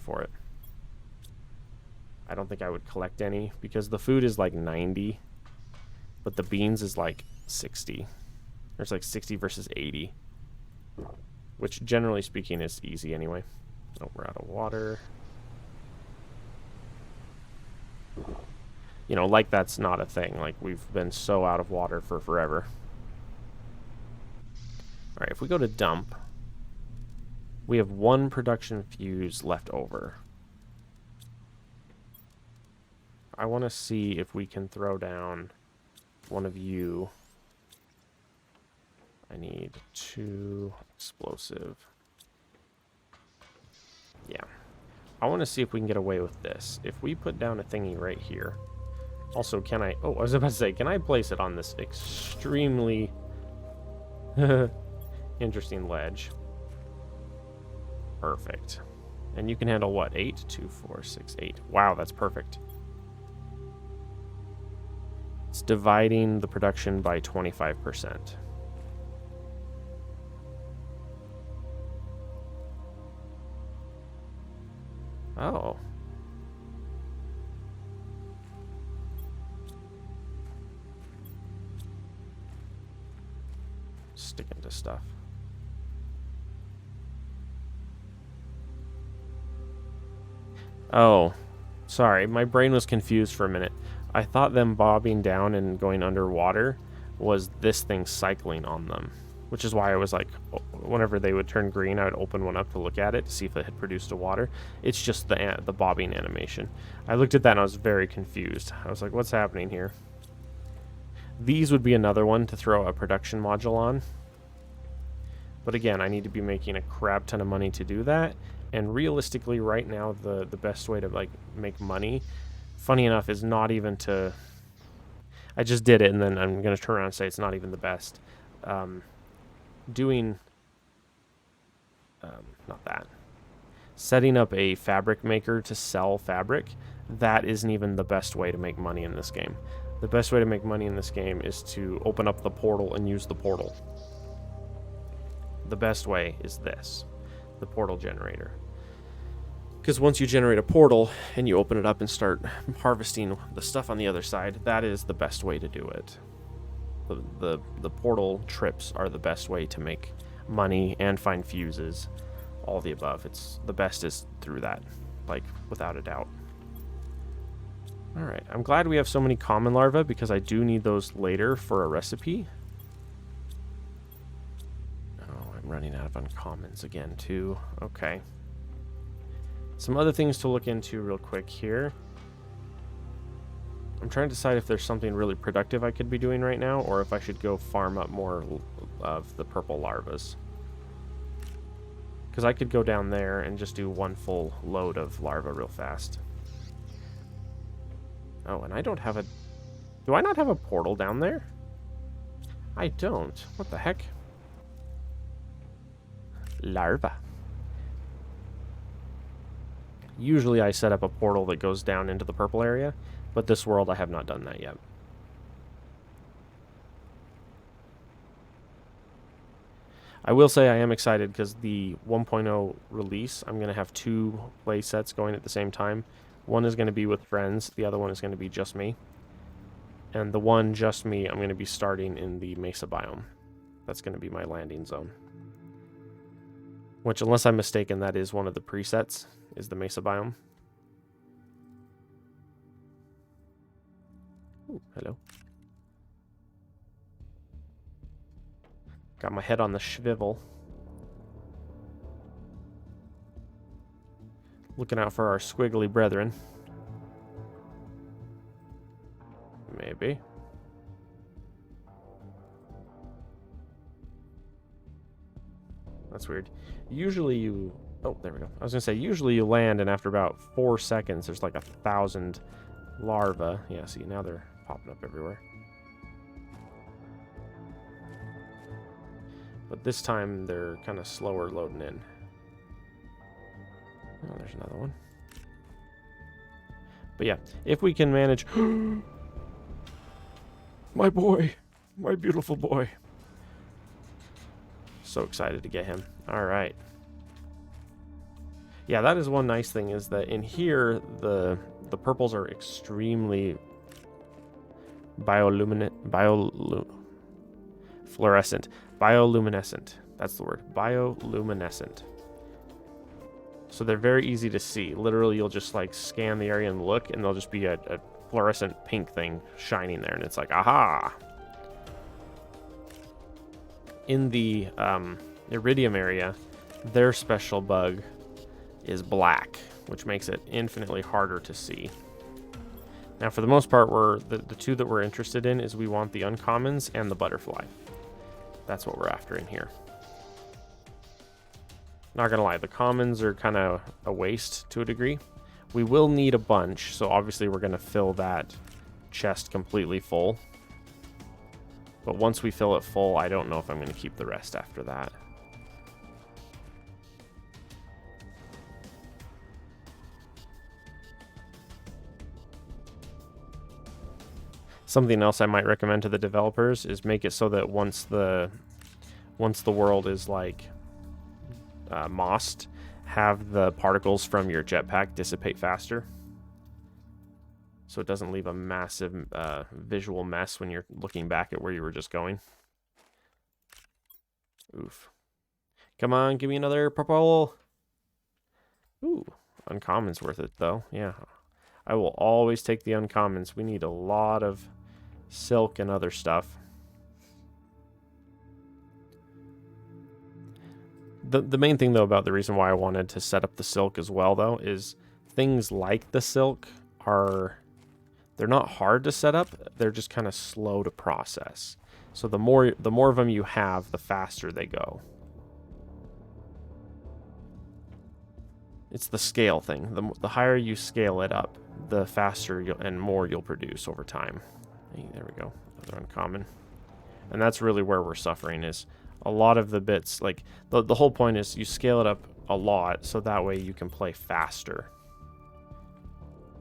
for it. I don't think I would collect any because the food is like 90, but the beans is like 60. There's like 60 versus 80, which generally speaking is easy anyway. Oh, we're out of water. You know, like that's not a thing. Like we've been so out of water for forever. All right, if we go to dump, we have 1 production fuse left over. I want to see if we can throw down one of you. I need 2 explosive. Yeah. I want to see if we can get away with this. If we put down a thingy right here. Also, can I... Oh, I was about to say, can I place it on this extremely interesting ledge? Perfect. And you can handle what? 8? 2, 4, 6, 8. Wow, that's perfect. It's dividing the production by 25%. Oh. Sticking to stuff. Oh. Sorry, my brain was confused for a minute. I thought them bobbing down and going underwater was this thing cycling on them, which is why I was like, whenever they would turn green, I would open one up to look at it to see if it had produced a water. It's just the bobbing animation. I looked at that and I was very confused. I was like, what's happening here? These would be another one to throw a production module on. But again, I need to be making a crap ton of money to do that. And realistically, right now, the best way to like make money, funny enough, is not even to... I just did it, and then I'm going to turn around and say it's not even the best. Doing... not that. Setting up a fabric maker to sell fabric, that isn't even the best way to make money in this game. The best way to make money in this game is to open up the portal and use the portal. The best way is this, the portal generator. Because once you generate a portal and you open it up and start harvesting the stuff on the other side, that is the best way to do it. The portal trips are the best way to make money and find fuses, all the above. It's the best is through that, like without a doubt. All right, I'm glad we have so many common larvae because I do need those later for a recipe. Oh, I'm running out of uncommons again too. Okay. Some other things to look into real quick here. I'm trying to decide if there's something really productive I could be doing right now, or if I should go farm up more of the purple larvas. Because I could go down there and just do 1 full load of larvae real fast. Oh, and I don't have a... Do I not have a portal down there? I don't. What the heck? Larva. Usually I set up a portal that goes down into the purple area, but this world I have not done that yet. I will say I am excited because the 1.0 release, I'm going to have 2 play sets going at the same time. One is going to be with friends, the other one is going to be just me. And the one just me, I'm going to be starting in the Mesa biome. That's going to be my landing zone. Which, unless I'm mistaken, that is one of the presets, is the Mesa biome. Ooh, hello. Got my head on the swivel. Looking out for our squiggly brethren. Maybe. That's weird. Usually you... Oh, there we go. I was going to say, usually you land and after about 4 seconds, there's like 1,000 larvae. Yeah, see, now they're popping up everywhere. But this time, they're kind of slower loading in. Oh, there's another one. But yeah, if we can manage... My boy. My beautiful boy. So excited to get him. All right. Yeah, that is one nice thing, is that in here the purples are extremely fluorescent. Bioluminescent. That's the word. Bioluminescent. So they're very easy to see. Literally, you'll just like scan the area and look, and there'll just be a fluorescent pink thing shining there, and it's like, aha! In the iridium area, their special bug is black, which makes it infinitely harder to see. Now, for the most part, the two that we're interested in is we want the uncommons and the butterfly. That's what we're after in here. Not gonna lie, the commons are kind of a waste to a degree. We will need a bunch, so obviously we're gonna fill that chest completely full. But once we fill it full, I don't know if I'm gonna keep the rest after that. Something else I might recommend to the developers is make it so that once the world is like mossed, have the particles from your jetpack dissipate faster, so it doesn't leave a massive visual mess when you're looking back at where you were just going. Oof. Come on, give me another purple. Ooh, uncommon's worth it though. Yeah, I will always take the uncommons. We need a lot of silk and other stuff. The main thing though about the reason why I wanted to set up the silk as well though is things like the silk they're not hard to set up, they're just kind of slow to process. So the more of them you have, the faster they go. It's the scale thing. The higher you scale it up, the faster and more you'll produce over time. Hey, there we go. Another uncommon. And that's really where we're suffering, is a lot of the bits, like the whole point is you scale it up a lot so that way you can play faster.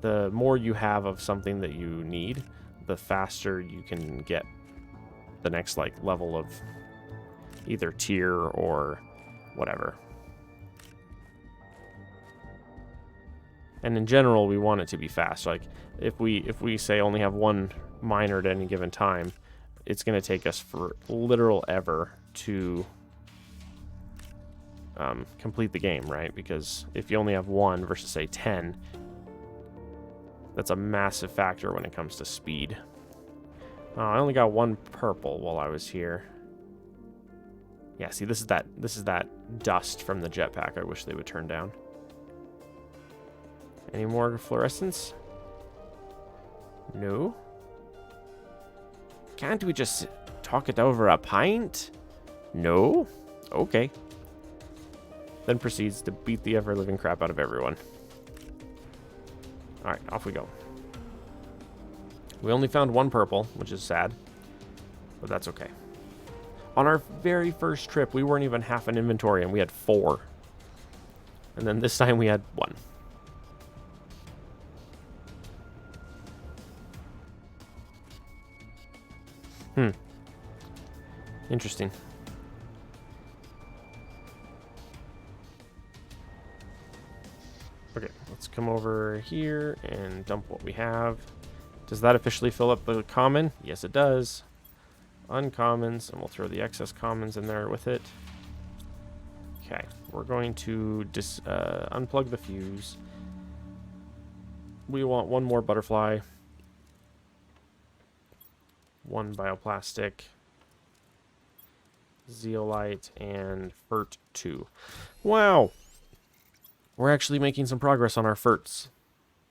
The more you have of something that you need, the faster you can get the next like level of either tier or whatever. And in general, we want it to be fast. Like if we say only have one miner at any given time, it's going to take us for literal ever to complete the game, right? Because if you only have one versus say 10, that's a massive factor when it comes to speed. I only got one purple while I was here. Yeah, see, this is that dust from the jetpack I wish they would turn down. Any more fluorescence? No. Can't we just talk it over a pint? No? Okay. Then proceeds to beat the ever-living crap out of everyone. Alright, off we go. We only found one purple, which is sad. But that's okay. On our very first trip, we weren't even half an inventory, and we had 4. And then this time we had 1. Interesting. Okay, let's come over here and dump what we have. Does that officially fill up the common? Yes, it does. Uncommons, and we'll throw the excess commons in there with it. Okay, we're going to unplug the fuse. We want one more butterfly. One bioplastic. Zeolite and Fert 2. Wow! We're actually making some progress on our Ferts.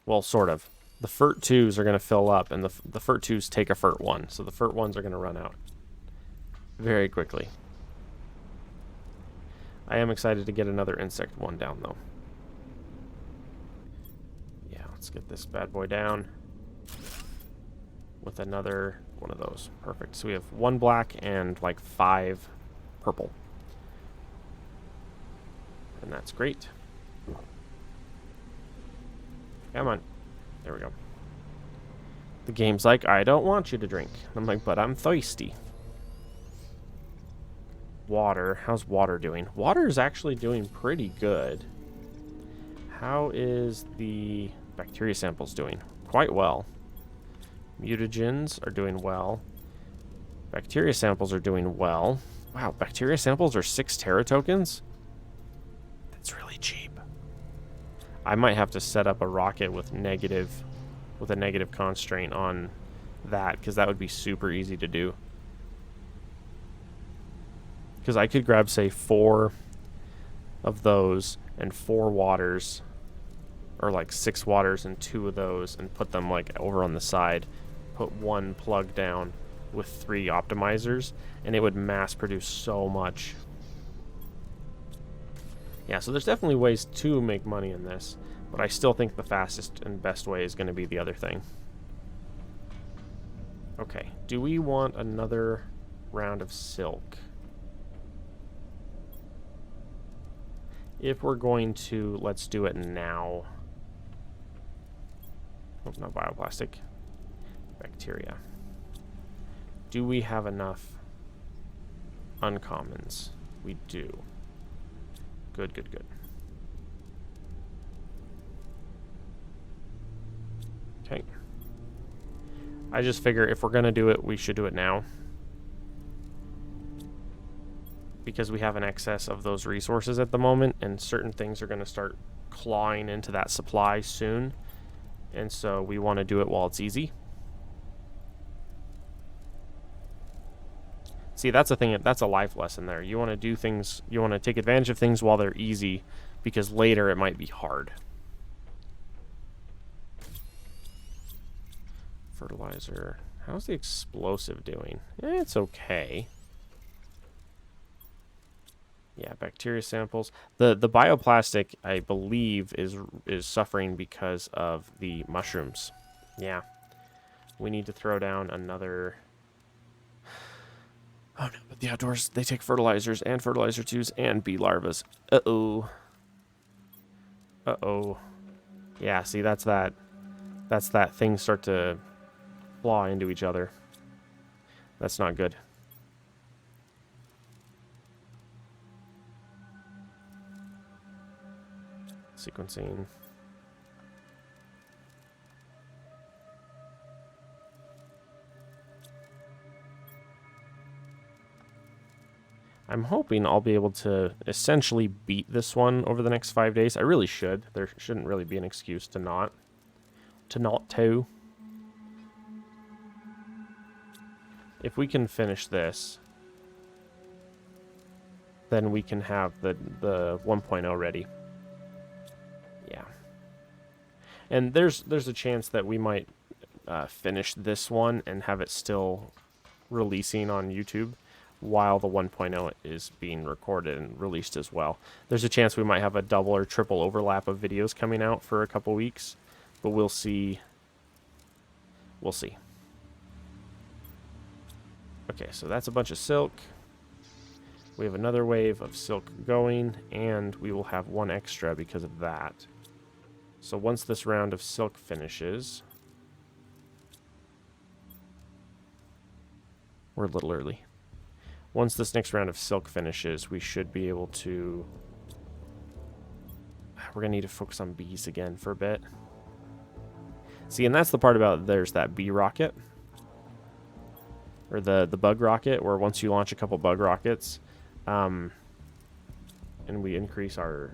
Well, sort of. The Fert 2s are going to fill up, and the Fert 2s take a Fert 1. So the Fert 1s are going to run out very quickly. I am excited to get another insect one down, though. Yeah, let's get this bad boy down with another one of those. Perfect. So we have 1 black and like 5 purple. And that's great. Come on. There we go. The game's like, I don't want you to drink. I'm like, but I'm thirsty. Water. How's water doing? Water is actually doing pretty good. How is the bacteria samples doing? Quite well. Mutagens are doing well. Bacteria samples are doing well. Wow, bacteria samples are 6 Terra tokens? That's really cheap. I might have to set up a rocket with a negative constraint on that, because that would be super easy to do. Because I could grab, say, 4 of those and 4 waters, or like 6 waters and 2 of those, and put them like over on the side. Put 1 plug down with 3 optimizers, and it would mass produce so much. Yeah, so there's definitely ways to make money in this, but I still think the fastest and best way is going to be the other thing. Okay, do we want another round of silk? If we're going to, let's do it now. Oh, not bioplastic. Bacteria. Do we have enough uncommons? We do. Good, good, good. Okay. I just figure if we're going to do it, we should do it now. Because we have an excess of those resources at the moment, and certain things are going to start clawing into that supply soon. And so we want to do it while it's easy. See, that's a thing. That's a life lesson there. You want to do things. You want to take advantage of things while they're easy, because later it might be hard. Fertilizer. How's the explosive doing? It's okay. Yeah, bacteria samples. The bioplastic, I believe, is suffering because of the mushrooms. Yeah. We need to throw down another. Oh no, but the outdoors, they take fertilizers and fertilizer 2s and bee larvas. Uh-oh. Uh-oh. Yeah, see, that's that things start to claw into each other. That's not good. Sequencing. I'm hoping I'll be able to essentially beat this one over the next 5 days. I really should. There shouldn't really be an excuse to not. If we can finish this, then we can have the 1.0 ready. Yeah. And there's a chance that we might finish this one and have it still releasing on YouTube while the 1.0 is being recorded and released as well. There's a chance we might have a double or triple overlap of videos coming out for a couple weeks, but we'll see. We'll see. Okay, so that's a bunch of silk. We have another wave of silk going, and we will have 1 extra because of that. So once this round of silk finishes... We're a little early. Once this next round of silk finishes, we should be able to... We're going to need to focus on bees again for a bit. See, and that's the part about there's that bee rocket. Or the bug rocket, where once you launch a couple bug rockets, and we increase our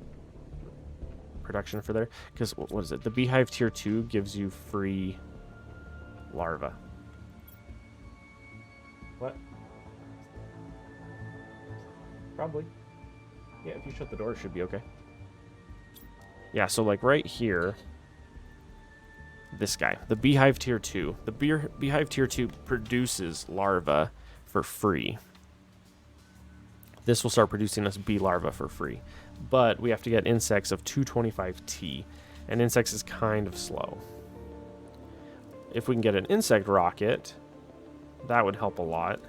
production for there. Because, what is it? The Beehive Tier 2 gives you free larvae. What? Probably. Yeah, if you shut the door, it should be okay. Yeah, so like right here, this guy, the Beehive Tier 2. The Beehive Tier 2 produces larvae for free. This will start producing us bee larvae for free. But we have to get insects of 225T, and insects is kind of slow. If we can get an insect rocket, that would help a lot.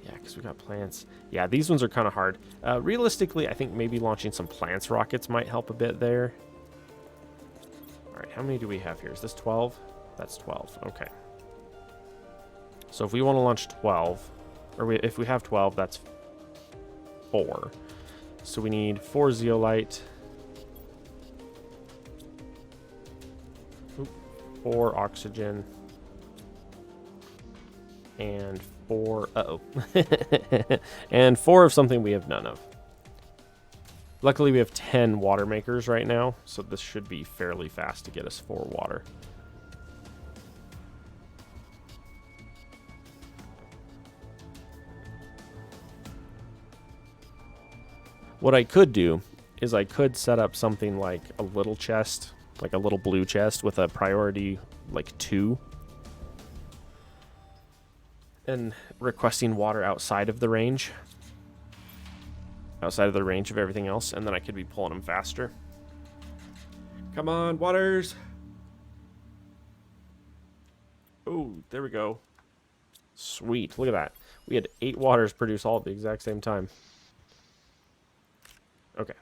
Yeah, because we got plants. Yeah, these ones are kind of hard. Realistically, I think maybe launching some plants rockets might help a bit there. All right, how many do we have here? Is this 12? That's 12. Okay. So if we want to launch 12, or if we have 12, that's 4. So we need 4 zeolite. 4 oxygen. And 4... Uh-oh. And 4 of something we have none of. Luckily, we have 10 water makers right now, so this should be fairly fast to get us 4 water. What I could do is I could set up something like a little chest, like a little blue chest with a priority like 2. And requesting water outside of the range. Outside of the range of everything else, and then I could be pulling them faster. Come on, waters! Oh, there we go. Sweet, look at that. We had 8 waters produce all at the exact same time. Okay.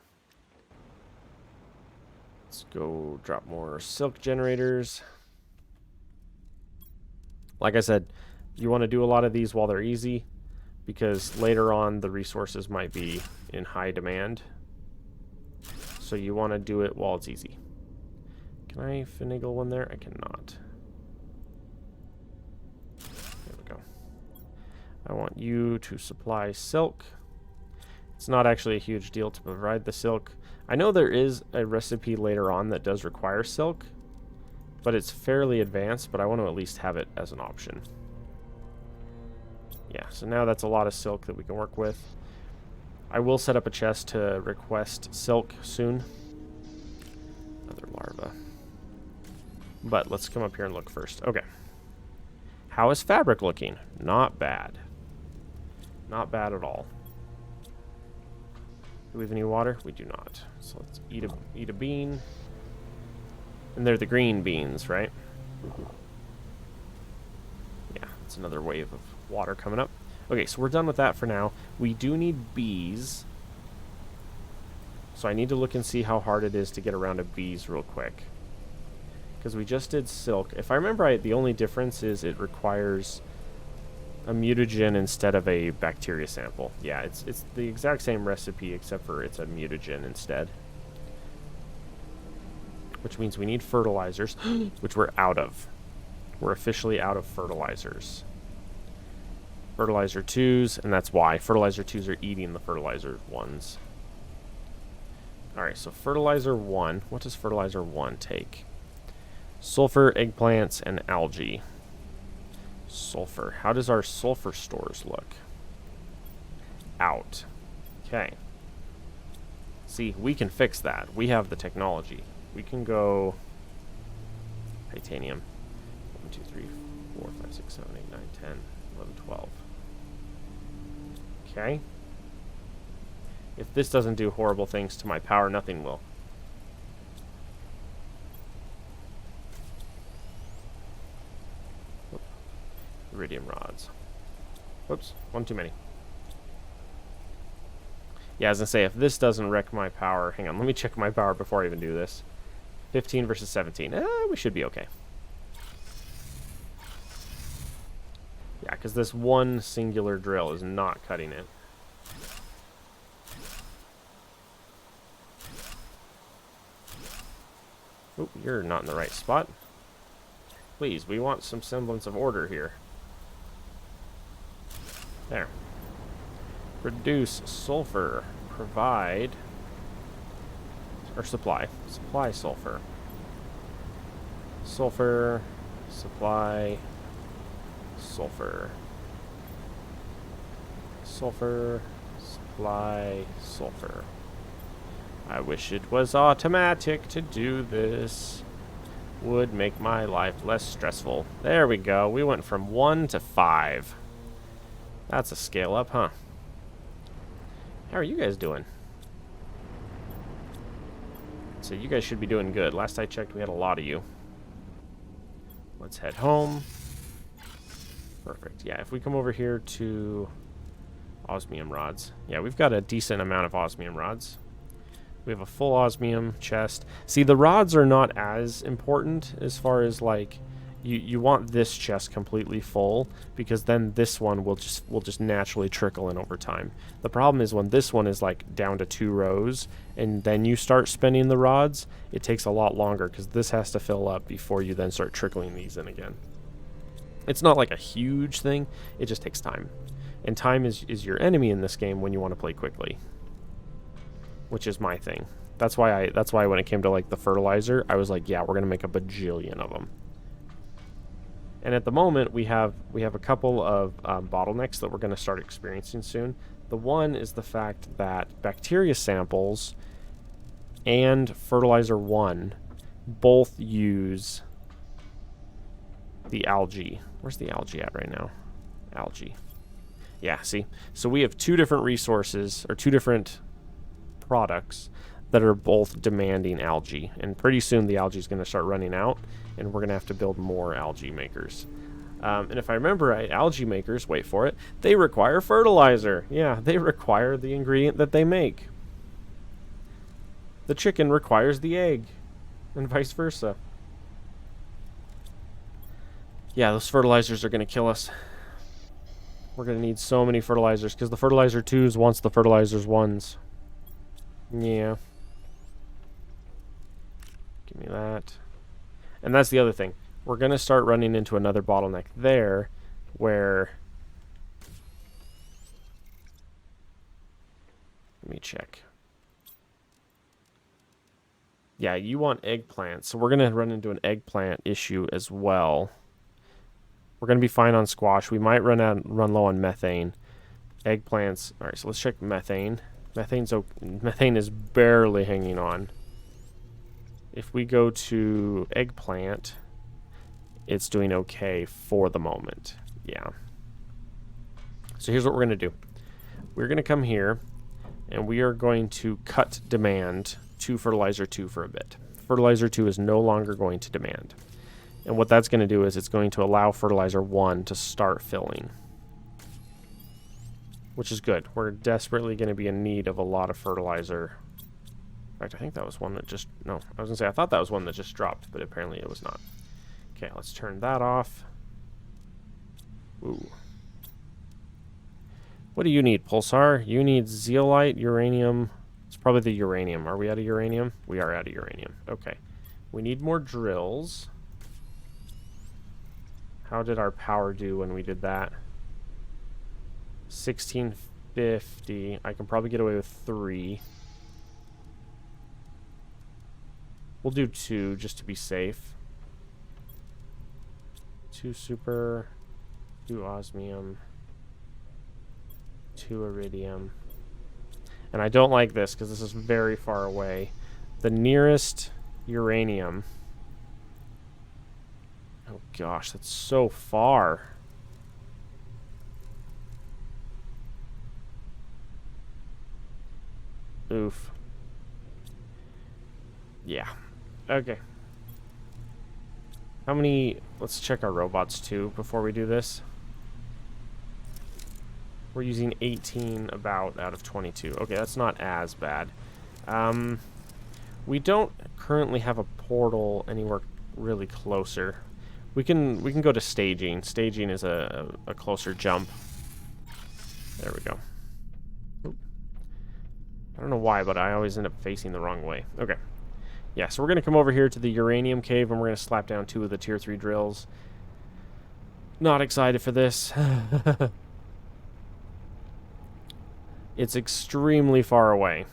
Let's go drop more silk generators. Like I said, you want to do a lot of these while they're easy, because later on the resources might be in high demand. So you want to do it while it's easy. Can I finagle one there? I cannot. There we go. I want you to supply silk. It's not actually a huge deal to provide the silk. I know there is a recipe later on that does require silk, but it's fairly advanced, but I want to at least have it as an option. Yeah, so now that's a lot of silk that we can work with. I will set up a chest to request silk soon. Another larva. But let's come up here and look first. Okay. How is fabric looking? Not bad. Not bad at all. Do we have any water? We do not. So let's eat a bean. And they're the green beans, right? Yeah, it's another wave of water coming up. Okay, so we're done with that for now. We do need bees. So I need to look and see how hard it is to get around to bees real quick. Because we just did silk. If I remember right, the only difference is it requires a mutagen instead of a bacteria sample. Yeah, it's the exact same recipe except for it's a mutagen instead. Which means we need fertilizers, which we're out of. We're officially out of fertilizers. Fertilizer 2s, and that's why. Fertilizer 2s are eating the fertilizer 1s. Alright, so fertilizer 1. What does fertilizer 1 take? Sulfur, eggplants, and algae. Sulfur. How does our sulfur stores look? Out. Okay. See, we can fix that. We have the technology. We can go titanium. 1, 2, 3, 4, 5, 6, 7, 8, 9, 10, 11, 12. Okay. If this doesn't do horrible things to my power, nothing will. Iridium rods. Whoops, one too many. Yeah, I was gonna say, if this doesn't wreck my power, hang on, let me check my power before I even do this. 15 versus 17. We should be okay. Yeah, because this one singular drill is not cutting it. Oop, you're not in the right spot. Please, we want some semblance of order here. There. Produce sulfur. Provide. Or supply. Supply sulfur. Sulfur. Supply. Sulfur. Sulfur. Supply. Sulfur. I wish it was automatic to do this. Would make my life less stressful. There we go. We went from 1 to 5. That's a scale up, huh? How are you guys doing? So you guys should be doing good. Last I checked, we had a lot of you. Let's head home. Perfect. Yeah, if we come over here to osmium rods. Yeah, we've got a decent amount of osmium rods. We have a full osmium chest. See, the rods are not as important as far as, like, You want this chest completely full, because then this one will just naturally trickle in over time. The problem is when this one is like down to 2 rows and then you start spending the rods, it takes a lot longer because this has to fill up before you then start trickling these in again. It's not like a huge thing, it just takes time. And time is your enemy in this game when you want to play quickly, which is my thing. That's why when it came to like the fertilizer, I was like, yeah, we're gonna make a bajillion of them. And at the moment, we have a couple of bottlenecks that we're going to start experiencing soon. The one is the fact that bacteria samples and fertilizer 1 both use the algae. Where's the algae at right now? Algae. Yeah, see? So we have 2 different resources, or 2 different products that are both demanding algae. And pretty soon the algae is going to start running out, and we're going to have to build more algae makers. And if I remember right, algae makers, wait for it, they require fertilizer. Yeah, they require the ingredient that they make. The chicken requires the egg, and vice versa. Yeah, those fertilizers are going to kill us. We're going to need so many fertilizers, because the fertilizer 2s wants the fertilizers 1s. Yeah. Give me that. And that's the other thing. We're going to start running into another bottleneck there where... Let me check. Yeah, you want eggplants. So we're going to run into an eggplant issue as well. We're going to be fine on squash. We might run low on methane. Eggplants. All right, so let's check methane. Methane is barely hanging on. If we go to eggplant, it's doing okay for the moment. Yeah. So here's what we're going to do. We're going to come here, and we are going to cut demand to fertilizer 2 for a bit. Fertilizer 2 is no longer going to demand. And what that's going to do is it's going to allow fertilizer 1 to start filling, which is good. We're desperately going to be in need of a lot of fertilizer. In fact, I think that was one that just... No, I was going to say, I thought that was one that just dropped, but apparently it was not. Okay, let's turn that off. Ooh. What do you need, Pulsar? You need zeolite, uranium. It's probably the uranium. Are we out of uranium? We are out of uranium. Okay. We need more drills. How did our power do when we did that? 1650. I can probably get away with 3. We'll do 2 just to be safe. 2 super, 2 osmium, 2 iridium. And I don't like this because this is very far away. The nearest uranium... Oh gosh, that's so far. Oof. Yeah. Okay. How many... Let's check our robots too before we do this. We're using 18 about out of 22. Okay, that's not as bad. We don't currently have a portal anywhere really closer. We can go to staging. Staging is a closer jump. There we go. Oop. I don't know why, but I always end up facing the wrong way. Okay. Yeah, so we're going to come over here to the uranium cave, and we're going to slap down 2 of the tier 3 drills. Not excited for this. It's extremely far away.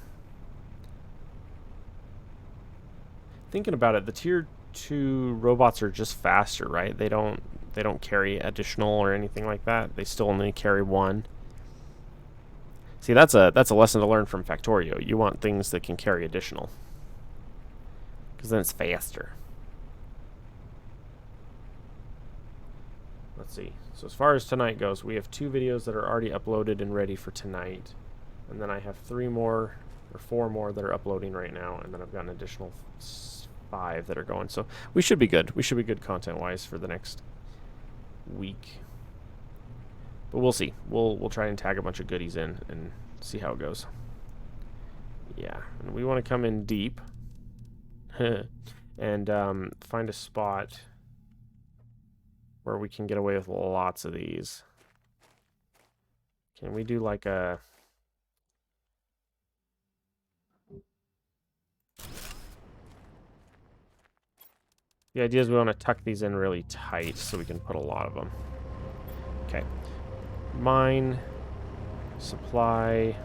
Thinking about it, the tier 2 robots are just faster, right? They don't carry additional or anything like that. They still only carry 1. See, that's a lesson to learn from Factorio. You want things that can carry additional, because then it's faster. Let's see. So as far as tonight goes, we have 2 videos that are already uploaded and ready for tonight. And then I have 3 more or 4 more that are uploading right now, and then I've got an additional 5 that are going. So we should be good. We should be good content-wise for the next week. But we'll see. We'll try and tag a bunch of goodies in and see how it goes. Yeah, and we want to come in deep and find a spot where we can get away with lots of these. Can we do like a... The idea is we want to tuck these in really tight so we can put a lot of them. Okay. Mine. Supply.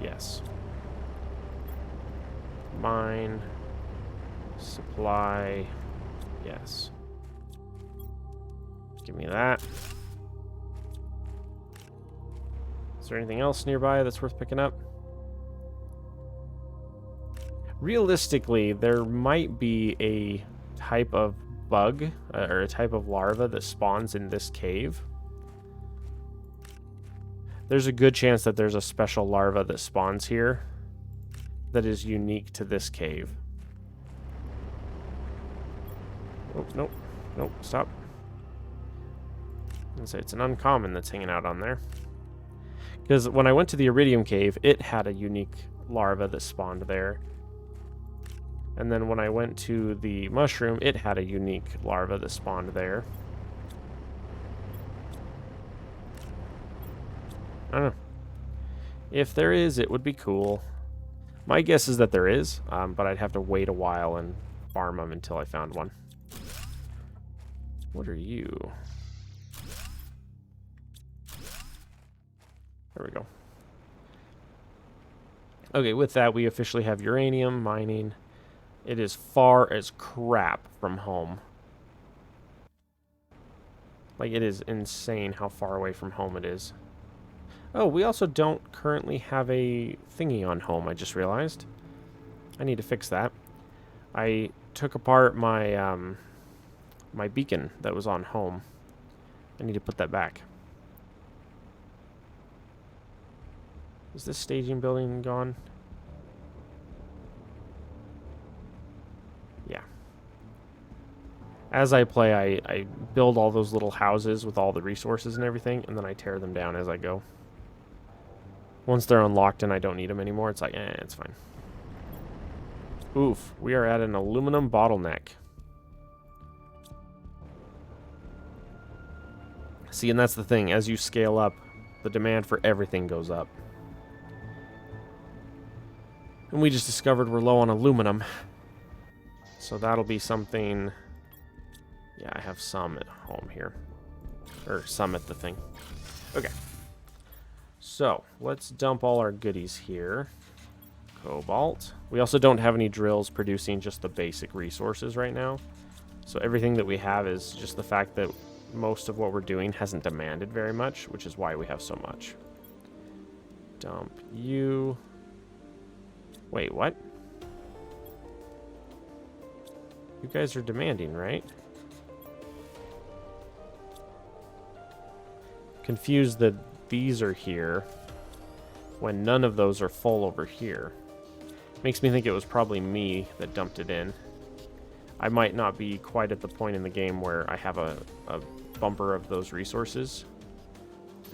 Yes. Mine. Supply. Yes. Give me that. Is there anything else nearby that's worth picking up? Realistically, there might be a type of bug or a type of larva that spawns in this cave. There's a good chance that there's a special larva that spawns here that is unique to this cave. Oh, nope. Nope, stop. I say it's an uncommon that's hanging out on there. Because when I went to the iridium cave, it had a unique larva that spawned there. And then when I went to the mushroom, it had a unique larva that spawned there. I don't know. If there is, it would be cool. My guess is that there is, but I'd have to wait a while and farm them until I found one. What are you? There we go. Okay, with that, we officially have uranium mining. It is far as crap from home. Like, it is insane how far away from home it is. Oh, we also don't currently have a thingy on home, I just realized. I need to fix that. I took apart my, my beacon that was on home. I need to put that back. Is this staging building gone? Yeah. As I play, I build all those little houses with all the resources and everything, and then I tear them down as I go. Once they're unlocked and I don't need them anymore, it's like, it's fine. Oof, we are at an aluminum bottleneck. See, and that's the thing. As you scale up, the demand for everything goes up. And we just discovered we're low on aluminum. So that'll be something... Yeah, I have some at home here. Or some at the thing. Okay. So, let's dump all our goodies here. Cobalt. We also don't have any drills producing just the basic resources right now. So everything that we have is just the fact that most of what we're doing hasn't demanded very much, which is why we have so much. Dump you. Wait, what? You guys are demanding, right? Confused that these are here when none of those are full over here. Makes me think it was probably me that dumped it in. I might not be quite at the point in the game where I have a bumper of those resources.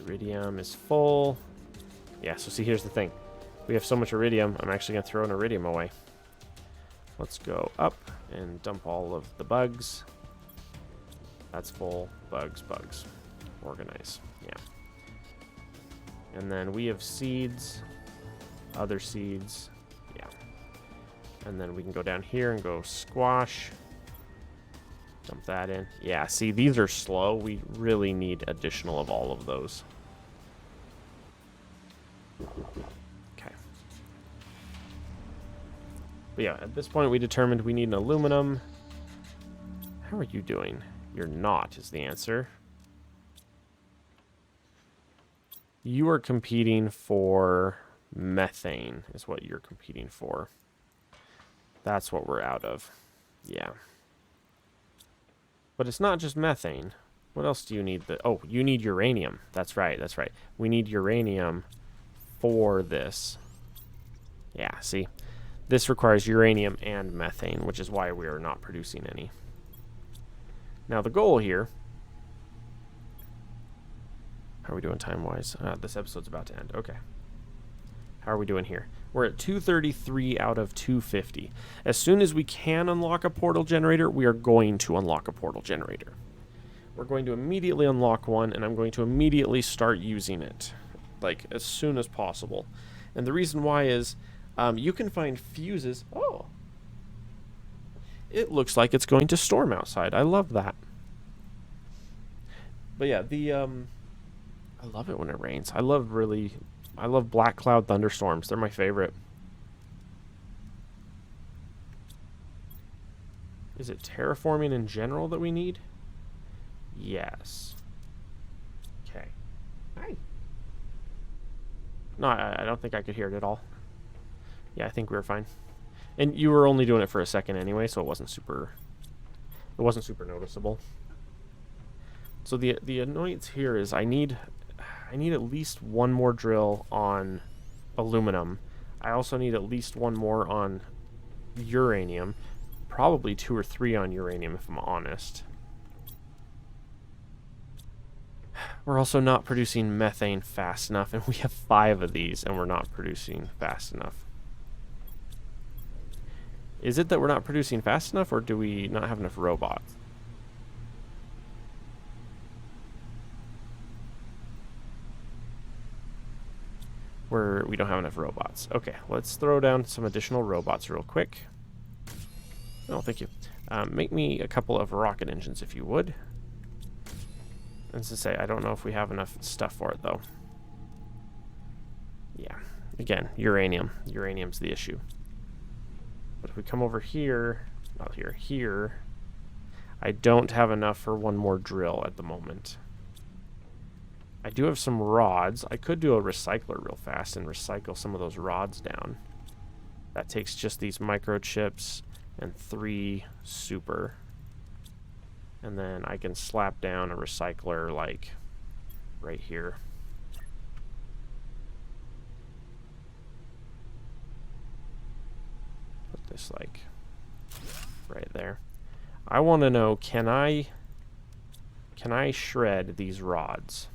Iridium is full. Yeah, so see, here's the thing. We have so much iridium, I'm actually going to throw an iridium away. Let's go up and dump all of the bugs. That's full. Bugs, bugs. Organize. Yeah. And then we have seeds. Other seeds. Yeah. And then we can go down here and go squash. Dump that in. Yeah, see, these are slow. We really need additional of all of those. Okay. But yeah, at this point we determined we need an aluminum. How are you doing? You're not, is the answer. You are competing for methane, is what you're competing for. That's what we're out of. Yeah. But it's not just methane. What else do you need? Oh, you need uranium. That's right, that's right. We need uranium for this. Yeah, see? This requires uranium and methane, which is why we are not producing any. Now, the goal here... How are we doing time-wise? This episode's about to end. Okay. How are we doing here? We're at 233 out of 250. As soon as we can unlock a portal generator, we are going to unlock a portal generator. we're going to immediately unlock one, and I'm going to immediately start using it, like, as soon as possible. And the reason why is you can find fuses. Oh, it looks like it's going to storm outside. I love that. But yeah, I love it when it rains. I love black cloud thunderstorms. They're my favorite. Is it terraforming in general that we need? Yes. Okay. Hi. No, I don't think I could hear it at all. Yeah, I think we were fine. And you were only doing it for a second anyway, so it wasn't super noticeable. So the annoyance here is I need at least one more drill on aluminum. I also need at least one more on uranium. Probably 2 or 3 on uranium, if I'm honest. We're also not producing methane fast enough, and we have 5 of these, and we're not producing fast enough. Is it that we're not producing fast enough, or do we not have enough robots? We don't have enough robots. Okay, let's throw down some additional robots real quick. Oh, thank you. Make me a couple of rocket engines, if you would. As to say, I don't know if we have enough stuff for it, though. Yeah. Again, uranium. Uranium's the issue. But if we come over here, not here, here, I don't have enough for one more drill at the moment. I do have some rods. I could do a recycler real fast and recycle some of those rods down. That takes just these microchips and 3 super. And then I can slap down a recycler, like, right here. Put this, like, right there. I want to know, can I shred these rods?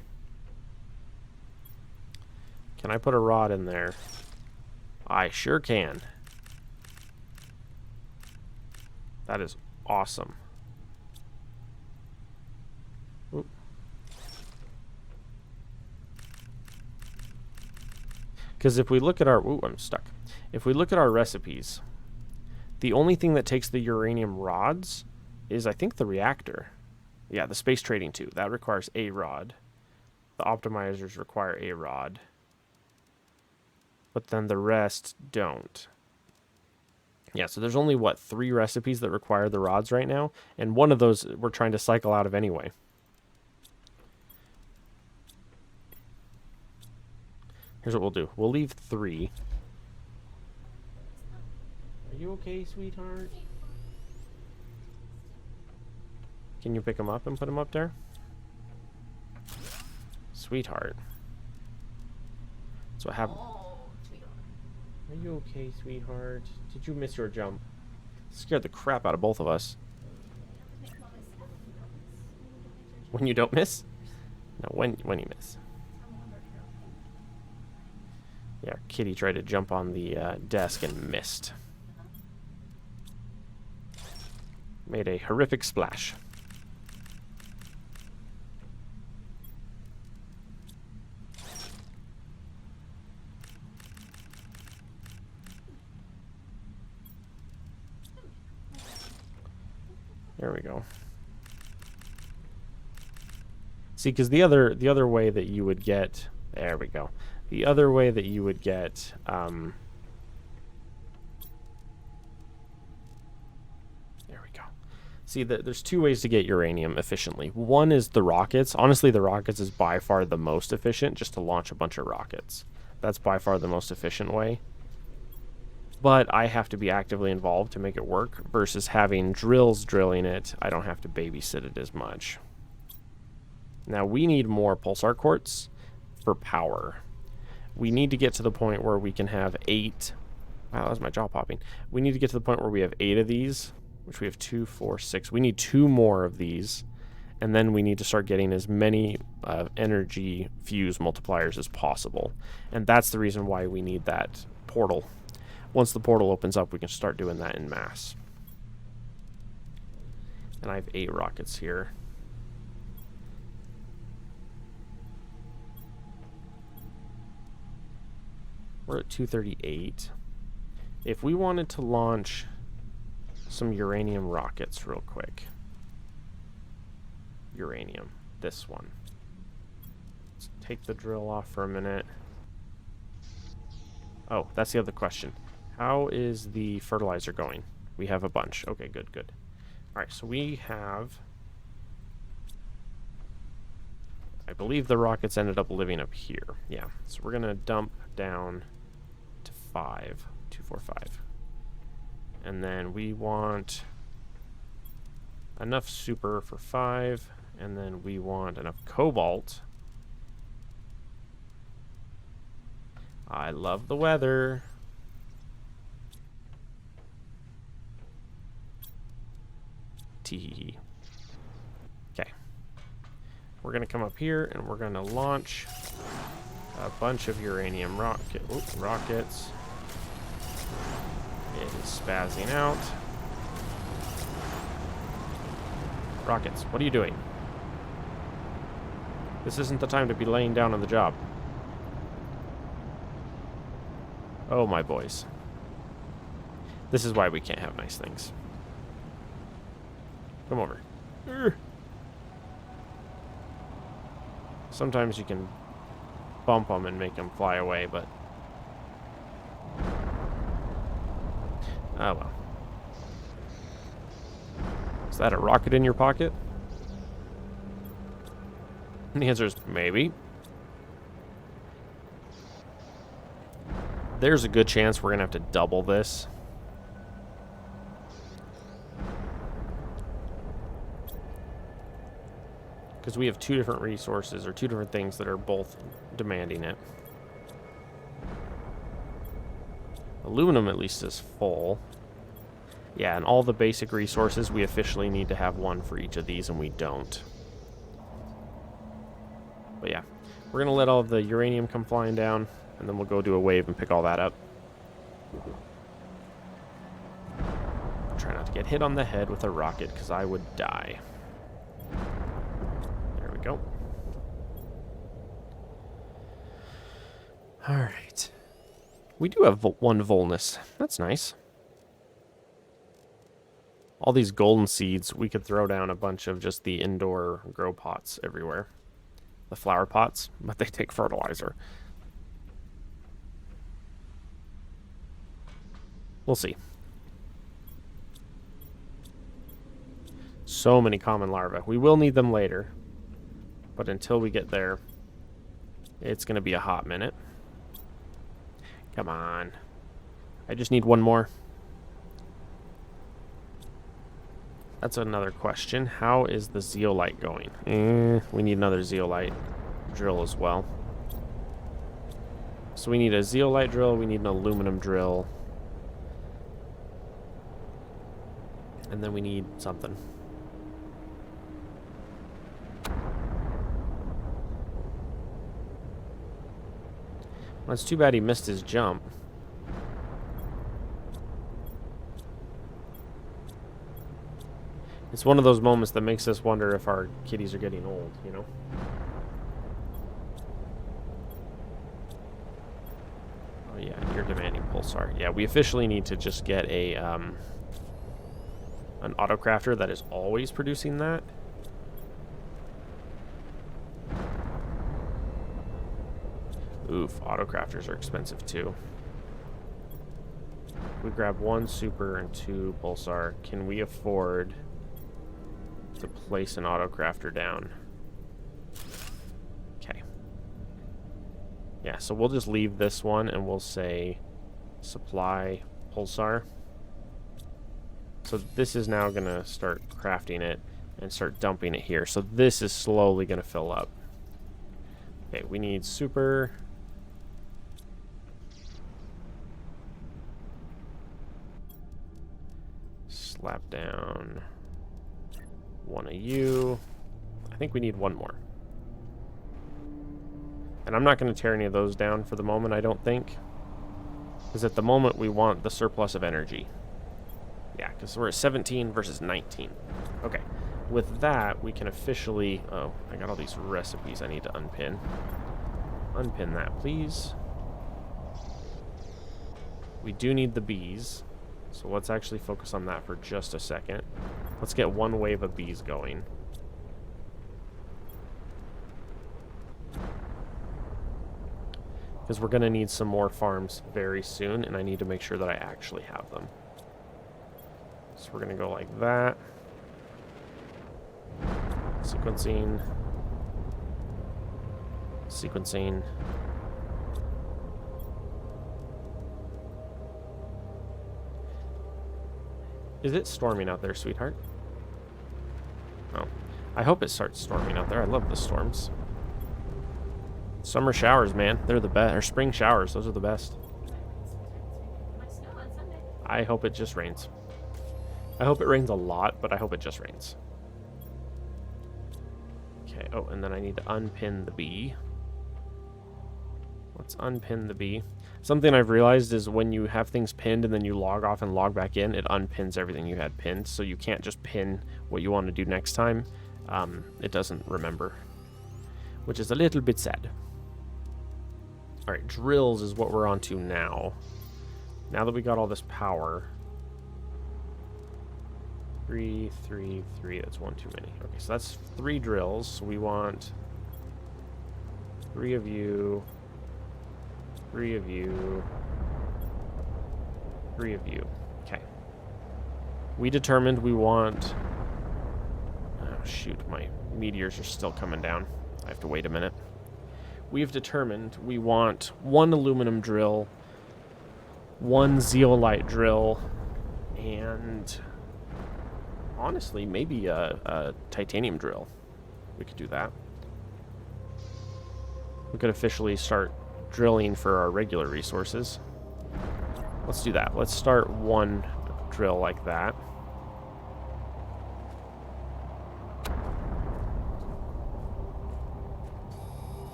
Can I put a rod in there? I sure can. That is awesome. Because if we look at our... Ooh, I'm stuck. If we look at our recipes, the only thing that takes the uranium rods is, I think, the reactor. Yeah, the space trading too. That requires a rod. The optimizers require a rod. But then the rest don't. Yeah, so there's only, what, 3 recipes that require the rods right now? And one of those we're trying to cycle out of anyway. Here's what we'll do. We'll leave 3. Are you okay, sweetheart? Can you pick them up and put them up there? Sweetheart. That's what happened. Are you okay, sweetheart? Did you miss your jump? Scared the crap out of both of us. When you don't miss? No, when you miss. Yeah, Kitty tried to jump on the desk and missed. Made a horrific splash. There we go. See, because the other way that you would get... There we go. The other way that you would get... there we go. See, there's 2 ways to get uranium efficiently. One is the rockets. Honestly, the rockets is by far the most efficient, just to launch a bunch of rockets. That's by far the most efficient way. But I have to be actively involved to make it work, versus having drills drilling it. I don't have to babysit it as much. Now, we need more pulsar quartz for power. We need to get to the point where we can have 8... Wow, that was my jaw popping. We need to get to the point where we have 8 of these, which we have 2, 4, 6. We need 2 more of these, and then we need to start getting as many energy fuse multipliers as possible. And that's the reason why we need that portal. Once the portal opens up, we can start doing that in mass. And I have 8 rockets here. We're at 238. If we wanted to launch some uranium rockets real quick. Uranium. This one. Let's take the drill off for a minute. Oh, that's the other question. How is the fertilizer going? We have a bunch. Okay, good, good. Alright, so we have... I believe the rockets ended up living up here. Yeah, so we're going to dump down to 5. 2, 4, 5. And then we want enough super for 5. And then we want enough cobalt. I love the weather. Tee. Okay. We're going to come up here and we're going to launch a bunch of uranium rockets. It is spazzing out. Rockets, what are you doing? This isn't the time to be laying down on the job. Oh, my boys. This is why we can't have nice things. Come over. Sometimes you can bump them and make them fly away, but... oh, well. Is that a rocket in your pocket? And the answer is maybe. There's a good chance we're going to have to double this. Because we have 2 different resources, or 2 different things that are both demanding it. Aluminum at least is full. Yeah, and all the basic resources, we officially need to have 1 for each of these, and we don't. But yeah, we're going to let all of the uranium come flying down, and then we'll go do a wave and pick all that up. Try not to get hit on the head with a rocket, because I would die. There we go. Alright. We do have 1 Volnus. That's nice. All these golden seeds, we could throw down a bunch of just the indoor grow pots everywhere. The flower pots, but they take fertilizer. We'll see. So many common larvae. We will need them later. But until we get there, it's going to be a hot minute. Come on. I just need 1 more. That's another question. How is the zeolite going? We need another zeolite drill as well. So we need a zeolite drill. We need an aluminum drill. And then we need something. Well, it's too bad he missed his jump. It's one of those moments that makes us wonder if our kitties are getting old, you know? Oh yeah, you're demanding pulsar. Yeah, we officially need to just get a an autocrafter that is always producing that. Oof, autocrafters are expensive too. We grab 1 super and 2 pulsar. Can we afford to place an autocrafter down? Okay. Yeah, so we'll just leave this one and we'll say supply pulsar. So this is now going to start crafting it and start dumping it here. So this is slowly going to fill up. Okay, we need super. Slap down 1 of you. I think we need 1 more. And I'm not going to tear any of those down for the moment, I don't think. Because at the moment we want the surplus of energy. Yeah, because we're at 17 versus 19. Okay. With that, we can officially... oh, I got all these recipes I need to unpin. Unpin that, please. We do need the bees. So let's actually focus on that for just a second. Let's get one wave of bees going. Because we're going to need some more farms very soon, and I need to make sure that I actually have them. So we're going to go like that. Sequencing. Sequencing. Is it storming out there, sweetheart? Oh. I hope it starts storming out there. I love the storms. Summer showers, man. They're the best. Or spring showers. Those are the best. I hope it just rains. I hope it rains a lot, but I hope it just rains. Okay. Oh, and then I need to unpin the bee. Let's unpin the bee. Something I've realized is when you have things pinned and then you log off and log back in, it unpins everything you had pinned. So you can't just pin what you want to do next time. It doesn't remember, which is a little bit sad. All right, drills is what we're on to now. Now that we got all this power. 3, 3, 3. That's one too many. Okay, so that's 3 drills. So we want 3 of you. 3 of you. 3 of you. Okay. We determined we want... Oh, shoot. My meteors are still coming down. I have to wait a minute. We've determined we want 1 aluminum drill, 1 zeolite drill, and... honestly, maybe a titanium drill. We could do that. We could officially start drilling for our regular resources. Let's do that. Let's start 1 drill like that.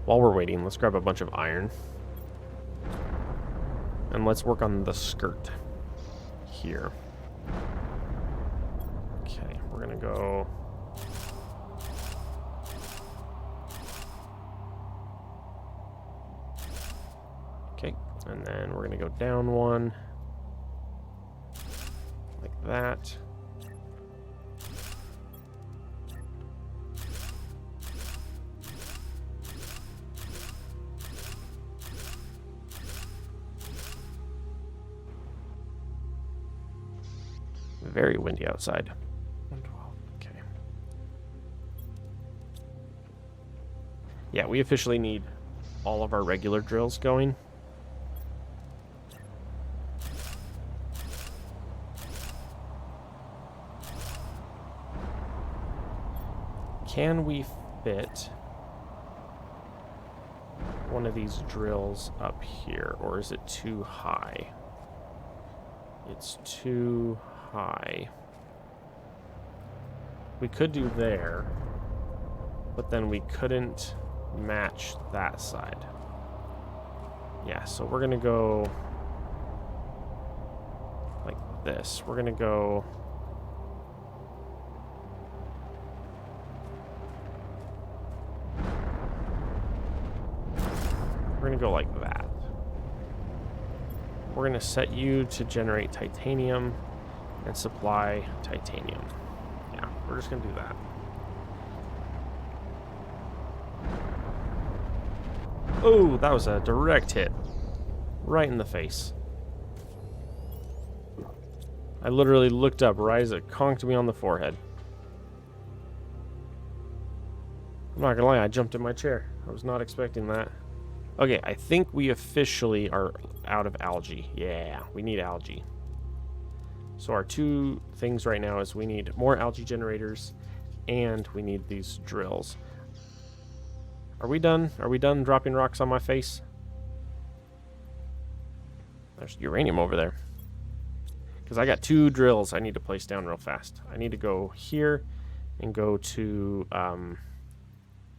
While we're waiting, let's grab a bunch of iron. And let's work on the skirt here. Okay, we're gonna go... Okay, and then we're gonna go down 1. Like that. Very windy outside. 112. Okay. Yeah, we officially need all of our regular drills going. Can we fit one of these drills up here, or is it too high? It's too high. We could do there, but then we couldn't match that side. Yeah, so we're gonna go like this. We're gonna go like that. We're gonna set you to generate titanium and supply titanium. Yeah, we're just gonna do that. Oh, that was a direct hit. Right in the face. I literally looked up right as it conked me on the forehead. I'm not gonna lie, I jumped in my chair. I was not expecting that. Okay, I think we officially are out of algae. Yeah, we need algae. So our 2 things right now is we need more algae generators and we need these drills. Are we done? Are we done dropping rocks on my face? There's uranium over there. Because I got 2 drills I need to place down real fast. I need to go here and go to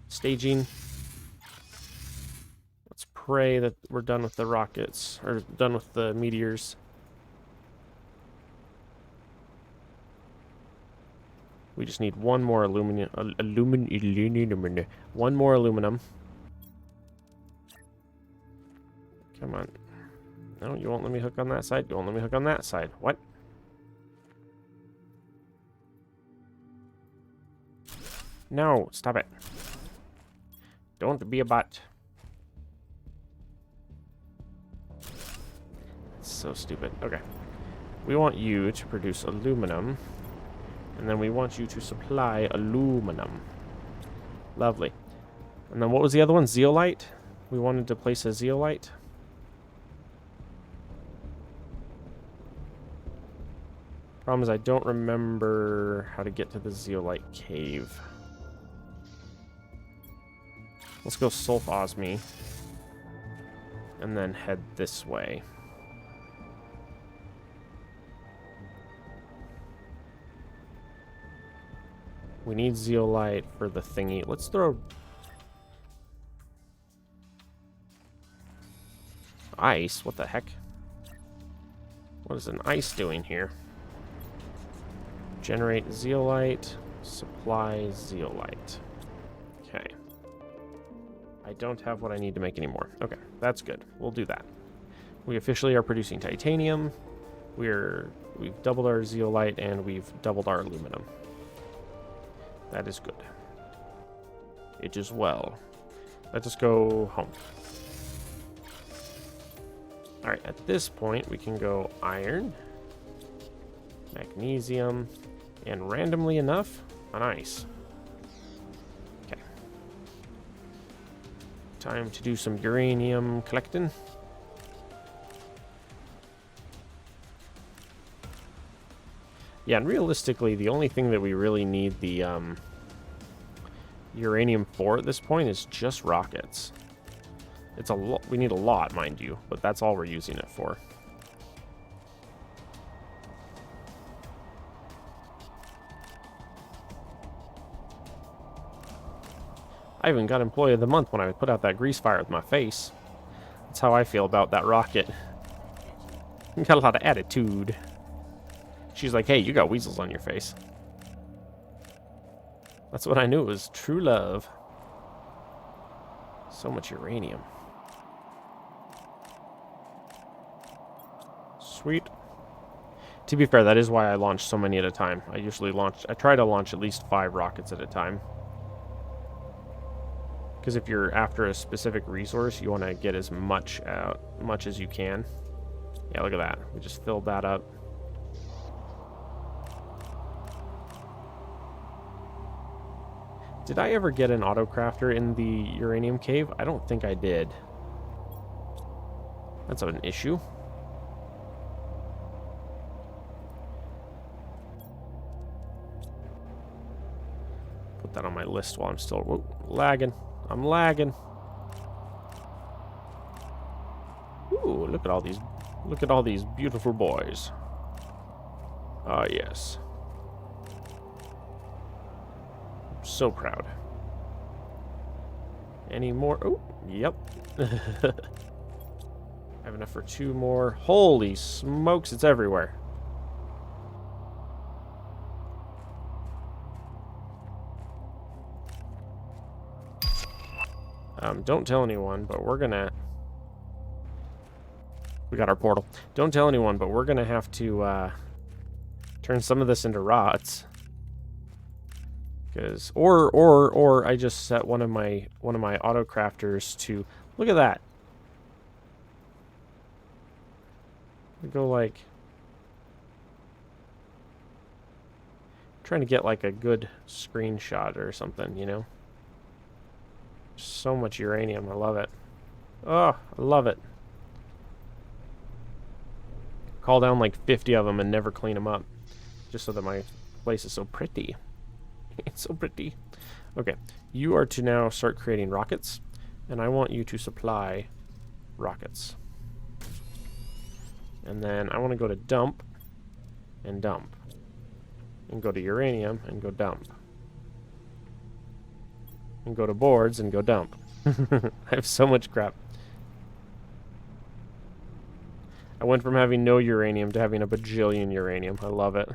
staging. Let's pray that we're done with the rockets, or done with the meteors. We just need 1 more aluminum. One more aluminum. Come on. No, you won't let me hook on that side. You won't let me hook on that side. What? No, stop it. Don't be a butt. It's so stupid. Okay. We want you to produce aluminum. And then we want you to supply aluminum. Lovely. And then what was the other one? Zeolite? We wanted to place a zeolite. Problem is I don't remember how to get to the zeolite cave. Let's go sulfosme. And then head this way. We need zeolite for the thingy. Let's throw... ice? What the heck? What is an ice doing here? Generate zeolite. Supply zeolite. Okay. I don't have what I need to make anymore. Okay, that's good. We'll do that. We officially are producing titanium. We've doubled our zeolite and we've doubled our aluminum. That is good. It is well. Let us go home. Alright, at this point we can go iron, magnesium, and randomly enough, an ice. Okay. Time to do some uranium collecting. Yeah, and realistically, the only thing that we really need the uranium for at this point is just rockets. It's a lot. We need a lot, mind you, but that's all we're using it for. I even got Employee of the Month when I put out that grease fire with my face. That's how I feel about that rocket. Got a lot of attitude. She's like, hey, you got weasels on your face. That's what I knew. It was true love. So much uranium. Sweet. To be fair, that is why I launch so many at a time. I try to launch at least 5 rockets at a time. Because if you're after a specific resource, you want to get as much as you can. Yeah, look at that. We just filled that up. Did I ever get an autocrafter in the uranium cave? I don't think I did. That's an issue. Put that on my list while I'm still lagging. I'm lagging. Ooh, look at all these beautiful boys. Ah, yes. So proud. Any more? Oh, yep. I have enough for 2 more. Holy smokes, it's everywhere. Don't tell anyone, but we're gonna... We got our portal. Don't tell anyone, but we're gonna have to turn some of this into rods. Because or I just set one of my auto crafters to look at that. We go like trying to get like a good screenshot or something, you know. So much uranium, I love it. Oh, I love it. Call down like 50 of them and never clean them up, just so that my place is so pretty. It's so pretty. Okay, you are to now start creating rockets, and I want you to supply rockets. And then I want to go to dump, and dump. And go to uranium, and go dump. And go to boards, and go dump. I have so much crap. I went from having no uranium to having a bajillion uranium. I love it.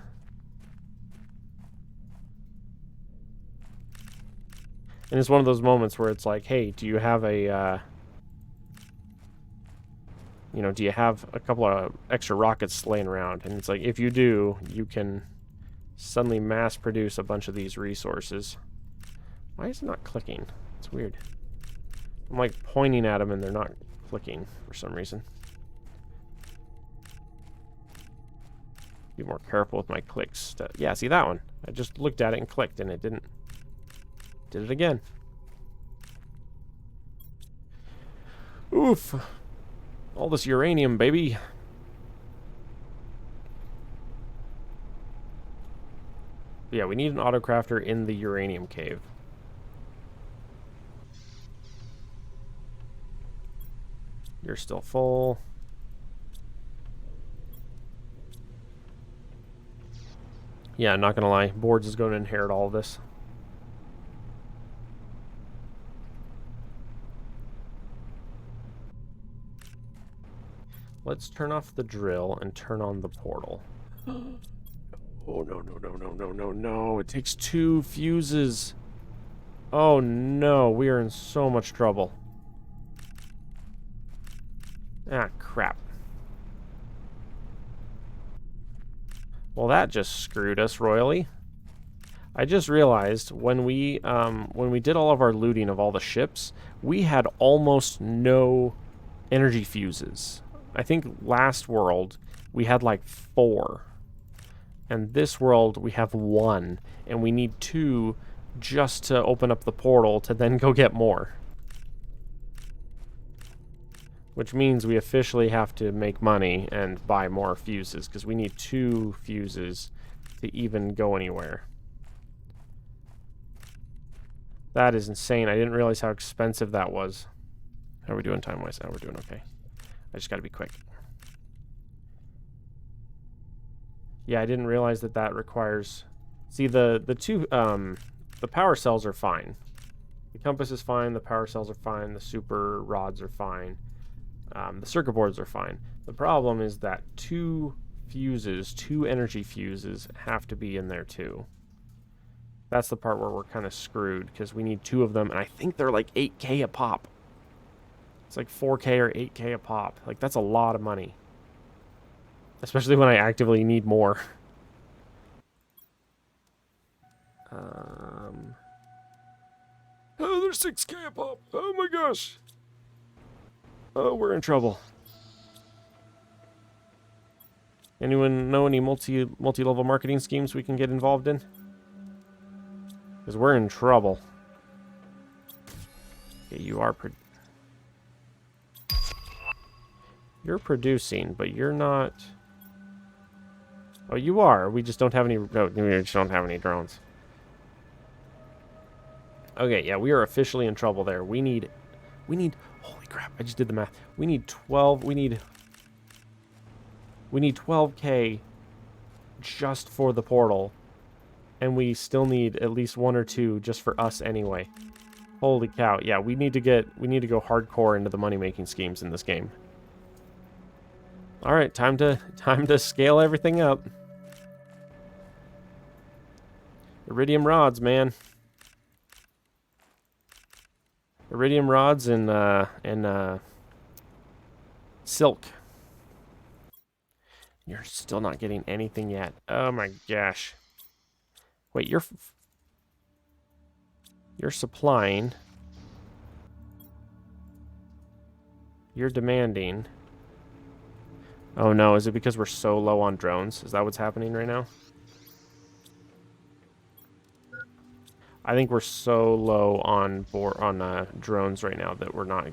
And it's one of those moments where it's like, hey, do you have a you know, do you have a couple of extra rockets laying around? And it's like, if you do, you can suddenly mass produce a bunch of these resources. Why is it not clicking? It's weird. I'm like pointing at them and they're not clicking for some reason. Be more careful with my clicks. Yeah, see that one? I just looked at it and clicked and it didn't. Did it again. Oof. All this uranium, baby. Yeah, we need an autocrafter in the uranium cave. You're still full. Yeah, not gonna lie. Boards is going to inherit all of this. Let's turn off the drill and turn on the portal. Oh, no, no, no, no, no, no, no. It takes 2 fuses. Oh, no. We are in so much trouble. Ah, crap. Well, that just screwed us royally. I just realized when we did all of our looting of all the ships, we had almost no energy fuses. I think last world we had like 4. And this world we have 1. And we need 2 just to open up the portal to then go get more. Which means we officially have to make money and buy more fuses, because we need 2 fuses to even go anywhere. That is insane. I didn't realize how expensive that was. How are we doing time-wise? Oh, we're doing okay. I just gotta be quick. Yeah, I didn't realize that that requires... See, the power cells are fine. The compass is fine, the power cells are fine, the super rods are fine. The circuit boards are fine. The problem is that 2 fuses, 2 energy fuses, have to be in there too. That's the part where we're kind of screwed, because we need 2 of them, and I think they're like 8K a pop. It's like 4K or 8K a pop. Like, that's a lot of money. Especially when I actively need more. Oh, there's 6K a pop. Oh my gosh. Oh, we're in trouble. Anyone know any multi-level marketing schemes we can get involved in? Because we're in trouble. Okay, you're producing, but you're not... Oh, you are. We just don't have any... No, we just don't have any drones. Okay, yeah, we are officially in trouble there. We need... Holy crap, I just did the math. We need 12... We need 12K just for the portal. And we still need at least 1 or 2 just for us anyway. Holy cow. Yeah, we need to go hardcore into the money-making schemes in this game. All right, time to scale everything up. Iridium rods, man. Iridium rods and silk. You're still not getting anything yet. Oh my gosh. Wait, you're supplying. You're demanding. Oh no, is it because we're so low on drones? Is that what's happening right now? I think we're so low on drones right now that we're not...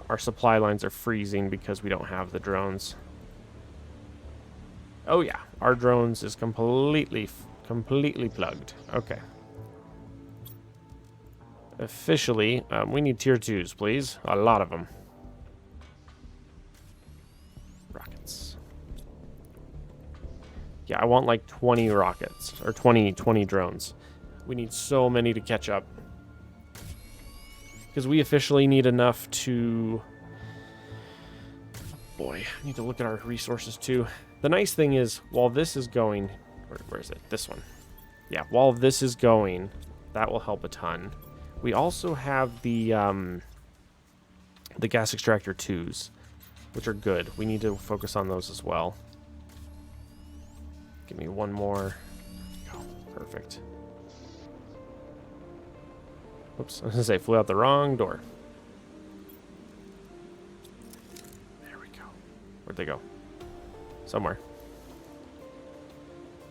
Our supply lines are freezing because we don't have the drones. Oh yeah, our drones is completely plugged. Okay. Officially, we need tier 2s, please. A lot of them. Rockets. Yeah, I want like 20 rockets, or 20 drones. We need so many to catch up. Because we officially need enough to... Boy, I need to look at our resources too. The nice thing is, while this is going... Where is it? This one. Yeah, while this is going, that will help a ton. We also have the gas extractor 2s. which are good. We need to focus on those as well. Give me one more. Oh, perfect. Oops, I was gonna say, flew out the wrong door. There we go. Where'd they go? Somewhere.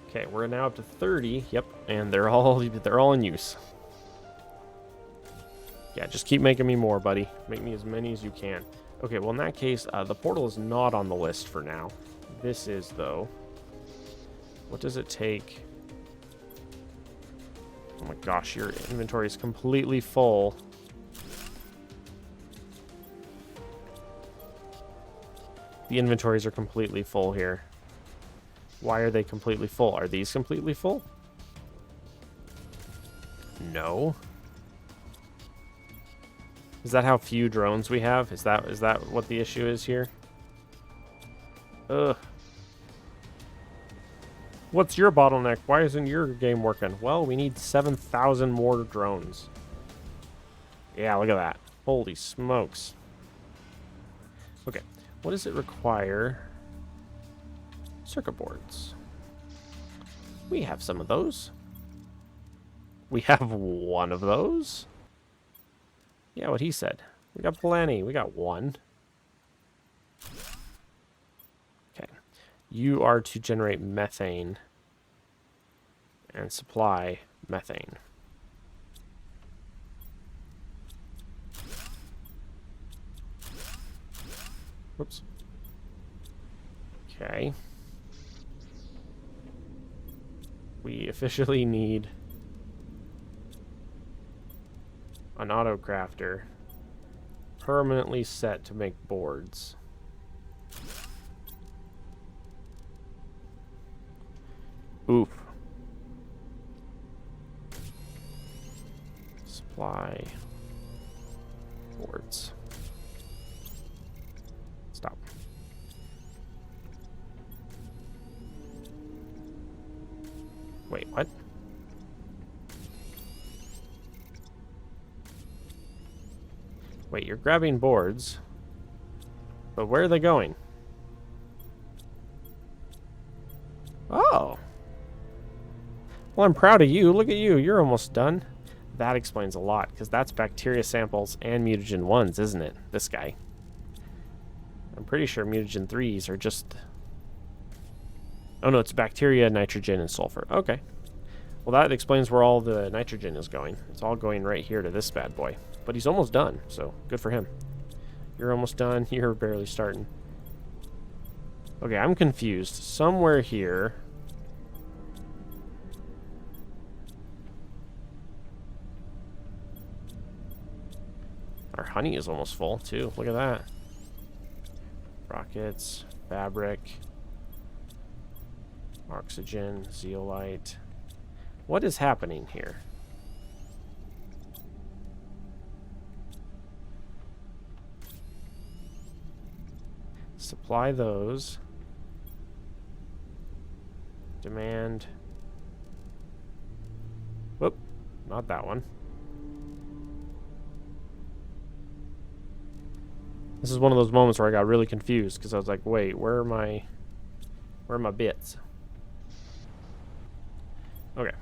Okay, we're now up to 30. Yep, and they're all in use. Yeah, just keep making me more, buddy. Make me as many as you can. Okay, well in that case, the portal is not on the list for now. This is, though. What does it take? Oh my gosh, your inventory is completely full. The inventories are completely full here. Why are they completely full? Are these completely full? No. Is that how few drones we have? Is that what the issue is here? Ugh. What's your bottleneck? Why isn't your game working? Well, we need 7,000 more drones. Yeah, look at that. Holy smokes. Okay, what does it require? Circuit boards. We have some of those. We have one of those. Yeah, what he said. We got plenty. We got one. Okay. You are to generate methane and supply methane. Whoops. Okay. We officially need an auto crafter permanently set to make boards. Oof. Supply boards. Stop. Wait, what? Wait, you're grabbing boards, but where are they going? Oh. Well, I'm proud of you. Look at you. You're almost done. That explains a lot, because that's bacteria samples and mutagen 1s, isn't it? This guy. I'm pretty sure mutagen 3s are just... Oh, no, it's bacteria, nitrogen, and sulfur. Okay. Well, that explains where all the nitrogen is going. It's all going right here to this bad boy. But he's almost done, so good for him. You're almost done. You're barely starting. Okay, I'm confused. Somewhere here... Our honey is almost full, too. Look at that. Rockets, fabric, oxygen, zeolite. What is happening here? Supply those. Demand. Whoop, not that one. This is one of those moments where I got really confused because I was like, wait, where are my bits? Okay.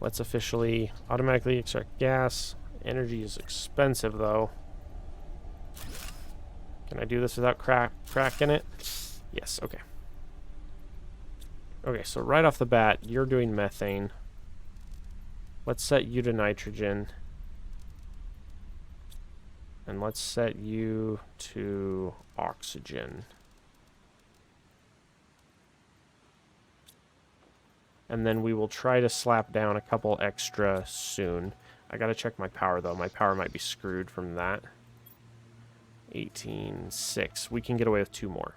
Let's officially automatically extract gas. Energy is expensive though. Can I do this without cracking it? Yes, okay. Okay, so right off the bat, you're doing methane. Let's set you to nitrogen. And let's set you to oxygen. And then we will try to slap down a couple extra soon. I gotta check my power though. My power might be screwed from that. 18.6. We can get away with 2 more.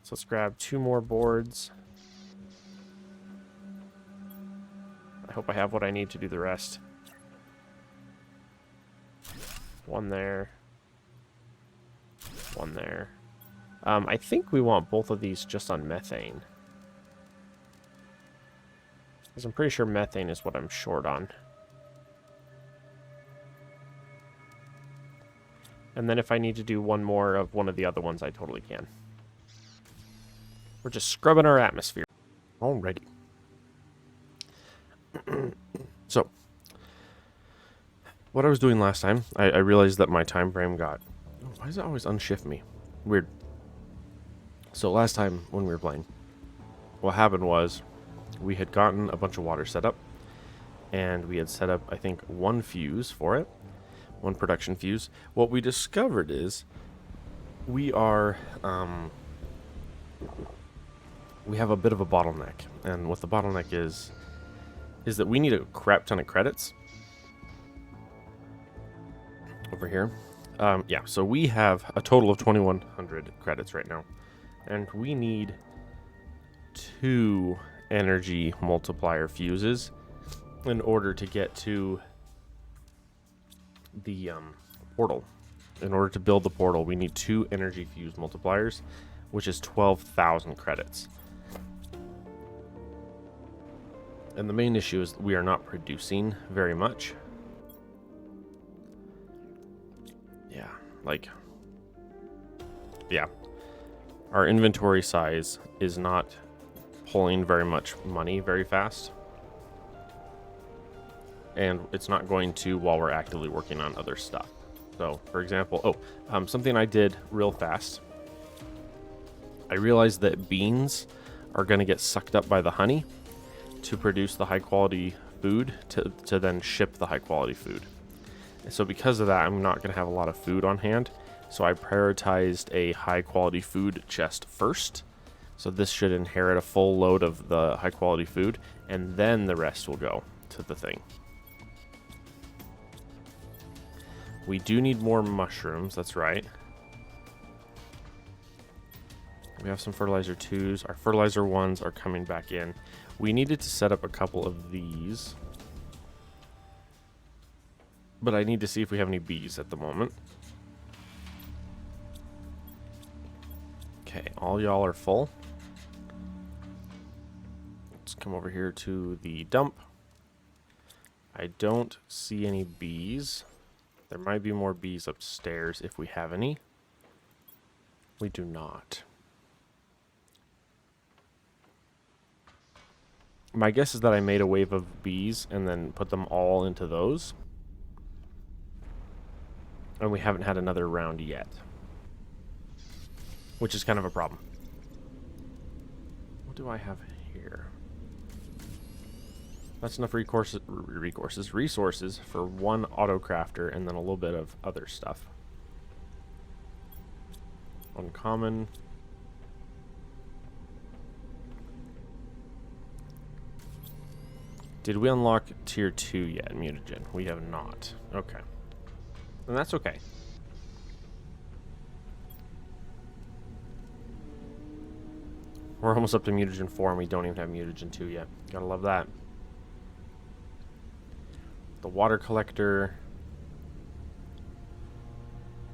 So let's grab 2 more boards. I hope I have what I need to do the rest. 1 there. 1 there. I think we want both of these just on methane. Because I'm pretty sure methane is what I'm short on. And then if I need to do one more of one of the other ones, I totally can. We're just scrubbing our atmosphere. Alrighty. So, what I was doing last time, I realized that my time frame got... Oh, why does it always unshift me? Weird. So last time when we were playing, what happened was we had gotten a bunch of water set up, and we had set up, I think, one fuse for it. One production fuse. What we discovered is we are... we have a bit of a bottleneck. And what the bottleneck is that we need a crap ton of credits. Over here. Yeah, so we have a total of 2,100 credits right now. And we need 2 energy multiplier fuses in order to get to the portal. In order to build the portal, we need 2 energy fuse multipliers, which is 12,000 credits. And the main issue is we are not producing very much. Yeah, like... yeah. Our inventory size is not pulling very much money very fast. And it's not going to while we're actively working on other stuff. So, for example... something I did real fast. I realized that beans are going to get sucked up by the honey to produce the high quality food to then ship the high quality food. And so because of that, I'm not going to have a lot of food on hand. So I prioritized a high quality food chest first. So this should inherit a full load of the high quality food, and then the rest will go to the thing. We do need more mushrooms, that's right. We have some fertilizer 2s. Our fertilizer 1s are coming back in. We needed to set up a couple of these. But I need to see if we have any bees at the moment. Okay, all y'all are full. Let's come over here to the dump. I don't see any bees. There might be more bees upstairs if we have any. We do not. My guess is that I made a wave of bees and then put them all into those. And we haven't had another round yet. Which is kind of a problem. What do I have here? That's enough resources for 1 auto crafter and then a little bit of other stuff. Uncommon. Did we unlock tier 2 yet, mutagen? We have not. Okay. And that's okay. We're almost up to mutagen 4 and we don't even have mutagen 2 yet. Gotta love that. The water collector.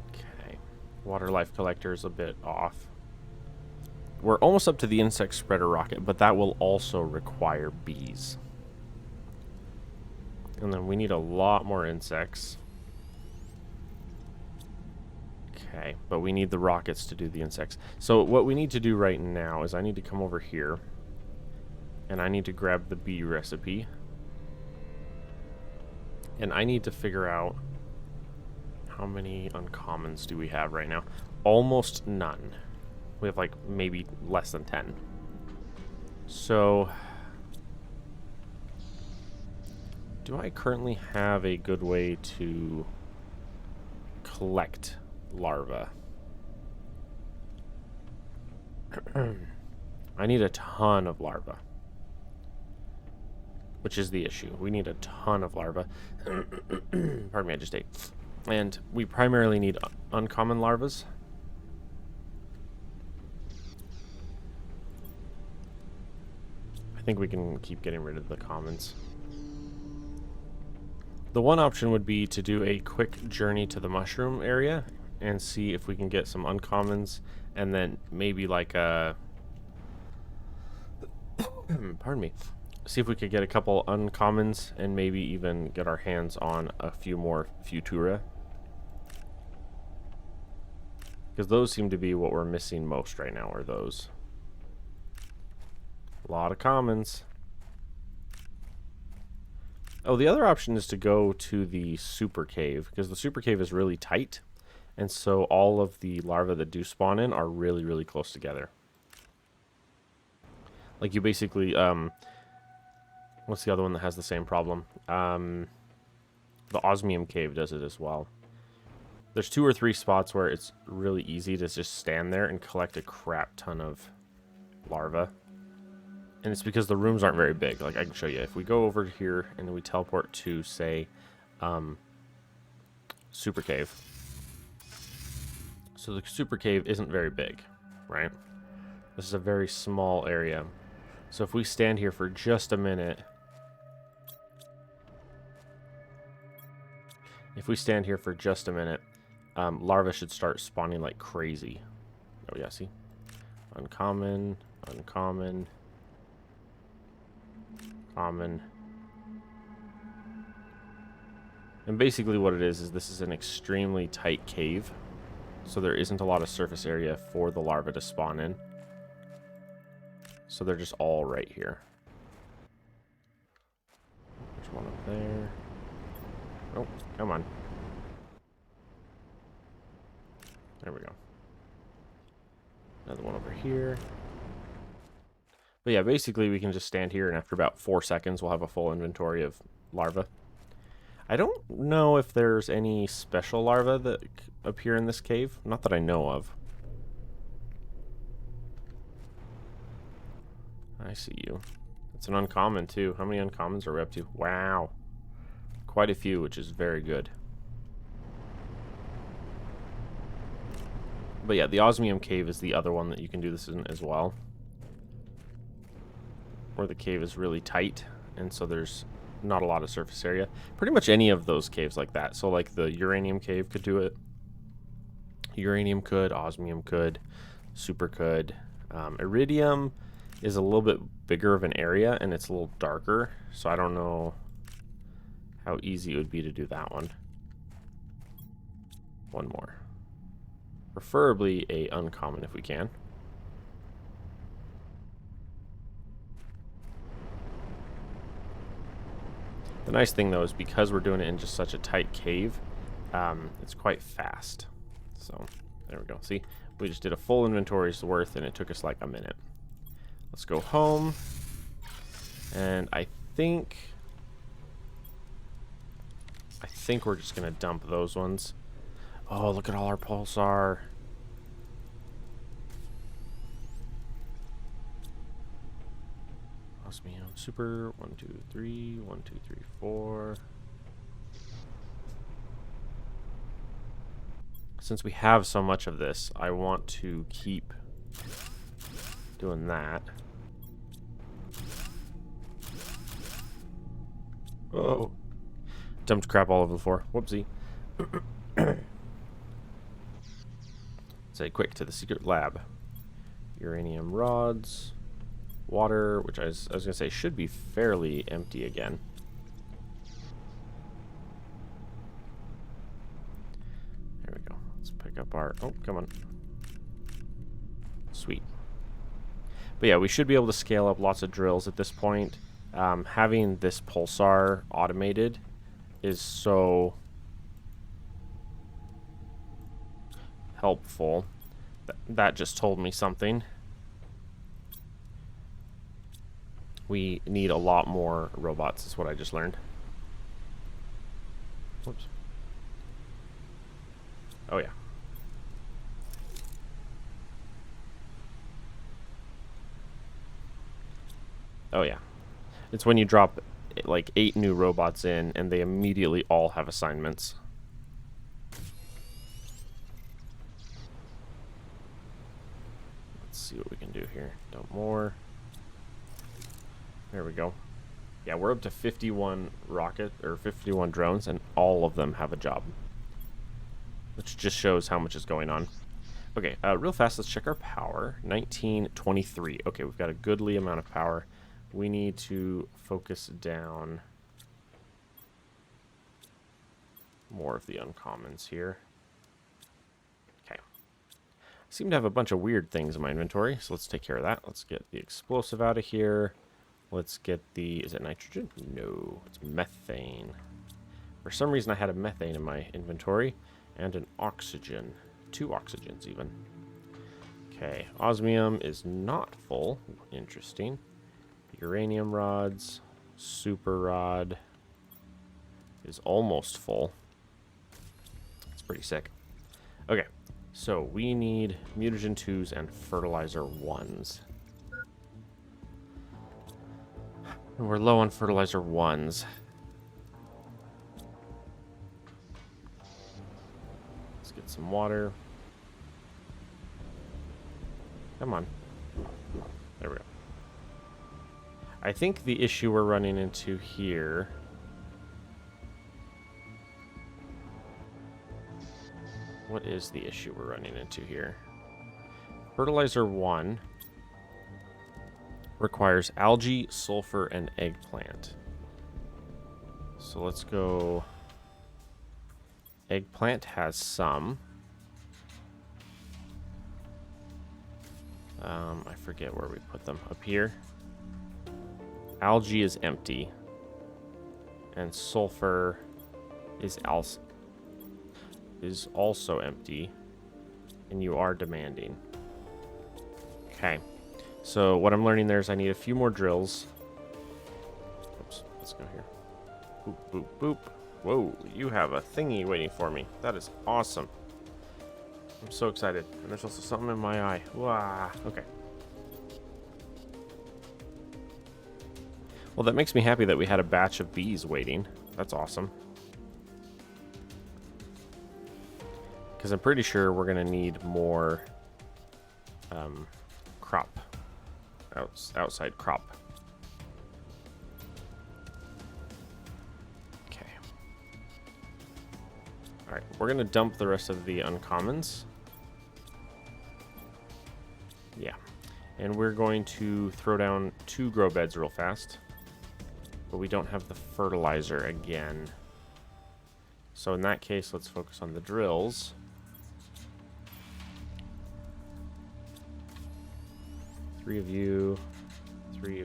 Okay. Water life collector is a bit off. We're almost up to the insect spreader rocket, but that will also require bees. And then we need a lot more insects. Okay, but we need the rockets to do the insects. So what we need to do right now is I need to come over here. And I need to grab the bee recipe. And I need to figure out how many uncommons do we have right now. Almost none. We have like maybe less than 10. So... do I currently have a good way to collect larvae? I need a ton of larvae. Which is the issue. We need a ton of larvae. Pardon me, I just ate. And we primarily need uncommon larvas. I think we can keep getting rid of the commons. The one option would be to do a quick journey to the mushroom area and see if we can get some uncommons, and then maybe like a... pardon me. See if we could get a couple uncommons and maybe even get our hands on a few more Futura. Because those seem to be what we're missing most right now, are those. A lot of commons. Oh, the other option is to go to the super cave, because the super cave is really tight, and so all of the larvae that do spawn in are really, really close together. Like you basically, what's the other one that has the same problem? The osmium cave does it as well. There's 2 or 3 spots where it's really easy to just stand there and collect a crap ton of larvae. And it's because the rooms aren't very big. Like, I can show you. If we go over here and then we teleport to, say, Super Cave. So the Super Cave isn't very big, right? This is a very small area. So if we stand here for just a minute... larvae should start spawning like crazy. Oh, yeah, see? Uncommon, uncommon... common. And basically what it is this is an extremely tight cave. So there isn't a lot of surface area for the larvae to spawn in. So they're just all right here. There's one up there. Oh, come on. There we go. Another one over here. But yeah, basically we can just stand here, and after about 4 seconds we'll have a full inventory of larvae. I don't know if there's any special larvae that appear in this cave. Not that I know of. I see you. It's an uncommon too. How many uncommons are we up to? Wow. Quite a few, which is very good. But yeah, the osmium cave is the other one that you can do this in as well. Where the cave is really tight, and so there's not a lot of surface area. Pretty much any of those caves like that. So like the uranium cave could do it. Uranium could, osmium could, super could. Iridium is a little bit bigger of an area, and it's a little darker, so I don't know how easy it would be to do that one. One more. Preferably a uncommon if we can. The nice thing though is because we're doing it in just such a tight cave, it's quite fast. So there we go. See, we just did a full inventory's worth and it took us like a minute. Let's go home. And I think we're just gonna dump those ones. Oh, look at all our pulsar. Osmium super 1 2 3 1 2 3 4. Since we have so much of this, I want to keep doing that. Oh, dumped crap all over the floor. Whoopsie. Say quick to the secret lab. Uranium rods. Water, which I was going to say should be fairly empty again. There we go. Let's pick up our... Oh, come on. Sweet. But yeah, we should be able to scale up lots of drills at this point. Having this pulsar automated is so helpful. That just told me something. We need a lot more robots, is what I just learned. Whoops. Oh, yeah. Oh, yeah. It's when you drop, like, 8 new robots in, and they immediately all have assignments. Let's see what we can do here. Dump more. There we go. Yeah, we're up to 51 or 51 drones, and all of them have a job. Which just shows how much is going on. Okay, real fast, let's check our power. 1923. Okay, we've got a goodly amount of power. We need to focus down more of the uncommons here. Okay. seem to have a bunch of weird things in my inventory, so let's take care of that. Let's get the explosive out of here. Let's get the... Is it nitrogen? No, it's methane. For some reason, I had a methane in my inventory and an oxygen. 2 oxygens, even. Okay, osmium is not full. Interesting. Uranium rods. Super rod is almost full. It's pretty sick. Okay, so we need mutagen 2s and fertilizer 1s. And we're low on fertilizer 1s. Let's get some water. Come on. There we go. I think the issue we're running into here... What is the issue we're running into here? Fertilizer 1 requires algae, sulfur, and eggplant. So let's go... Eggplant has some. I forget where we put them. Up here. Algae is empty. And sulfur is also empty. And you are demanding. Okay. So what I'm learning there is I need a few more drills. Oops, let's go here. Boop, boop, boop. Whoa, you have a thingy waiting for me. That is awesome. I'm so excited. And there's also something in my eye. Wow. Okay. Well, that makes me happy that we had a batch of bees waiting. That's awesome. Because I'm pretty sure we're going to need more crop. Outside crop. Okay. Alright, we're going to dump the rest of the uncommons. Yeah. And we're going to throw down 2 grow beds real fast. But we don't have the fertilizer again. So in that case, let's focus on the drills. Three of you. 3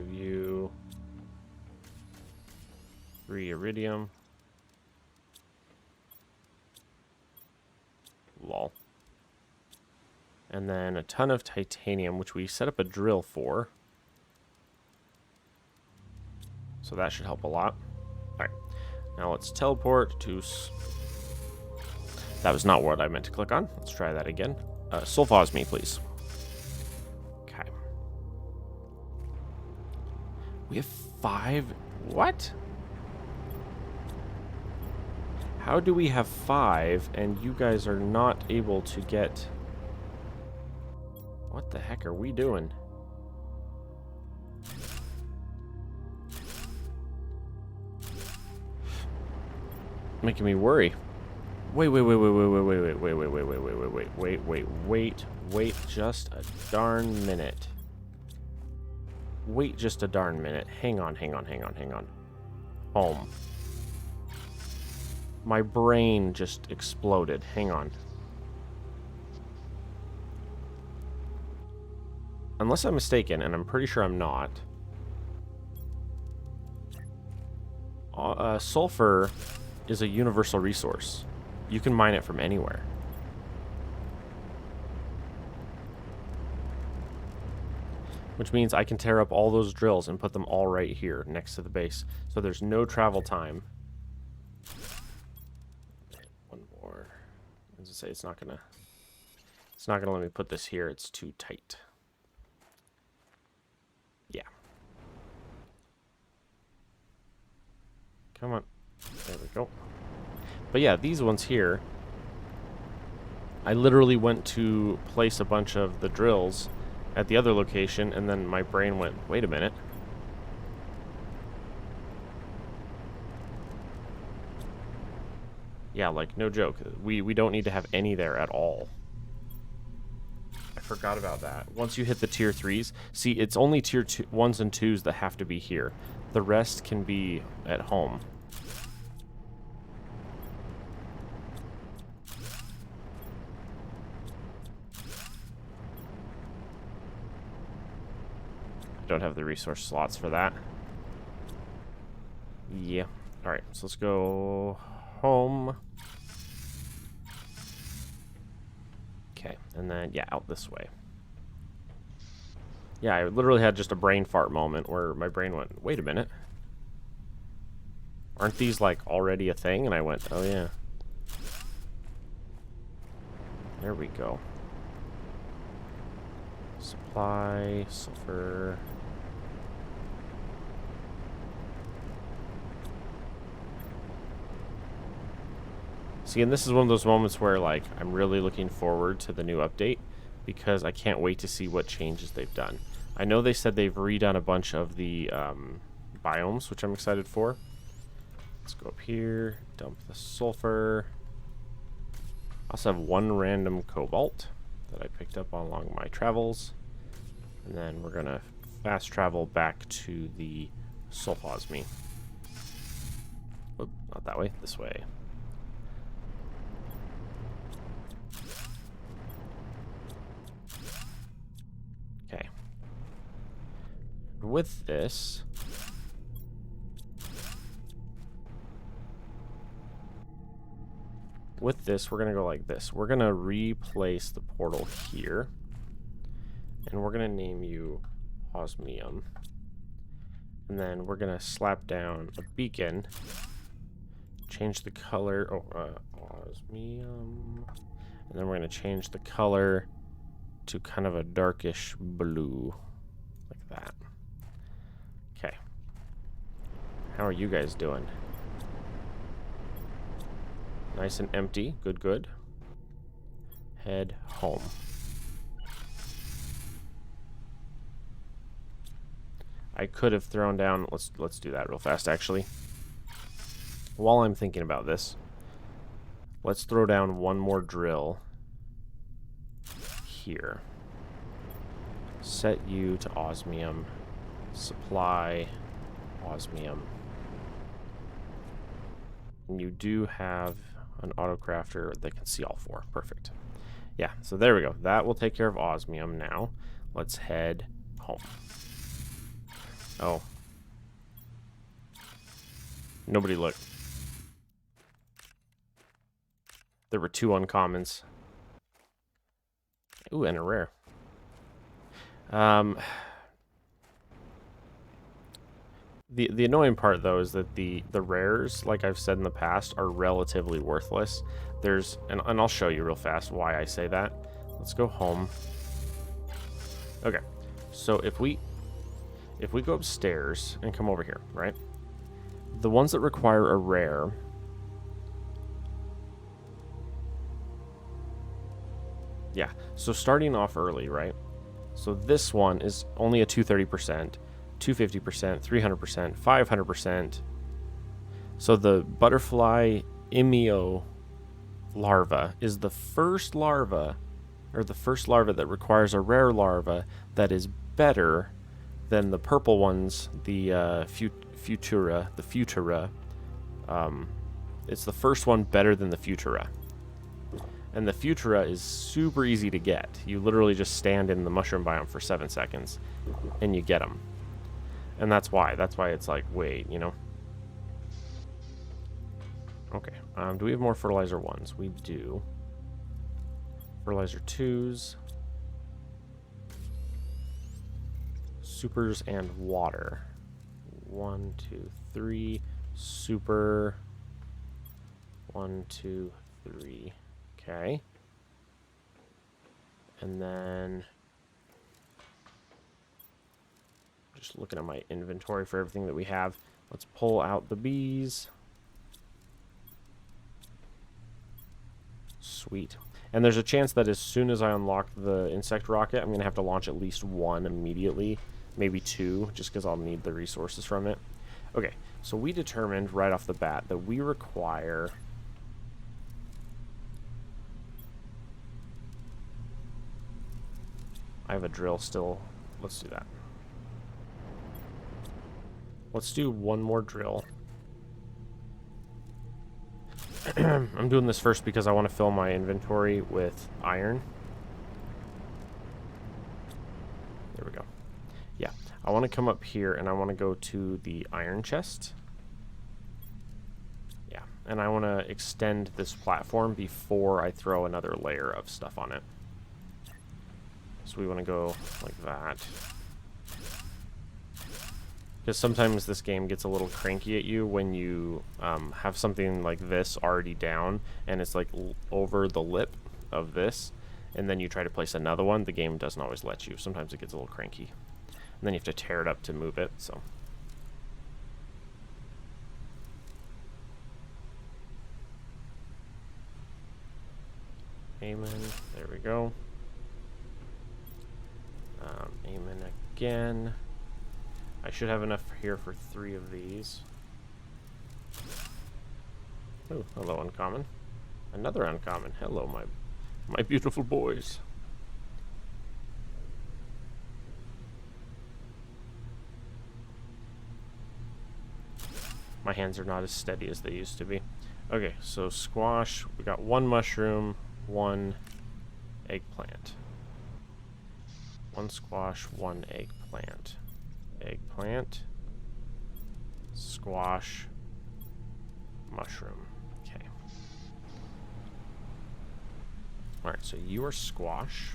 iridium. Lol. And then a ton of titanium, which we set up a drill for. So that should help a lot. Alright. Now let's teleport to... That was not what I meant to click on. Let's try that again. Sulfose me, please. Okay. We have 5... What? How do we have 5 and you guys are not able to get... What the heck are we doing? Making me worry. Wait just a darn minute. Wait just a darn minute. Hang on. Home. My brain just exploded. Hang on. Unless I'm mistaken, and I'm pretty sure I'm not. Sulfur is a universal resource. You can mine it from anywhere. Which means I can tear up all those drills and put them all right here next to the base. So there's no travel time. One more. As I say, it's not gonna let me put this here. It's too tight. Yeah. Come on. There we go. But yeah, these ones here, I literally went to place a bunch of the drills at the other location, and then my brain went, wait a minute. Yeah, like, no joke. We don't need to have any there at all. I forgot about that. Once you hit the tier 3s, see, it's only tier 1s and 2s that have to be here. The rest can be at home. don't have the resource slots for that. Yeah. Alright, so let's go home. Okay, and then, yeah, out this way. Yeah, I literally had just a brain fart moment where my brain went, wait a minute. Aren't these, like, already a thing? And I went, oh, yeah. There we go. Supply, sulfur. See, and this is one of those moments where, like, I'm really looking forward to the new update because I can't wait to see what changes they've done. I know they said they've redone a bunch of the biomes, which I'm excited for. Let's go up here, dump the sulfur. I also have one random cobalt that I picked up along my travels. And then we're going to fast travel back to the sulfosme. Oop, not that way, this way. Okay. With this, we're going to go like this. We're going to replace the portal here. And we're going to name you osmium. And then we're going to slap down a beacon. Change the color. Osmium. And then we're going to change the color to kind of a darkish blue. Like that. Okay. How are you guys doing? Nice and empty. Good, good. Head home. I could have thrown down... Let's do that real fast, actually. While I'm thinking about this, let's throw down one more drill here. Set you to osmium. Supply osmium. And you do have an autocrafter that can see all four. Perfect. Yeah, so there we go. That will take care of osmium now. Let's head home. Oh. Nobody looked. There were two uncommons. Ooh, and a rare. The annoying part, though, is that the rares, like I've said in the past, are relatively worthless. There's... And I'll show you real fast why I say that. Let's go home. Okay. So if we go upstairs and come over here, right? The ones that require a rare... Yeah, so starting off early, right? So this one is only a 230%, 250%, 300%, 500%. So the butterfly imeo larva is the first larva, or the first larva that requires a rare larva that is better than the purple ones, the Futura. It's the first one better than the Futura. And the Futura is super easy to get. You literally just stand in the mushroom biome for 7 seconds, and you get them. And that's why. That's why it's like, wait, you know? Okay. Do we have more fertilizer 1s? We do. Fertilizer 2s. Supers and water. 1, 2, 3. Super. 1, 2, 3. Okay. And then just looking at my inventory for everything that we have. Let's pull out the bees. Sweet. And there's a chance that as soon as I unlock the insect rocket, I'm going to have to launch at least one immediately. Maybe 2, just because I'll need the resources from it. Okay, so we determined right off the bat that we require... I have a drill still. Let's do that. Let's do one more drill. I'm doing this first because I want to fill my inventory with iron. There we go. Yeah, I want to come up here and I want to go to the iron chest. Yeah, and I want to extend this platform before I throw another layer of stuff on it. So we want to go like that. Because sometimes this game gets a little cranky at you when you have something like this already down and it's like over the lip of this, and then you try to place another one. The game doesn't always let you. Sometimes it gets a little cranky. And then you have to tear it up to move it, so. Amen. There we go. Amen again. I should have enough here for 3 of these. Oh, hello, uncommon. Another uncommon. Hello, my beautiful boys. My hands are not as steady as they used to be. Okay, so squash. We got 1 mushroom, 1 eggplant. 1 squash, 1 eggplant. Eggplant, squash, mushroom. Okay. Alright, so you are squash,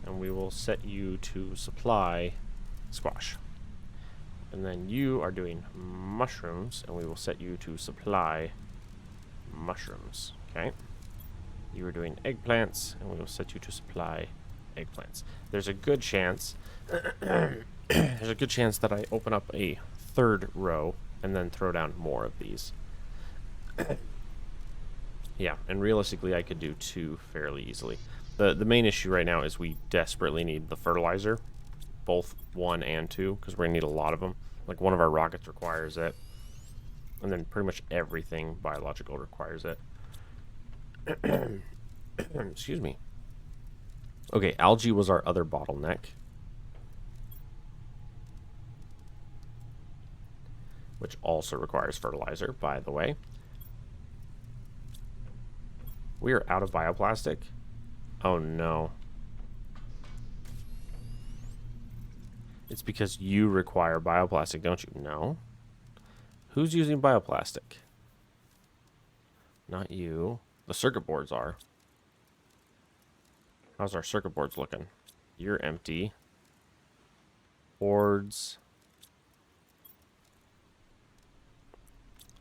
and we will set you to supply squash. And then you are doing mushrooms, and we will set you to supply mushrooms. Okay. You are doing eggplants, and we will set you to supply eggplants. There's a good chance there's a good chance that I open up a 3rd row and then throw down more of these. Yeah, and realistically I could do 2 fairly easily. The main issue right now is we desperately need the fertilizer, both 1 and 2, because we're gonna need a lot of them. Like one of our rockets requires it, and then pretty much everything biological requires it. Excuse me. Okay, algae was our other bottleneck, which also requires fertilizer, by the way. We are out of bioplastic. Oh no. It's because you require bioplastic, don't you? No. Who's using bioplastic? Not you. The circuit boards are. How's our circuit boards looking? You're empty. Boards.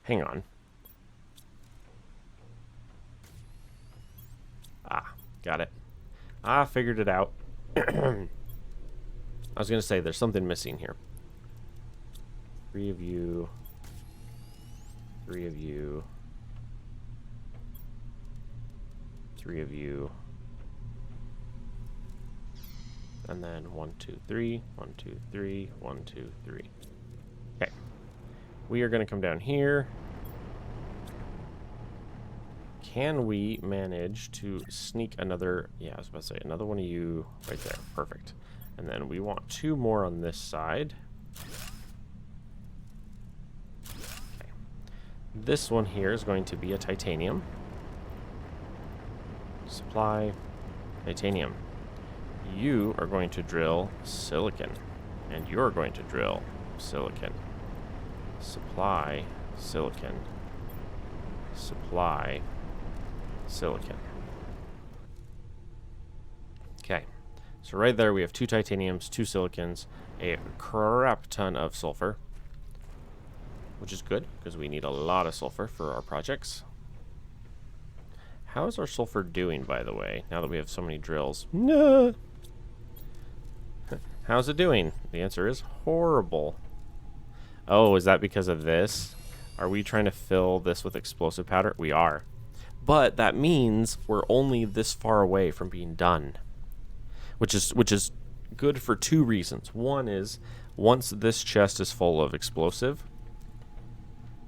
Hang on. Ah, got it. I figured it out. I was going to say there's something missing here. 3 of you. 3 of you. 3 of you. And then 1, 2, 3. 1, 2, 3. 1, 2, 3. Okay. We are going to come down here. Can we manage to sneak another... Yeah, I was about to say, another one of you right there. Perfect. And then we want 2 more on this side. Okay. This one here is going to be a titanium. Supply titanium. You are going to drill silicon. And you're going to drill silicon. Supply silicon. Supply silicon. Okay. So right there we have 2 titaniums, 2 silicons, a crap ton of sulfur, which is good because we need a lot of sulfur for our projects. How is our sulfur doing, by the way, now that we have so many drills? No. How's it doing? The answer is horrible. Oh, is that because of this? Are we trying to fill this with explosive powder? We are. But that means we're only this far away from being done. Which is good for 2 reasons. One is, once this chest is full of explosive,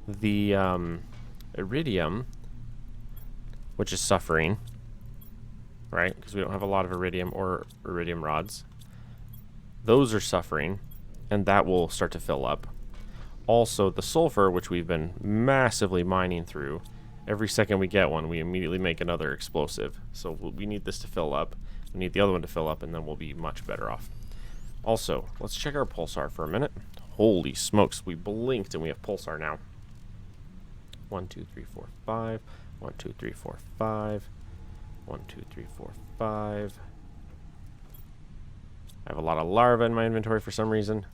the iridium, which is suffering, right? Because we don't have a lot of iridium or iridium rods. Those are suffering, and that will start to fill up. Also, the sulfur, which we've been massively mining through, every second we get one, we immediately make another explosive. So we need this to fill up. We need the other one to fill up, and then we'll be much better off. Also, let's check our pulsar for a minute. Holy smokes, we blinked and we have pulsar now. 1, 2, 3, 4, 5. 1, 2, 3, 4, 5. 1, 2, 3, 4, 5. I have a lot of larvae in my inventory for some reason.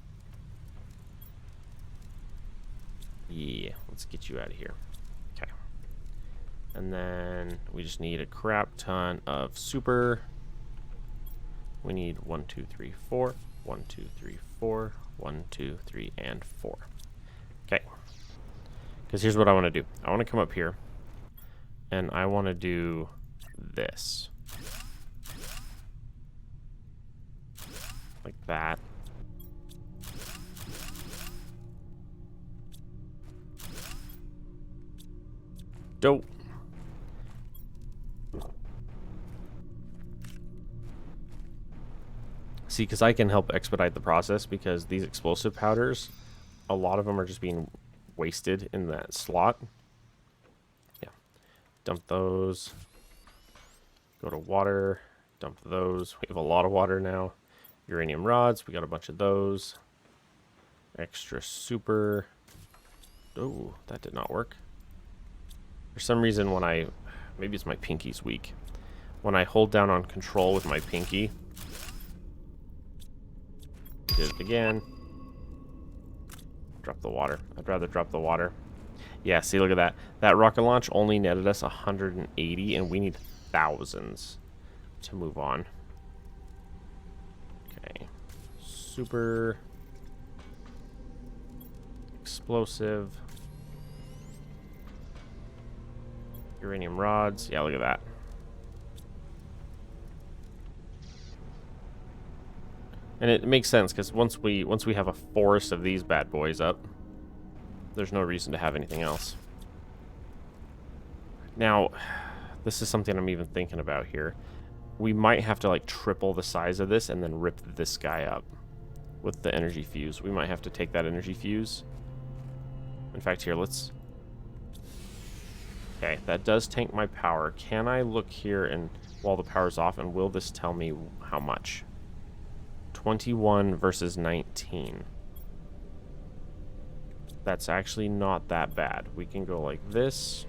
Yeah, let's get you out of here. Okay. And then we just need a crap ton of super. We need 1, 2, 3, 4. 1, 2, 3, 4. 1, 2, 3, and 4. Okay. Because here's what I want to do. I want to come up here. And I want to do this. Like that. Dope. See, because I can help expedite the process because these explosive powders, a lot of them are just being wasted in that slot. Yeah. Dump those. Go to water. Dump those. We have a lot of water now. Uranium rods. We got a bunch of those. Extra super. Oh, that did not work. For some reason when I... Maybe it's my pinky's weak. When I hold down on control with my pinky... Did it again. Drop the water. I'd rather drop the water. Yeah, see, look at that. That rocket launch only netted us 180, and we need thousands to move on. Okay. Super. Explosive. Uranium rods. Yeah, look at that. And it makes sense because once we have a forest of these bad boys up, there's no reason to have anything else. Now, this is something I'm even thinking about here. We might have to like triple the size of this and then rip this guy up with the energy fuse. We might have to take that energy fuse. In fact, here, let's... Okay, that does tank my power. Can I look here and while the power's off, and will this tell me how much? 21 versus 19. That's actually not that bad. We can go like this,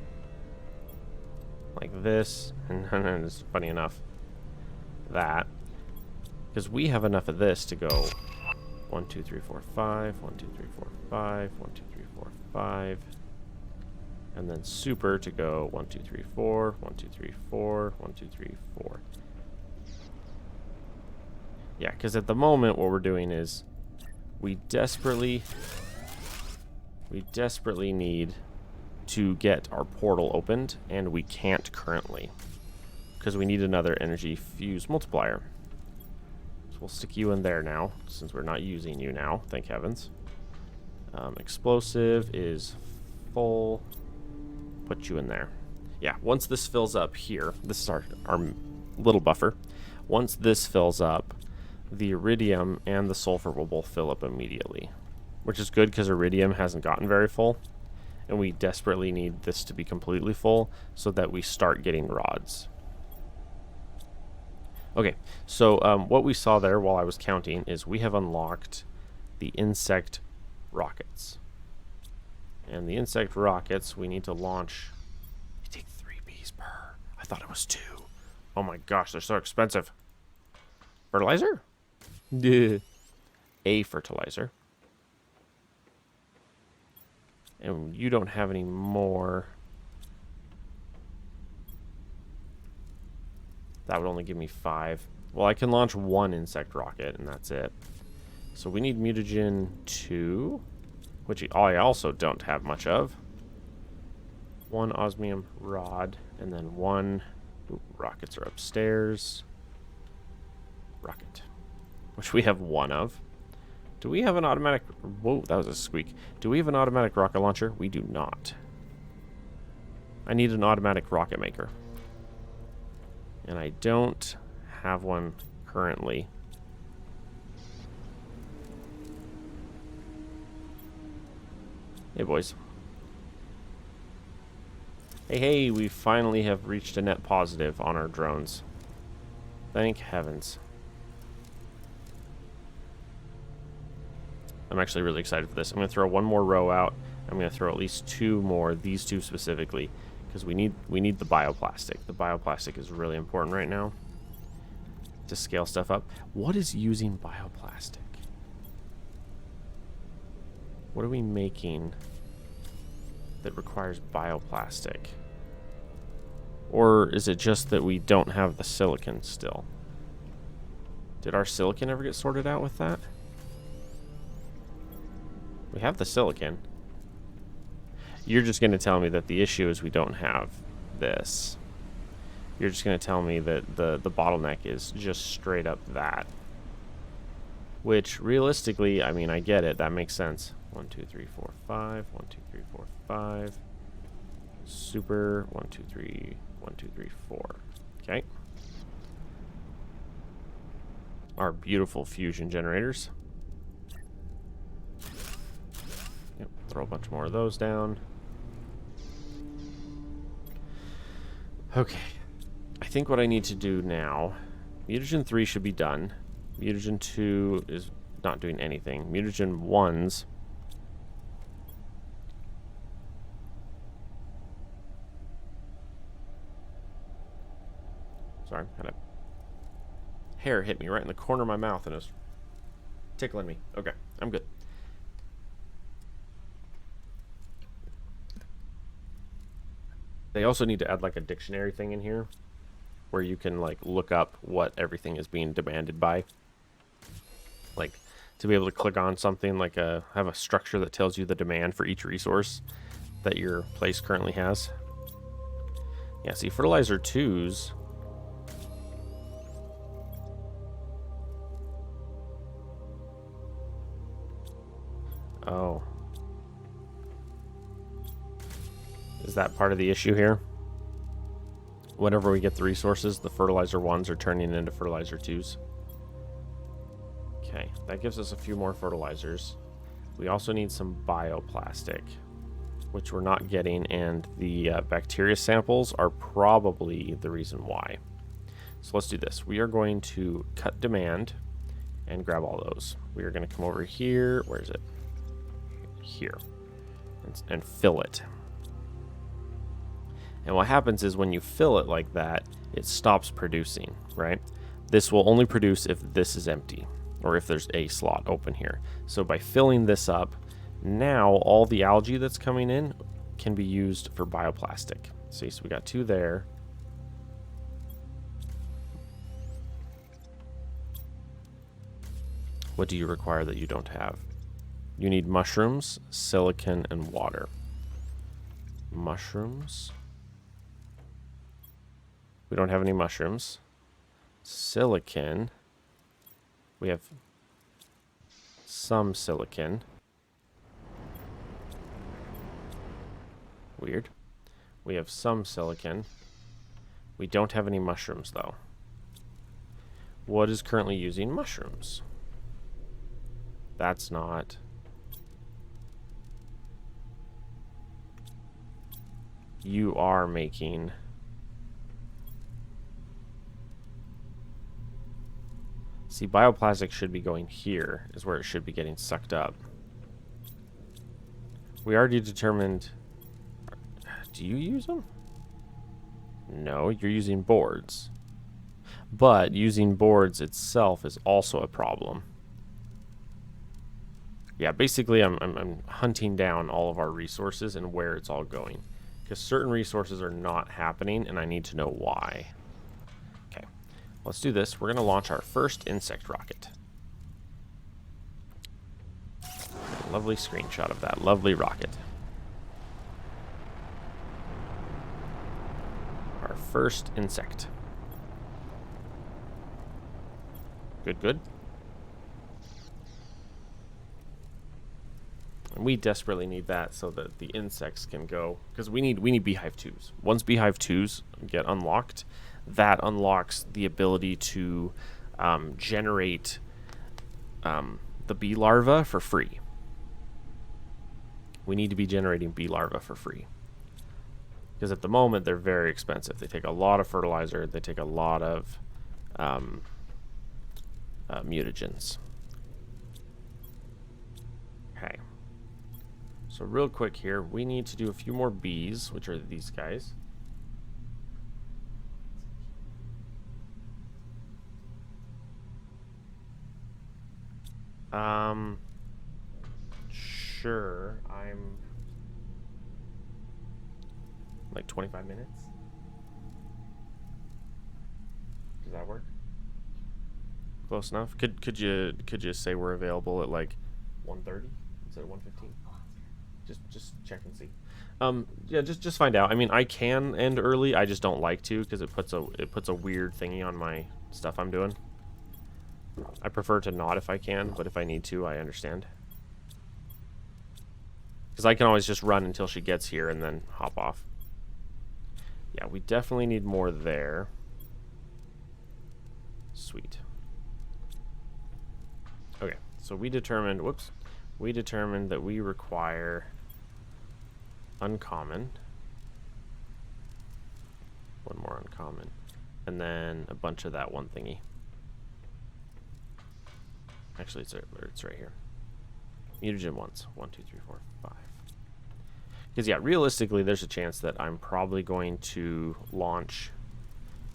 and it's funny enough, that, because we have enough of this to go 1, 2, 3, 4, 5, 1, 2, 3, 4, 5, 1, 2, 3, 4, 5, and then super to go 1, 2, 3, 4, 1, 2, 3, 4, 1, 2, 3, 4. Yeah, because at the moment what we're doing is we desperately need to get our portal opened, and we can't currently because we need another energy fuse multiplier. So we'll stick you in there now since we're not using you now, thank heavens. Explosive is full. Put you in there. Yeah, once this fills up here, this is our little buffer. Once this fills up, the iridium and the sulfur will both fill up immediately, which is good because iridium hasn't gotten very full, and we desperately need this to be completely full so that we start getting rods. Okay, so what we saw there while I was counting is we have unlocked the insect rockets. And the insect rockets, we need to launch. They take 3 bees per. I thought it was 2. Oh my gosh, they're so expensive. Fertilizer? Duh. A fertilizer. And you don't have any more. That would only give me 5. Well, I can launch 1 insect rocket, and that's it. So we need mutagen 2, which I also don't have much of. 1 osmium rod, and then 1... Ooh, rockets are upstairs. Rocket. Which we have 1 of. Do we have an automatic... Whoa, that was a squeak. Do we have an automatic rocket launcher? We do not. I need an automatic rocket maker. And I don't have one currently. Hey, boys. Hey, we finally have reached a net positive on our drones. Thank heavens. I'm actually really excited for this. I'm going to throw one more row out. I'm going to throw at least 2 more, these 2 specifically, because we need the bioplastic. The bioplastic is really important right now to scale stuff up. What is using bioplastic? What are we making that requires bioplastic? Or is it just that we don't have the silicon still? Did our silicon ever get sorted out with that? We have the silicon. You're just going to tell me that the issue is we don't have this. You're just going to tell me that the bottleneck is just straight up that. Which, realistically, I mean, I get it. That makes sense. 1, 2, 3, 4, 5. 1, 2, 3, 4, 5. Super. 1, 2, 3. 1, 2, 3, 4. Okay. Our beautiful fusion generators. Yep, throw a bunch more of those down. Okay. I think what I need to do now, mutagen 3 should be done. Mutagen 2 is not doing anything. Mutagen 1's sorry, had a hair hit me right in the corner of my mouth and it was tickling me. Okay, I'm good. They also need to add like a dictionary thing in here where you can like look up what everything is being demanded by. Like to be able to click on something like have a structure that tells you the demand for each resource that your place currently has. Yeah, see, fertilizer 2's oh. Is that part of the issue here? Whenever we get the resources, the fertilizer 1's are turning into fertilizer 2's. Okay, that gives us a few more fertilizers. We also need some bioplastic, which we're not getting, and the bacteria samples are probably the reason why. So let's do this. We are going to cut demand and grab all those. We are going to come over here. Where is it? Here. And fill it. And what happens is when you fill it like that, it stops producing, right? This will only produce if this is empty or if there's a slot open here. So by filling this up, now all the algae that's coming in can be used for bioplastic. See, so we got 2 there. What do you require that you don't have? You need mushrooms, silicon, and water. Mushrooms. We don't have any mushrooms. Silicon. We have some silicon. Weird. We have some silicon. We don't have any mushrooms, though. What is currently using mushrooms? That's not... You are making... See, bioplastic should be going here, is where it should be getting sucked up. We already determined... Do you use them? No, you're using boards. But using boards itself is also a problem. Yeah, basically I'm hunting down all of our resources and where it's all going. Because certain resources are not happening, and I need to know why. Okay, let's do this. We're going to launch our first insect rocket. Lovely screenshot of that lovely rocket. Our first insect. Good, good. And we desperately need that so that the insects can go, because we need beehive 2s. Once beehive 2s get unlocked, that unlocks the ability to generate the bee larvae for free. We need to be generating bee larvae for free. Because at the moment, they're very expensive. They take a lot of fertilizer. They take a lot of mutagens. Okay. So real quick here, we need to do a few more bees, which are these guys. Sure. I'm like 25 minutes. Does that work? Close enough. Could you say we're available at like 1:30 instead of 1:15? Just check and see. Yeah, just find out. I mean, I can end early. I just don't like to because it puts a weird thingy on my stuff I'm doing. I prefer to not if I can, but if I need to, I understand. Because I can always just run until she gets here and then hop off. Yeah, we definitely need more there. Sweet. Okay, so we determined, whoops, we determined that we require uncommon. One more uncommon. And then a bunch of that one thingy. Actually, it's right here. Mutagen ones. 1, 2, 3, 4, 5. Because, yeah, realistically, there's a chance that I'm probably going to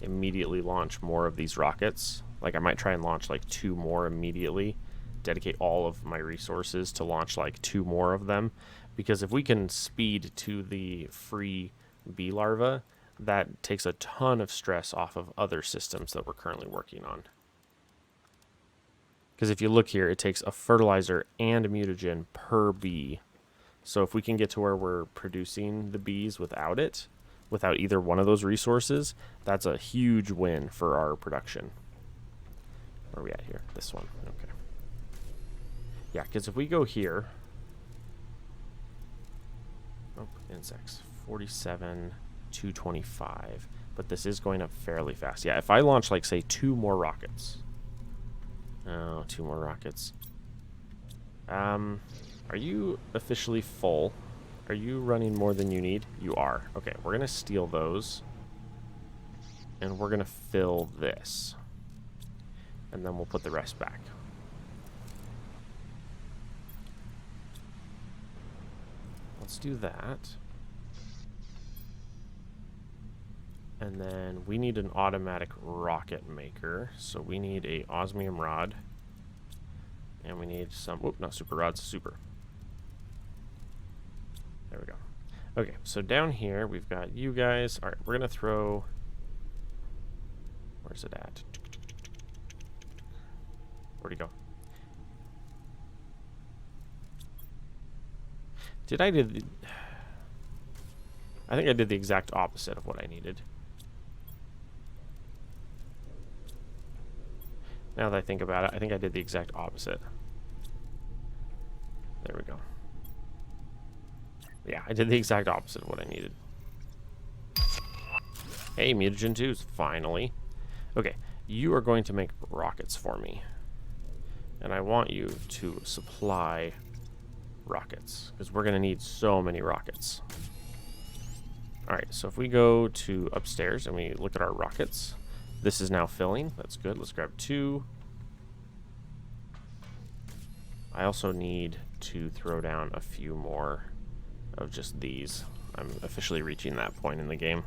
immediately launch more of these rockets. Like, I might try and launch, like, 2 more immediately. Dedicate all of my resources to launch, like, 2 more of them. Because if we can speed to the free bee larva, that takes a ton of stress off of other systems that we're currently working on. Because if you look here, it takes a fertilizer and a mutagen per bee. So if we can get to where we're producing the bees without it, without either one of those resources, that's a huge win for our production. Where are we at here? This one. Okay. Yeah, because if we go here... Oh, insects. 47, 225. But this is going up fairly fast. Yeah, if I launch, like, say, 2 more rockets... Oh, 2 more rockets. Are you officially full? Are you running more than you need? You are. Okay, we're going to steal those. And we're going to fill this. And then we'll put the rest back. Let's do that. And then we need an automatic rocket maker. So we need a osmium rod. And we need some... Whoop, not super rods, super. There we go. Okay, so down here we've got you guys. Alright, we're going to throw... Where's it at? Where'd he go? I think I did the exact opposite of what I needed. Now that I think about it, I think I did the exact opposite. There we go. Yeah, I did the exact opposite of what I needed. Hey, mutagen 2s, finally. Okay, you are going to make rockets for me. And I want you to supply rockets, because we're going to need so many rockets. Alright, so if we go to upstairs and we look at our rockets, this is now filling. That's good. Let's grab 2. I also need to throw down a few more of just these. I'm officially reaching that point in the game.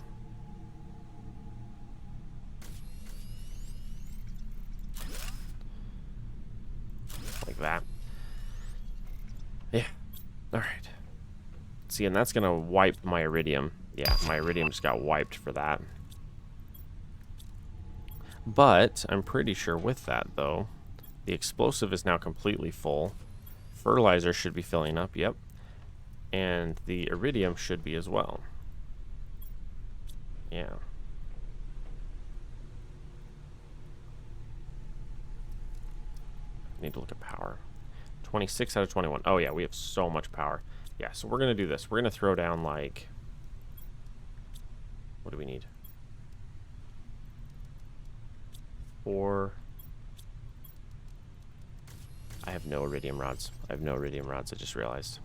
Like that. Yeah. Alright. See, and that's going to wipe my iridium. Yeah, my iridium just got wiped for that. But I'm pretty sure with that, though, the explosive is now completely full. Fertilizer should be filling up, yep. And the iridium should be as well. Yeah. Need to look at power. 26 out of 21. Oh, yeah, we have so much power. Yeah, so we're going to do this. We're going to throw down, like... What do we need? 4. I have no iridium rods. I just realized.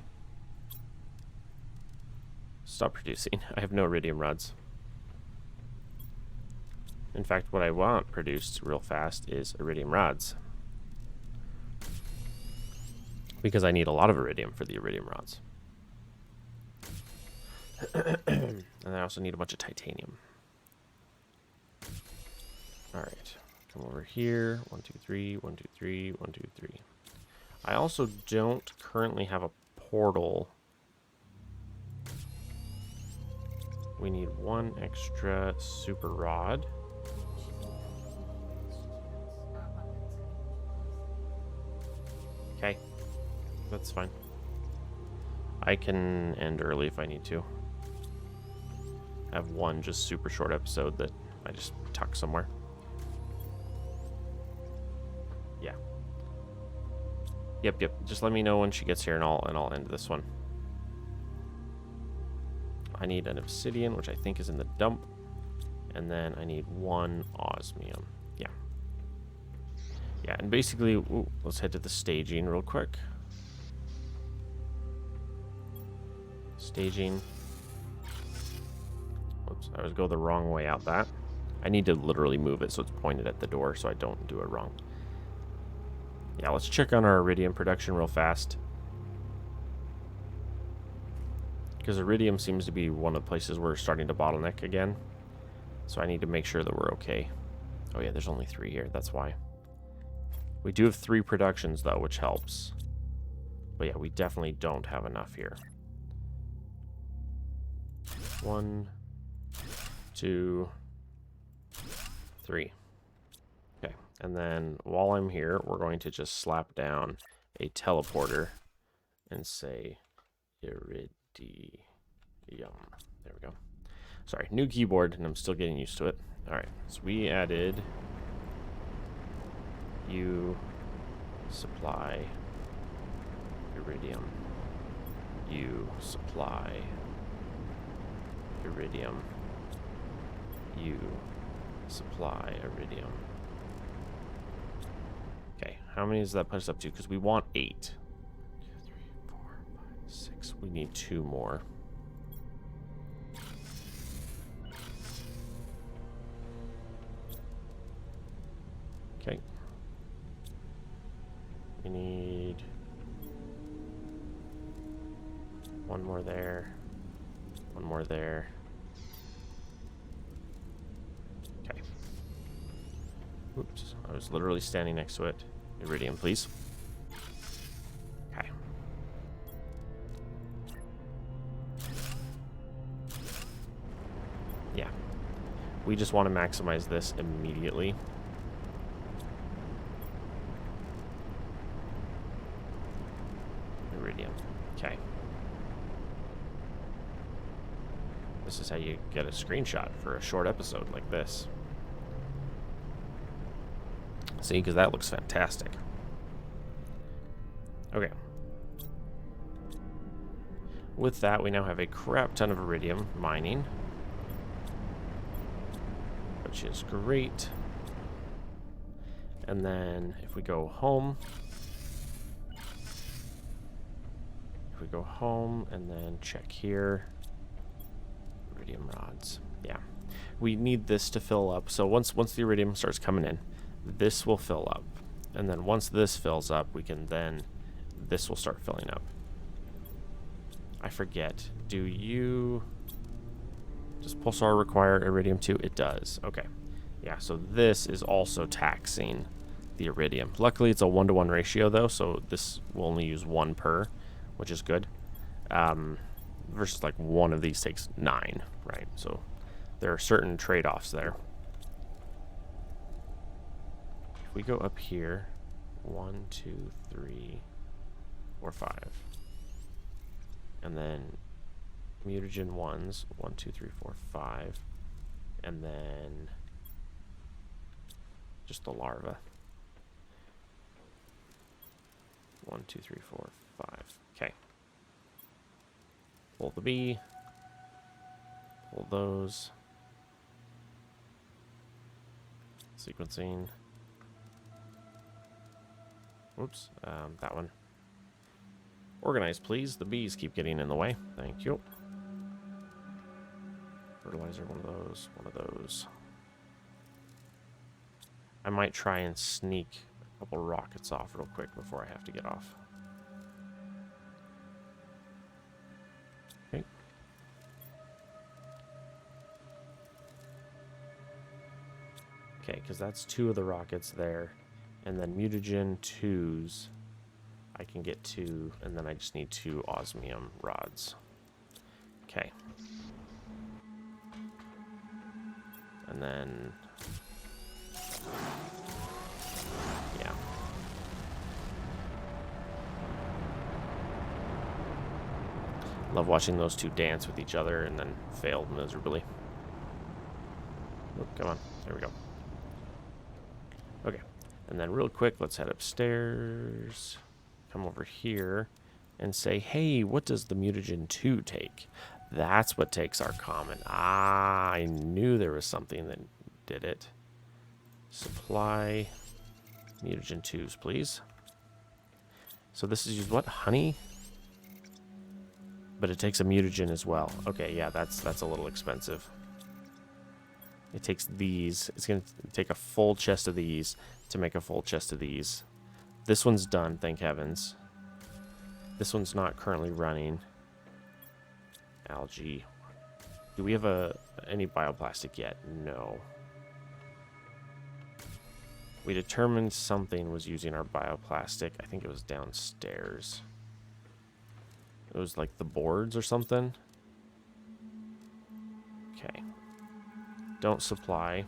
Stop producing. I have no iridium rods. In fact, what I want produced real fast is iridium rods. because I need a lot of iridium for the iridium rods. And I also need a bunch of titanium. All right, come over here. 1, 2, 3, 1, 2, 3, 1, 2, 3. I also don't currently have a portal. We need 1 extra super rod. Okay, that's fine. I can end early if I need to. I have 1 just super short episode that I just tuck somewhere. Yeah. Yep. Just let me know when she gets here, and I'll end this one. I need an obsidian, which I think is in the dump, and then I need 1 osmium. Yeah, and basically, let's head to the staging real quick. Staging. Whoops, I was going the wrong way out that. I need to literally move it so it's pointed at the door so I don't do it wrong. Yeah, let's check on our iridium production real fast. Because iridium seems to be one of the places we're starting to bottleneck again. So I need to make sure that we're okay. Oh yeah, there's only 3 here, that's why. We do have 3 productions though, which helps. But yeah, we definitely don't have enough here. 1, 2, 3. Okay, and then while I'm here, we're going to just slap down a teleporter and say iridium. There we go. Sorry, new keyboard, and I'm still getting used to it. All right, so we added you supply iridium. You supply iridium. You supply iridium. Okay, how many does that put us up to? Because we want 8. 2, 3, 4, 5, 6. We need 2 more. Okay. We need 1 more there. 1 more there. Okay. Oops, I was literally standing next to it. Iridium, please. Okay. Yeah. We just want to maximize this immediately. Iridium. Okay. This is how you get a screenshot for a short episode like this. See, because that looks fantastic. Okay. With that, we now have a crap ton of iridium mining, which is great. And then if we go home, and then check here, iridium rods. Yeah, we need this to fill up. So once the iridium starts coming in, this will fill up, and then once this fills up, this will start filling up. I forget. Does Pulsar require iridium too? It does. Okay. Yeah, so this is also taxing the iridium. Luckily, it's a 1-to-1 ratio though, so this will only use 1 per, which is good. Versus like 1 of these takes 9, right? So there are certain trade-offs there. If we go up here, 1, 2, 3, 4, 5. And then mutagen 1s, 1, 2, 3, 4, 5. And then just the larva. 1, 2, 3, 4, 5. Okay. Pull the bee. Pull those. Sequencing. Oops, that one. Organize, please. The bees keep getting in the way. Thank you. Fertilizer, one of those. I might try and sneak a couple rockets off real quick before I have to get off. Okay, because that's 2 of the rockets there. And then mutagen 2s. I can get 2, and then I just need 2 osmium rods. Okay. And then... yeah. Love watching those two dance with each other and then failed miserably. Oh, come on. There we go. Okay. And then real quick, let's head upstairs. Come over here and say, hey, what does the mutagen 2 take? That's what takes our common. Ah, I knew there was something that did it. Supply mutagen 2s, please. So this is used what? Honey? But it takes a mutagen as well. Okay, yeah, that's a little expensive. It takes these. It's going to take a full chest of these to make a full chest of these. This one's done, thank heavens. This one's not currently running. Algae. Do we have any bioplastic yet? No. We determined something was using our bioplastic. I think it was downstairs. It was like the boards or something. Okay. Don't supply.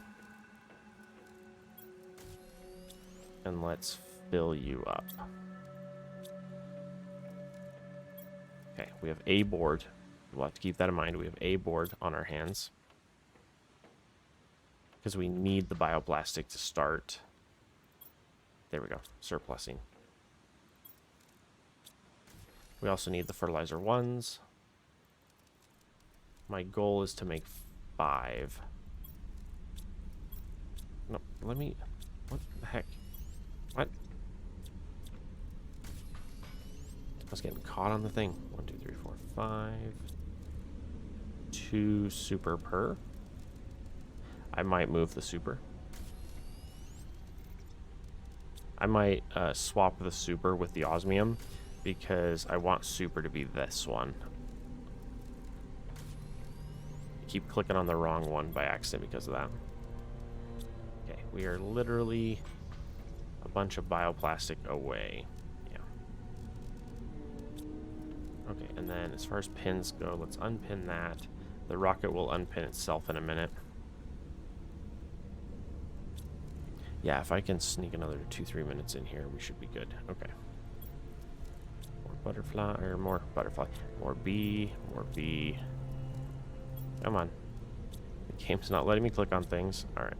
And let's fill you up. Okay, we have a board. We'll have to keep that in mind. We have a board on our hands. Because we need the bioplastic to start. There we go. Surplusing. We also need the fertilizer 1s. My goal is to make 5. No, let me... what the heck? What? I was getting caught on the thing. 1, 2, 3, 4, 5. 2 super per. I might move the super. I might swap the super with the osmium because I want super to be this one. I keep clicking on the wrong one by accident because of that. Okay, we are literally a bunch of bioplastic away. Yeah. Okay, and then as far as pins go, let's unpin that. The rocket will unpin itself in a minute. Yeah, if I can sneak another 2-3 minutes in here, we should be good. Okay. More butterfly, or more butterfly. More bee, more bee. Come on. The game's not letting me click on things. Alright.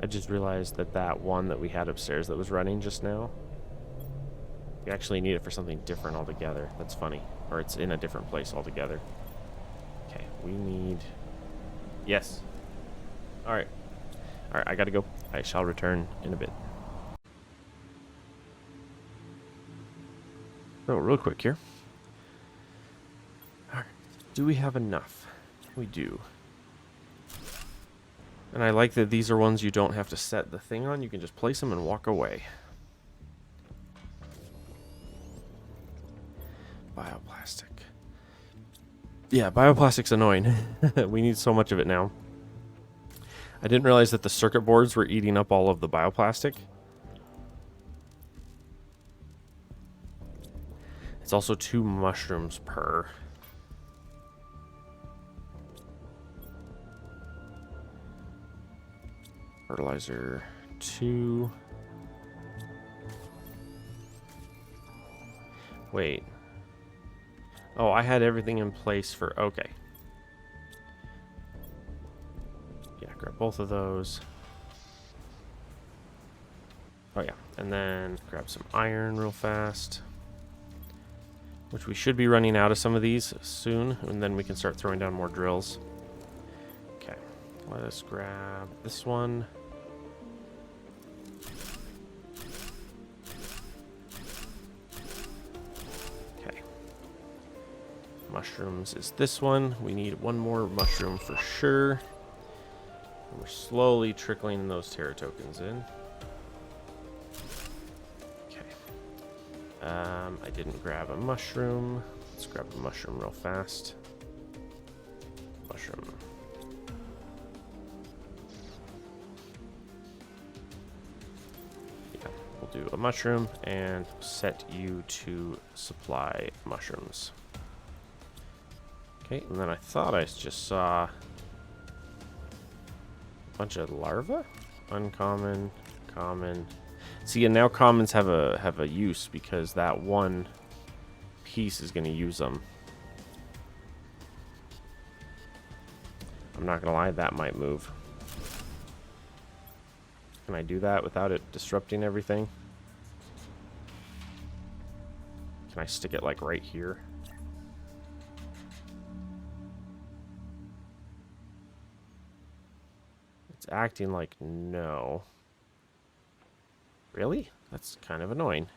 I just realized that one that we had upstairs that was running just now, we actually need it for something different altogether. That's funny. Or it's in a different place altogether. Okay, we need... yes. Alright. Alright, I gotta go. I shall return in a bit. So, real quick here. Alright. Do we have enough? We do. And I like that these are ones you don't have to set the thing on. You can just place them and walk away. Bioplastic. Yeah, bioplastic's annoying. We need so much of it now. I didn't realize that the circuit boards were eating up all of the bioplastic. It's also 2 mushrooms per. Fertilizer 2. Wait. Oh, I had everything in place for... okay. Yeah, grab both of those. Oh, yeah. And then grab some iron real fast. Which we should be running out of some of these soon. And then we can start throwing down more drills. Okay. Let us grab this one. Mushrooms is this one. We need 1 more mushroom for sure. And we're slowly trickling those terra tokens in. Okay. I didn't grab a mushroom. Let's grab a mushroom real fast. Mushroom. Yeah, we'll do a mushroom and set you to supply mushrooms. Okay, and then I thought I just saw a bunch of larvae. Uncommon, common. See, and now commons have a use because that one piece is going to use them. I'm not going to lie, that might move. Can I do that without it disrupting everything? Can I stick it like right here? It's acting like no. Really? That's kind of annoying.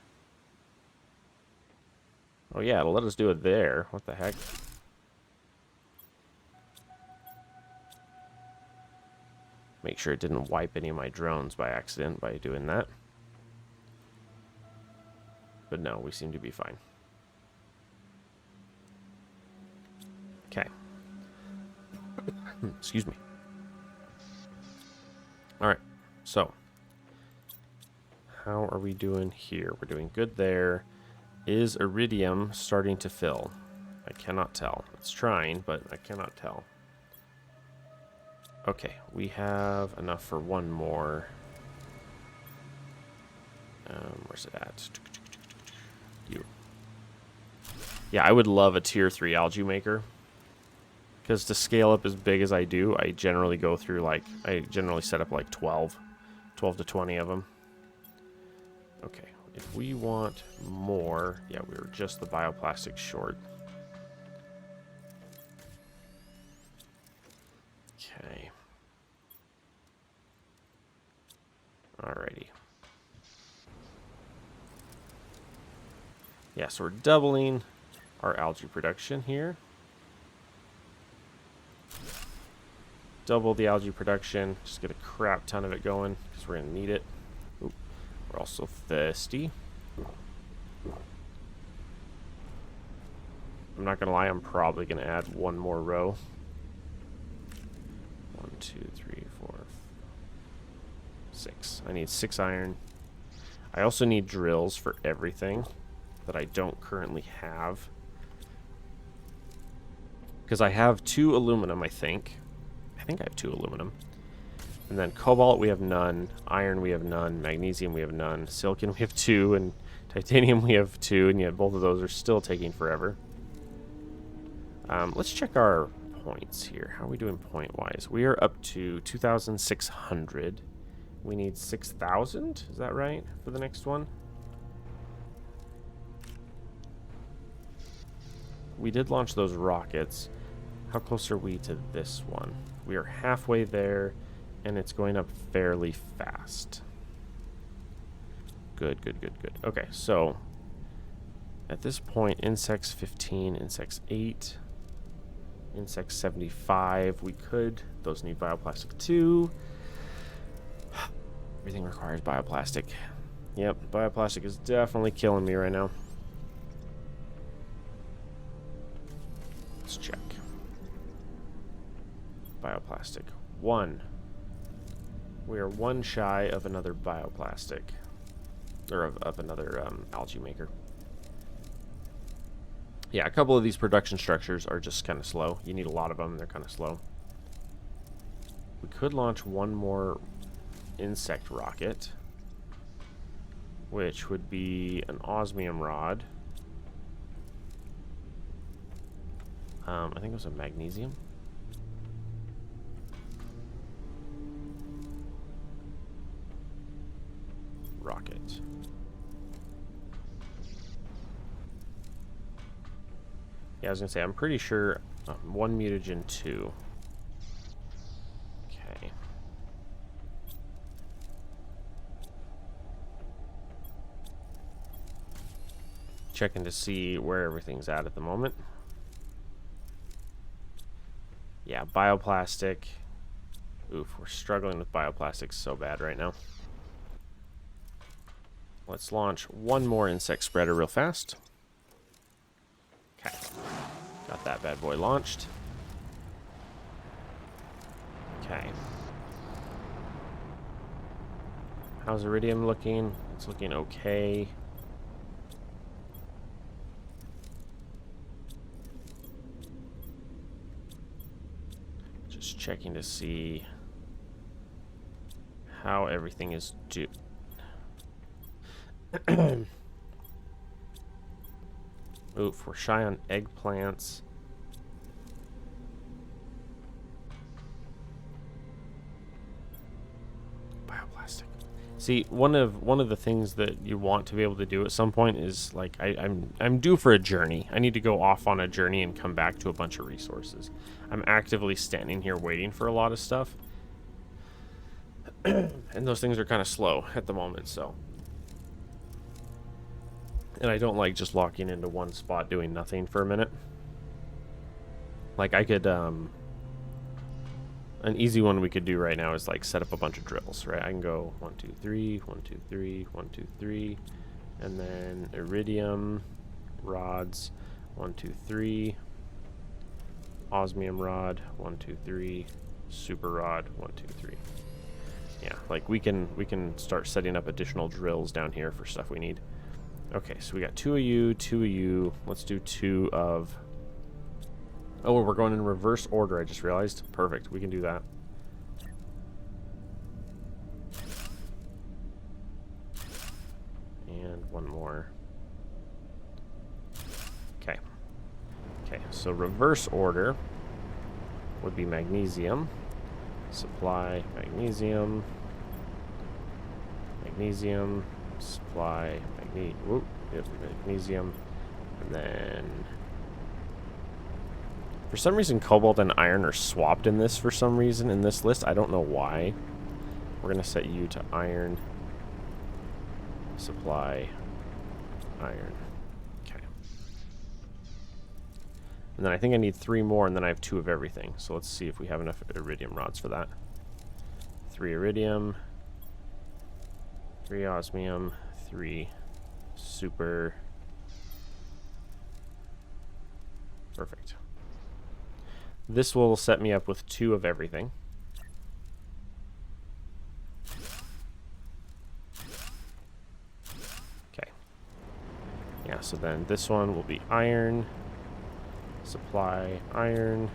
Oh yeah, it'll let us do it there. What the heck? Make sure it didn't wipe any of my drones by accident by doing that. But no, we seem to be fine. Okay. Excuse me. Alright, so. How are we doing here? We're doing good there. Is iridium starting to fill? I cannot tell. It's trying, but I cannot tell. Okay, we have enough for one more. Where's it at? You. Yeah, I would love a tier 3 algae maker. Because to scale up as big as I do, I generally go through like, I generally set up like 12 to 20 of them. Okay, if we want more, yeah, we were just the bioplastic short. Okay. Alrighty. Yeah, so we're doubling our algae production here. Double the algae production, just get a crap ton of it going, because we're going to need it. Ooh, we're also thirsty. I'm not going to lie, I'm probably going to add one more row. 1, 2, 3, 4, 6. I need 6 iron. I also need drills for everything that I don't currently have. Because I have 2 aluminum, I think. I think I have 2 aluminum. And then cobalt we have none. Iron we have none. Magnesium we have none. Silicon we have 2. And titanium we have 2. And yet both of those are still taking forever. Let's check our points here. How are we doing point-wise? We are up to 2,600. We need 6,000. Is that right for the next one? We did launch those rockets. How close are we to this one? We are halfway there, and it's going up fairly fast. Good, good, good, good. Okay, so at this point, insects 15, insects 8, insects 75. We could. Those need bioplastic too. Everything requires bioplastic. Yep, bioplastic is definitely killing me right now. Let's check. Bioplastic. 1. We are 1 shy of another bioplastic. Or of another algae maker. Yeah, a couple of these production structures are just kind of slow. You need a lot of them, and they're kind of slow. We could launch one more insect rocket, which would be an osmium rod. I think it was a magnesium. Rocket. Yeah, I was gonna say, I'm pretty sure 1 mutagen 2. Okay. Checking to see where everything's at the moment. Yeah, bioplastic. Oof, we're struggling with bioplastics so bad right now. Let's launch one more insect spreader real fast. Okay. Got that bad boy launched. Okay. How's Iridium looking? It's looking okay. Just checking to see how everything is doing. Oof, we're shy on eggplants. Bioplastic. See, one of the things that you want to be able to do at some point is like I'm due for a journey. I need to go off on a journey and come back to a bunch of resources. I'm actively standing here waiting for a lot of stuff. And those things are kind of slow at the moment, so. And I don't like just locking into one spot doing nothing for a minute. Like I could, an easy one we could do right now is like set up a bunch of drills, right? I can go 1, 2, 3, 1, 2, 3, 1, 2, 3, and then iridium rods, 1, 2, 3, osmium rod, 1, 2, 3, super rod, 1, 2, 3. Yeah, like we can start setting up additional drills down here for stuff we need. Okay, so we got 2 of you, 2 of you. Let's do 2 of... Oh, we're going in reverse order, I just realized. Perfect, we can do that. And one more. Okay. Okay, so reverse order would be magnesium. Supply magnesium. Magnesium. Supply magnesium. And then... For some reason, cobalt and iron are swapped in this for some reason in this list. I don't know why. We're going to set you to iron. Supply iron. Okay. And then I think I need 3 more, and then I have 2 of everything. So let's see if we have enough iridium rods for that. 3 iridium. 3 osmium. 3 super. Perfect. This will set me up with 2 of everything. Okay. Yeah, so then this one will be iron. Supply iron.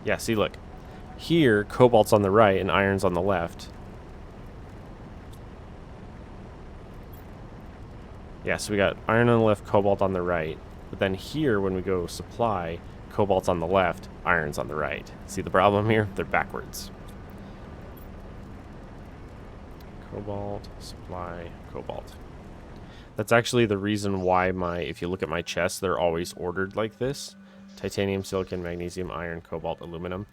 Yeah, see, look. Here, cobalt's on the right and iron's on the left. Yeah, so we got iron on the left, cobalt on the right. But then here, when we go supply, cobalt's on the left, iron's on the right. See the problem here? They're backwards. Cobalt, supply, cobalt. That's actually the reason why if you look at my chests, they're always ordered like this. Titanium, silicon, magnesium, iron, cobalt, aluminum.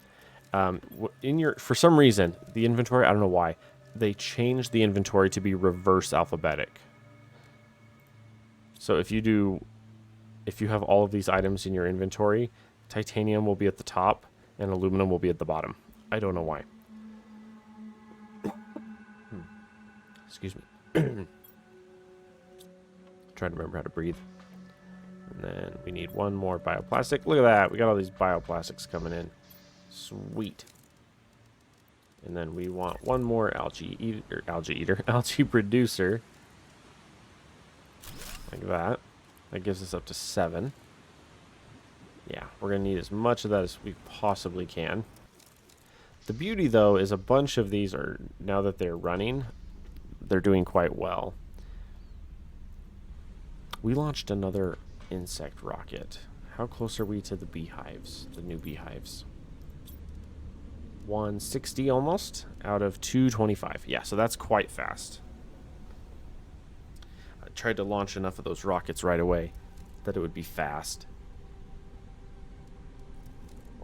For some reason, the inventory, I don't know why, they changed the inventory to be reverse alphabetic. So if you have all of these items in your inventory, titanium will be at the top and aluminum will be at the bottom. I don't know why. Excuse me. Trying to remember how to breathe. And then we need 1 more bioplastic. Look at that. We got all these bioplastics coming in. Sweet. And then we want 1 more algae producer. Like that. That gives us up to 7. Yeah, we're going to need as much of that as we possibly can. The beauty, though, is a bunch of these are, now that they're running, they're doing quite well. We launched another insect rocket. How close are we to the beehives, the new beehives? 160 almost out of 225. Yeah, so that's quite fast. I tried to launch enough of those rockets right away that it would be fast.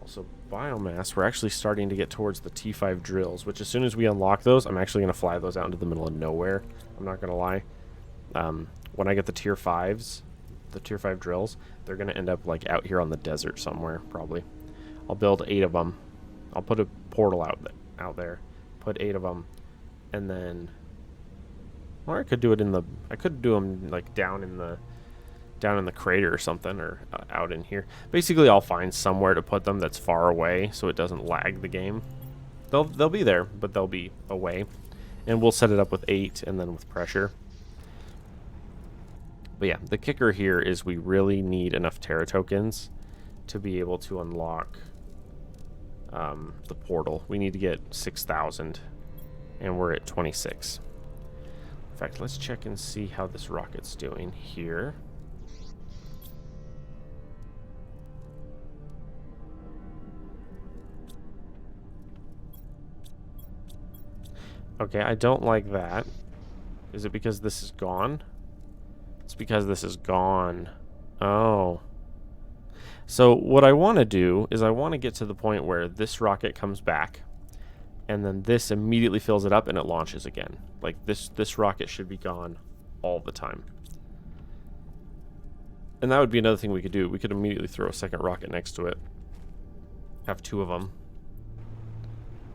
Also, biomass, we're actually starting to get towards the T5 drills, which as soon as we unlock those, I'm actually going to fly those out into the middle of nowhere. I'm not going to lie. When I get the tier 5s, the tier 5 drills, they're going to end up like out here on the desert somewhere, probably. I'll build 8 of them. I'll put a portal out there, put 8 of them, and then Or I could do it in the... I could do them, like, down in the crater or something, or out in here. Basically, I'll find somewhere to put them that's far away so it doesn't lag the game. They'll be there, but they'll be away. And we'll set it up with 8 and then with pressure. But yeah, the kicker here is we really need enough Terra tokens to be able to unlock the portal. We need to get 6,000, and we're at 26. In fact, let's check and see how this rocket's doing here. Okay, I don't like that. Is it because this is gone? It's because this is gone. Oh. So what I want to do is I want to get to the point where this rocket comes back, and then this immediately fills it up and it launches again. Like this rocket should be gone all the time. And that would be another thing we could do. We could immediately throw a second rocket next to it. Have 2 of them.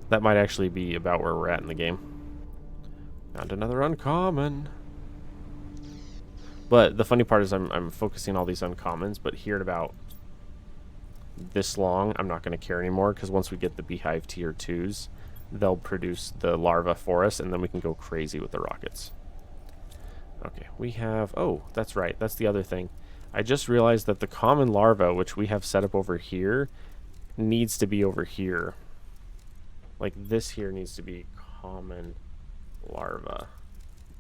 That might actually be about where we're at in the game. Found another uncommon. But the funny part is I'm focusing all these uncommons, but here at about this long, I'm not going to care anymore, because once we get the Beehive tier 2s, they'll produce the larva for us, and then we can go crazy with the rockets. Okay, we have... Oh, that's right. That's the other thing. I just realized that the common larva, which we have set up over here, needs to be over here. Like, this here needs to be common larva.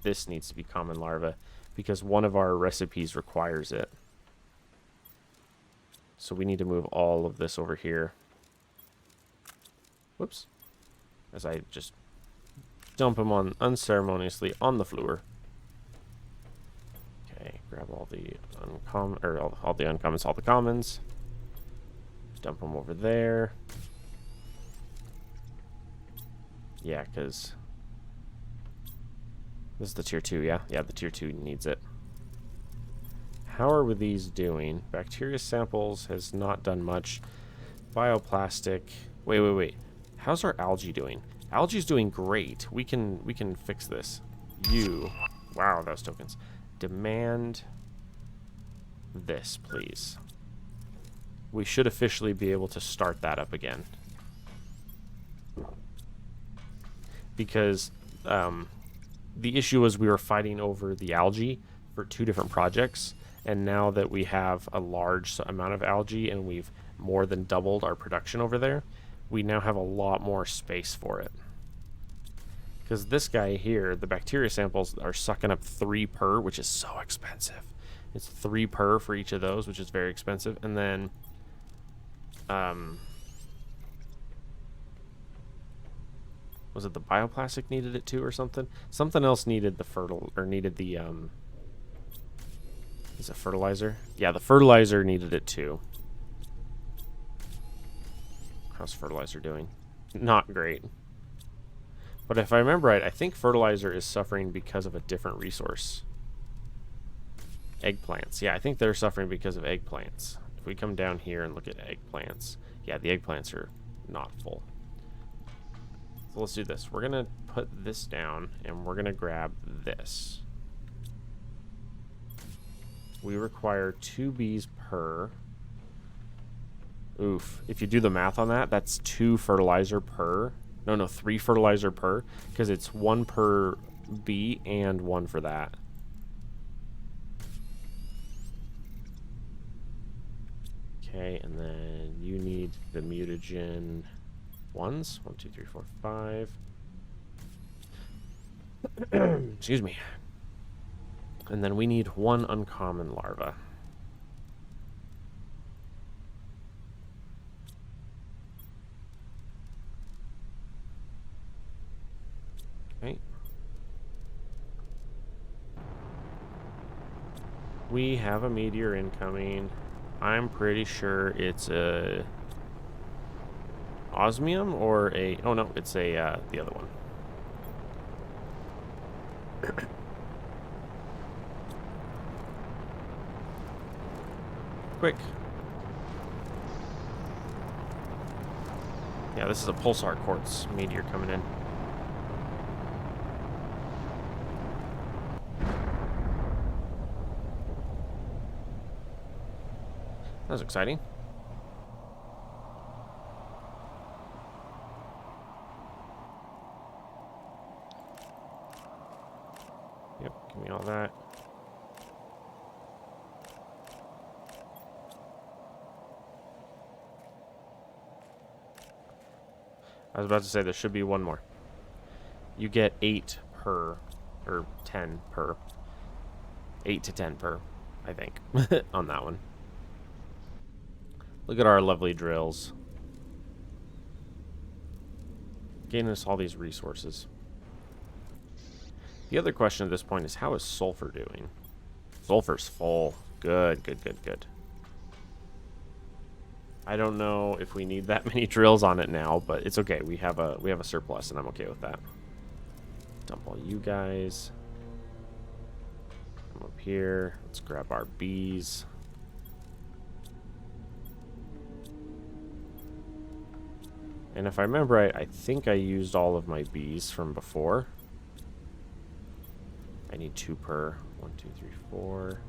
This needs to be common larva, because one of our recipes requires it. So we need to move all of this over here. Whoops. As I just dump them on unceremoniously on the floor. Okay, grab all the uncommon, or all the uncommons, all the commons. Dump them over there. Yeah, because this is the tier 2, yeah? Yeah, the tier 2 needs it. How are these doing? Bacteria samples has not done much. Bioplastic. Wait. How's our algae doing? Algae's doing great. We can fix this. Wow, those tokens. Demand this, please. We should officially be able to start that up again. Because the issue was we were fighting over the algae for 2 different projects, and now that we have a large amount of algae and we've more than doubled our production over there, we now have a lot more space for it. Because this guy here, the bacteria samples are sucking up 3 per, which is so expensive. It's 3 per for each of those, which is very expensive. And then was it the bioplastic needed it too or something? Something else needed the is it fertilizer? Yeah, the fertilizer needed it too. How's fertilizer doing? Not great. But if I remember right, I think fertilizer is suffering because of a different resource. Eggplants. Yeah, I think they're suffering because of eggplants. If we come down here and look at eggplants, yeah, the eggplants are not full. So let's do this. We're going to put this down, and we're going to grab this. We require 2 bees per. Oof. If you do the math on that, that's 2 fertilizer per. No, 3 fertilizer per, because it's 1 per bee and 1 for that. Okay, and then you need the mutagen ones. 1, 2, 3, 4, 5. Excuse me. And then we need 1 uncommon larva. Okay. We have a meteor incoming. I'm pretty sure it's a osmium or a... Oh no, it's a the other one. Quick. Yeah, this is a pulsar quartz meteor coming in. That was exciting. Yep, give me all that. I was about to say there should be one more. You get 8 per, or 10 per. 8 to 10 per, I think, on that one. Look at our lovely drills. Gaining us all these resources. The other question at this point is, how is sulfur doing? Sulfur's full. Good, good, good, good. I don't know if we need that many drills on it now, but it's okay. We have a surplus, and I'm okay with that. Dump all you guys. Come up here. Let's grab our bees. And if I remember right, I think I used all of my bees from before. I need 2 per. 1, 2, 3, 4.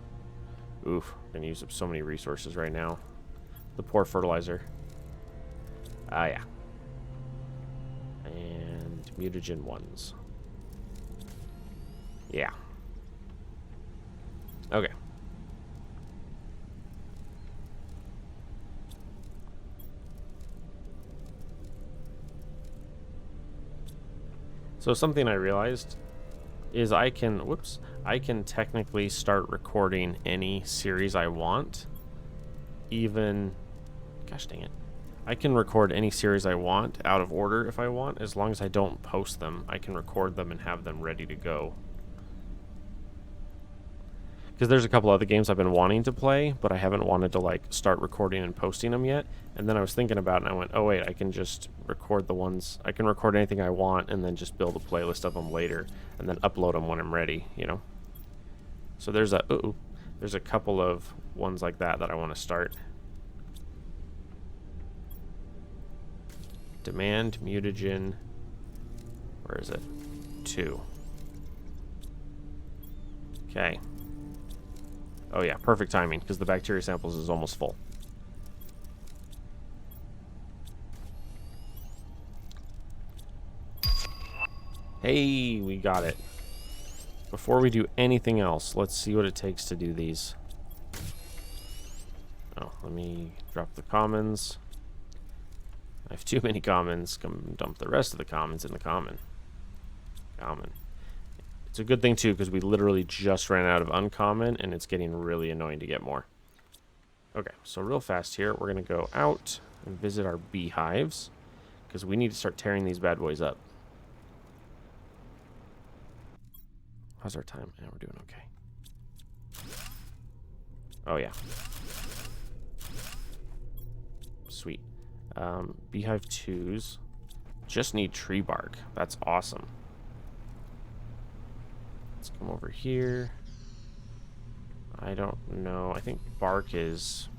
Oof, I'm gonna use up so many resources right now. The poor fertilizer. Ah, yeah. And mutagen 1s. Yeah. Okay. So something I realized is I can technically start recording any series I want. Even, gosh dang it. I can record any series I want out of order if I want, as long as I don't post them. I can record them and have them ready to go. Because there's a couple other games I've been wanting to play, but I haven't wanted to like start recording and posting them yet. And then I was thinking about it and I went, oh wait, I can just record the ones, I can record anything I want and then just build a playlist of them later and then upload them when I'm ready, you know? So there's a couple of ones like that I want to start. Demand mutagen, where is it? 2. Okay. Oh yeah, perfect timing, because the bacteria samples is almost full. Hey, we got it. Before we do anything else, let's see what it takes to do these. Oh, let me drop the commons. I have too many commons. Come dump the rest of the commons in the common. Common. It's a good thing, too, because we literally just ran out of uncommon, and it's getting really annoying to get more. Okay, so real fast here, we're going to go out and visit our beehives, because we need to start tearing these bad boys up. How's our time? Yeah, we're doing okay. Oh, yeah. Sweet. Beehive 2s. Just need tree bark. That's awesome. Let's come over here. I don't know. I think bark is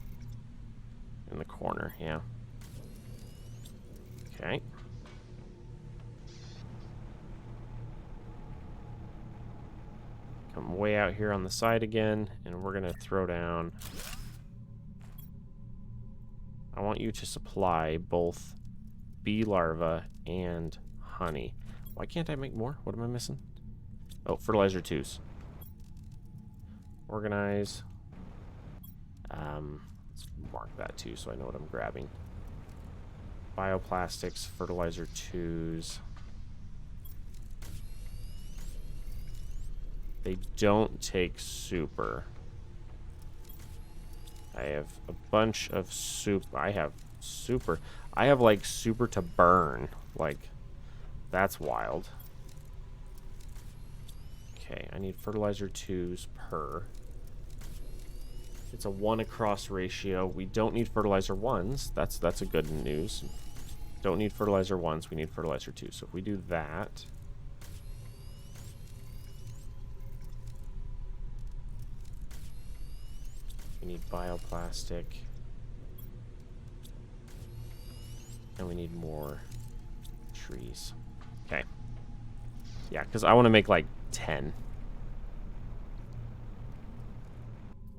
in the corner. Yeah. Okay. Come way out here on the side again, and we're going to throw down. I want you to supply both bee larvae and honey. Why can't I make more? What am I missing? Oh, fertilizer 2s. Organize. Let's mark that too so I know what I'm grabbing. Bioplastics, fertilizer 2s. They don't take super. I have a bunch of soup. I have super. I have like super to burn. Like, that's wild. Okay, I need fertilizer 2s per. It's a 1 across ratio. We don't need fertilizer 1s. That's a good news. Don't need fertilizer 1s. We need fertilizer 2s. So if we do that. We need bioplastic. And we need more trees. Okay. Yeah, because I want to make like 10.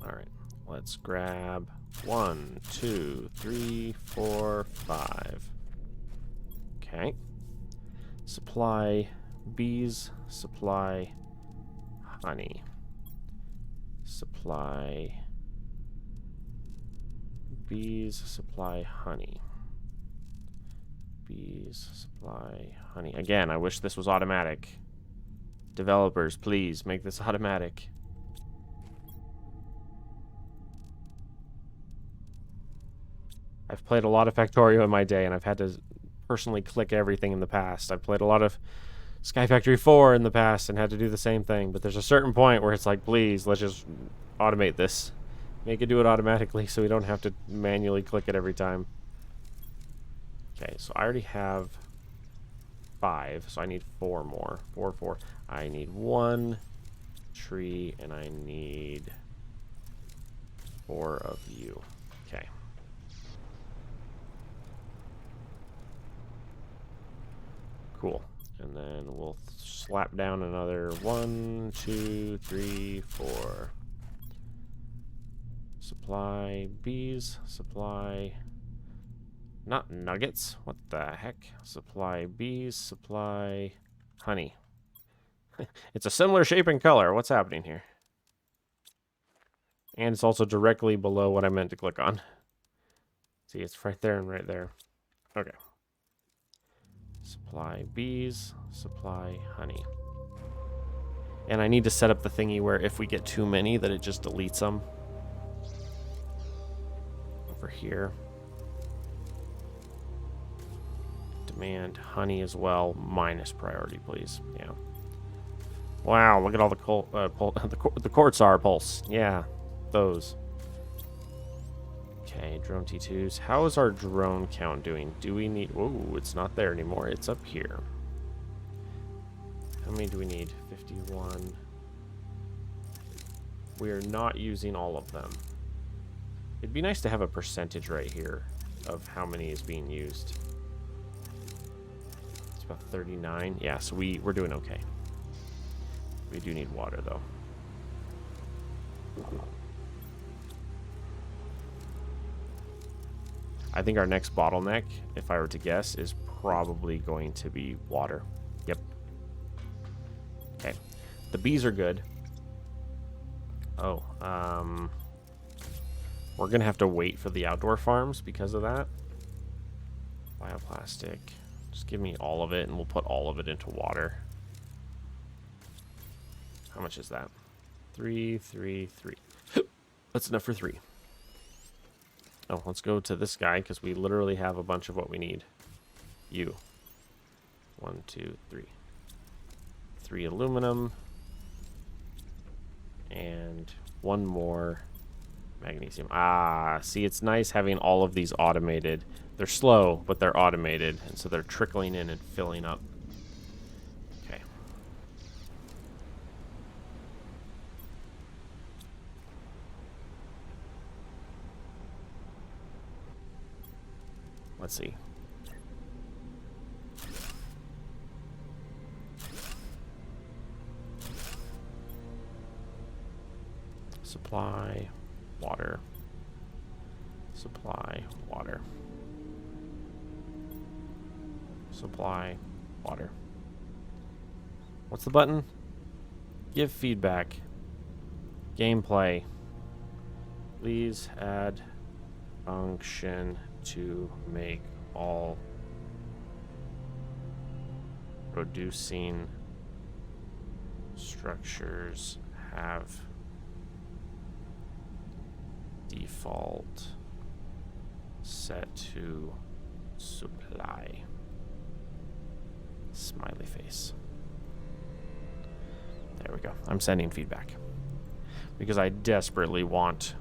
Alright, let's grab 1, 2, 3, 4, 5. Okay. Supply bees, supply honey. Supply bees, supply honey. Bees, supply honey. Again, I wish this was automatic. Developers, please make this automatic. I've played a lot of Factorio in my day, and I've had to personally click everything in the past. I've played a lot of Sky Factory 4 in the past and had to do the same thing, but there's a certain point where it's like, please, let's just automate this. Make it do it automatically so we don't have to manually click it every time. Okay, so I already have 5, so I need 4 more. 4, 4. I need 1 tree, and I need 4 of you. Okay. Cool. And then we'll slap down another 1, 2, 3, 4. Supply bees. Supply... Not nuggets. What the heck? Supply bees. Supply honey. It's a similar shape and color. What's happening here? And it's also directly below what I meant to click on. See, it's right there and right there. Okay. Supply bees, supply honey. And I need to set up the thingy where if we get too many, that it just deletes them. Over here. Demand honey as well, minus priority, please. Yeah. Wow, look at all the Quartzar pulse. Yeah, those. Okay, drone T2s. How is our drone count doing? Do we need... Whoa, it's not there anymore. It's up here. How many do we need? 51. We are not using all of them. It'd be nice to have a percentage right here of how many is being used. It's about 39. Yeah, so we're doing okay. We do need water, though. I think our next bottleneck, if I were to guess, is probably going to be water. Yep. Okay. The bees are good. Oh, we're going to have to wait for the outdoor farms because of that. Bioplastic. Just give me all of it, and we'll put all of it into water. How much is that? 3, 3, 3. That's enough for 3. Oh, let's go to this guy, because we literally have a bunch of what we need. You. 1, 2, 3. 3 aluminum. And 1 more magnesium. Ah, see, it's nice having all of these automated. They're slow, but they're automated, and so they're trickling in and filling up. Okay. Let's see. Supply water. Supply water. Supply water. What's the button? Give feedback. Gameplay. Please add function to make all producing structures have default set to supply. Smiley face. There we go. I'm sending feedback because I desperately want.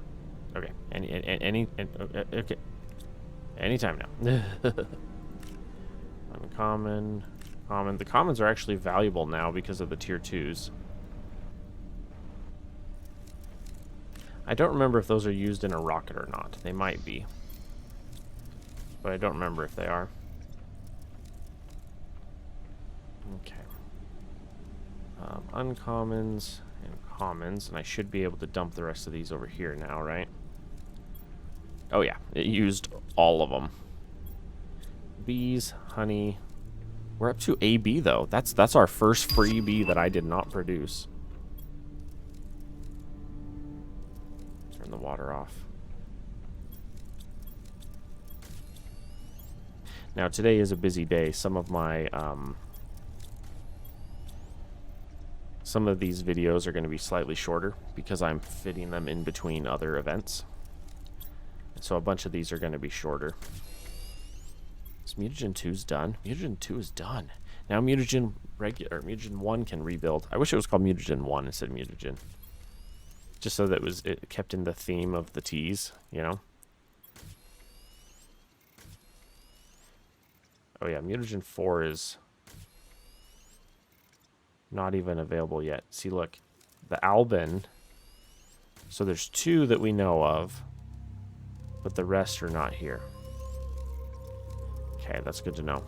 Okay. Okay. Anytime now. Uncommon. Common. The commons are actually valuable now because of the tier 2s. I don't remember if those are used in a rocket or not. They might be. But I don't remember if they are. Okay. Uncommons and commons. And I should be able to dump the rest of these over here now, right? Oh yeah, it used all of them. Bees, honey. We're up to a bee though. That's our first free bee that I did not produce. Turn the water off. Now today is a busy day. Some of my some of these videos are going to be slightly shorter because I'm fitting them in between other events. So a bunch of these are going to be shorter. Is Mutagen 2's done? Mutagen 2 is done. Now Mutagen Mutagen 1 can rebuild. I wish it was called Mutagen 1 instead of Mutagen. Just so that it kept in the theme of the T's, you know? Oh yeah, Mutagen 4 is not even available yet. See, look. The Albin. So there's 2 that we know of. But the rest are not here. Okay, that's good to know.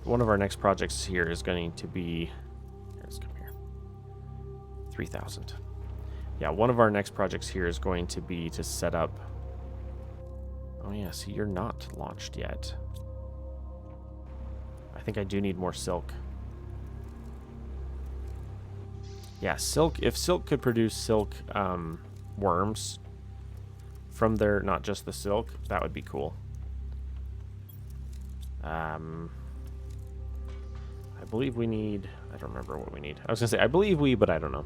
One of our next projects here is going to be... Let's come here. 3,000. Yeah, one of our next projects here is going to be to set up... Oh yeah, see, you're not launched yet. I think I do need more silk. Yeah, silk. If silk could produce silk worms from their, not just the silk, that would be cool. I believe we need... I don't remember what we need. I was going to say, I believe we, but I don't know.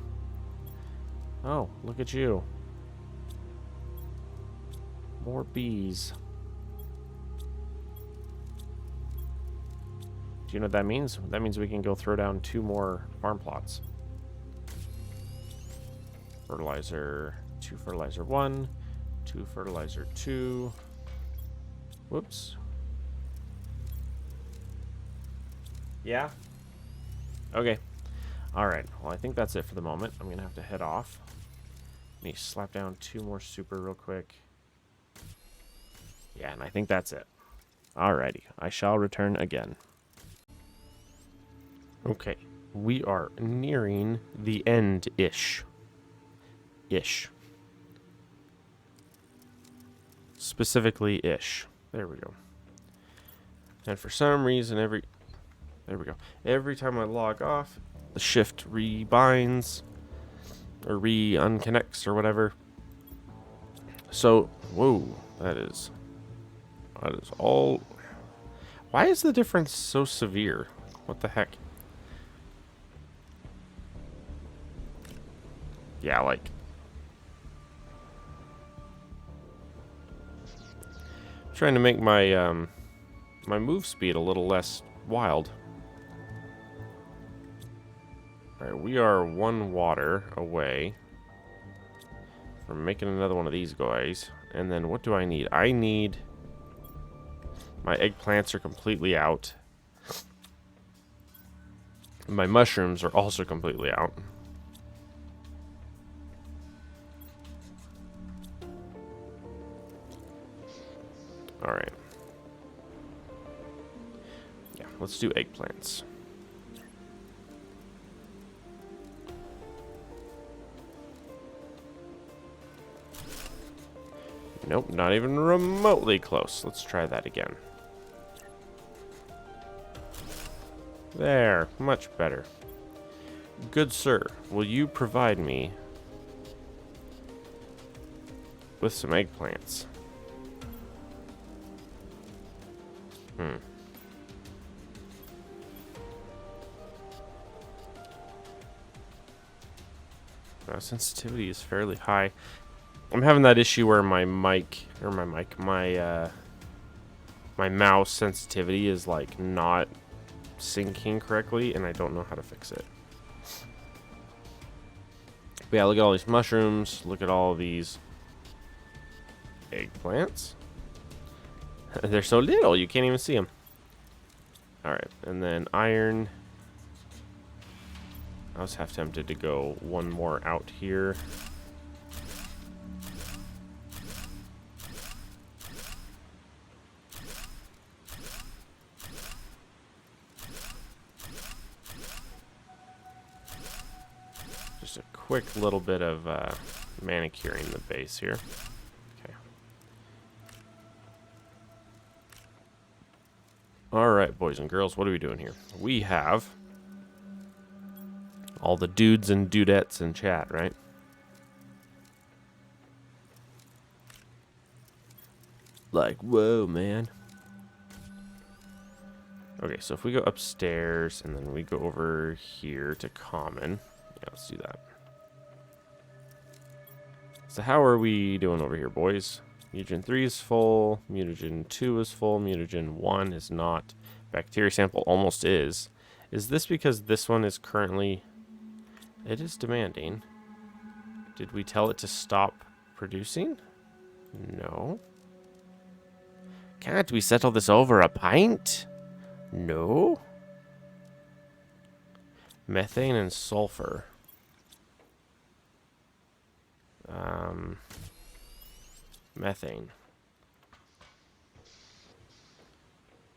Oh, look at you. More bees. Do you know what that means? That means we can go throw down 2 more farm plots. Fertilizer 2, fertilizer 1, 2, fertilizer 2. Whoops. Yeah? Okay. Alright. Well, I think that's it for the moment. I'm going to have to head off. Let me slap down 2 more super real quick. Yeah, and I think that's it. Alrighty. I shall return again. Okay. We are nearing the end-ish. Specifically ish. There we go. And for some reason there we go. Every time I log off, the shift rebinds or unconnects or whatever. So, whoa, that is all. Why is the difference so severe? What the heck? Yeah, like trying to make my my move speed a little less wild. Alright, we are 1 water away from making another one of these guys. And then what do I need? I need... My eggplants are completely out. My mushrooms are also completely out. Alright. Yeah, let's do eggplants. Nope, not even remotely close. Let's try that again. There, much better. Good sir, will you provide me with some eggplants? Sensitivity is fairly high. I'm having that issue where my my mouse sensitivity is like not syncing correctly, and I don't know how to fix it. But yeah, look at all these mushrooms. Look at all these eggplants. They're so little, you can't even see them. Alright, and then iron. I was half tempted to go 1 more out here. quick little bit of manicuring the base here. Okay. All right, boys and girls, what are we doing here? We have all the dudes and dudettes in chat, right? Like, whoa, man. Okay, so if we go upstairs and then we go over here to common. Yeah, let's do that. So how are we doing over here, boys? Mutagen 3 is full. Mutagen 2 is full. Mutagen 1 is not. Bacteria sample almost is. Is this because this one is currently... It is demanding. Did we tell it to stop producing? No. Can't we settle this over a pint? No. Methane and sulfur. Methane.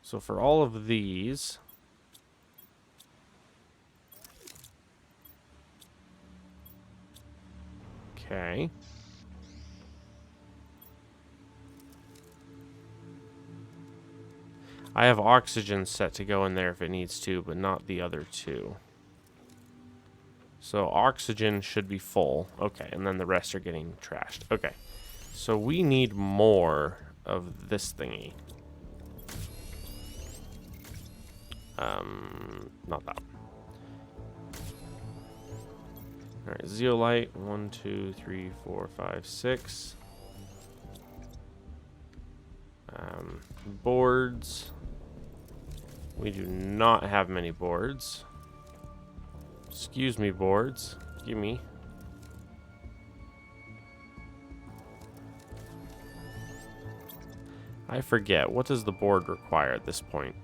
So for all of these... Okay. I have oxygen set to go in there if it needs to, but not the other two. So oxygen should be full. Okay, and then the rest are getting trashed. Okay. So we need more of this thingy. Not that one. Alright, zeolite. 1, 2, 3, 4, 5, 6. Boards. We do not have many boards. Excuse me, boards. Give me. I forget. What does the board require at this point?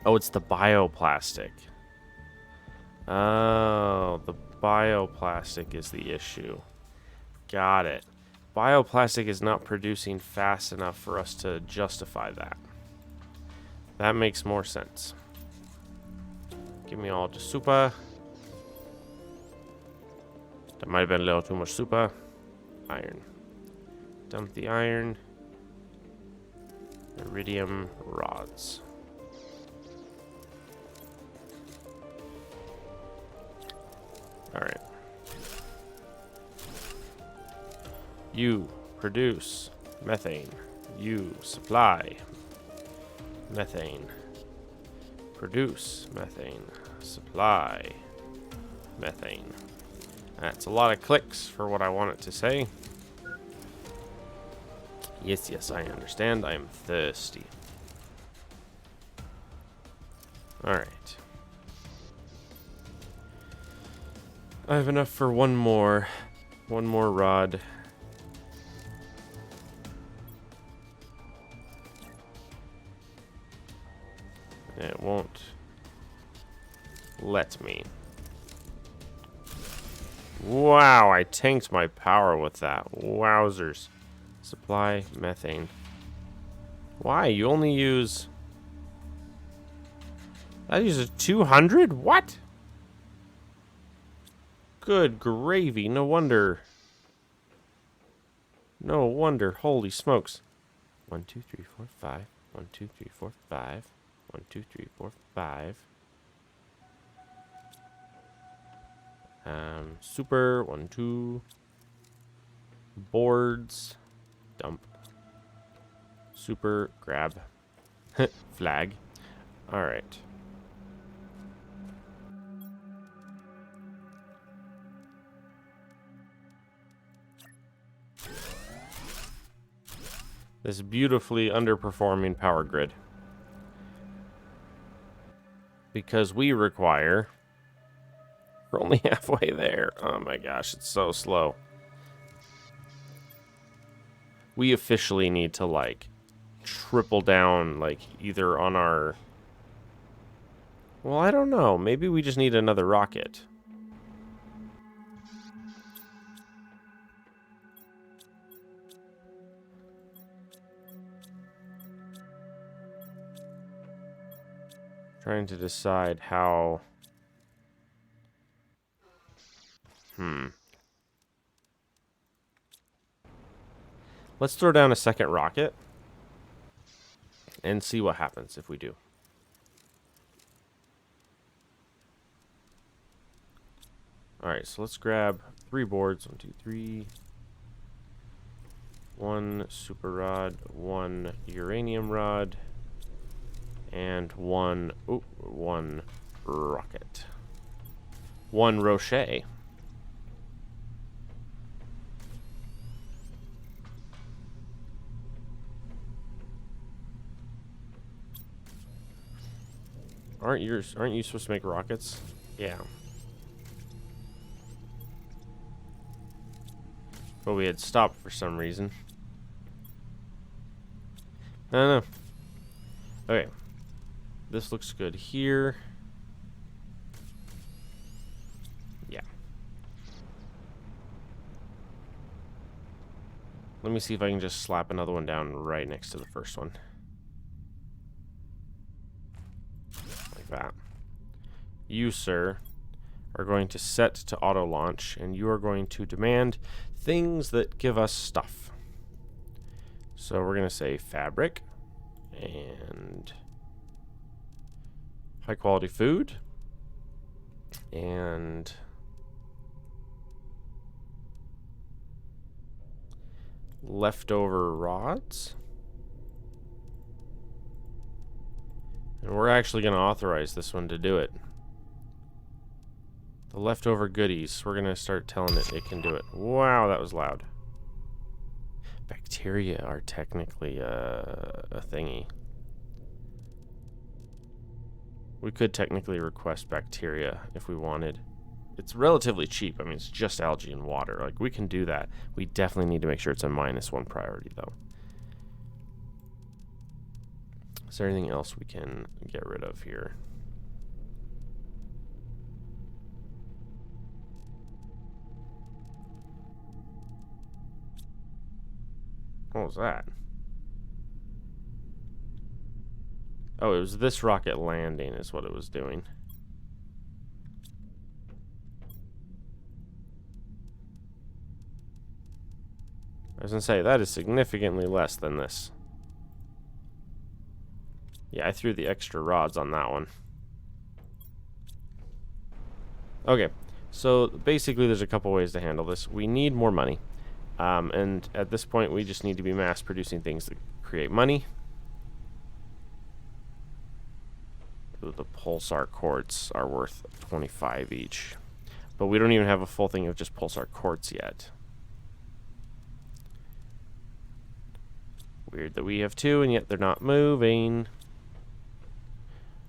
Oh, it's the bioplastic. Oh, the bioplastic is the issue. Got it. Bioplastic is not producing fast enough for us to justify that. That makes more sense. Give me all the super. That might have been a little too much super. Iron. Dump the iron. Iridium rods. Alright. You produce methane. You supply methane. Produce methane. Supply methane. That's a lot of clicks for what I want it to say. Yes, yes, I understand. I am thirsty. Alright. I have enough for one more. One more rod. It won't let me. Wow, I tanked my power with that. Wowzers. Supply methane. Why? You only use... That uses 200? What? Good gravy. No wonder. No wonder. Holy smokes. 1, 2, 3, 4, 5. 1, 2, 3, 4, 5. 1, 2, 3, 4, 5. Super. 1, 2. Boards. Dump. Super. Grab. Flag. Alright. This beautifully underperforming power grid. Because we require... We're only halfway there. Oh my gosh, it's so slow. We officially need to, like, triple down, like, either on our... Well, I don't know. Maybe we just need another rocket. Trying to decide how... Let's throw down a second rocket and see what happens if we do. Alright, so let's grab 3 boards. 1, 2, 3. 1 super rod, 1 uranium rod, and 1 rocket. 1 rocher. Aren't you supposed to make rockets? Yeah. But we had stopped for some reason. I don't know. Okay. This looks good here. Yeah. Let me see if I can just slap another one down right next to the first one. Like that. You, sir, are going to set to auto launch, and you are going to demand things that give us stuff. So we're going to say fabric and high quality food and leftover rods. And we're actually going to authorize this one to do it. The leftover goodies, we're going to start telling it can do it. Wow, that was loud. Bacteria are technically a thingy. We could technically request bacteria if we wanted. It's relatively cheap. I mean, it's just algae and water. Like, we can do that. We definitely need to make sure it's a -1 priority, though. Is there anything else we can get rid of here? What was that? Oh, it was this rocket landing is what it was doing. I was going to say, that is significantly less than this. Yeah, I threw the extra rods on that one. Okay, so basically there's a couple ways to handle this. We need more money. And at this point, we just need to be mass producing things that create money. Ooh, the pulsar quartz are worth 25 each. But we don't even have a full thing of just pulsar quartz yet. Weird that we have 2 and yet they're not moving.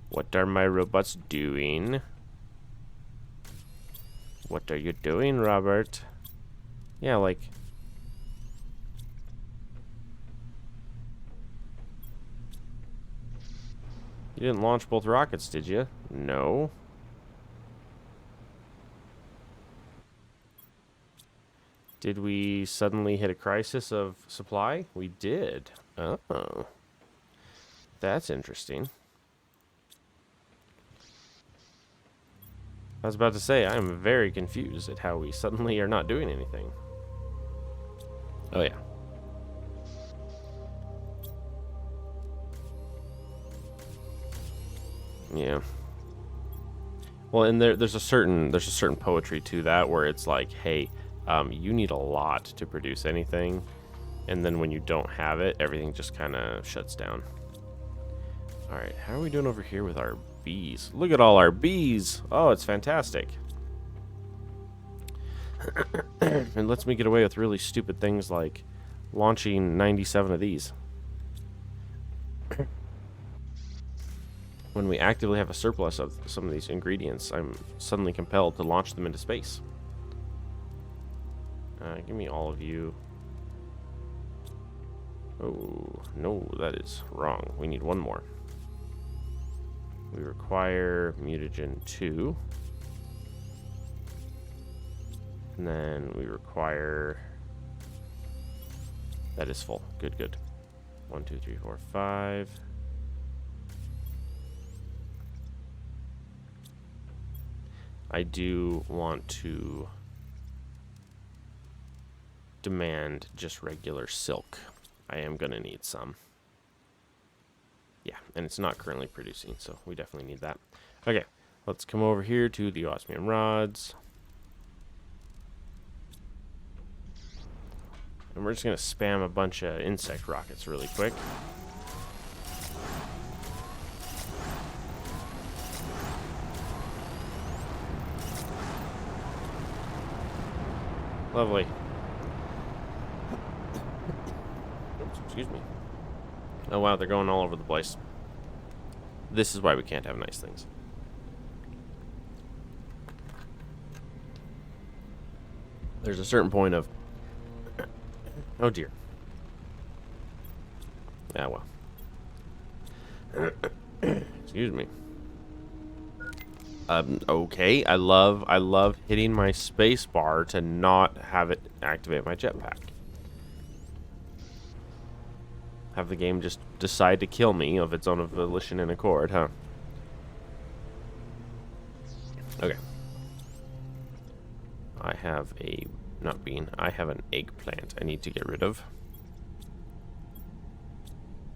What are my robots doing? What are you doing, Robert? Yeah, like... You didn't launch both rockets, did you? No. Did we suddenly hit a crisis of supply? We did. Oh. That's interesting. I was about to say, I'm very confused at how we suddenly are not doing anything. Oh, yeah. Yeah. Well, and there's a certain poetry to that where it's like, hey, you need a lot to produce anything, and then when you don't have it, everything just kind of shuts down. All right, how are we doing over here with our bees? Look at all our bees. Oh, it's fantastic. And lets me get away with really stupid things like launching 97 of these. When we actively have a surplus of some of these ingredients, I'm suddenly compelled to launch them into space. Give me all of you. Oh, no, that is wrong. We need one more. We require mutagen 2. And then we require... That is full. Good, good. 1, 2, 3, 4, 5. I do want to demand just regular silk. I am going to need some. Yeah, and it's not currently producing, so we definitely need that. Okay, let's come over here to the osmium rods. And we're just going to spam a bunch of insect rockets really quick. Lovely. Oops, excuse me. Oh wow, they're going all over the place. This is why we can't have nice things. There's a certain point of... Oh dear. Yeah, well. Excuse me. Okay, I love hitting my space bar to not have it activate my jetpack. Have the game just decide to kill me of its own volition and accord, huh? Okay. I have a, not bean, I have an eggplant I need to get rid of.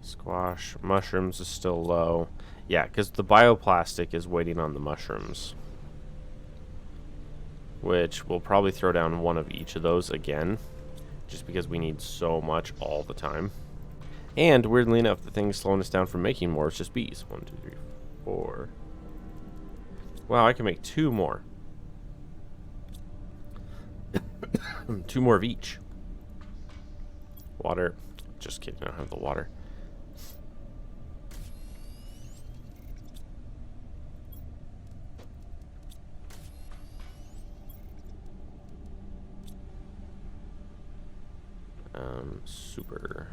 Squash. Mushrooms is still low. Yeah, because the bioplastic is waiting on the mushrooms. Which we'll probably throw down one of each of those again. Just because we need so much all the time. And weirdly enough, the thing slowing us down from making more is just bees. 1, 2, 3, 4. Wow, I can make 2 more. 2 more of each. Water. Just kidding, I don't have the water. Super.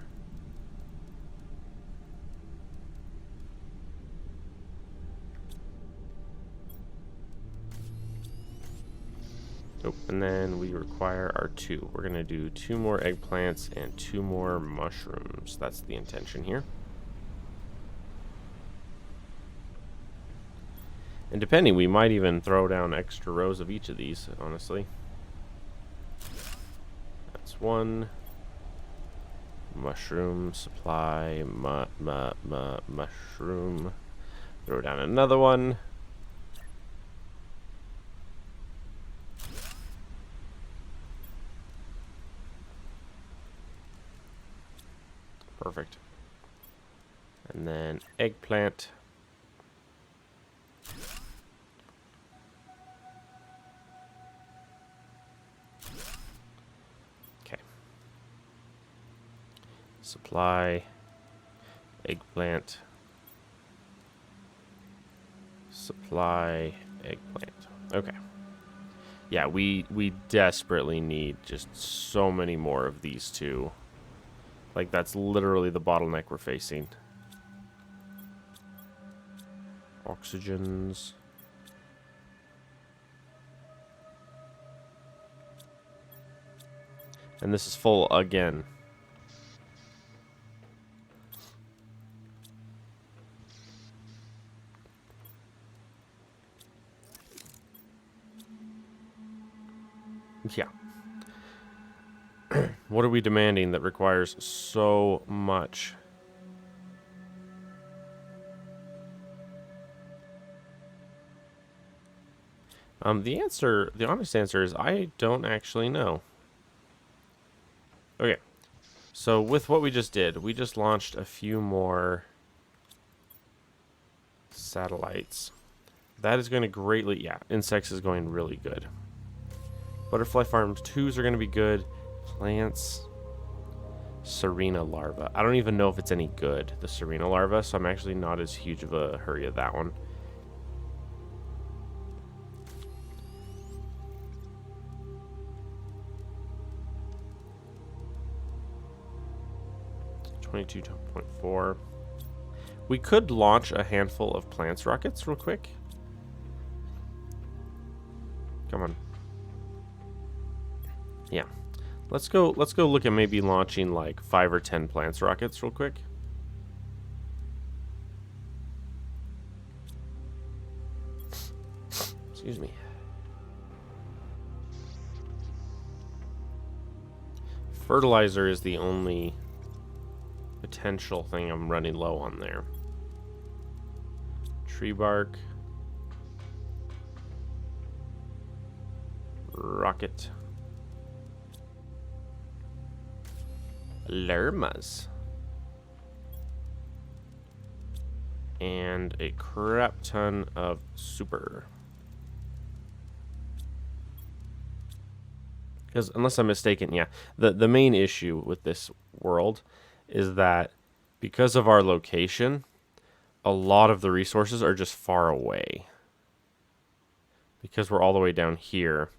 Oh, and then we require our 2. We're going to do 2 more eggplants and 2 more mushrooms. That's the intention here. And depending, we might even throw down extra rows of each of these, honestly. That's 1. Mushroom supply, mushroom. Throw down another one. Perfect. And then eggplant. Okay. Supply, eggplant. Supply, eggplant. Okay. Yeah, we desperately need just so many more of these 2. Like, that's literally the bottleneck we're facing. Oxygens. And this is full again. Yeah. What are we demanding that requires so much? The honest answer is I don't actually know. Okay. So with what we just did, we just launched a few more satellites. That is going to greatly, yeah, insects is going really good. Butterfly farms 2s are going to be good. Plants, Serena larva. I don't even know if it's any good, the Serena larva, so I'm actually not as huge of a hurry of that one. $22.4. We could launch a handful of plants rockets real quick. Come on. Yeah. Let's go look at maybe launching like 5 or 10 plants rockets real quick. Excuse me. Fertilizer is the only potential thing I'm running low on there. Tree bark. Rocket. Lermas. And a crap ton of super. Because unless I'm mistaken, yeah, the main issue with this world is that because of our location, a lot of the resources are just far away. Because we're all the way down here,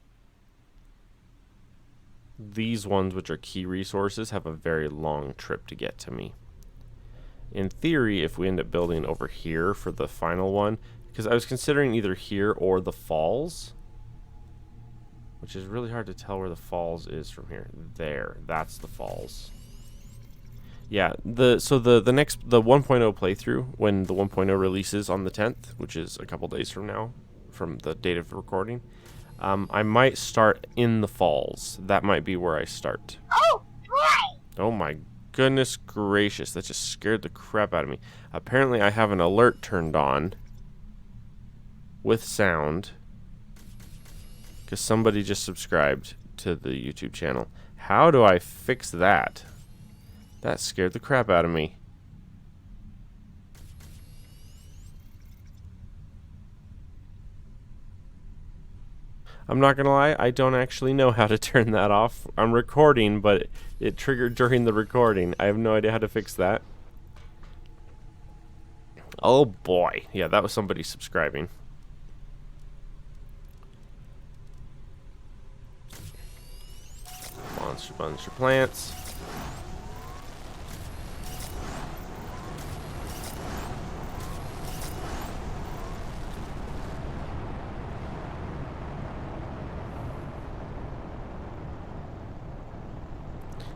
these ones, which are key resources, have a very long trip to get to me. In theory, if we end up building over here for the final one, because I was considering either here or the falls, which is really hard to tell where the falls is from here. There, that's the falls. Yeah, so the next 1.0 playthrough, when the 1.0 releases on the 10th, which is a couple days from now, from the date of recording, I might start in the falls. That might be where I start. Oh, boy! Oh my goodness gracious, that just scared the crap out of me. Apparently I have an alert turned on with sound because somebody just subscribed to the YouTube channel. How do I fix that? That scared the crap out of me. I'm not gonna lie, I don't actually know how to turn that off. I'm recording, but it triggered during the recording. I have no idea how to fix that. Oh boy. Yeah, that was somebody subscribing. Monster plants.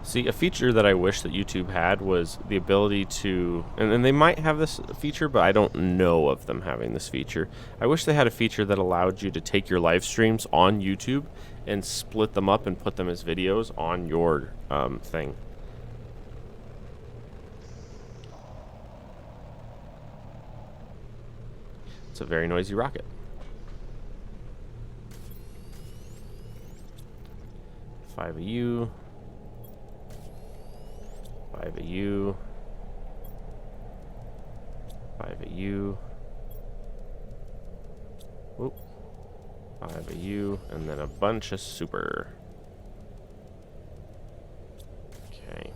See, a feature that I wish that YouTube had was the ability to, and they might have this feature, but I don't know of them having this feature. I wish they had a feature that allowed you to take your live streams on YouTube and split them up and put them as videos on your thing. It's a very noisy rocket. 5 of you. 5 of you. 5 of you. Whoop. 5 of you, and then a bunch of super. Okay.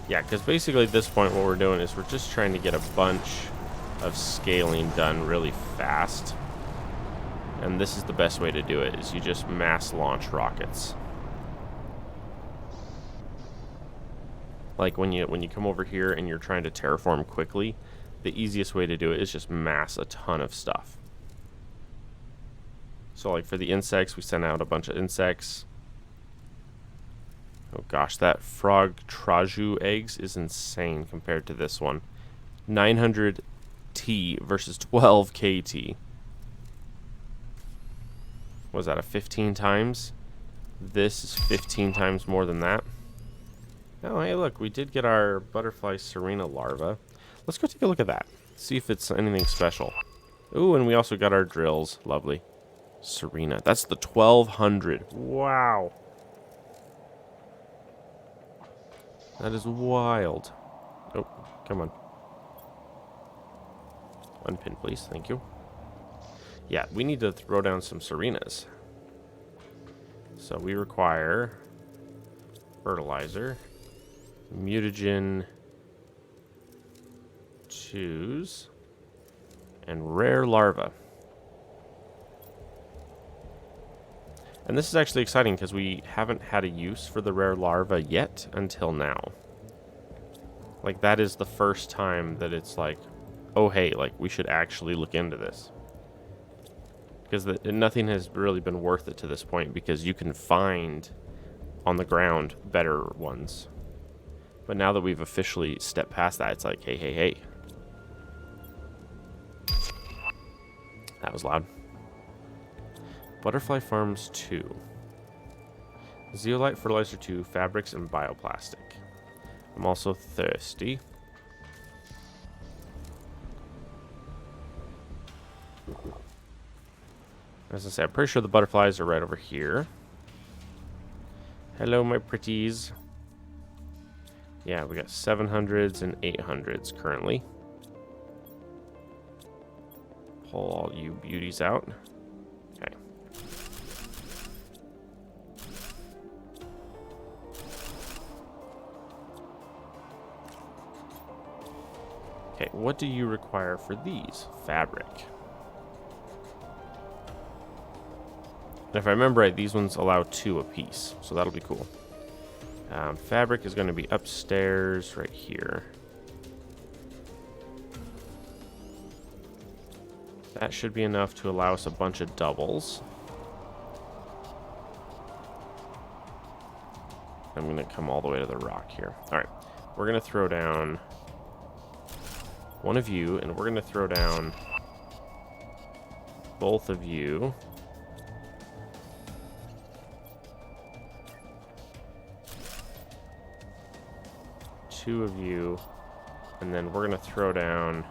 Yeah, because basically at this point what we're doing is we're just trying to get a bunch of scaling done really fast. And this is the best way to do it, is you just mass launch rockets. Like when you come over here and you're trying to terraform quickly, the easiest way to do it is just mass a ton of stuff. So like for the insects, we sent out a bunch of insects. Oh gosh, that frog traju eggs is insane compared to this one. 900 T versus 12 KT. Was that a 15 times? This is 15 times more than that. Oh, hey, look, we did get our butterfly Serena larva. Let's go take a look at that. See if it's anything special. Ooh, and we also got our drills. Lovely. Serena. That's the 1200. Wow. That is wild. Oh, come on. Unpin, please. Thank you. Yeah, we need to throw down some Serenas. So we require fertilizer, mutagen 2s, and rare larva. And this is actually exciting because we haven't had a use for the rare larva yet until now. Like, that is the first time that it's like, oh hey, like we should actually look into this. Because nothing has really been worth it to this point, because you can find on the ground better ones. But now that we've officially stepped past that, it's like, hey, hey, hey. That was loud. Butterfly Farms 2. Zeolite Fertilizer 2, Fabrics, and Bioplastic. I'm also thirsty. As I say, I'm pretty sure the butterflies are right over here. Hello, my pretties. Yeah, we got 700s and 800s currently. Pull all you beauties out. Okay. Okay, what do you require for these? Fabric. And if I remember right, these ones allow 2 apiece, so that'll be cool. Fabric is going to be upstairs right here. That should be enough to allow us a bunch of doubles. I'm going to come all the way to the rock here. All right, we're going to throw down one of you, and we're going to throw down both of you. Two of you, and then we're going to throw down.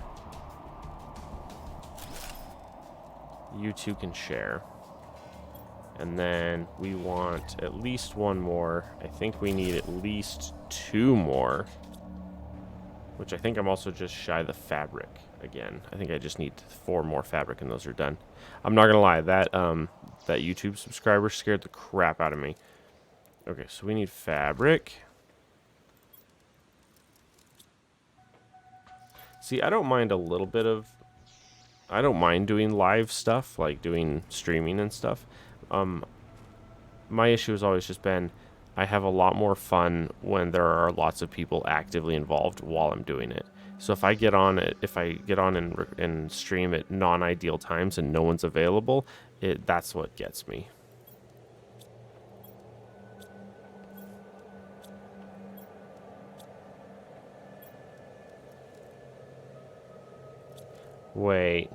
You two can share. And then we want at least one more. I think we need at least 2 more. Which I think I'm also just shy the fabric again. I think I just need 4 more fabric and those are done. I'm not gonna lie, that YouTube subscriber scared the crap out of me. Okay, so we need fabric. See, I don't mind a little bit of... I don't mind doing live stuff, like doing streaming and stuff. My issue has always just been I have a lot more fun when there are lots of people actively involved while I'm doing it. So if I get on and stream at non-ideal times and no one's available, that's what gets me. Wait.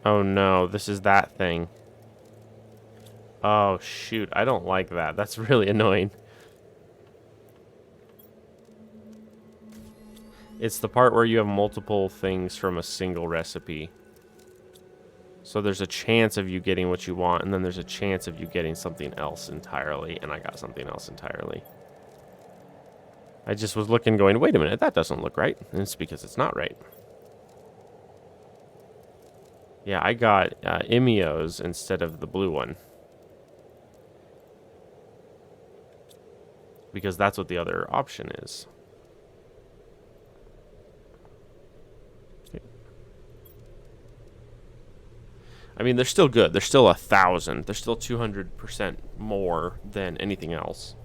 Oh no, this is that thing. Oh shoot, I don't like that. That's really annoying. It's the part where you have multiple things from a single recipe. So there's a chance of you getting what you want, and then there's a chance of you getting something else entirely, and I got something else entirely. I just was looking going, wait a minute, that doesn't look right. And it's because it's not right. Yeah, I got Imios instead of the blue one. Because that's what the other option is. Okay. I mean, they're still good. They're still 1,000. They're still 200% more than anything else.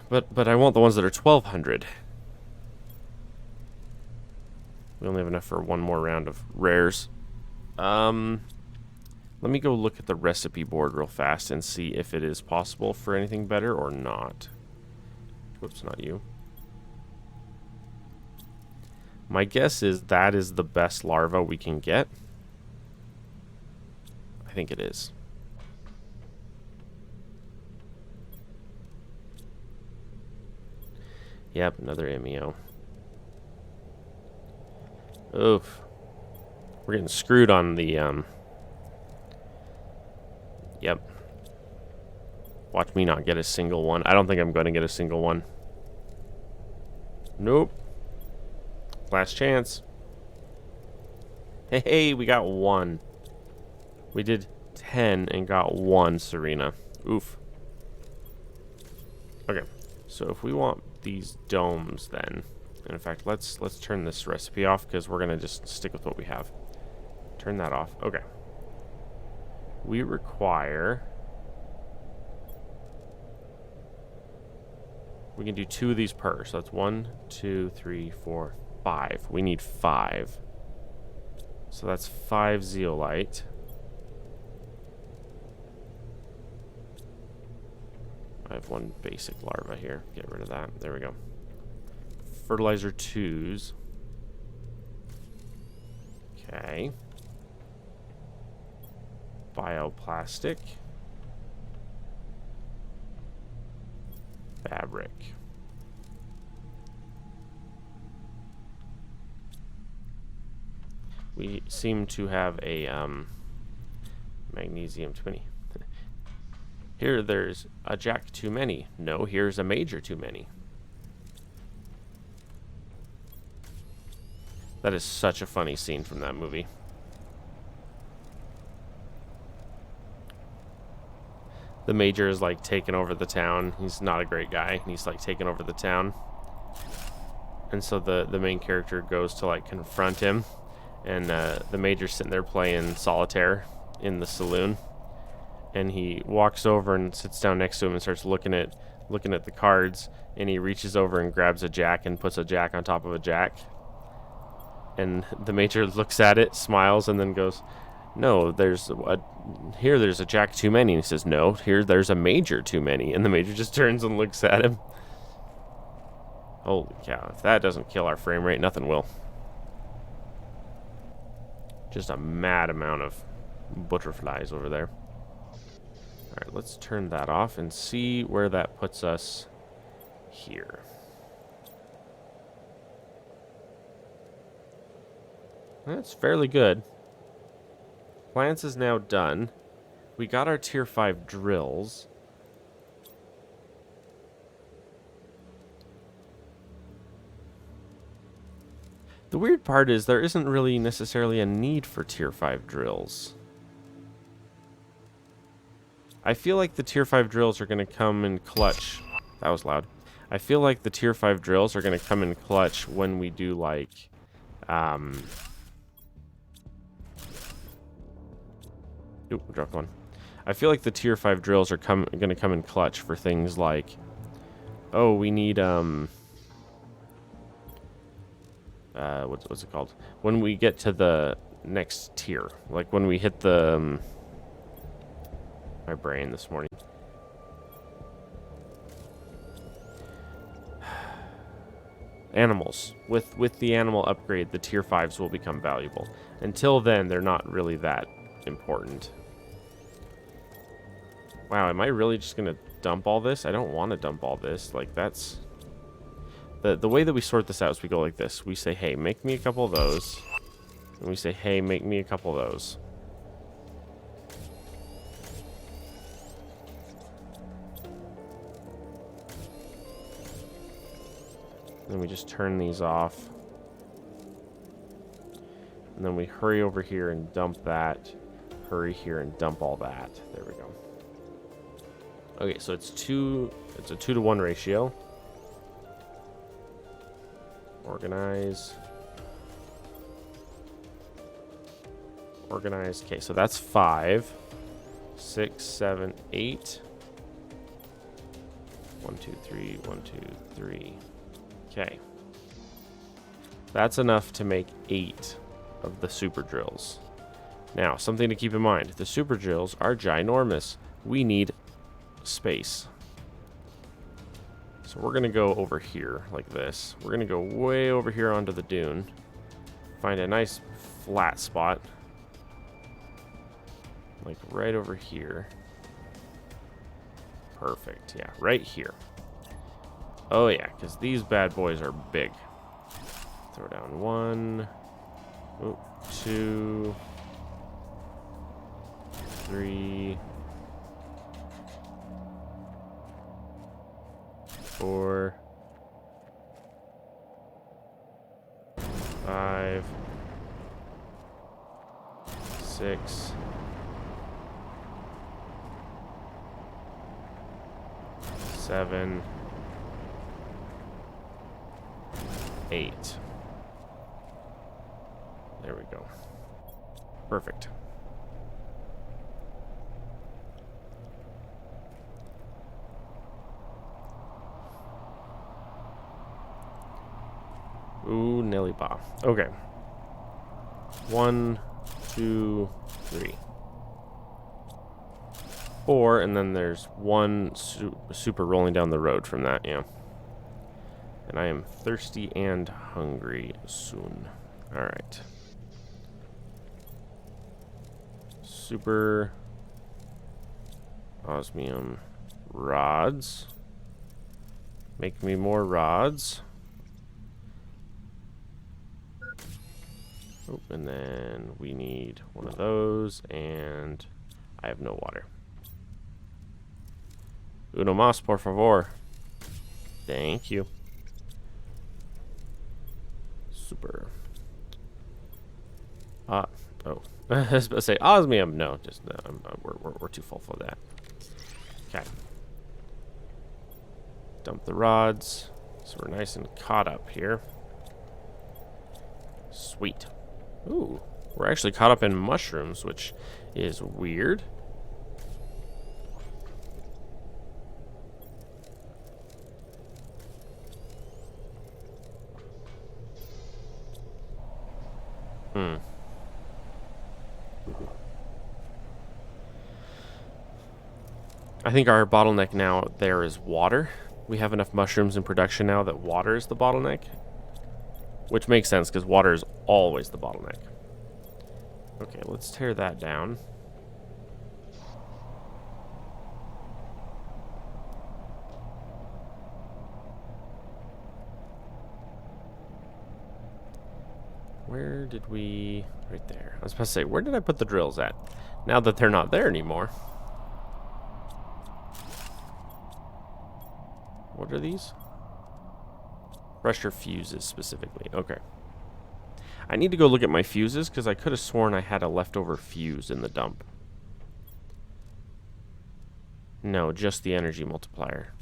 But I want the ones that are 1,200. We only have enough for one more round of rares. Let me go look at the recipe board real fast and see if it is possible for anything better or not. Whoops, not you. My guess is that is the best larva we can get. I think it is. Yep, another Imeo. Oof. We're getting screwed on the, Yep. Watch me not get a single one. I don't think I'm going to get a single one. Nope. Last chance. Hey, we got 1. We did 10 and got 1, Serena. Oof. Okay. So if we want these domes then, and in fact, let's turn this recipe off because we're going to just stick with what we have. Turn that off. Okay. We require... We can do 2 of these per. So that's 1, 2, 3, 4, 5. We need 5. So that's 5 zeolite. I have 1 basic larva here. Get rid of that. There we go. Fertilizer 2s. Okay. Bioplastic. Fabric. We seem to have a magnesium too many. Here there's a jack too many. No, here's a major too many. That is such a funny scene from that movie. The major is like taking over the town. He's not a great guy, and he's like taking over the town. And so the main character goes to like confront him, and the major's sitting there playing solitaire in the saloon, and he walks over and sits down next to him and starts looking at the cards, and he reaches over and grabs a jack and puts a jack on top of a jack. And the major looks at it, smiles, and then goes, "No, there's a jack too many." And he says, "No, there's a major too many." And the major just turns and looks at him. Holy cow, if that doesn't kill our frame rate, nothing will. Just a mad amount of butterflies over there. Alright, let's turn that off and see where that puts us here. That's fairly good. Plants is now done. We got our tier 5 drills. The weird part is there isn't really necessarily a need for tier 5 drills. I feel like the tier 5 drills are going to come in clutch. That was loud. I feel like the tier 5 drills are going to come in clutch when we do like Oop, dropped one. I feel like the tier 5 drills are going to come in clutch for things like, oh, we need what's it called? When we get to the next tier, like when we hit the my brain this morning. Animals. With the animal upgrade, the tier 5s will become valuable. Until then, they're not really that important. Wow, am I really just gonna dump all this? I don't want to dump all this. Like, that's... The way that we sort this out is we go like this. We say, hey, make me a couple of those. And we say, hey, make me a couple of those. Then we just turn these off. And then we hurry over here and dump that. Hurry here and dump all that. There we go. Okay, so it's a 2-to-1 ratio. Organize. Organize. Okay, so that's 5, 6, 7, 8. 1, 2, 3, 1, 2, 3. Okay. That's enough to make 8 of the super drills. Now, something to keep in mind. The super drills are ginormous. We need space. So we're going to go over here like this. We're going to go way over here onto the dune. Find a nice flat spot. Like right over here. Perfect. Yeah, right here. Oh yeah, because these bad boys are big. Throw down 1, 2, 3, 4, 5, 6, 7, 8. There we go. Perfect. Ooh, Nelly Ba. Okay. 1, 2, 3. 4, and then there's 1 super rolling down the road from that, yeah. And I am thirsty and hungry soon. Alright. Super osmium rods. Make me more rods. Oh, and then we need one of those, and I have no water. Uno más, por favor. Thank you. Super. Oh. I was about to say osmium. No, just we're too full for that. Okay. Dump the rods, so we're nice and caught up here. Sweet. Ooh, we're actually caught up in mushrooms, which is weird. I think our bottleneck now there is water. We have enough mushrooms in production now that water is the bottleneck. Which makes sense, because water is always the bottleneck. Okay, let's tear that down. Where did we... Right there. I was about to say, where did I put the drills at? Now that they're not there anymore. What are these? Pressure fuses, specifically. Okay. I need to go look at my fuses, because I could have sworn I had a leftover fuse in the dump. No, just the energy multiplier.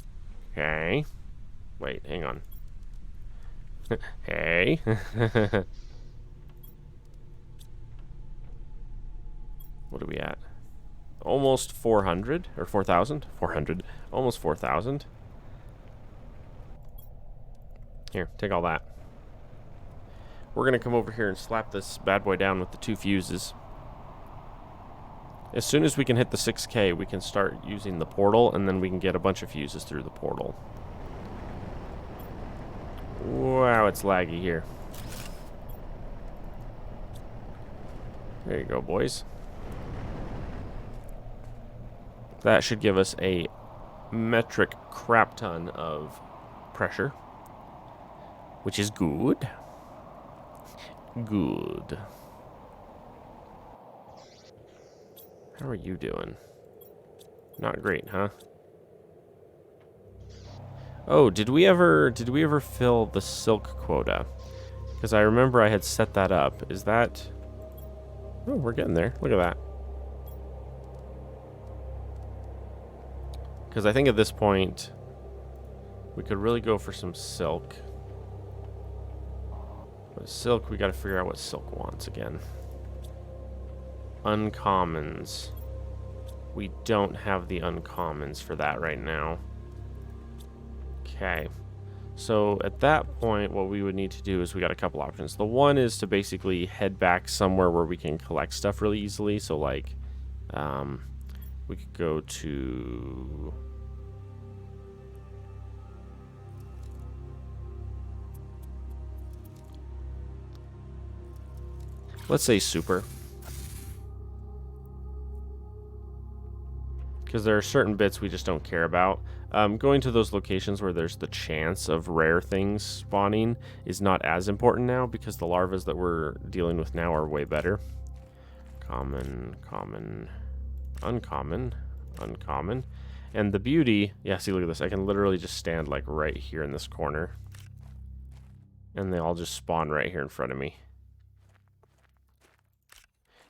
Okay. Wait, hang on. Hey. What are we at? Almost 400, or 4,000? 400. Almost 4,000. Here, take all that. We're going to come over here and slap this bad boy down with the 2 fuses. As soon as we can hit the 6K, we can start using the portal, and then we can get a bunch of fuses through the portal. Wow, it's laggy here. There you go, boys. That should give us a metric crap ton of pressure. Which is good. Good. How are you doing? Not great, huh? Oh, did we ever fill the silk quota? Because I remember I had set that up. Is that... Oh, we're getting there. Look at that. Because I think at this point, we could really go for some silk. But silk, we got to figure out what silk wants again. Uncommons. We don't have the uncommons for that right now. Okay. So at that point, what we would need to do is we got a couple options. The one is to basically head back somewhere where we can collect stuff really easily. So like, we could go to... Let's say super. Because there are certain bits we just don't care about. Going to those locations where there's the chance of rare things spawning is not as important now, because the larvas that we're dealing with now are way better. Common, common, uncommon, uncommon. And the beauty, yeah, see, look at this. I can literally just stand like right here in this corner. And they all just spawn right here in front of me.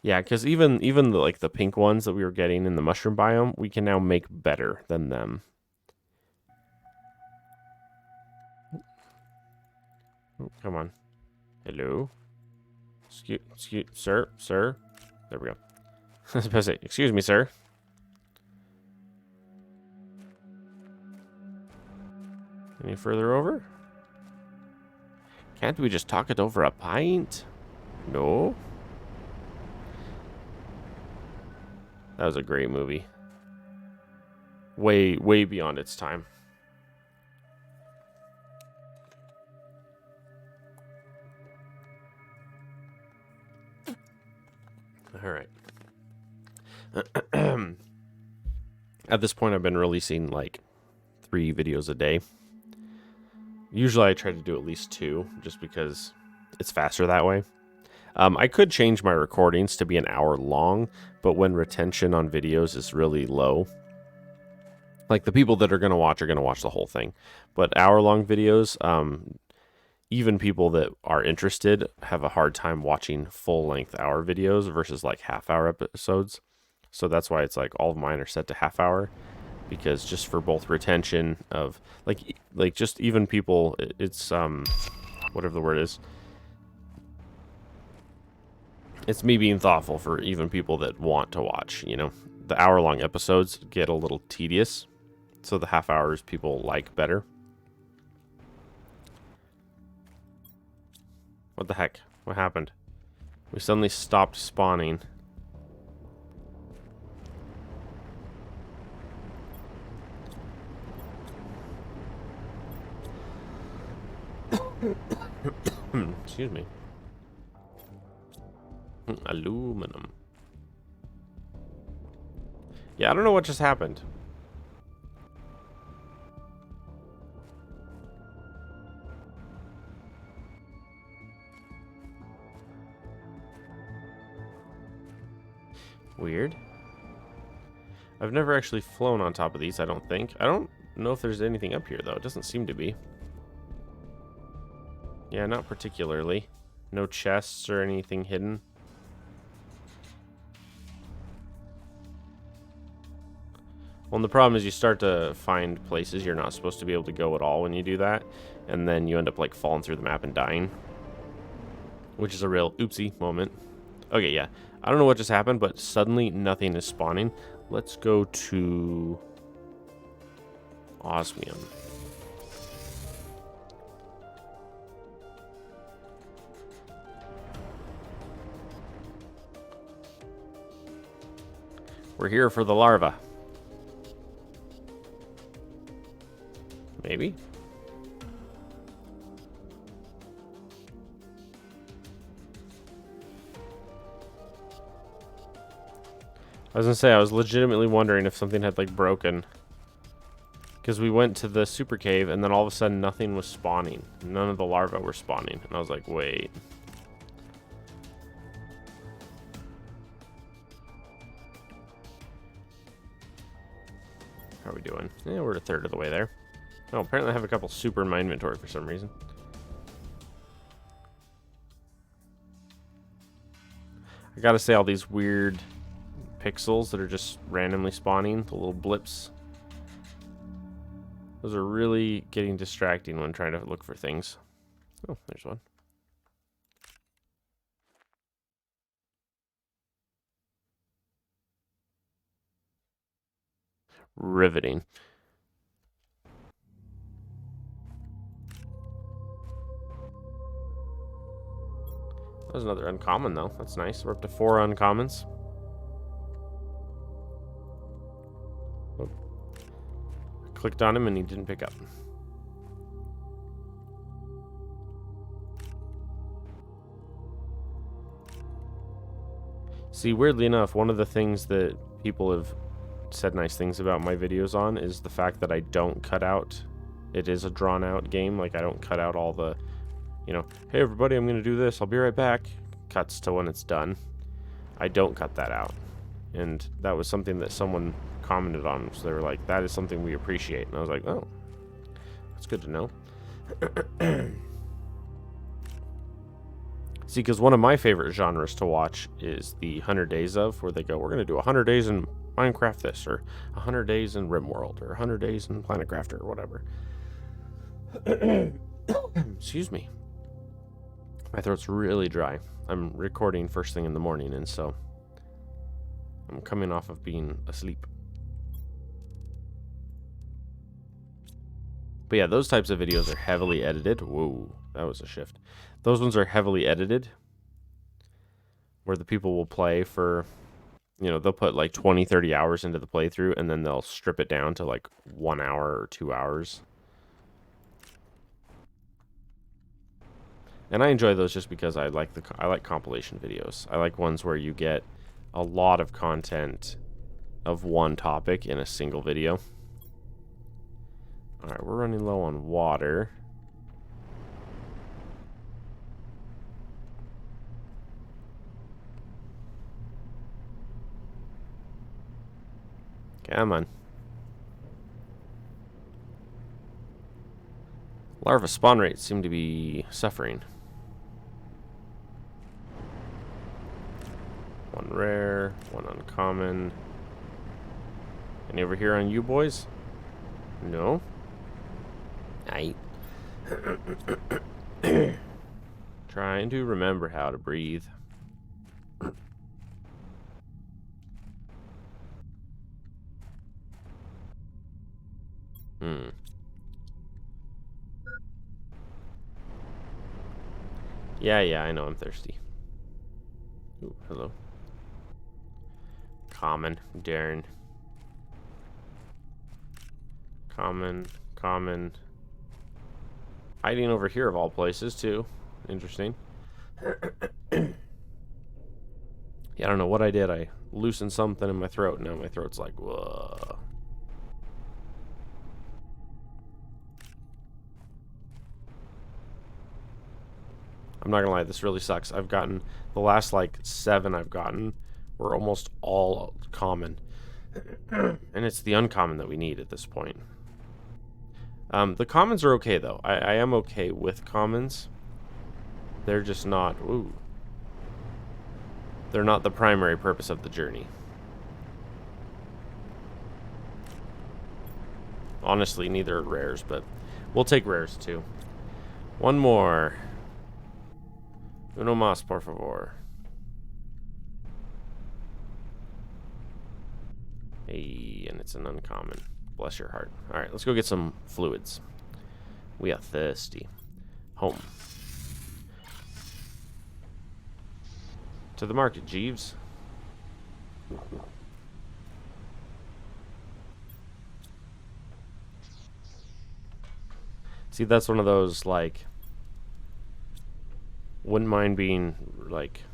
Yeah, because even the, like the pink ones that we were getting in the mushroom biome, we can now make better than them. Oh, come on. Hello? Excuse, sir? There we go. I was about to say, excuse me, sir. Any further over? Can't we just talk it over a pint? No? That was a great movie. Way beyond its time. All right. At this point, I've been releasing like 3 videos a day. Usually I try to do at least 2 just because it's faster that way. I could change my recordings to be an hour long, but when retention on videos is really low, like the people that are going to watch the whole thing. But hour-long videos, even people that are interested have a hard time watching full-length hour videos versus like half-hour episodes. So that's why it's like all of mine are set to half-hour, because just for both retention of like just even people, it's whatever the word is. It's me being thoughtful for even people that want to watch, you know. The hour-long episodes get a little tedious, so the half hours people like better. What the heck? What happened? We suddenly stopped spawning. Excuse me. Aluminum. Yeah, I don't know what just happened. Weird. I've never actually flown on top of these, I don't think. I don't know if there's anything up here, though. It doesn't seem to be. Yeah, not particularly. No chests or anything hidden. Well, and the problem is you start to find places you're not supposed to be able to go at all when you do that, and then you end up like falling through the map and dying, which is a real oopsie moment. Okay, yeah. I don't know what just happened, but suddenly nothing is spawning. Let's go to Osmium. We're here for the larva. Maybe? I was gonna say, I was legitimately wondering if something had like broken. Because we went to the super cave and then all of a sudden nothing was spawning. None of the larvae were spawning. And I was like, wait. How are we doing? Yeah, we're a third of the way there. Oh, apparently I have a couple super in my inventory for some reason. I gotta say, all these weird pixels that are just randomly spawning, the little blips, those are really getting distracting when trying to look for things. Oh, there's one. Riveting. That was another uncommon, though. That's nice. We're up to 4 uncommons. Oh. I clicked on him and he didn't pick up. See, weirdly enough, one of the things that people have said nice things about my videos on is the fact that I don't cut out. It is a drawn out game. Like, I don't cut out all the, you know, hey everybody, I'm gonna do this, I'll be right back, cuts to when it's done. I don't cut that out. And that was something that someone commented on, so they were like, that is something we appreciate. And I was like, oh, that's good to know. See, because one of my favorite genres to watch is the 100 Days of, where they go, we're going to do 100 days in Minecraft this, or 100 days in RimWorld, or 100 days in PlanetCraft, or whatever. Excuse me. My throat's really dry. I'm recording first thing in the morning, and so I'm coming off of being asleep. But yeah, those types of videos are heavily edited. Whoa, that was a shift. Those ones are heavily edited, where the people will play for, you know, they'll put like 20, 30 hours into the playthrough, and then they'll strip it down to like 1 hour or 2 hours. And I enjoy those just because I like compilation videos. I like ones where you get a lot of content of one topic in a single video. Alright, we're running low on water. Come on. Larva spawn rates seem to be suffering. One rare, one uncommon. Any over here on you boys? No? Aight. Trying to remember how to breathe. Yeah, I know I'm thirsty. Ooh, hello. Common, Darren. Common. Hiding over here of all places, too. Interesting. Yeah, I don't know what I did. I loosened something in my throat. Now my throat's like, whoa. I'm not gonna lie, this really sucks. I've gotten, the last like 7 I've gotten were almost all common. And it's the uncommon that we need at this point. The commons are okay though. I am okay with commons. They're just not, ooh. They're not the primary purpose of the journey. Honestly, neither are rares, but we'll take rares too. One more. Uno más, por favor. Hey, and it's an uncommon. Bless your heart. Alright, let's go get some fluids. We are thirsty. Home. To the market, Jeeves. See, that's one of those, like, wouldn't mind being, like,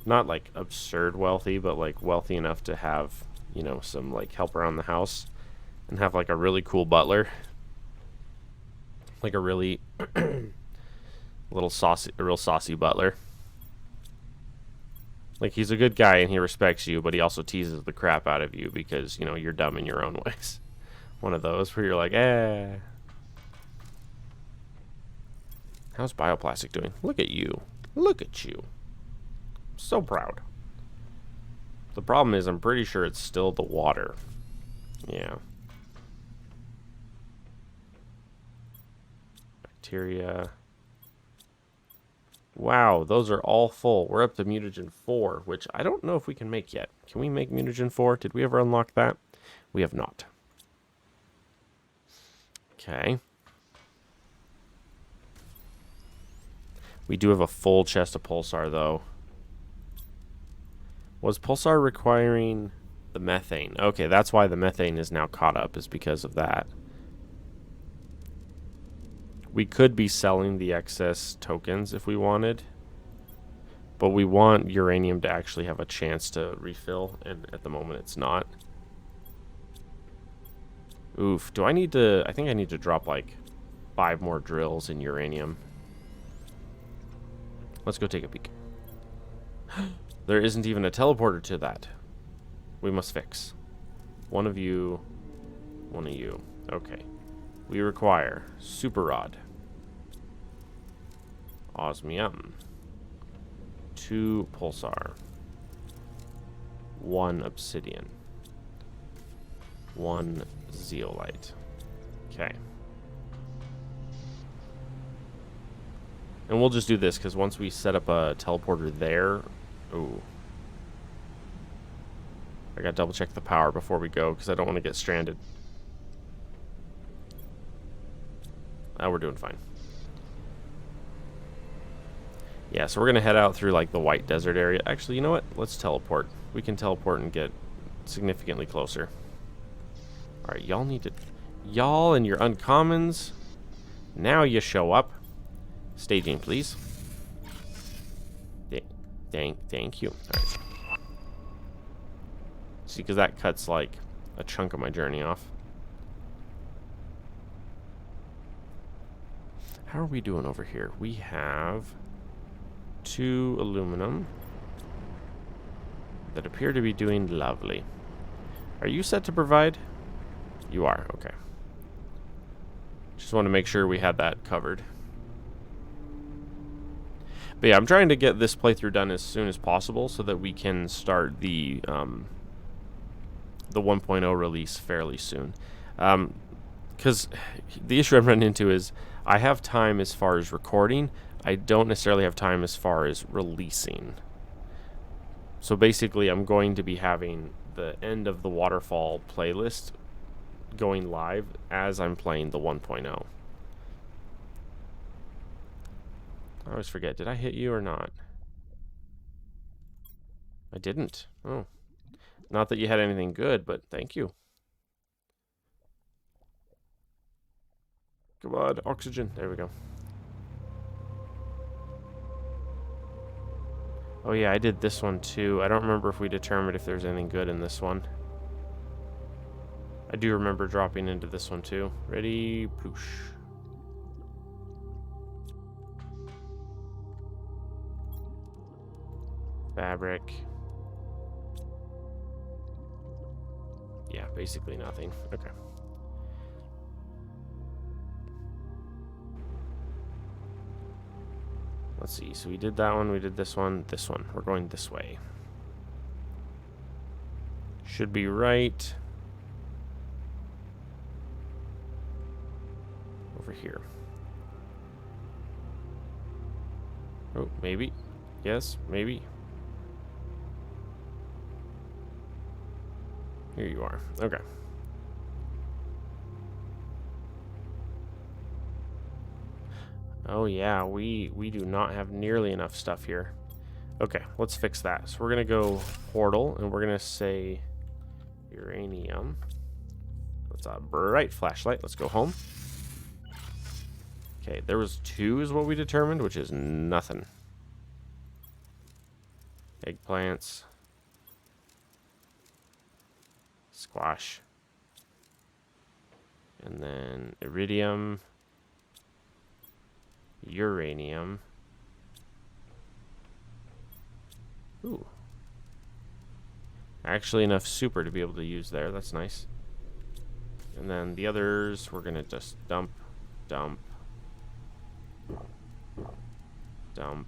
not, like, absurd wealthy, but, like, wealthy enough to have, you know, some, like, help around the house and have, like, a really cool butler. Like, a really real saucy butler. Like, he's a good guy and he respects you, but he also teases the crap out of you because, you know, you're dumb in your own ways. One of those where you're like, eh. How's bioplastic doing? Look at you. Look at you. I'm so proud. The problem is I'm pretty sure it's still the water. Yeah. Bacteria. Wow, those are all full. We're up to mutagen 4, which I don't know if we can make yet. Can we make mutagen 4? Did we ever unlock that? We have not. Okay. We do have a full chest of pulsar, though. Was pulsar requiring the methane? Okay, that's why the methane is now caught up, is because of that. We could be selling the excess tokens if we wanted. But we want uranium to actually have a chance to refill, and at the moment it's not. Oof, do I need to... I think I need to drop like 5 more drills in uranium. Let's go take a peek. There isn't even a teleporter to that. We must fix. One of you. One of you. Okay. We require super rod. Osmium. 2 pulsar. 1 obsidian. 1 zeolite. Okay. And we'll just do this, because once we set up a teleporter there... Ooh. I gotta double check the power before we go, because I don't want to get stranded. Oh, we're doing fine. Yeah, so we're gonna head out through, like, the white desert area. Actually, you know what? Let's teleport. We can teleport and get significantly closer. Alright, y'all need to... Y'all and your uncommons. Now you show up. Staging, please. Thank you. All right. See, because that cuts like a chunk of my journey off. How are we doing over here? We have 2 aluminum that appear to be doing lovely. Are you set to provide? You are, okay. Just want to make sure we had that covered. But yeah, I'm trying to get this playthrough done as soon as possible so that we can start the 1.0 release fairly soon. Because the issue I'm running into is I have time as far as recording. I don't necessarily have time as far as releasing. So basically, I'm going to be having the end of the Waterfall playlist going live as I'm playing the 1.0. I always forget, did I hit you or not? I didn't. Oh. Not that you had anything good, but thank you. Come on, oxygen. There we go. Oh yeah, I did this one too. I don't remember if we determined if there's anything good in this one. I do remember dropping into this one too. Ready, ploosh. Fabric. Yeah, basically nothing. Okay. Let's see. So we did that one. We did this one. This one. We're going this way. Should be right over here. Oh, maybe. Yes, maybe. Here you are. Okay. Oh yeah, we do not have nearly enough stuff here. Okay, let's fix that. So we're gonna go portal, and we're gonna say uranium. That's a bright flashlight. Let's go home. Okay, there was 2 is what we determined, which is nothing. Eggplants. Squash. And then iridium. Uranium. Ooh. Actually enough super to be able to use there. That's nice. And then the others, we're going to just dump, dump, dump.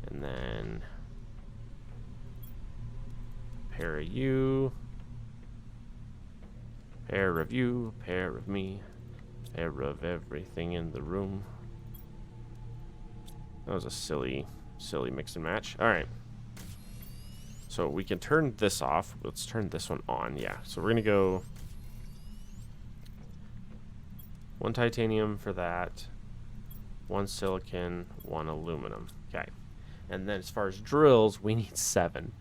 And then pair of you, pair of you, pair of me, pair of everything in the room. That was a silly mix and match. All right. So we can turn this off. Let's turn this one on. Yeah. So we're going to go 1 titanium for that, 1 silicon, 1 aluminum. Okay. And then as far as drills, we need 7.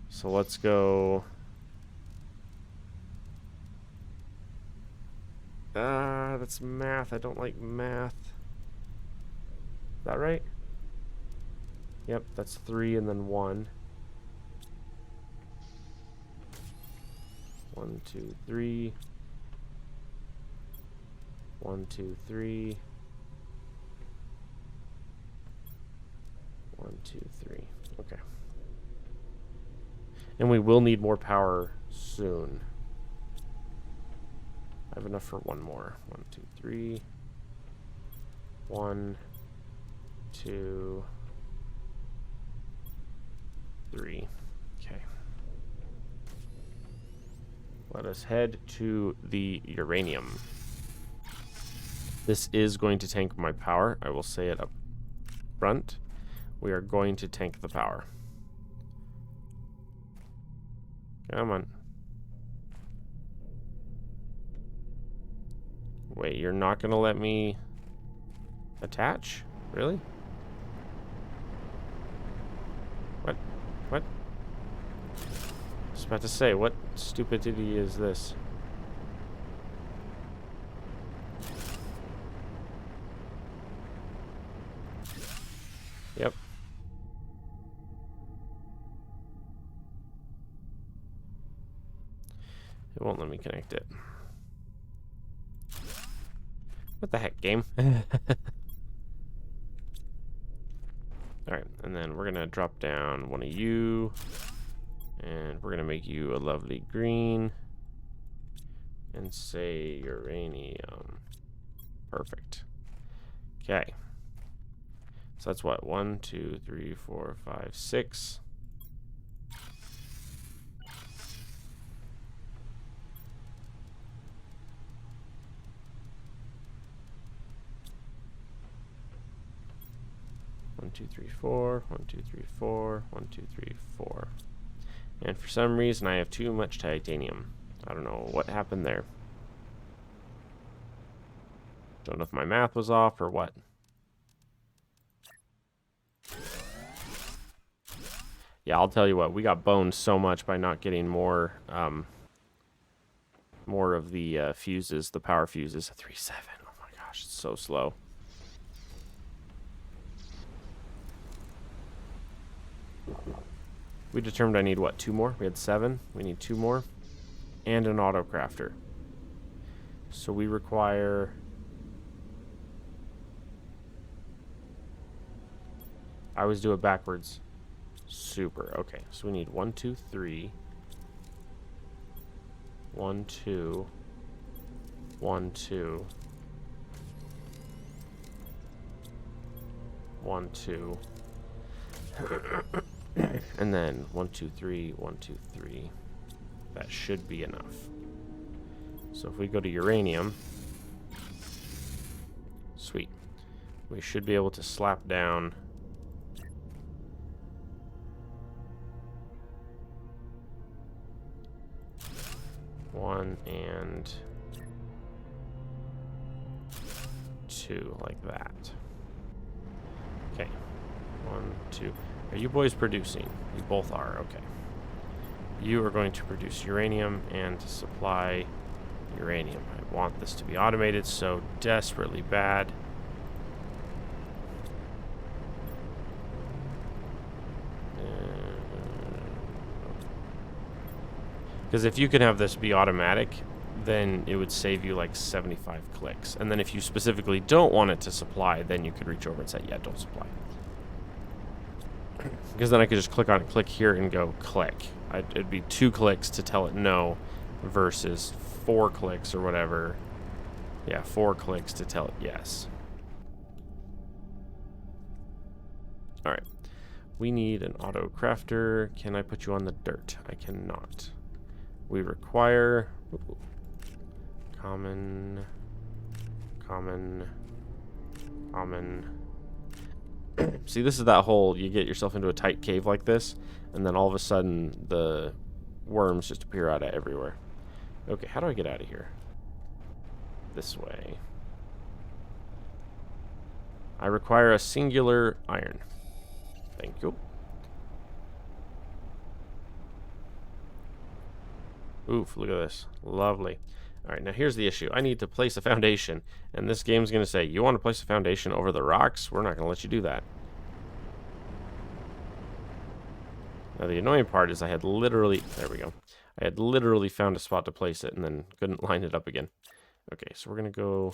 So let's go. That's math. I don't like math. Is that right? Yep, that's 3 and then 1. 1, 2, 3. 1, 2, 3. 1, 2, 3. Okay. And we will need more power soon. I have enough for 1 more. 1, 2, 3. 1, 2, 3. Okay. Let us head to the uranium. This is going to tank my power. I will say it up front. We are going to tank the power. Come on. Wait, you're not going to let me attach? Really? What? What? I was about to say, what stupidity is this? Yep. It won't let me connect it. What the heck, game? Alright, and then we're gonna drop down one of you. And we're gonna make you a lovely green. And say uranium. Perfect. Okay. So that's what? 1, 2, 3, 4, 5, 6. One, two, three, four. 1, 2, 3, 4. 1, 2, 3, 4. And for some reason, I have too much titanium. I don't know what happened there. Don't know if my math was off or what. Yeah, I'll tell you what. We got boned so much by not getting more of the fuses, the power fuses. 3.7. Oh my gosh, it's so slow. We determined I need, what, 2 more? We had 7. We need 2 more. And an auto crafter. So we require... I always do it backwards. Super. Okay, so we need 1, 2, 3. 1, 2. 1, 2. 1, 2. And then 1, 2, 3, 1, 2, 3. That should be enough. So if we go to uranium, sweet. We should be able to slap down one and 2 like that. Okay. 1, 2. Are you boys producing? You both are. Okay. You are going to produce uranium and to supply uranium. I want this to be automated so desperately bad. Because if you can have this be automatic, then it would save you like 75 clicks. And then if you specifically don't want it to supply, then you could reach over and say, yeah, don't supply. Because then I could just click on it, click here, and go click. It'd be 2 clicks to tell it no versus 4 clicks or whatever. Yeah, 4 clicks to tell it yes. All right. We need an auto crafter. Can I put you on the dirt? I cannot. We require common. See, this is that hole. You get yourself into a tight cave like this, and then all of a sudden the worms just appear out of everywhere. Okay, how do I get out of here? This way. I require a singular iron. Thank you. Oof, look at this. Lovely. All right, now here's the issue. I need to place a foundation, and this game's going to say, you want to place a foundation over the rocks? We're not going to let you do that. Now, the annoying part is I had literally... There we go. I had literally found a spot to place it and then couldn't line it up again. Okay, so we're going to go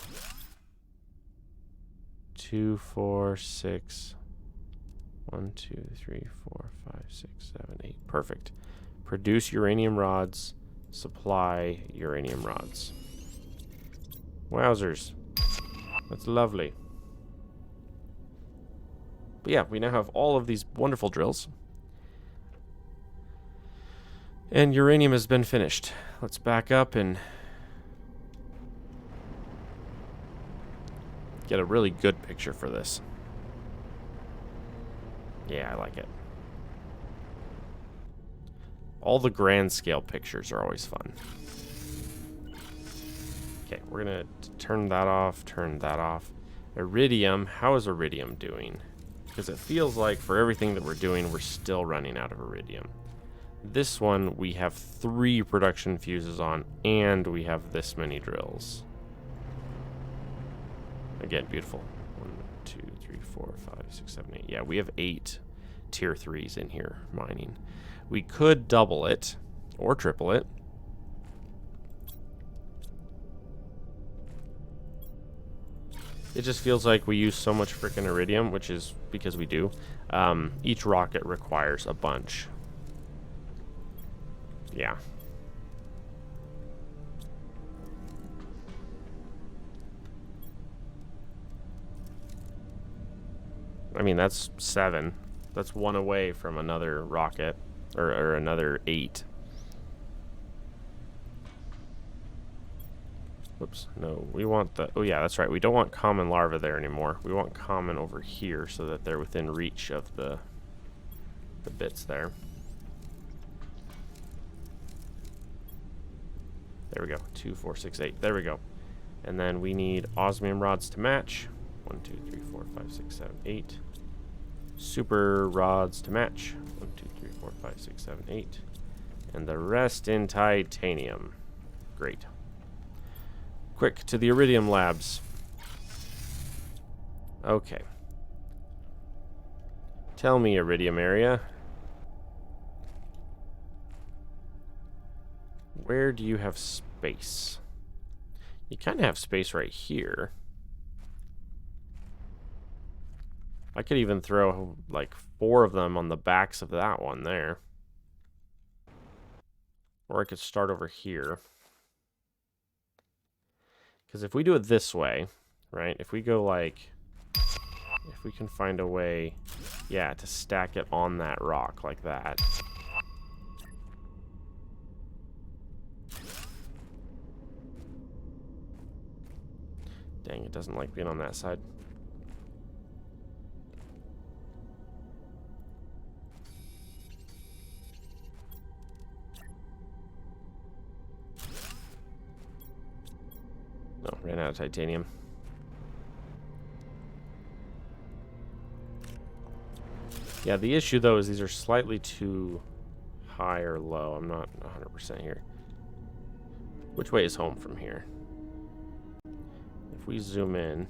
2, 4, 6... 1, 2, 3, 4, 5, 6, 7, 8. Perfect. Produce uranium rods. Supply uranium rods. Wowzers. That's lovely. But yeah, we now have all of these wonderful drills. And uranium has been finished. Let's back up and get a really good picture for this. Yeah, I like it. All the grand scale pictures are always fun. Okay, we're gonna turn that off, turn that off. Iridium, how is iridium doing? Because it feels like for everything that we're doing, we're still running out of iridium. This one, we have 3 production fuses on, and we have this many drills. Again, beautiful. 1, 2, 3, 4, 5, 6, 7, 8. Yeah, we have 8 tier 3s in here mining. We could double it or triple it. It just feels like we use so much freaking iridium, which is because we do. Each rocket requires a bunch. Yeah. I mean, that's 7. That's 1 away from another rocket, or another 8. Whoops, no, we want the... Oh yeah, that's right. We don't want common larvae there anymore. We want common over here so that they're within reach of the bits there. There we go. 2, 4, 6, 8. There we go. And then we need osmium rods to match. 1, 2, 3, 4, 5, 6, 7, 8. Super rods to match. 1, 2, 3, 4, 5, 6, 7, 8. And the rest in titanium. Great. Quick to the iridium labs. Okay. Tell me, iridium area. Where do you have space? You kind of have space right here. I could even throw like 4 of them on the backs of that one there. Or I could start over here. Because if we do it this way, right? If we go like... If we can find a way, yeah, to stack it on that rock like that. Dang, it doesn't like being on that side. No, ran out of titanium. Yeah, the issue though is these are slightly too high or low. I'm not 100% here. Which way is home from here? If we zoom in,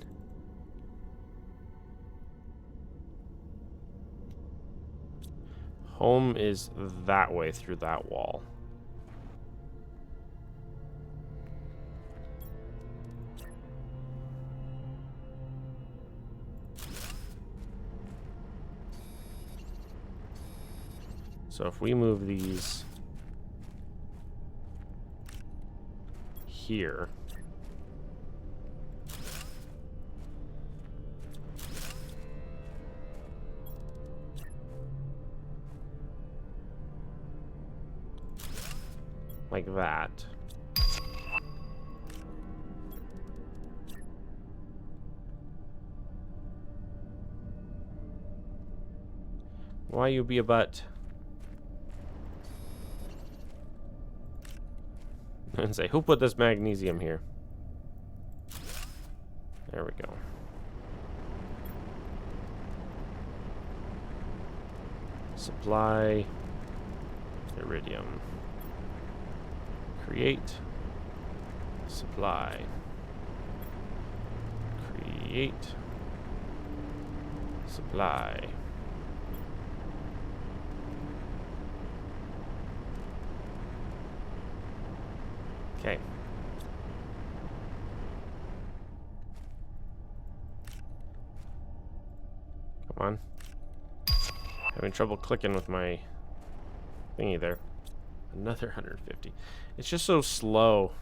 home is that way through that wall. So if we move these here, like that. Why you be a butt? And say, who put this magnesium here? There we go. Supply iridium. Create. Supply. Create. Supply. Okay. Come on. Having trouble clicking with my thingy there. Another 150. It's just so slow.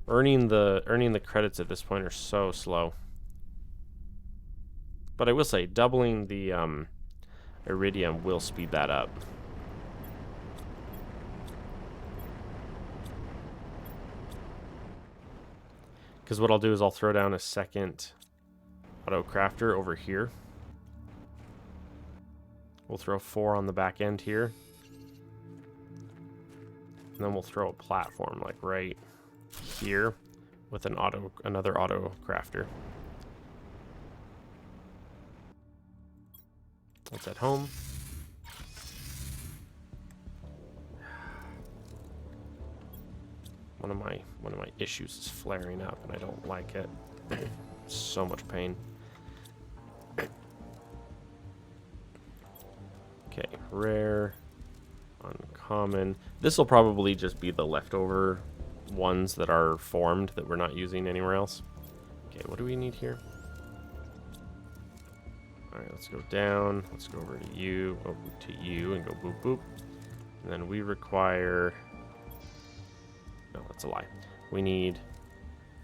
Earning the credits at this point are so slow. But I will say, doubling the iridium will speed that up. Because what I'll do is I'll throw down a second auto crafter over here. We'll throw 4 on the back end here. And then we'll throw a platform like right here with another auto crafter. That's at home. One of my issues is flaring up, and I don't like it. So much pain. Okay, rare, uncommon. This will probably just be the leftover ones that are formed that we're not using anywhere else. Okay, what do we need here? Alright, let's go down. Let's go over to you. Oh, to you and go boop boop. And then we require... No, that's a lie. We need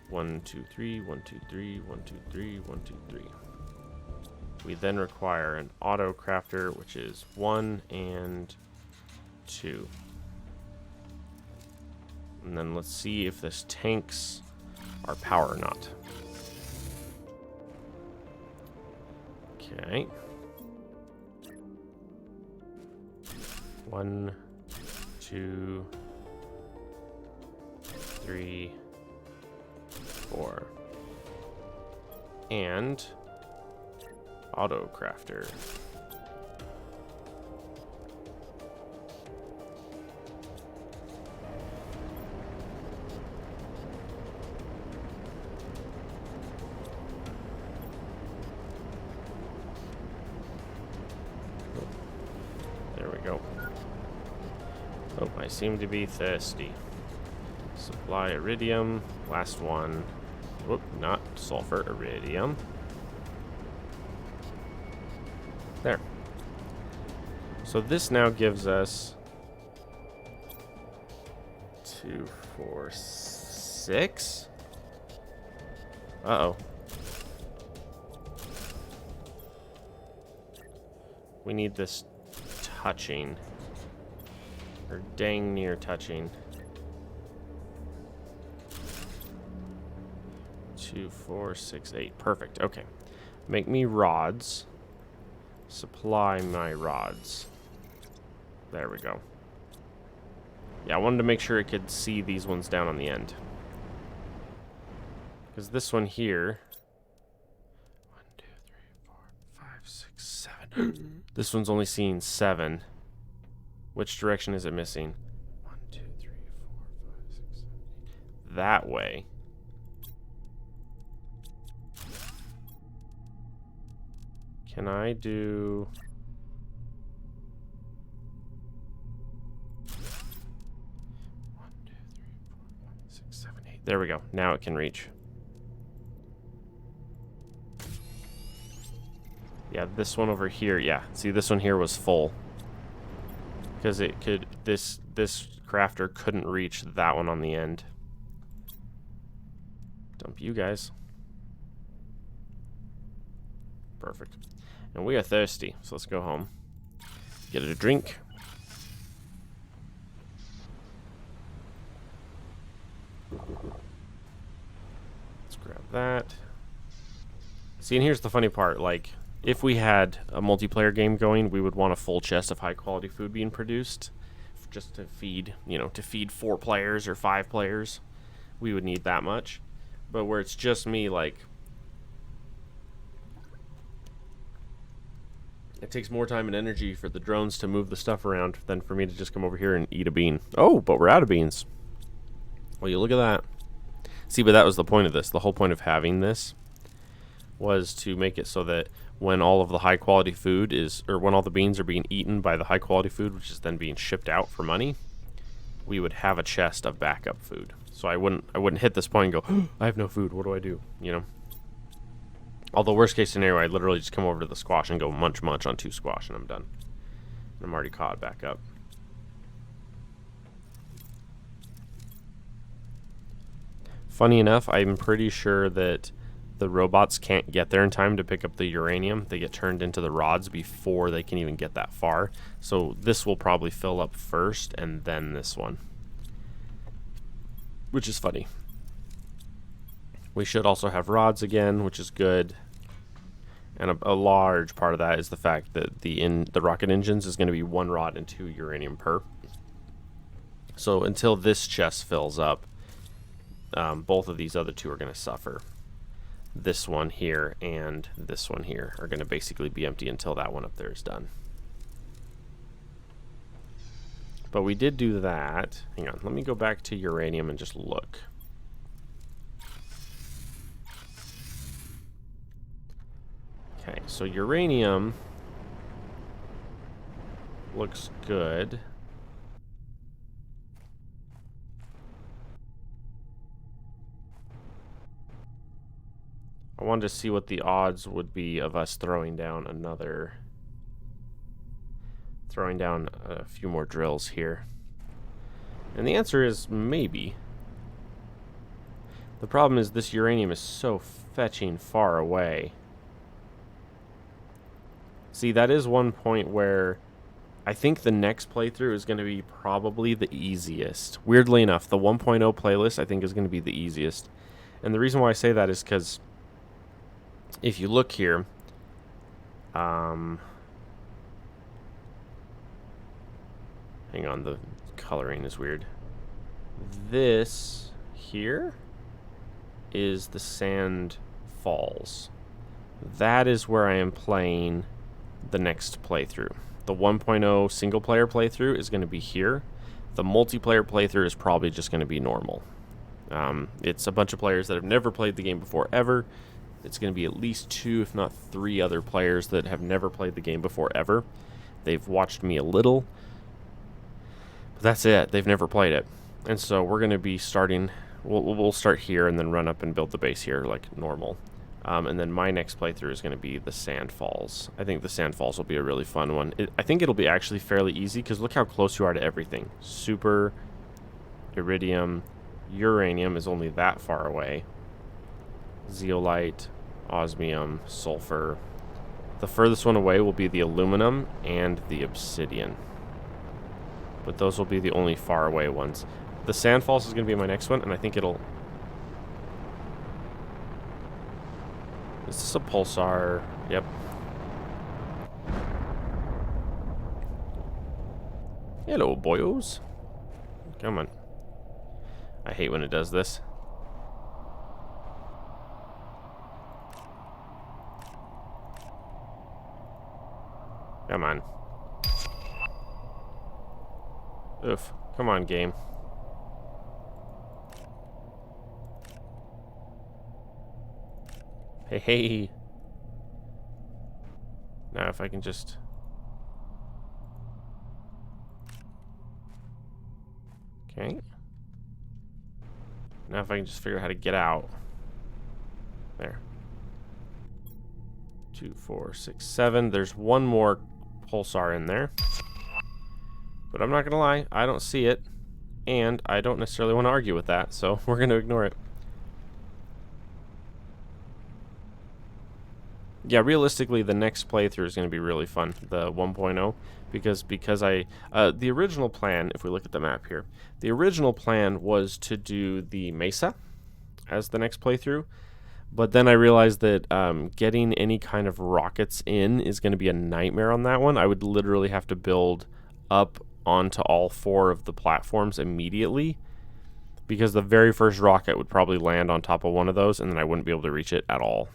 1, 2, 3, 1, 2, 3, 1, 2, 3, 1, 2, 3. We then require an auto crafter, which is 1 and 2. And then let's see if this tanks our power or not. Okay. 1, 2, 3, 4. And auto crafter. There we go. Oh, I seem to be thirsty. Supply iridium. Last one. Whoop, not sulfur, iridium. There. So this now gives us 2, 4, 6. Uh-oh. We need this touching. Or dang near touching. 2, 4, 6, 8. Perfect. Okay. Make me rods. Supply my rods. There we go. Yeah, I wanted to make sure it could see these ones down on the end. Because this one here... 1, 2, 3, 4, 5, 6, 7. This one's only seeing 7. Which direction is it missing? 1, 2, 3, 4, 5, 6, 7, 8. That way. Can I do... 1, 2, 3, 4, 5, 6, 7, 8. There we go. Now it can reach. Yeah, this one over here. Yeah, see, this one here was full. Because it could... This crafter couldn't reach that one on the end. Dump you guys. Perfect. And we are thirsty, so let's go home. Get a drink. Let's grab that. See, and here's the funny part. Like, if we had a multiplayer game going, we would want a full chest of high-quality food being produced. Just to feed, to feed 4 players or 5 players. We would need that much. But where it's just me, like... It takes more time and energy for the drones to move the stuff around than for me to just come over here and eat a bean. Oh, but we're out of beans. Well, you look at that. See, but that was the point of this. The whole point of having this was to make it so that when all of the high quality food is, or when all the beans are being eaten by the high quality food, which is then being shipped out for money, we would have a chest of backup food. So I wouldn't hit this point and go, oh, I have no food. What do I do? Although worst case scenario, I literally just come over to the squash and go munch on 2 squash and I'm done. And I'm already caught back up. Funny enough, I'm pretty sure that the robots can't get there in time to pick up the uranium. They get turned into the rods before they can even get that far. So this will probably fill up first and then this one. Which is funny. We should also have rods again, which is good. And a large part of that is the fact that the rocket engines is going to be 1 rod and 2 uranium per. So until this chest fills up, both of these other 2 are going to suffer. This one here and this one here are going to basically be empty until that one up there is done. But we did do that. Hang on, let me go back to uranium and just look. Okay, so uranium looks good. I wanted to see what the odds would be of us throwing down a few more drills here. And the answer is maybe. The problem is this uranium is so fetching far away. See, that is one point where I think the next playthrough is going to be probably the easiest. Weirdly enough, the 1.0 playlist I think is going to be the easiest. And the reason why I say that is because if you look here, hang on, the coloring is weird. This here is the Sand Falls. That is where I am playing the next playthrough. The 1.0 single player playthrough is going to be here. The multiplayer playthrough is probably just going to be normal. It's a bunch of players that have never played the game before ever. It's going to be at least 2, if not 3 other players that have never played the game before ever. They've watched me a little, but that's it. They've never played it. And so we're going to be starting, we'll start here and then run up and build the base here like normal. And then my next playthrough is going to be the Sand Falls. I think the Sand Falls will be a really fun one. I think it'll be actually fairly easy because look how close you are to everything. Super, iridium, uranium is only that far away. Zeolite, osmium, sulfur. The furthest one away will be the aluminum and the obsidian. But those will be the only far away ones. The Sand Falls is going to be my next one, and I think it'll... Is this a pulsar? Yep. Hello, boyos. Come on. I hate when it does this. Come on. Oof. Come on, game. Hey. Now if I can just... Okay. Now if I can just figure out how to get out. There. 2, 4, 6, 7. There's one more pulsar in there. But I'm not going to lie, I don't see it. And I don't necessarily want to argue with that, so we're going to ignore it. Yeah, realistically, the next playthrough is going to be really fun, the 1.0, because I... the original plan, if we look at the map here, the original plan was to do the Mesa as the next playthrough, but then I realized that getting any kind of rockets in is going to be a nightmare on that one. I would literally have to build up onto all 4 of the platforms immediately, because the very first rocket would probably land on top of one of those, and then I wouldn't be able to reach it at all.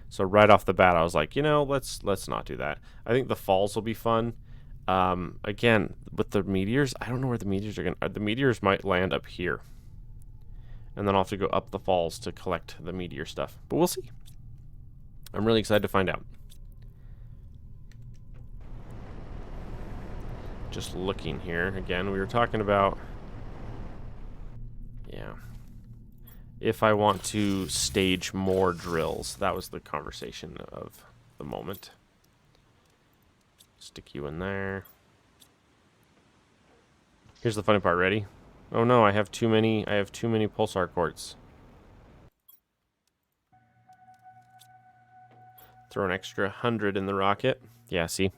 So right off the bat, I was like, you know, let's not do that. I think the falls will be fun. Again, with the meteors, I don't know where the meteors are going to... The meteors might land up here. And then I'll have to go up the falls to collect the meteor stuff. But we'll see. I'm really excited to find out. Just looking here. Again, we were talking about... Yeah. If I want to stage more drills. That was the conversation of the moment. Stick you in there. Here's the funny part. Ready? Oh no, I have too many pulsar quartz. Throw an extra 100 in the rocket. Yeah, see?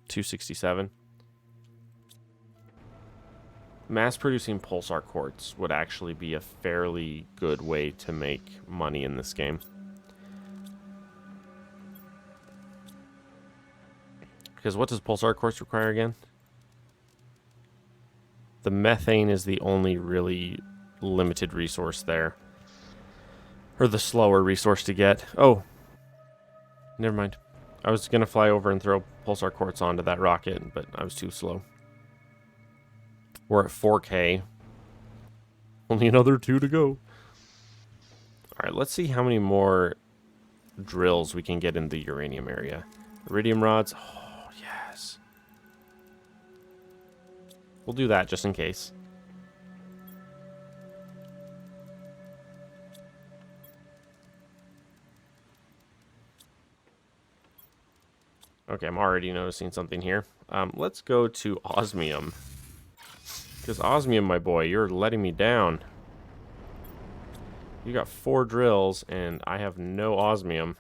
267. Mass-producing pulsar quartz would actually be a fairly good way to make money in this game. Because what does pulsar quartz require again? The methane is the only really limited resource there. Or the slower resource to get. Oh. Never mind. I was going to fly over and throw pulsar quartz onto that rocket, but I was too slow. We're at 4K. Only another 2 to go. Alright, let's see how many more drills we can get in the uranium area. Iridium rods. Oh, yes. We'll do that just in case. Okay, I'm already noticing something here. Let's go to osmium. Because osmium, my boy, you're letting me down. You got 4 drills, and I have no osmium.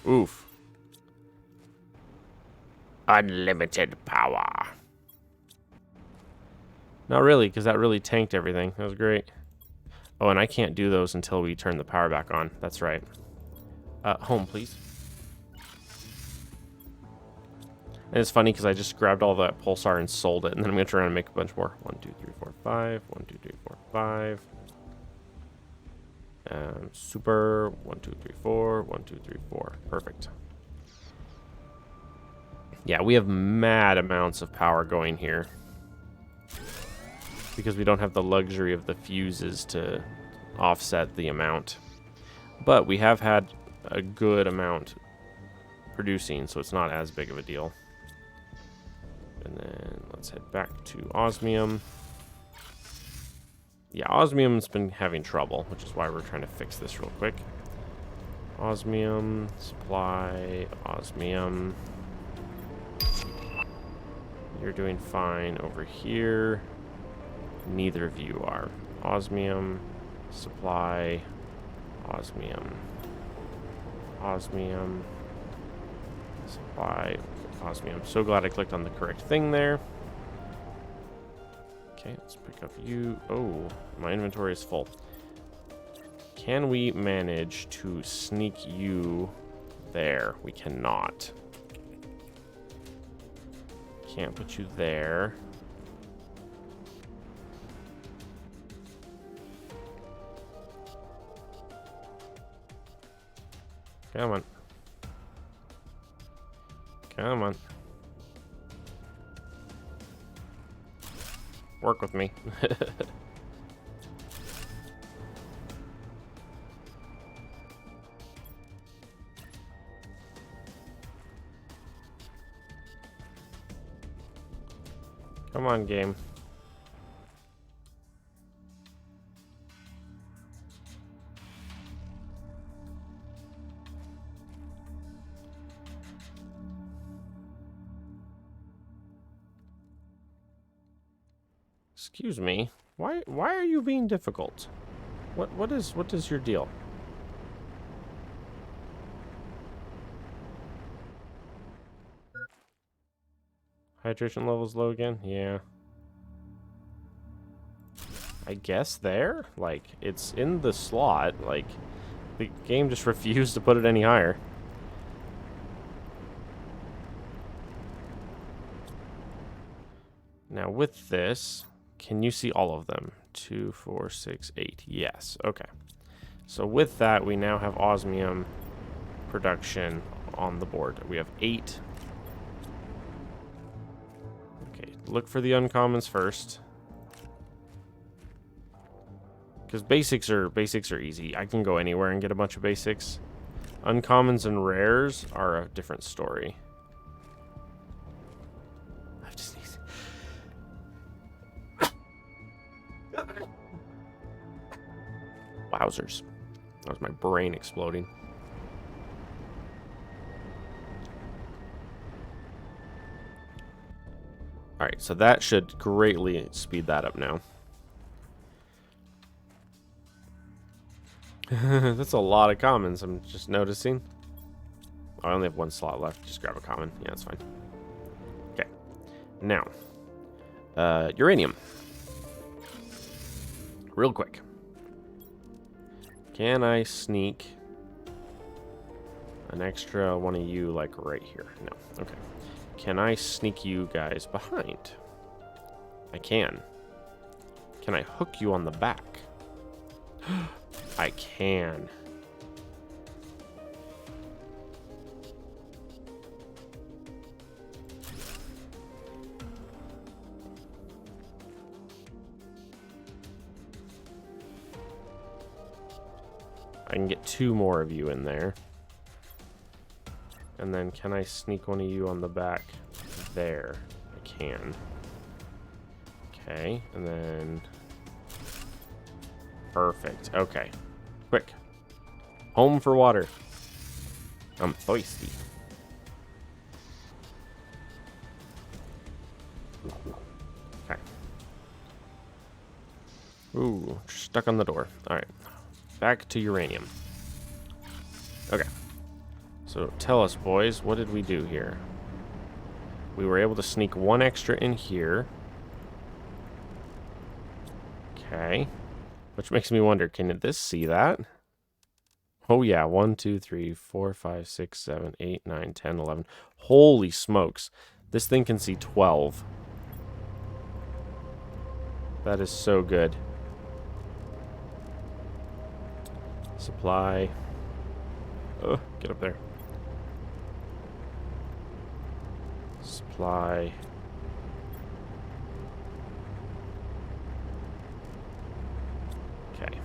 Oof. Unlimited power. Not really, because that really tanked everything. That was great. Oh, and I can't do those until we turn the power back on. That's right. Home, please. And it's funny because I just grabbed all that pulsar and sold it, and then I'm going to turn around and make a bunch more. 1, 2, 3, 4, 5. 1, 2, 3, 4, 5. Super. 1, 2, 3, 4. 1, 2, 3, 4. Perfect. Yeah, we have mad amounts of power going here. Because we don't have the luxury of the fuses to offset the amount. But we have had a good amount producing, so it's not as big of a deal. And then let's head back to osmium. Yeah, osmium's been having trouble, which is why we're trying to fix this real quick. Osmium, supply, osmium. You're doing fine over here. Neither of you are. Osmium, supply, osmium, osmium, supply, osmium. So glad I clicked on the correct thing there. Okay, let's pick up you. Oh, my inventory is full. Can we manage to sneak you there? We cannot. Can't put you there. Come on. Come on. Work with me. Come on, game. Excuse me. Why are you being difficult? What is your deal? Hydration levels low again? Yeah. I guess there? Like, it's in the slot. Like, the game just refused to put it any higher. Now, with this, can you see all of them? 2, 4, 6, 8. Yes. Okay. So with that, we now have osmium production on the board. We have 8. Okay, look for the uncommons first. Because basics are easy. I can go anywhere and get a bunch of basics. Uncommons and rares are a different story. I have to sneeze. Wowzers. That was my brain exploding. Alright, so that should greatly speed that up now. That's a lot of commons, I'm just noticing. Oh, I only have 1 slot left. Just grab a common. Yeah, that's fine. Okay. Now, uranium. Real quick. Can I sneak an extra one of you, like, right here? No. Okay. Can I sneak you guys behind? I can. Can I hook you on the back? I can. I can get 2 more of you in there. And then can I sneak one of you on the back there? I can. Okay, and then... Perfect. Okay. Quick. Home for water. I'm thirsty. Okay. Ooh, stuck on the door. Alright. Back to uranium. Okay. So tell us, boys, what did we do here? We were able to sneak one extra in here. Okay. Which makes me wonder, can this see that? Oh yeah, 1, 2, 3, 4, 5, 6, 7, 8, 9, 10, 11. Holy smokes. This thing can see 12. That is so good. Supply. Oh, get up there. Supply. Okay.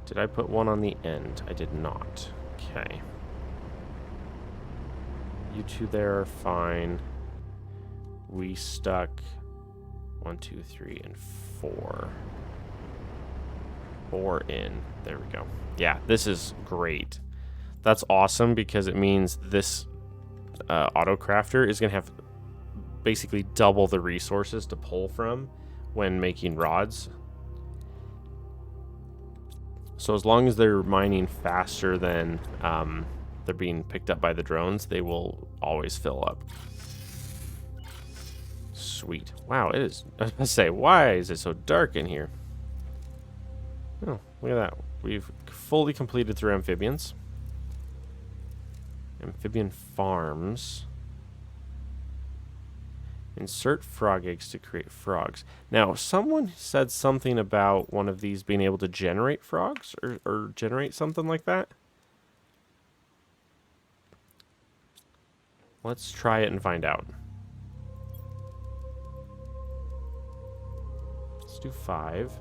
Did I put one on the end? I did not. Okay. You two there are fine. We stuck 1, 2, 3, and 4. 4 in. There we go. Yeah, this is great. That's awesome because it means this auto crafter is going to have basically double the resources to pull from when making rods. So as long as they're mining faster than they're being picked up by the drones, they will always fill up. Sweet. Wow, it is. I was going to say, why is it so dark in here? Oh, look at that. We've fully completed through amphibians. Amphibian farms. Insert frog eggs to create frogs. Now, someone said something about one of these being able to generate frogs or generate something like that. Let's try it and find out. Let's do 5.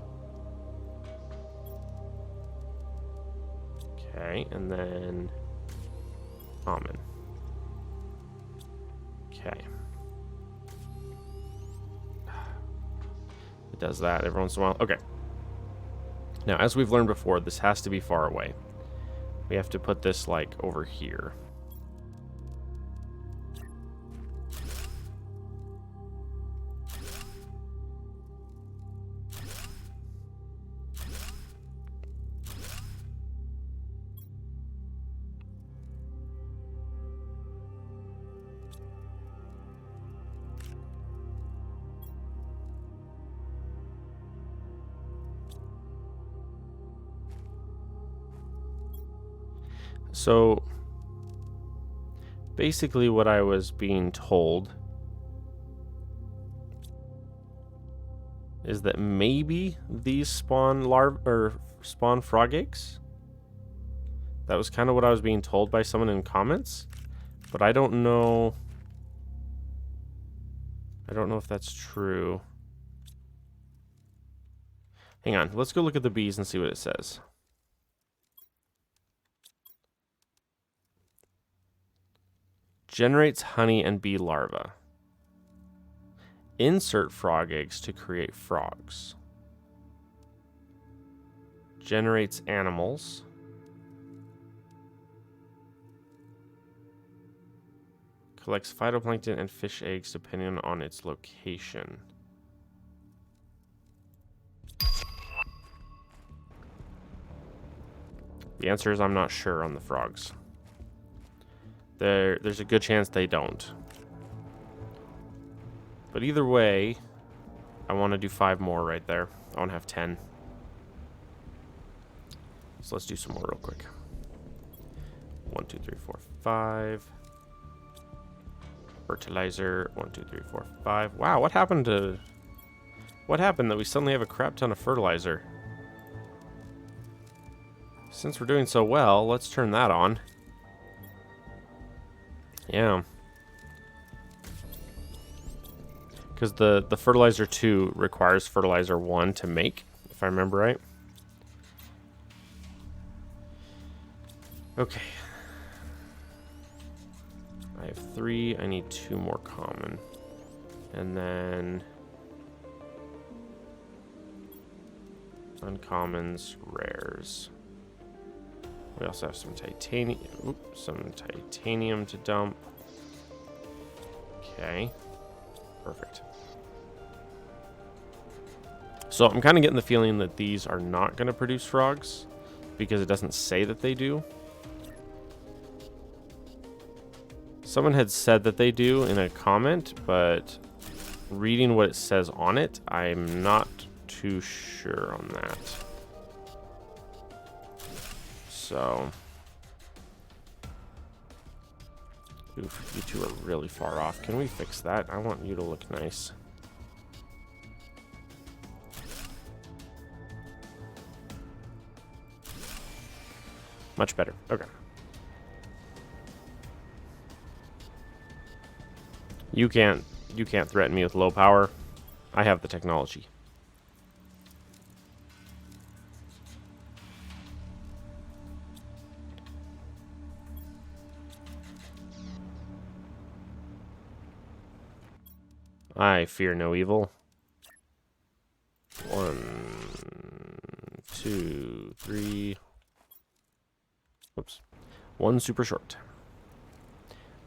Okay, and then common. Okay. It does that every once in a while. Okay. Now, as we've learned before, this has to be far away. We have to put this, like, over here. So, basically what I was being told is that maybe these spawn spawn frog eggs. That was kind of what I was being told by someone in comments, but I don't know. I don't know if that's true. Hang on, let's go look at the bees and see what it says. Generates honey and bee larvae. Insert frog eggs to create frogs. Generates animals. Collects phytoplankton and fish eggs depending on its location. The answer is I'm not sure on the frogs. There's a good chance they don't. But either way, I want to do 5 more right there. I want to have 10. So let's do some more real quick. 1, 2, 3, 4, 5. Fertilizer. 1, 2, 3, 4, 5. Wow, what happened that we suddenly have a crap ton of fertilizer? Since we're doing so well, let's turn that on. Yeah. Because the fertilizer 2 requires fertilizer 1 to make, if I remember right. Okay. I have 3. I need 2 more common. And then uncommons, rares. We also have some titanium to dump. Okay, perfect. So I'm kind of getting the feeling that these are not going to produce frogs because it doesn't say that they do. Someone had said that they do in a comment, but reading what it says on it, I'm not too sure on that. So, oof, you two are really far off. Can we fix that? I want you to look nice. Much better. Okay. You can't threaten me with low power. I have the technology. I fear no evil. 1, 2, 3. Whoops. 1 super short.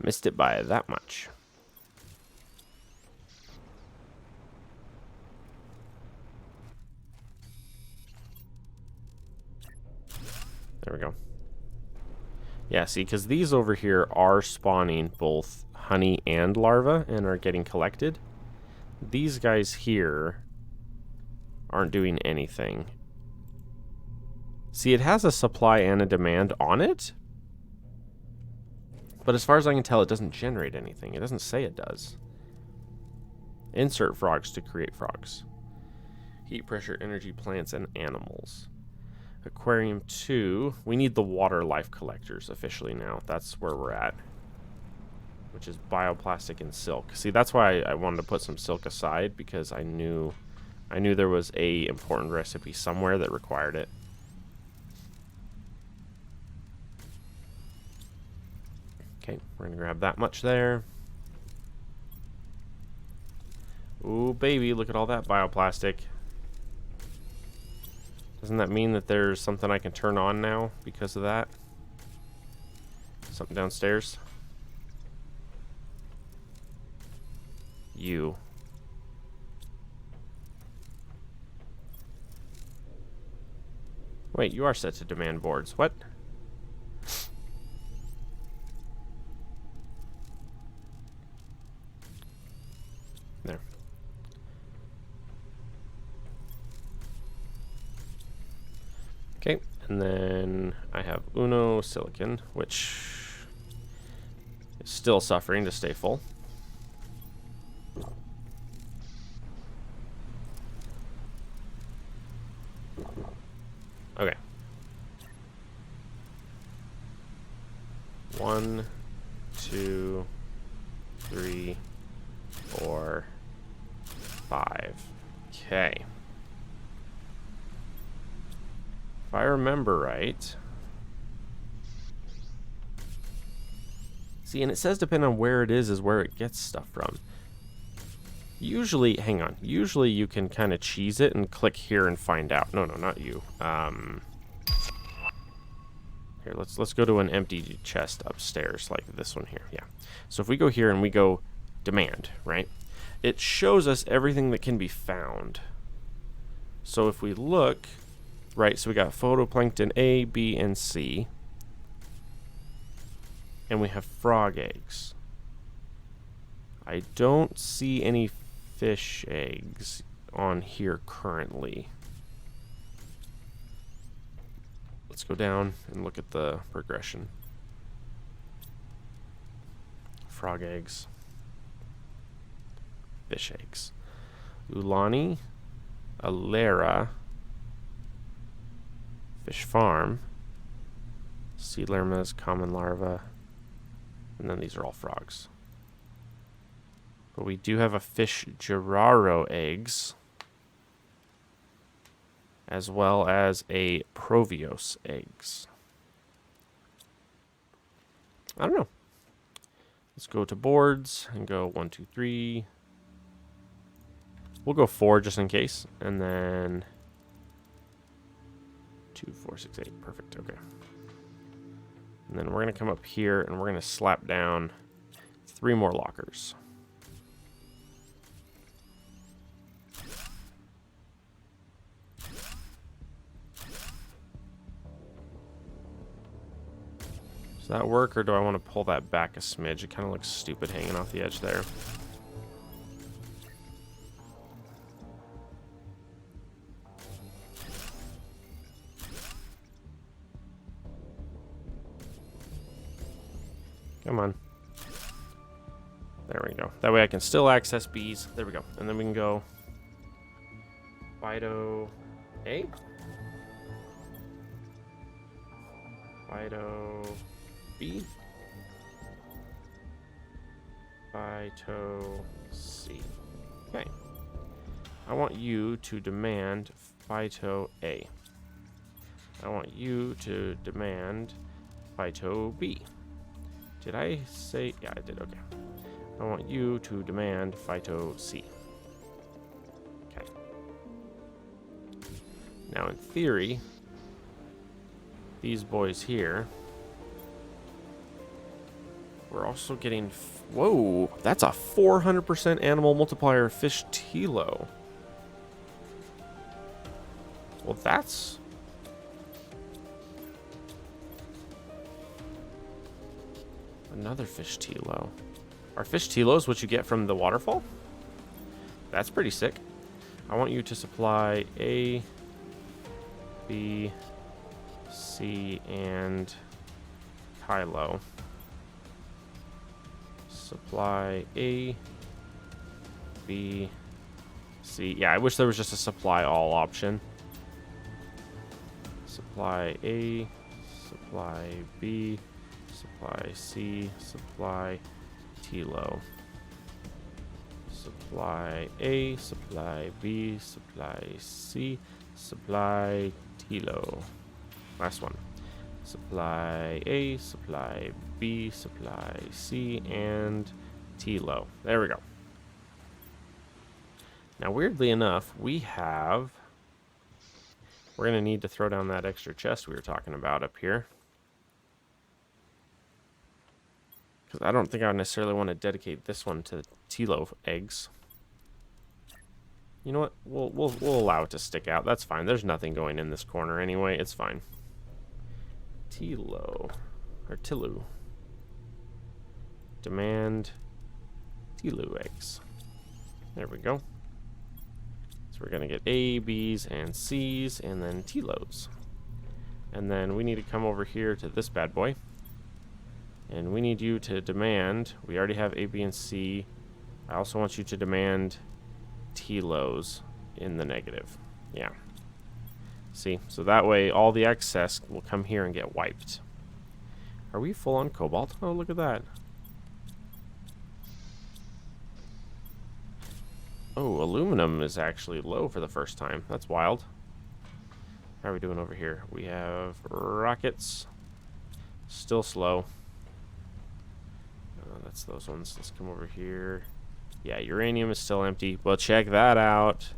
Missed it by that much. There we go. Yeah, see, because these over here are spawning both honey and larvae and are getting collected. These guys here aren't doing anything. See, it has a supply and a demand on it. But as far as I can tell, it doesn't generate anything. It doesn't say it does. Insert frogs to create frogs. Heat, pressure, energy, plants, and animals. Aquarium 2. We need the water life collectors officially now. That's where we're at. Which is bioplastic and silk. See, that's why I wanted to put some silk aside, because I knew there was a important recipe somewhere that required it. Okay, we're gonna grab that much there. Ooh, baby, look at all that bioplastic. Doesn't that mean that there's something I can turn on now because of that? Something downstairs? You. Wait, you are set to demand boards. What? There. Okay, and then I have Uno Silicon, which is still suffering to stay full. Okay. 1, 2, 3, 4, 5. Okay. If I remember right. See, and it says depending on where it is where it gets stuff from. Usually, hang on. Usually you can kind of cheese it and click here and find out. No, not you. Here, let's go to an empty chest upstairs, like this one here. Yeah. So if we go here and we go demand, right? It shows us everything that can be found. So if we look, right, so we got photoplankton A, B, and C. And we have frog eggs. I don't see any fish eggs on here currently. Let's go down and look at the progression. Frog eggs. Fish eggs. Ulani. Alera. Fish farm. Sea lermas, common larva. And then these are all frogs. But we do have a fish Geraro eggs, as well as a Provios eggs. I don't know. Let's go to boards and go 1, 2, 3, We'll go 4 just in case. And then 2, 4, 6, 8. Perfect. Okay. And then we're going to come up here and we're going to slap down 3 more lockers. Does that work, or do I want to pull that back a smidge? It kind of looks stupid hanging off the edge there. Come on. There we go. That way I can still access bees. There we go. And then we can go Phyto A. Phyto B. Phyto C. Okay. I want you to demand Phyto A. I want you to demand Phyto B. Did I say? Yeah, I did. Okay. I want you to demand Phyto C. Okay. Now, in theory, these boys here, we're also getting... Whoa, that's a 400% animal multiplier fish Tilo. Well, that's... Another fish Tilo. Are fish Tilos what you get from the waterfall? That's pretty sick. I want you to supply A, B, C, and Tilo. Supply A, B, C. Yeah, I wish there was just a supply all option. Supply A, supply B, supply C, supply Tilo. Supply A, supply B, supply C, supply Tilo. Last one. Supply A, supply B, supply C, and Tilo. There we go. Now, weirdly enough, we're going to need to throw down that extra chest we were talking about up here. Because I don't think I necessarily want to dedicate this one to the Tilo eggs. You know what? We'll allow it to stick out. That's fine. There's nothing going in this corner anyway. It's fine. Tilo. Or Tilu. Demand Tilu eggs. There we go. So we're going to get A, B's, and C's, and then Tilos. And then we need to come over here to this bad boy. And we need you to demand, we already have A, B, and C. I also want you to demand Tilos in the negative. Yeah. See, so that way all the excess will come here and get wiped. Are we full on cobalt? Oh, look at that. Oh, aluminum is actually low for the first time. That's wild. How are we doing over here? We have rockets. Still slow. That's those ones. Let's come over here. Yeah, uranium is still empty. Well, check that out.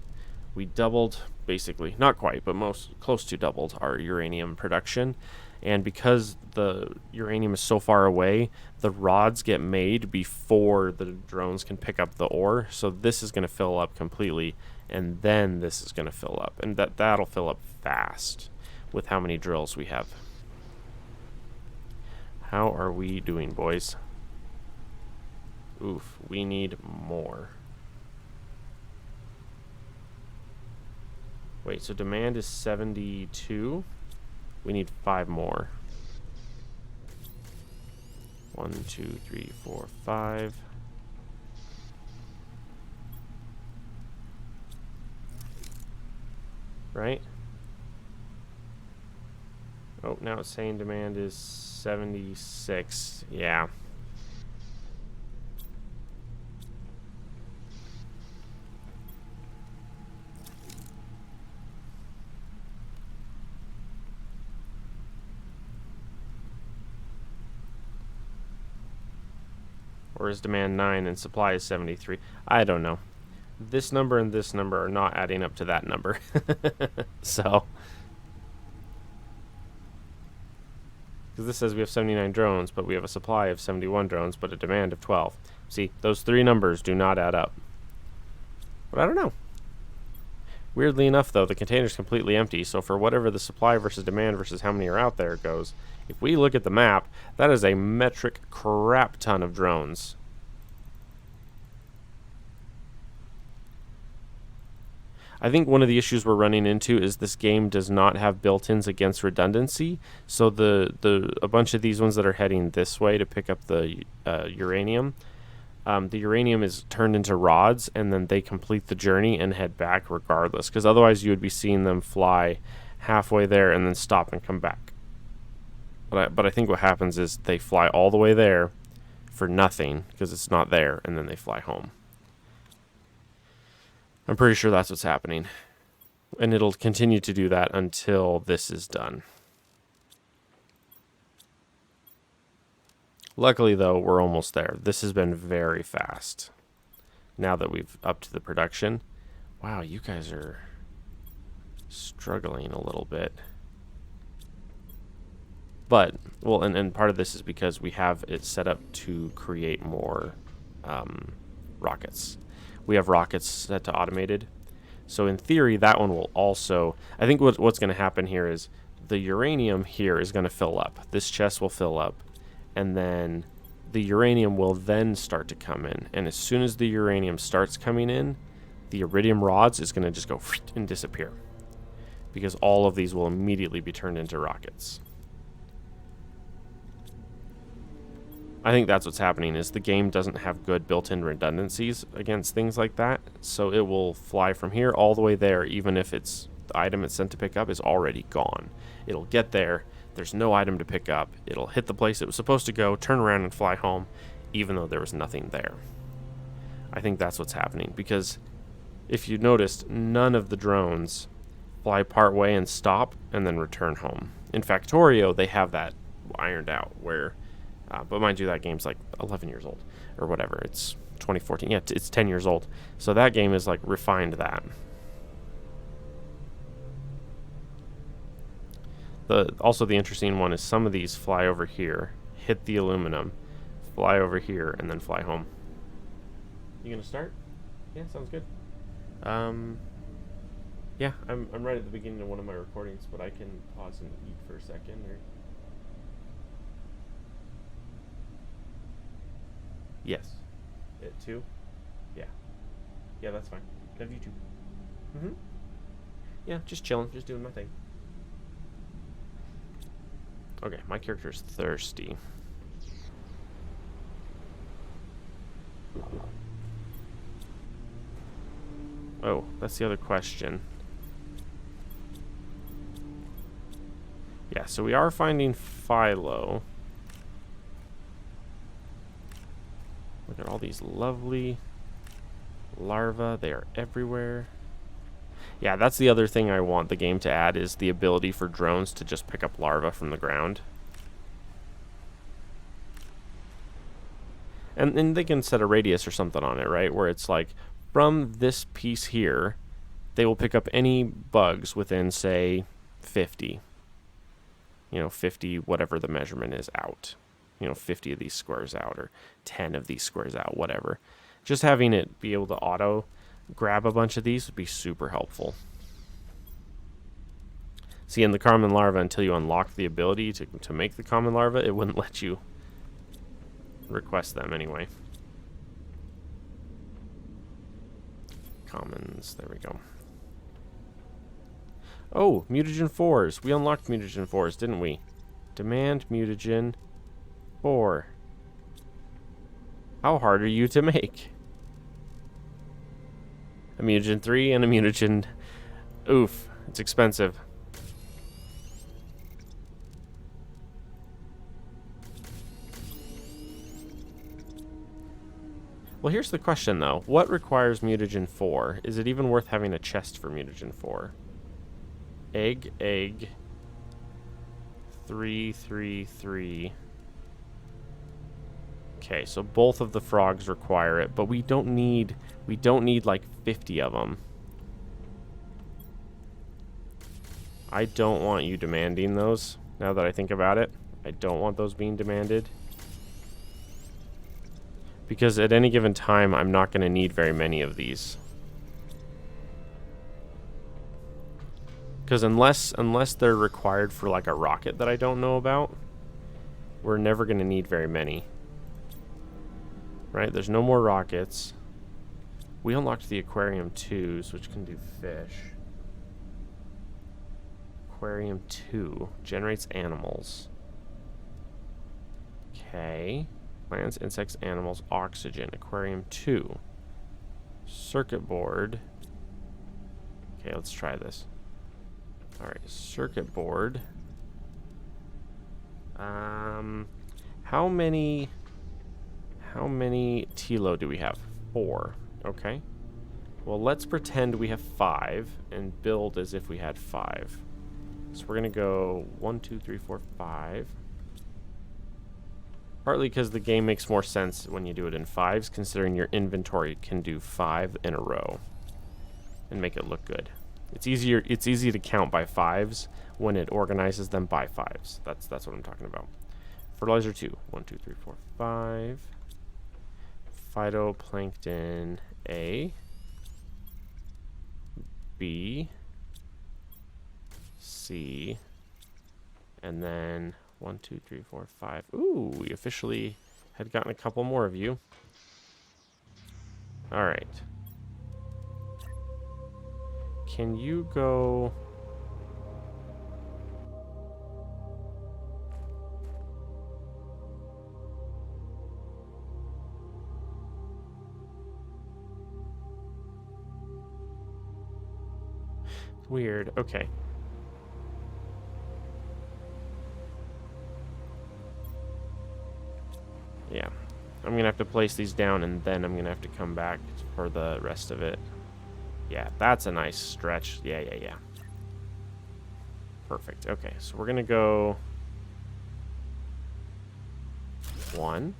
We doubled, basically, not quite, but close to doubled our uranium production. And because the uranium is so far away, the rods get made before the drones can pick up the ore. So this is going to fill up completely, and then this is going to fill up. And that'll fill up fast with how many drills we have. How are we doing, boys? Oof, we need more. Wait, so demand is 72. We need 5 more. 1, 2, 3, 4, 5. Right? Oh, now it's saying demand is 76. Yeah. Or is demand 9 and supply is 73? I don't know. this number and this number are not adding up to that number. So, because this says we have 79 drones, but we have a supply of 71 drones, but a demand of 12. See, those three numbers do not add up. But I don't know. Weirdly enough, though, the container's completely empty, so for whatever the supply versus demand versus how many are out there goes, if we look at the map, that is a metric crap ton of drones. I think one of the issues we're running into is this game does not have built-ins against redundancy. So a bunch of these ones that are heading this way to pick up the uranium, the uranium is turned into rods, and then they complete the journey and head back regardless. Because otherwise, you would be seeing them fly halfway there and then stop and come back. But I think what happens is they fly all the way there for nothing because it's not there, and then they fly home. I'm pretty sure that's what's happening. And it'll continue to do that until this is done. Luckily, though, we're almost there. This has been very fast. Now that we've upped the production. Wow, you guys are struggling a little bit. But, well, and part of this is because we have it set up to create more rockets. We have rockets set to automated. So in theory, that one will also... I think what's going to happen here is the uranium here is going to fill up. This chest will fill up. And then the uranium will then start to come in. And as soon as the uranium starts coming in, the iridium rods is going to just go and disappear. Because all of these will immediately be turned into rockets. I think that's what's happening is the game doesn't have good built-in redundancies against things like that. So it will fly from here all the way there, even if it's the item it's sent to pick up is already gone. It'll get there. There's no item to pick up. It'll hit the place it was supposed to go, turn around and fly home, even though there was nothing there. I think that's what's happening because if you noticed, none of the drones fly part way and stop and then return home. In Factorio, they have that ironed out where... but mind you, that game's like 11 years old or whatever. It's 2014. Yeah, it's 10 years old. So that game is like refined that. Also, the interesting one is some of these fly over here, hit the aluminum, fly over here, and then fly home. You gonna start? Yeah, sounds good. Yeah, I'm right at the beginning of one of my recordings, but I can pause and eat for a second. Or... Yes. At 2? Yeah. Yeah, that's fine. Love you too. Yeah, just chilling, just doing my thing. Okay, my character's thirsty. Oh, that's the other question. Yeah, so we are finding Philo. Look at all these lovely larvae. They are everywhere. Yeah, that's the other thing I want the game to add is the ability for drones to just pick up larvae from the ground. And they can set a radius or something on it, right? Where it's like, from this piece here, they will pick up any bugs within, say, 50. 50, whatever the measurement is out. 50 of these squares out or 10 of these squares out, whatever. Just having it be able to auto grab a bunch of these would be super helpful. See, in the common larva, until you unlock the ability to make the common larva, it wouldn't let you request them anyway. Commons, there we go. Oh, mutagen 4s. We unlocked mutagen 4s, didn't we? Demand mutagen 4. How hard are you to make? A mutagen 3 and a mutagen... Oof, it's expensive. Well, here's the question, though. What requires mutagen 4? Is it even worth having a chest for mutagen 4? Egg, 3, 3, 3. Okay, so both of the frogs require it, but we don't need like 50 of them. I don't want you demanding those, now that I think about it. I don't want those being demanded. Because at any given time, I'm not going to need very many of these. Because unless they're required for like a rocket that I don't know about, we're never going to need very many. Right? There's no more rockets. We unlocked the aquarium 2s, which can do fish. Aquarium 2 generates animals. Okay. Plants, insects, animals, oxygen. Aquarium 2. Circuit board. Okay, let's try this. Alright, circuit board. How many TILO do we have? 4. Okay. Well, let's pretend we have 5 and build as if we had 5. So we're going to go 1, 2, 3, 4, 5. Partly because the game makes more sense when you do it in 5s, considering your inventory can do 5 in a row and make it look good. It's easy to count by 5s when it organizes them by 5s. That's what I'm talking about. Fertilizer 2. 1, 2, 3, 4, 5. Phytoplankton A. B. C. And then 1, 2, 3, 4, 5. Ooh, we officially had gotten a couple more of you. All right. Can you go... Weird. Okay. Yeah. I'm going to have to place these down, and then I'm going to have to come back for the rest of it. Yeah, that's a nice stretch. Yeah. Perfect. Okay, so we're going to go 1.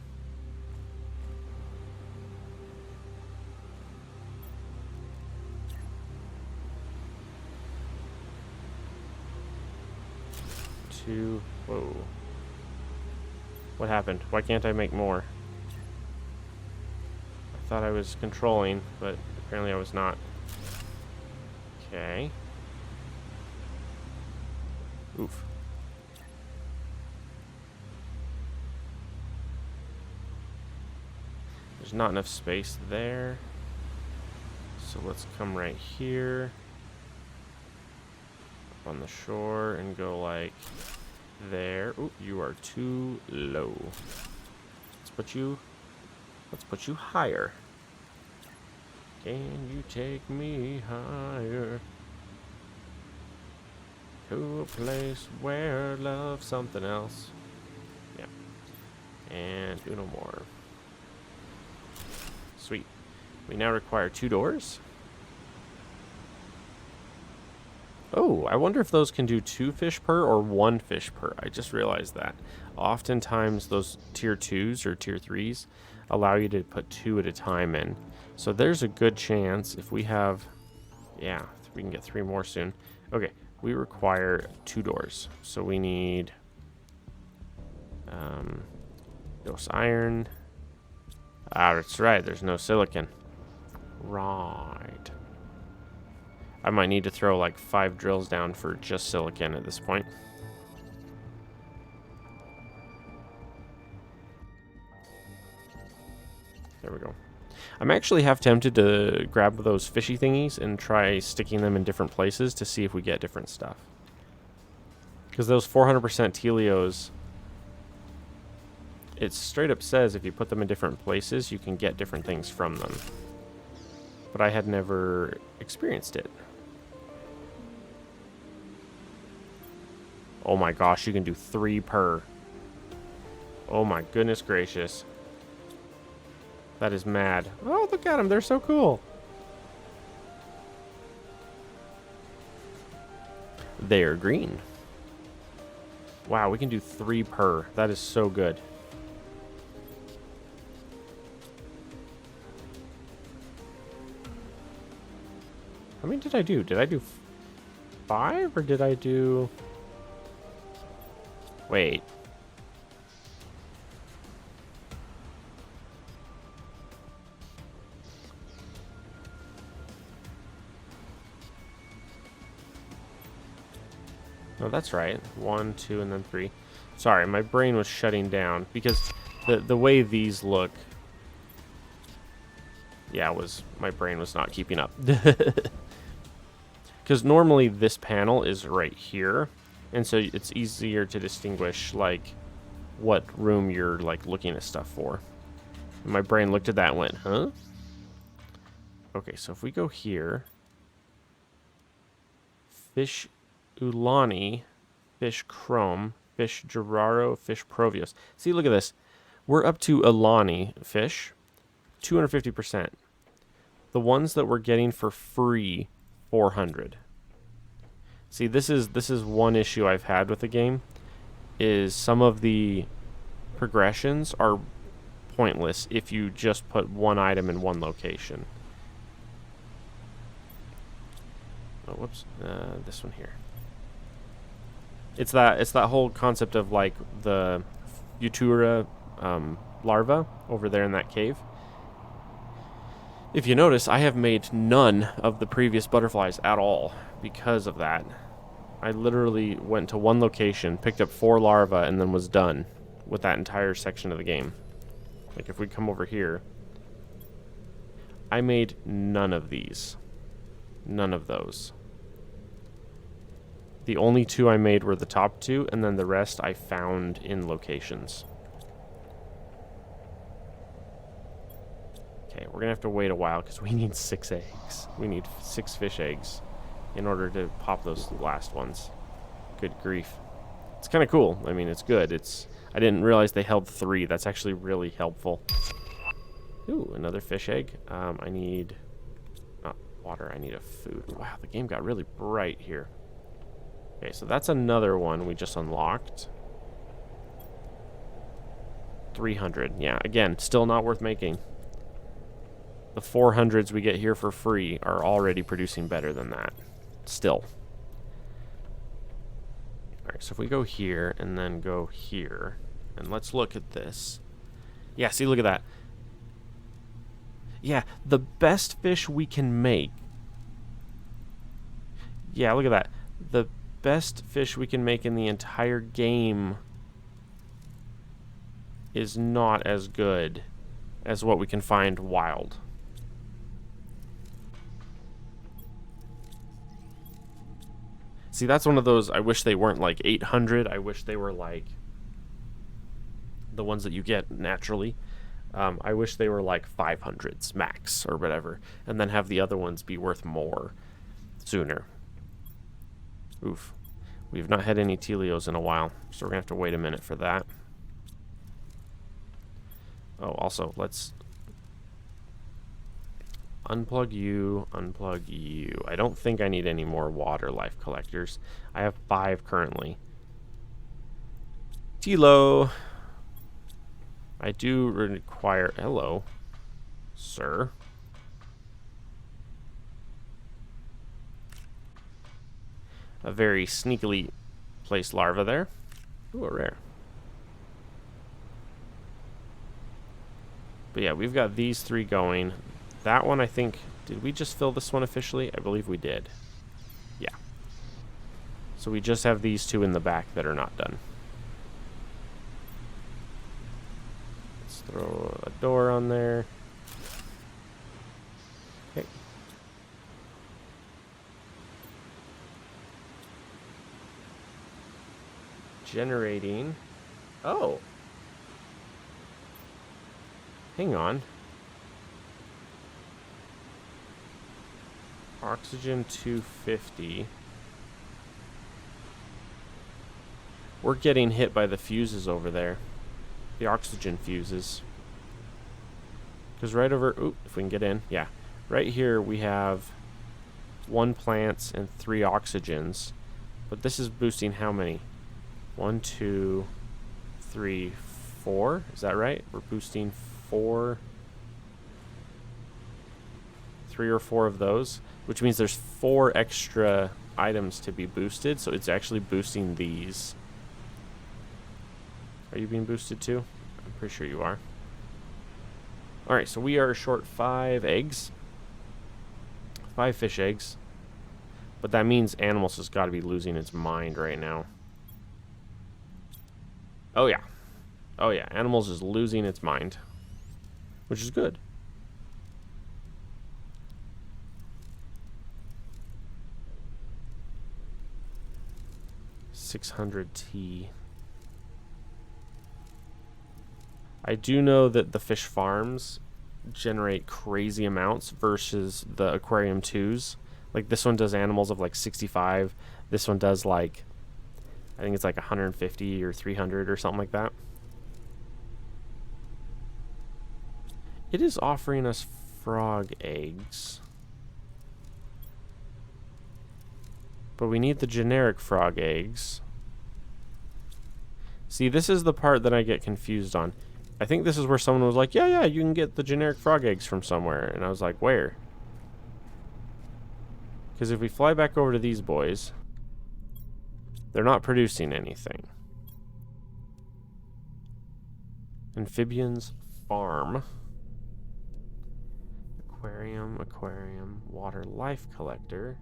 2. Whoa. What happened? Why can't I make more? I thought I was controlling, but apparently I was not. Okay. Oof. There's not enough space there. So let's come right here. Up on the shore and go like there. Ooh, you are too low. Let's put you higher. Can you take me higher? To a place where love's something else. Yeah. And do no more. Sweet. We now require 2 doors. Oh, I wonder if those can do 2 fish per or 1 fish per. I just realized that. Oftentimes those tier 2s or tier 3s allow you to put 2 at a time in. So there's a good chance if we have... Yeah, we can get 3 more soon. Okay, we require 2 doors. So we need... Dose iron. Ah, that's right. There's no silicon. Right. I might need to throw like 5 drills down for just silicon at this point. There we go. I'm actually half tempted to grab those fishy thingies and try sticking them in different places to see if we get different stuff. Because those 400% Telios, it straight up says if you put them in different places, you can get different things from them. But I had never experienced it. Oh my gosh, you can do 3 per. Oh my goodness gracious. That is mad. Oh, look at them. They're so cool. They're green. Wow, we can do 3 per. That is so good. many did I do? Did I do 5 or did I do... Wait. No, that's right. 1, 2, and then 3. Sorry, my brain was shutting down because the way these look... Yeah, my brain was not keeping up. Because normally this panel is right here, and so it's easier to distinguish like what room you're like looking at stuff for. And my brain looked at that and went, huh? Okay, so if we go here, fish Ulani, fish Chrome, fish Geraro, fish Provios. See, look at this. We're up to Ulani fish, 250%. The ones that we're getting for free, 400. See, this is one issue I've had with the game, is some of the progressions are pointless if you just put one item in one location. Oh, whoops. This one here. It's that whole concept of like the Futura larva over there in that cave. If you notice, I have made none of the previous butterflies at all because of that. I literally went to one location, picked up 4 larvae, and then was done with that entire section of the game. Like if we come over here, I made none of these. None of those. The only 2 I made were the top 2, and then the rest I found in locations. Okay, we're gonna have to wait a while because we need 6 eggs. We need 6 fish eggs in order to pop those last ones. Good grief. It's kind of cool. I mean, it's good. I didn't realize they held 3. That's actually really helpful. Ooh, another fish egg. I need not water. I need a food. Wow, the game got really bright here. Okay, so that's another one we just unlocked. 300. Yeah, again, still not worth making. The 400s we get here for free are already producing better than that. Still. Alright, so if we go here and then go here, and let's look at this. Yeah, see, look at that. Yeah, the best fish we can make. Yeah, look at that. The best fish we can make in the entire game is not as good as what we can find wild. See, that's one of those, I wish they weren't like 800. I wish they were like the ones that you get naturally. I wish they were like 500s max or whatever, and then have the other ones be worth more sooner. Oof. We've not had any Telios in a while, so we're going to have to wait a minute for that. Oh, also, let's unplug you, unplug you. I don't think I need any more water life collectors. I have 5 currently. Tilo. I do require... Hello, sir. A very sneakily placed larva there. Ooh, a rare. But yeah, we've got these 3 going. That one, I think... Did we just fill this one officially? I believe we did. Yeah. So we just have these 2 in the back that are not done. Let's throw a door on there. Okay. Generating. Oh. Hang on. Oxygen 250. We're getting hit by the fuses over there. The oxygen fuses. Because right over... Ooh, if we can get in. Yeah. Right here we have 1 plants and 3 oxygens. But this is boosting how many? 1, 2, 3, 4. Is that right? We're boosting 4... 3 or 4 of those. which means there's 4 extra items to be boosted, so it's actually boosting these. Are you being boosted too? I'm pretty sure you are. Alright, so we are short 5 eggs. 5 fish eggs. But that means Animals has got to be losing its mind right now. Oh yeah. Oh yeah, Animals is losing its mind. Which is good. $600T. I do know that the fish farms generate crazy amounts versus the aquarium 2s. Like this one does animals of like 65. This one does like, I think it's like 150 or 300 or something like that. It is offering us frog eggs. But we need the generic frog eggs. See, this is the part that I get confused on. I think this is where someone was like, yeah, you can get the generic frog eggs from somewhere. And I was like, where? Because if we fly back over to these boys, they're not producing anything. Amphibians farm. Aquarium, water life collector.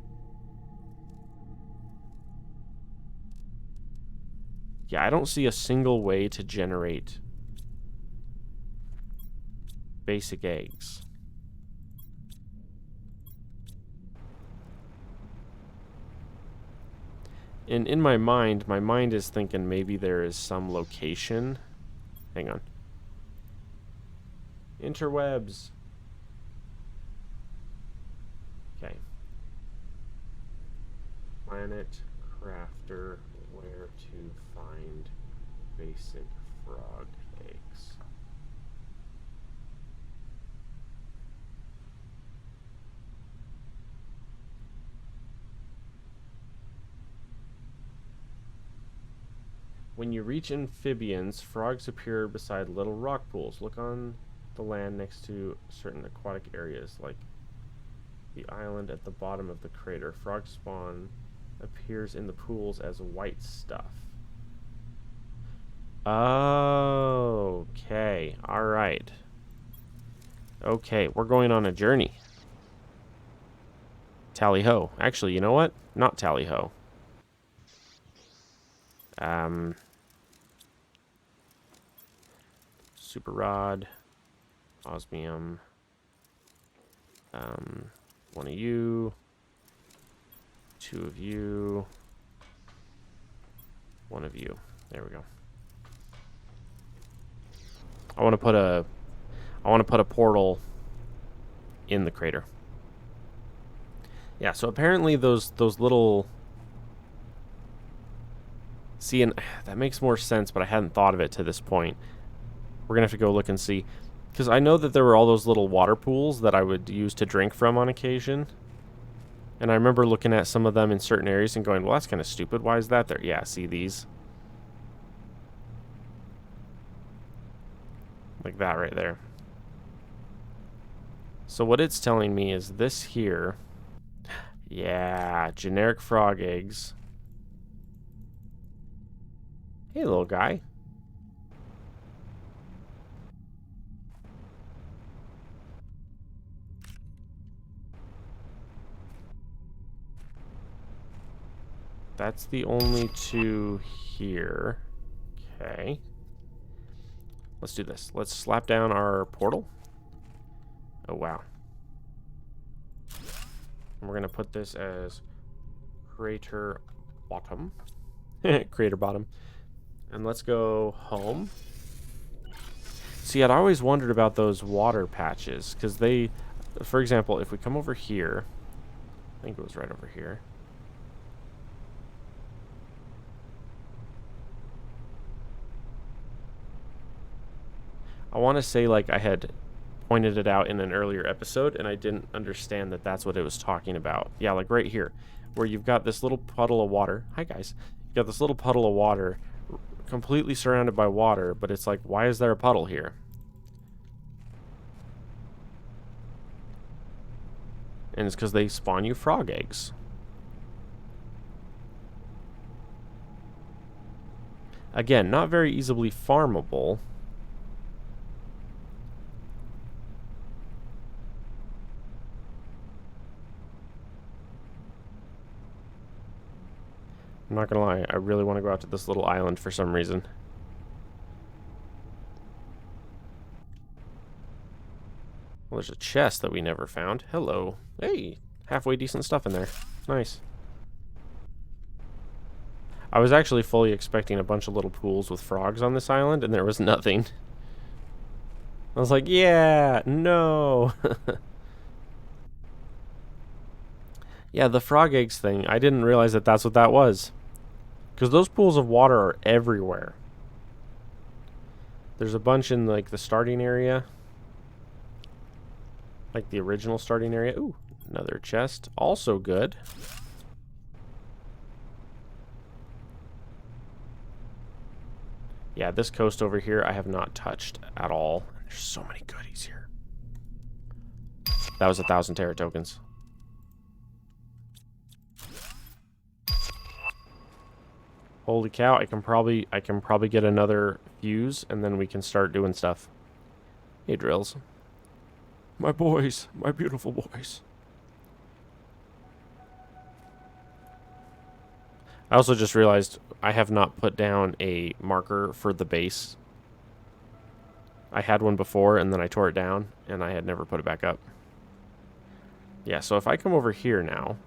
Yeah, I don't see a single way to generate basic eggs. And in my mind is thinking maybe there is some location. Hang on. Interwebs. Okay. Planet crafter, where to find basic frog eggs. When you reach amphibians, frogs appear beside little rock pools. Look on the land next to certain aquatic areas, like the island at the bottom of the crater. Frog spawn appears in the pools as white stuff. Okay. Alright. Okay, we're going on a journey. Tally-ho. Actually, you know what? Not tally-ho. Super rod, osmium, one of you, 2 of you, 1 of you. There we go. I want to put a portal in the crater. Yeah, so apparently those little. See, and that makes more sense, but I hadn't thought of it to this point. We're going to have to go look and see. Because I know that there were all those little water pools that I would use to drink from on occasion. And I remember looking at some of them in certain areas and going, well, that's kind of stupid. Why is that there? Yeah, see these? Like that right there. So what it's telling me is this here. Yeah, generic frog eggs. Hey, little guy. That's the only 2 here. Okay. Let's do this. Let's slap down our portal. Oh, wow. And we're going to put this as crater bottom. Crater bottom. And let's go home. See, I'd always wondered about those water patches. Because they, for example, if we come over here. I think it was right over here. I want to say like I had pointed it out in an earlier episode and I didn't understand that that's what it was talking about. Yeah, like right here where you've got this little puddle of water. Hi guys. You've got this little puddle of water completely surrounded by water, but it's like, why is there a puddle here? And it's because they spawn you frog eggs. Again, not very easily farmable. I'm not gonna lie, I really want to go out to this little island for some reason. Well, there's a chest that we never found. Hello. Hey, halfway decent stuff in there. Nice. I was actually fully expecting a bunch of little pools with frogs on this island, and there was nothing. I was like, yeah, no. Yeah, the frog eggs thing, I didn't realize that that's what that was. Because those pools of water are everywhere. There's a bunch in, like, the starting area. Like the original starting area. Ooh, another chest. Also good. Yeah, this coast over here I have not touched at all. There's so many goodies here. That was 1,000 Terra tokens. Holy cow, I can probably get another fuse and then we can start doing stuff. Hey, drills. My boys, my beautiful boys. I also just realized I have not put down a marker for the base. I had one before and then I tore it down and I had never put it back up. Yeah, so if I come over here now,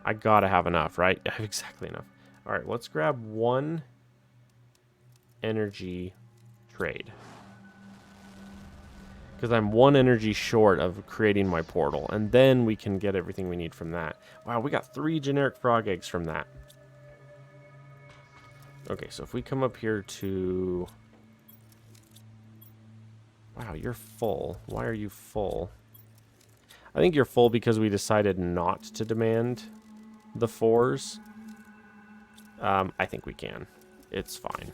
I gotta have enough, right? I have exactly enough. All right, let's grab one energy trade. Because I'm one energy short of creating my portal. And then we can get everything we need from that. Wow, we got 3 generic frog eggs from that. Okay, so if we come up here to... Wow, you're full. Why are you full? I think you're full because we decided not to demand the 4s. I think we can. It's fine.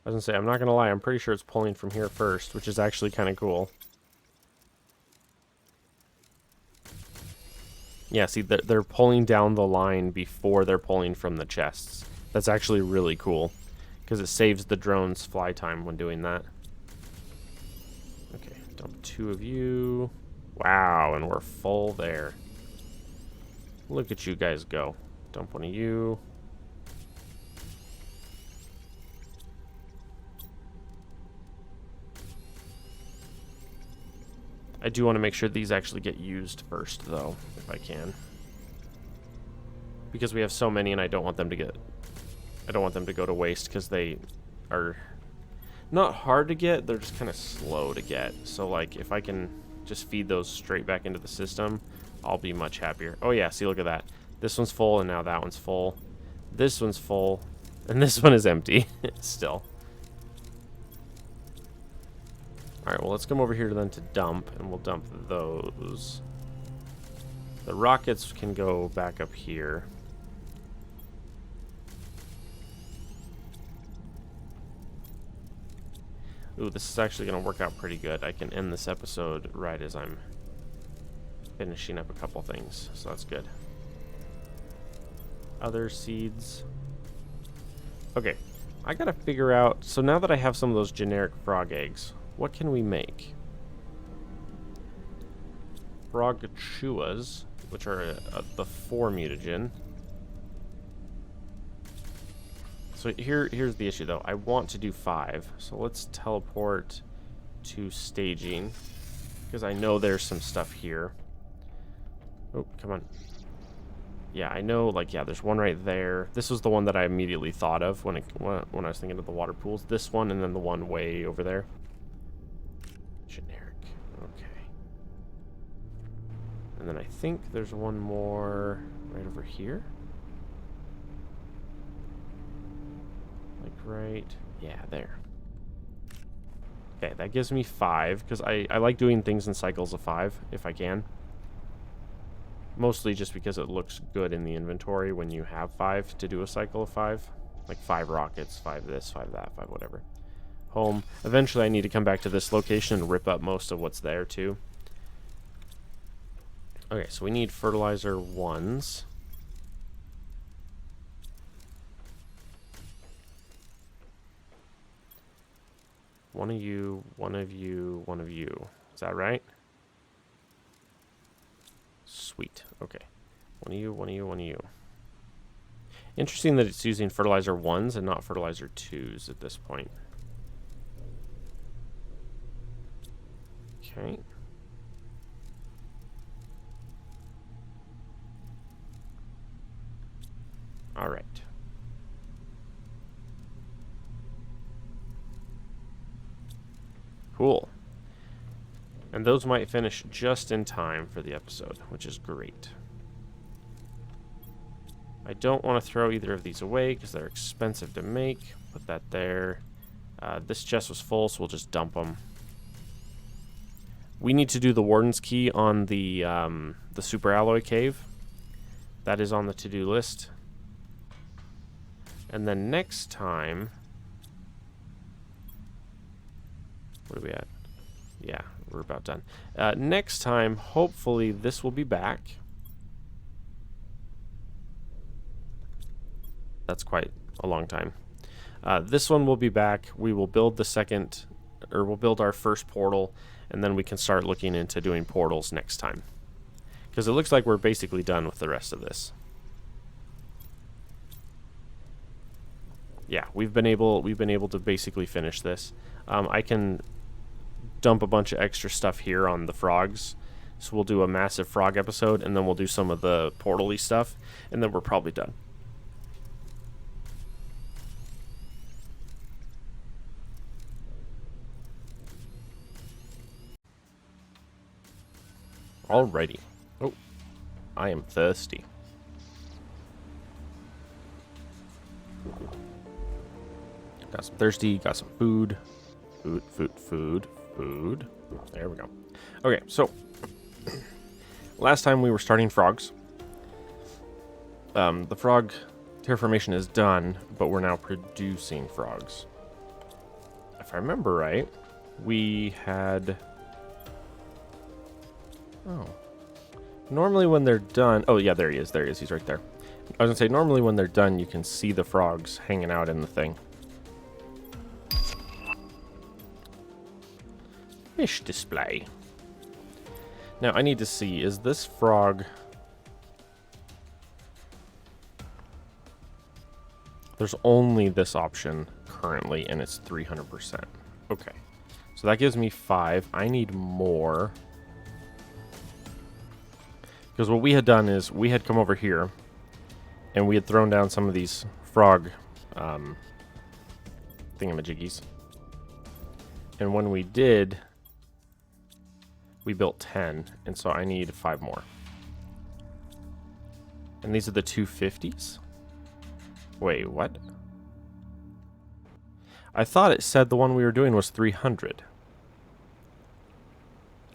I was gonna say, I'm not gonna lie, I'm pretty sure it's pulling from here first, which is actually kind of cool. Yeah, see, they're pulling down the line before they're pulling from the chests. That's actually really cool, because it saves the drone's fly time when doing that. Okay, dump 2 of you. Wow, and we're full there. Look at you guys go. Dump 1 of you. I do want to make sure these actually get used first, though, if I can. Because we have so many and I don't want them to get... I don't want them to go to waste because they are not hard to get, they're just kind of slow to get. So, like, if I can just feed those straight back into the system, I'll be much happier. Oh, yeah, see, look at that. This one's full and now that one's full. This one's full and this one is empty still. Alright, well, let's come over here then to dump, and we'll dump those. The rockets can go back up here. Ooh, this is actually going to work out pretty good. I can end this episode right as I'm finishing up a couple things, so that's good. Other seeds. Okay, I got to figure out... So now that I have some of those generic frog eggs... What can we make? Frog chuas, which are the 4 mutagen. So here's the issue, though. I want to do 5. So let's teleport to staging. Because I know there's some stuff here. Oh, come on. Yeah, I know, like, yeah, there's one right there. This was the one that I immediately thought of when I was thinking of the water pools. This one and then the one way over there. Generic. Okay. And then I think there's one more right over here. Like right... Yeah, there. Okay, that gives me 5, because I like doing things in cycles of 5, if I can. Mostly just because it looks good in the inventory when you have 5 to do a cycle of 5. Like 5 rockets, 5 this, 5 that, 5 whatever. Home. Eventually I need to come back to this location and rip up most of what's there too. Okay, so we need fertilizer 1s. One of you, one of you, one of you. Is that right? Sweet. Okay. One of you, one of you, one of you. Interesting that it's using fertilizer 1s and not fertilizer 2s at this point. Okay. All right. Cool. And those might finish just in time for the episode, which is great. I don't want to throw either of these away because they're expensive to make. Put that there. This chest was full, so we'll just dump them. We need to do the Warden's Key on the Super Alloy Cave. That is on the to-do list. And then next time... What are we at? Yeah, we're about done. Next time, hopefully this will be back. That's quite a long time. This one will be back. We will build the second, or we'll build our first portal, and then we can start looking into doing portals next time. Because it looks like we're basically done with the rest of this. Yeah, we've been able to basically finish this. I can dump a bunch of extra stuff here on the frogs. So we'll do a massive frog episode, and then we'll do some of the portal-y stuff, and then we're probably done. Alrighty. Oh, I am thirsty. Got some thirsty, got some food. Food. There we go. Okay, so last time we were starting frogs. The frog terraformation is done, but we're now producing frogs. If I remember right, we had... Oh. Normally when they're done... Oh, yeah, there he is. He's right there. I was going to say, normally when they're done, you can see the frogs hanging out in the thing. Fish display. Now, I need to see, is this frog... There's only this option currently, and it's 300%. Okay. So that gives me 5. I need more. Because what we had done is, we had come over here, and we had thrown down some of these frog thingamajiggies. And when we did... We built 10, and so I need 5 more. And these are the 250s? Wait, what? I thought it said the one we were doing was 300.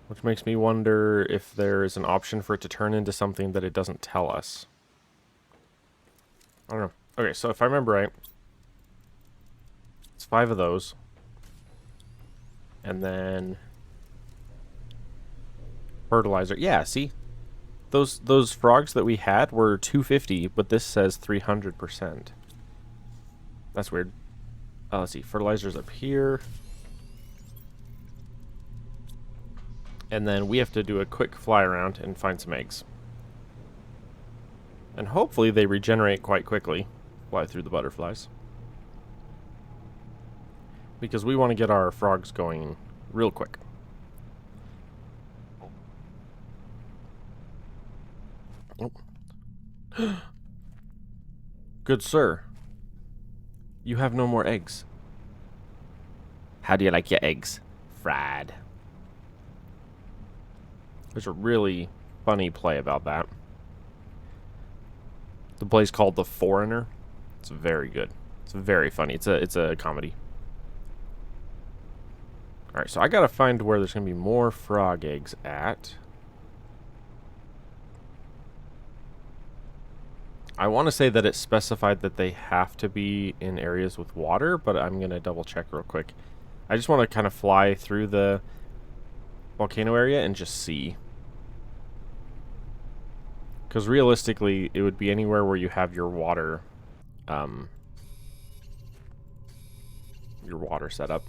Which makes me wonder if there is an option for it to turn into something that it doesn't tell us. I don't know. Okay, so if I remember right, it's 5 of those. And then... fertilizer. Yeah, see? Those frogs that we had were 250, but this says 300%. That's weird. Let's see. Fertilizer's up here. And then we have to do a quick fly around and find some eggs. And hopefully they regenerate quite quickly. Fly through the butterflies. Because we want to get our frogs going real quick. Oh. Good sir. You have no more eggs. How do you like your eggs? Fried. There's a really funny play about that. The play's called The Foreigner. It's very good. It's very funny. It's a comedy. Alright, so I gotta find where there's gonna be more frog eggs at. I want to say that it's specified that they have to be in areas with water, but I'm going to double check real quick. I just want to kind of fly through the volcano area and just see. Because realistically, it would be anywhere where you have your water set up.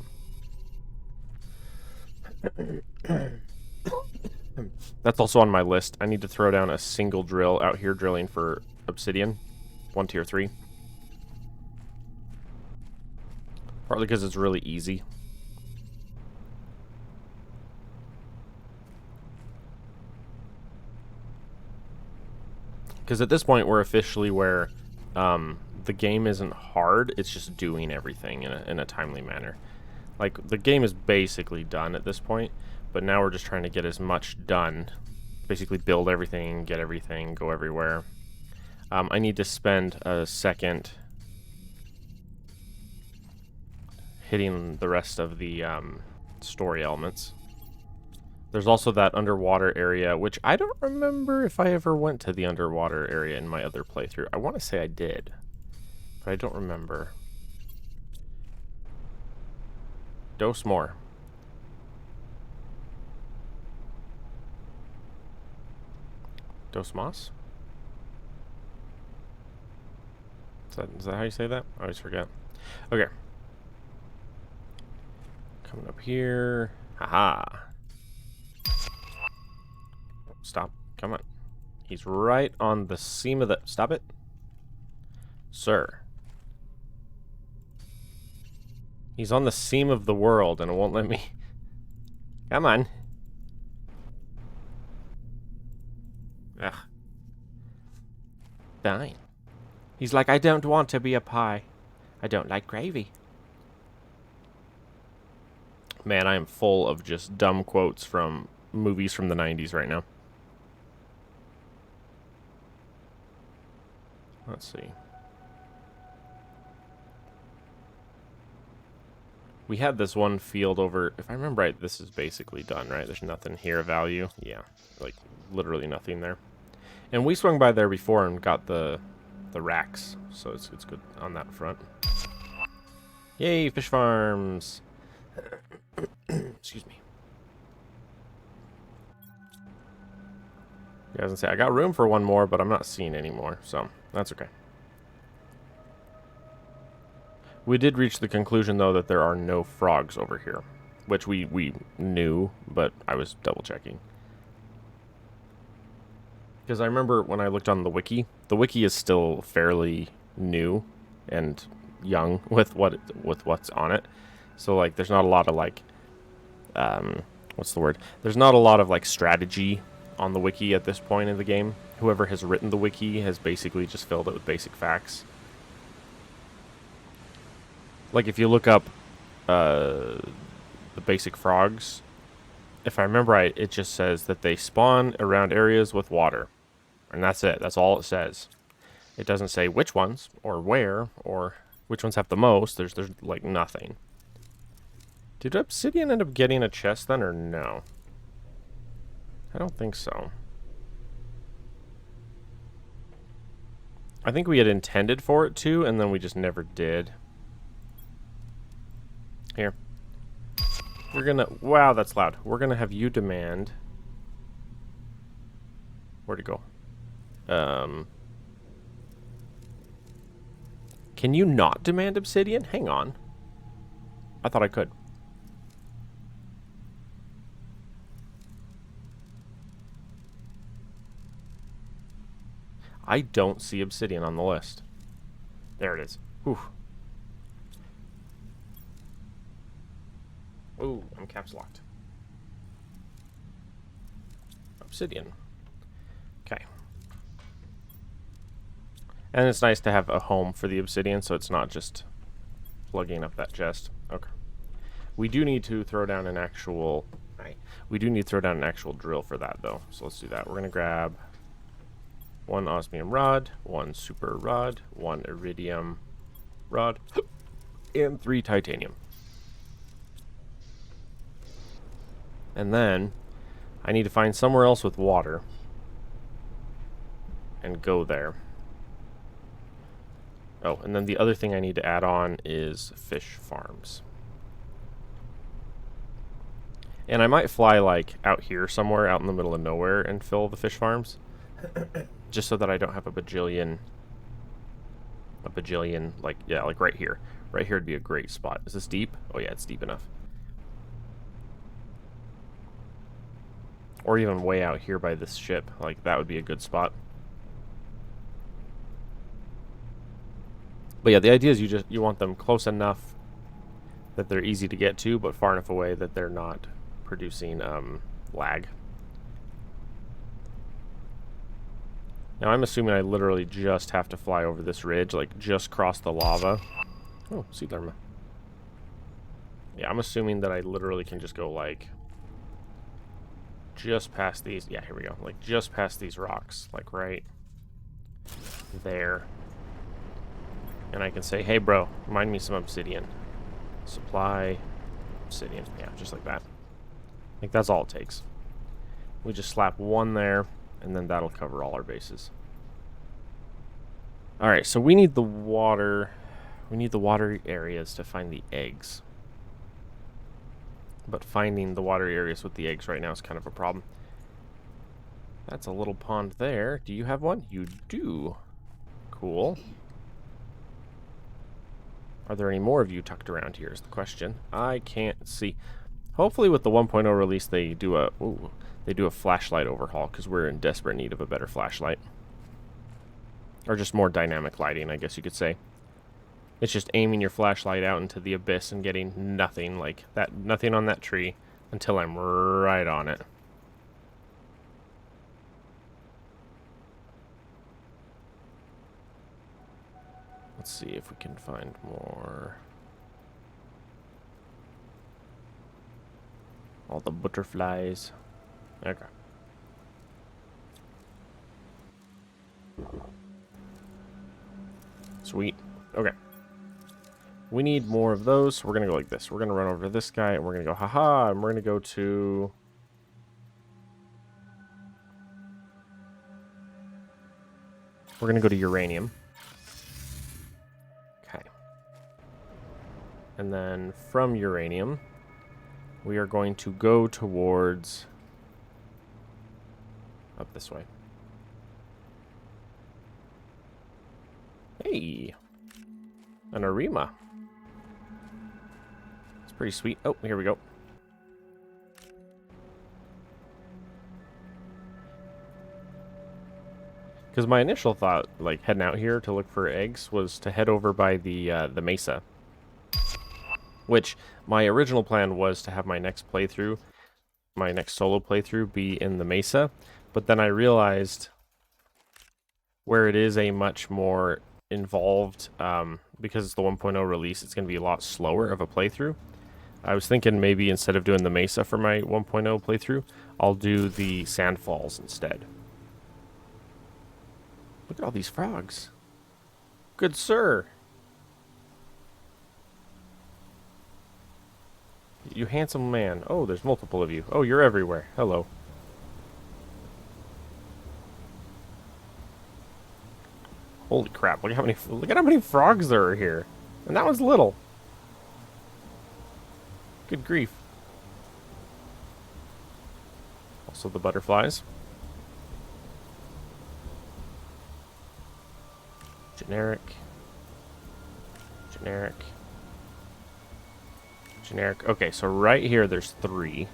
That's also on my list. I need to throw down a single drill out here drilling for obsidian. 1 tier 3. Partly because it's really easy. Because at this point we're officially where the game isn't hard, it's just doing everything in a timely manner. Like, the game is basically done at this point, but now we're just trying to get as much done. Basically build everything, get everything, go everywhere. I need to spend a second hitting the rest of the story elements. There's also that underwater area, which I don't remember if I ever went to the underwater area in my other playthrough. I want to say I did, but I don't remember. Dose more. Dose moss? Is that how you say that? I always forget. Okay. Coming up here. Haha. Stop. Come on. He's right on the seam of the... Stop it. Sir. He's on the seam of the world and it won't let me... Come on. Ugh. Fine. He's like, I don't want to be a pie. I don't like gravy. Man, I am full of just dumb quotes from movies from the 90s right now. Let's see. We had this one field over... If I remember right, this is basically done, right? There's nothing here of value. Yeah, like, literally nothing there. And we swung by there before and got the racks, so it's good on that front. Yay, fish farms! Excuse me. You guys can say I got room for one more, but I'm not seeing any more, so that's okay. We did reach the conclusion, though, that there are no frogs over here, which we knew, but I was double checking. Because I remember when I looked on the wiki is still fairly new and young with what's on it. So, like, there's not a lot of, like, what's the word? There's not a lot of, like, strategy on the wiki at this point in the game. Whoever has written the wiki has basically just filled it with basic facts. Like, if you look up the basic frogs, if I remember right, it just says that they spawn around areas with water. And that's it. That's all it says. It doesn't say which ones, or where, or which ones have the most. There's like, nothing. Did Obsidian end up getting a chest then, or no? I don't think so. I think we had intended for it to, and then we just never did. Here. We're gonna... Wow, that's loud. We're gonna have you demand... Where'd it go? Can you not demand obsidian? Hang on. I thought I could. I don't see obsidian on the list. There it is. Whew. Ooh, I'm caps locked. Obsidian. Okay. And it's nice to have a home for the obsidian, so it's not just plugging up that chest. Okay. We do need to throw down an actual... We do need to throw down an actual drill for that, though. So let's do that. We're going to grab 1 osmium rod, 1 super rod, 1 iridium rod, and 3 titanium. And then I need to find somewhere else with water and go there. Oh, and then the other thing I need to add on is fish farms. And I might fly like out here somewhere, out in the middle of nowhere, and fill the fish farms. Just so that I don't have a bajillion, like, yeah, like right here. Right here would be a great spot. Is this deep? Oh yeah, it's deep enough. Or even way out here by this ship. Like, that would be a good spot. But yeah, the idea is you want them close enough that they're easy to get to, but far enough away that they're not producing lag. Now I'm assuming I literally just have to fly over this ridge, like just cross the lava. Oh, sea lerma. Yeah, I'm assuming that I literally can just go like just past these. Yeah, here we go. Like just past these rocks, like right there. And I can say, hey bro, mine me some obsidian. Supply obsidian. Yeah, just like that. Like that's all it takes. We just slap one there, and then that'll cover all our bases. Alright, so we need the water. We need the water areas to find the eggs. But finding the water areas with the eggs right now is kind of a problem. That's a little pond there. Do you have one? You do. Cool. Are there any more of you tucked around here is the question. I can't see. Hopefully with the 1.0 release they do a flashlight overhaul, because we're in desperate need of a better flashlight. Or just more dynamic lighting, I guess you could say. It's just aiming your flashlight out into the abyss and getting nothing like that, nothing on that tree until I'm right on it. Let's see if we can find more. All the butterflies. Okay. Sweet. Okay. We need more of those, so we're going to go like this. We're going to run over to this guy, and we're going to go, haha, and we're going to go to... We're going to go to uranium. Okay. And then from uranium, we are going to go towards... up this way. Hey! An Arima. It's pretty sweet. Oh, here we go. Because my initial thought, like, heading out here to look for eggs was to head over by the mesa. Which, my original plan was to have my next playthrough, my next solo playthrough, be in the mesa. But then I realized where it is a much more involved, because it's the 1.0 release, it's going to be a lot slower of a playthrough. I was thinking maybe instead of doing the mesa for my 1.0 playthrough, I'll do the sand falls instead. Look at all these frogs. Good sir. You handsome man. Oh, there's multiple of you. Oh, you're everywhere. Hello. Holy crap, look at how many frogs there are here. And that one's little. Good grief. Also the butterflies. Generic. Generic. Generic. Okay, so right here there's 3.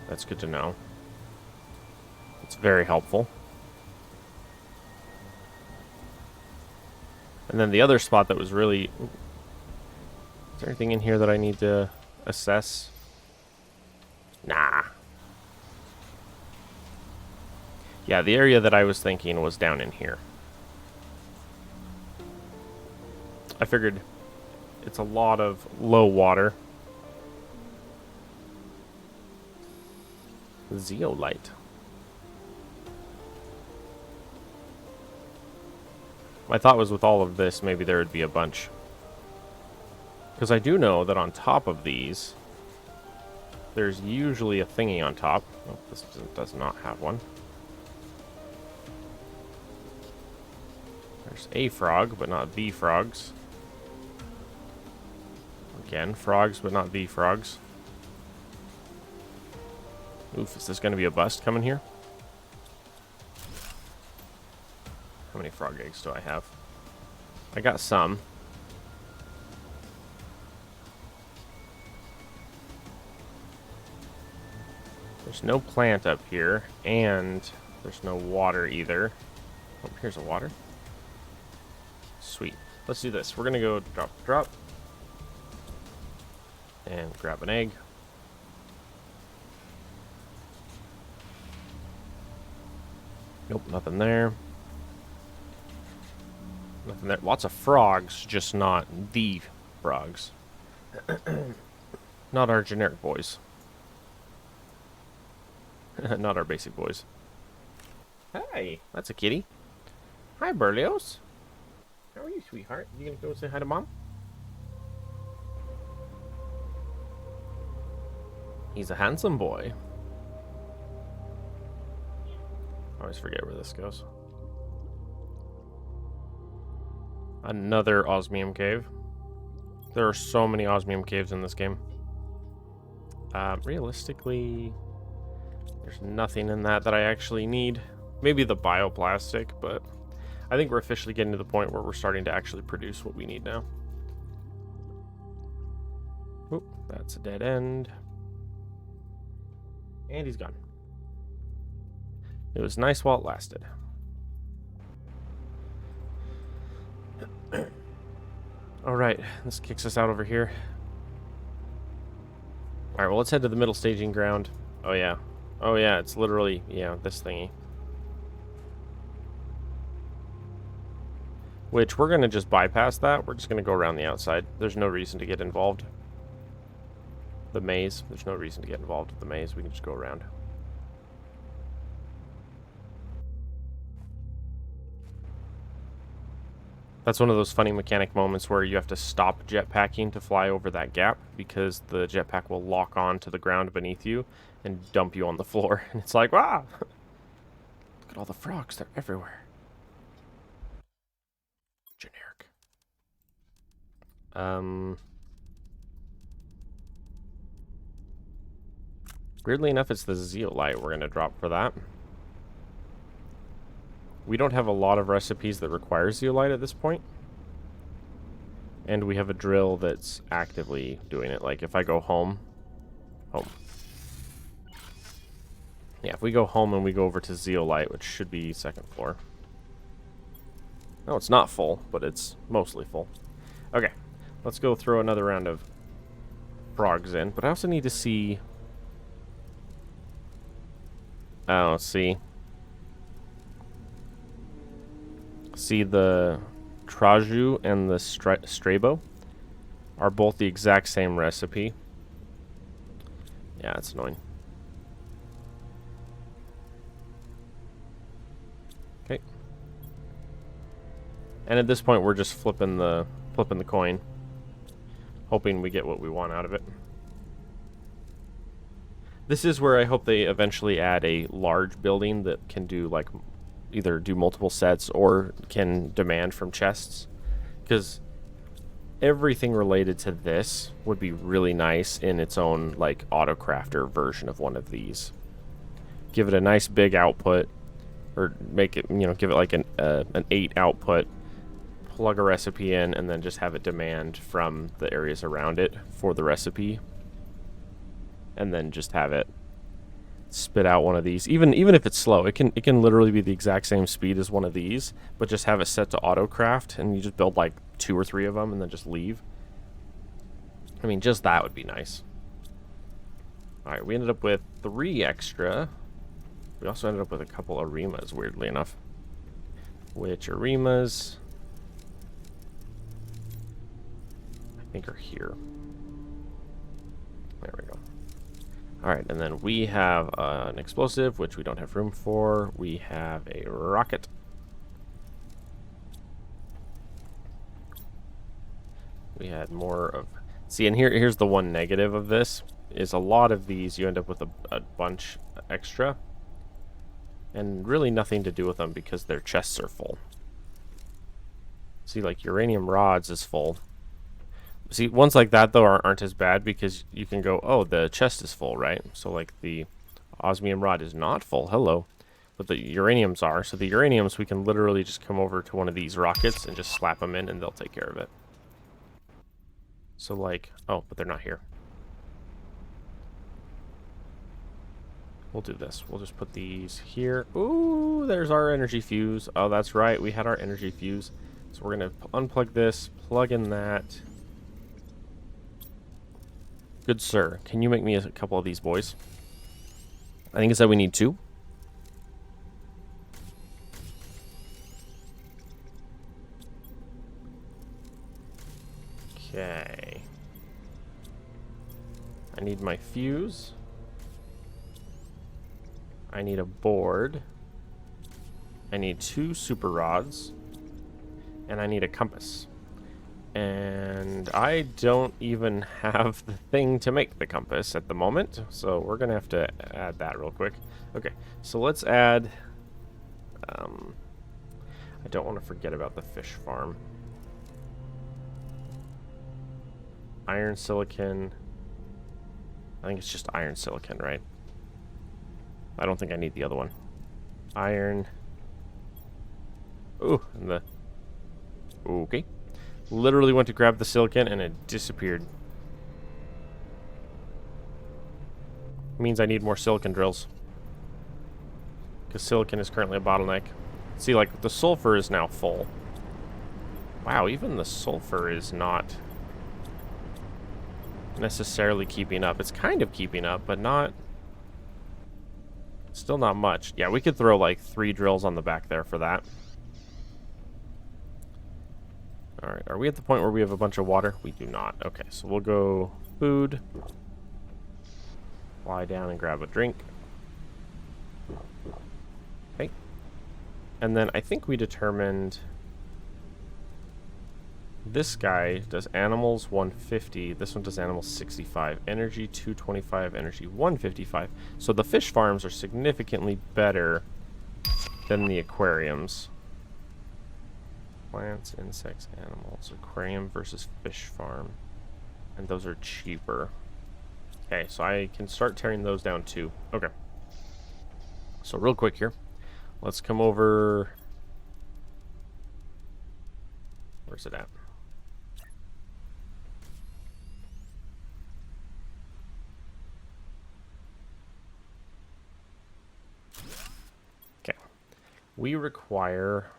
That's good to know. It's very helpful. And then the other spot that was really... Ooh. Is there anything in here that I need to assess? Nah. Yeah, the area that I was thinking was down in here. I figured it's a lot of low water. Zeolite. My thought was with all of this, maybe there would be a bunch. Because I do know that on top of these, there's usually a thingy on top. Oh, this does not have one. There's a frog, but not the frogs. Again, frogs, but not the frogs. Oof, is this going to be a bust coming here? How many frog eggs do I have? I got some. There's no plant up here, and there's no water either. Oh, here's a water. Sweet. Let's do this. We're going to go drop, and grab an egg. Nope, nothing there. Nothing there. Lots of frogs, just not the frogs. Not our generic boys. Not our basic boys. Hey, that's a kitty. Hi, Berlioz. How are you, sweetheart? You gonna go say hi to Mom? He's a handsome boy. I always forget where this goes. Another osmium cave. There are so many osmium caves in this game. Realistically, there's nothing in that I actually need. Maybe the bioplastic, but I think we're officially getting to the point where we're starting to actually produce what we need now. Oop, that's a dead end. And he's gone. It was nice while it lasted. Alright, this kicks us out over here. Alright, well, let's head to the middle staging ground. Oh, yeah. Oh, yeah, it's literally, yeah, this thingy. Which, we're going to just bypass that. We're just going to go around the outside. There's no reason to get involved. The maze. There's no reason to get involved with the maze. We can just go around. That's one of those funny mechanic moments where you have to stop jetpacking to fly over that gap because the jetpack will lock on to the ground beneath you and dump you on the floor. And it's like, wow! Look at all the frogs. They're everywhere. Generic. Weirdly enough, it's the zeolite we're going to drop for that. We don't have a lot of recipes that require zeolite at this point. And we have a drill that's actively doing it. Like, if I go home. Yeah, if we go home and we go over to zeolite, which should be second floor. No, it's not full, but it's mostly full. Okay, let's go throw another round of frogs in. But I also need to see... Oh, see... See, the Traju and the Strabo are both the exact same recipe. Yeah, it's annoying. Okay. And at this point, we're just flipping the coin, hoping we get what we want out of it. This is where I hope they eventually add a large building that can do like either do multiple sets or can demand from chests, because everything related to this would be really nice in its own like auto crafter version of one of these. Give it a nice big output, or make it, you know, give it like an 8 output, plug a recipe in, and then just have it demand from the areas around it for the recipe, and then just have it spit out one of these. Even if it's slow, it can literally be the exact same speed as one of these, but just have it set to auto craft, and you just build like 2 or 3 of them and then just leave. I mean, just that would be nice. Alright, we ended up with 3 extra. We also ended up with a couple Arimas, weirdly enough. Which Arimas I think are here. There we go. Alright, and then we have an explosive, which we don't have room for. We have a rocket. We had more of... See, and here's the one negative of this. is a lot of these you end up with a bunch extra. And really nothing to do with them because their chests are full. See, like, uranium rods is full. See, ones like that, though, aren't as bad because you can go, oh, the chest is full, right? So, like, the osmium rod is not full. Hello. But the uraniums are. So the uraniums, we can literally just come over to one of these rockets and just slap them in and they'll take care of it. So, like, oh, but they're not here. We'll do this. We'll just put these here. Ooh, there's our energy fuse. Oh, that's right. We had our energy fuse. So we're going to unplug this, plug in that. Good sir. Can you make me a couple of these boys? I think it said we need 2. Okay. I need my fuse. I need a board. I need 2 super rods. And I need a compass. And I don't even have the thing to make the compass at the moment. So we're going to have to add that real quick. Okay, so let's add... I don't want to forget about the fish farm. Iron silicon. I think it's just iron silicon, right? I don't think I need the other one. Iron. Ooh, and the... Okay. Literally went to grab the silicon and it disappeared. Means I need more silicon drills. Because silicon is currently a bottleneck. See, like, the sulfur is now full. Wow, even the sulfur is not necessarily keeping up. It's kind of keeping up, but not... Still not much. Yeah, we could throw, like, 3 drills on the back there for that. Alright, are we at the point where we have a bunch of water? We do not. Okay, so we'll go food. Lie down and grab a drink. Okay. And then I think we determined... This guy does animals 150. This one does animals 65. Energy 225. Energy 155. So the fish farms are significantly better than the aquariums. Plants, insects, animals. Aquarium versus fish farm. And those are cheaper. Okay, so I can start tearing those down too. Okay. So real quick here. Let's come over... Where's it at? Okay. We require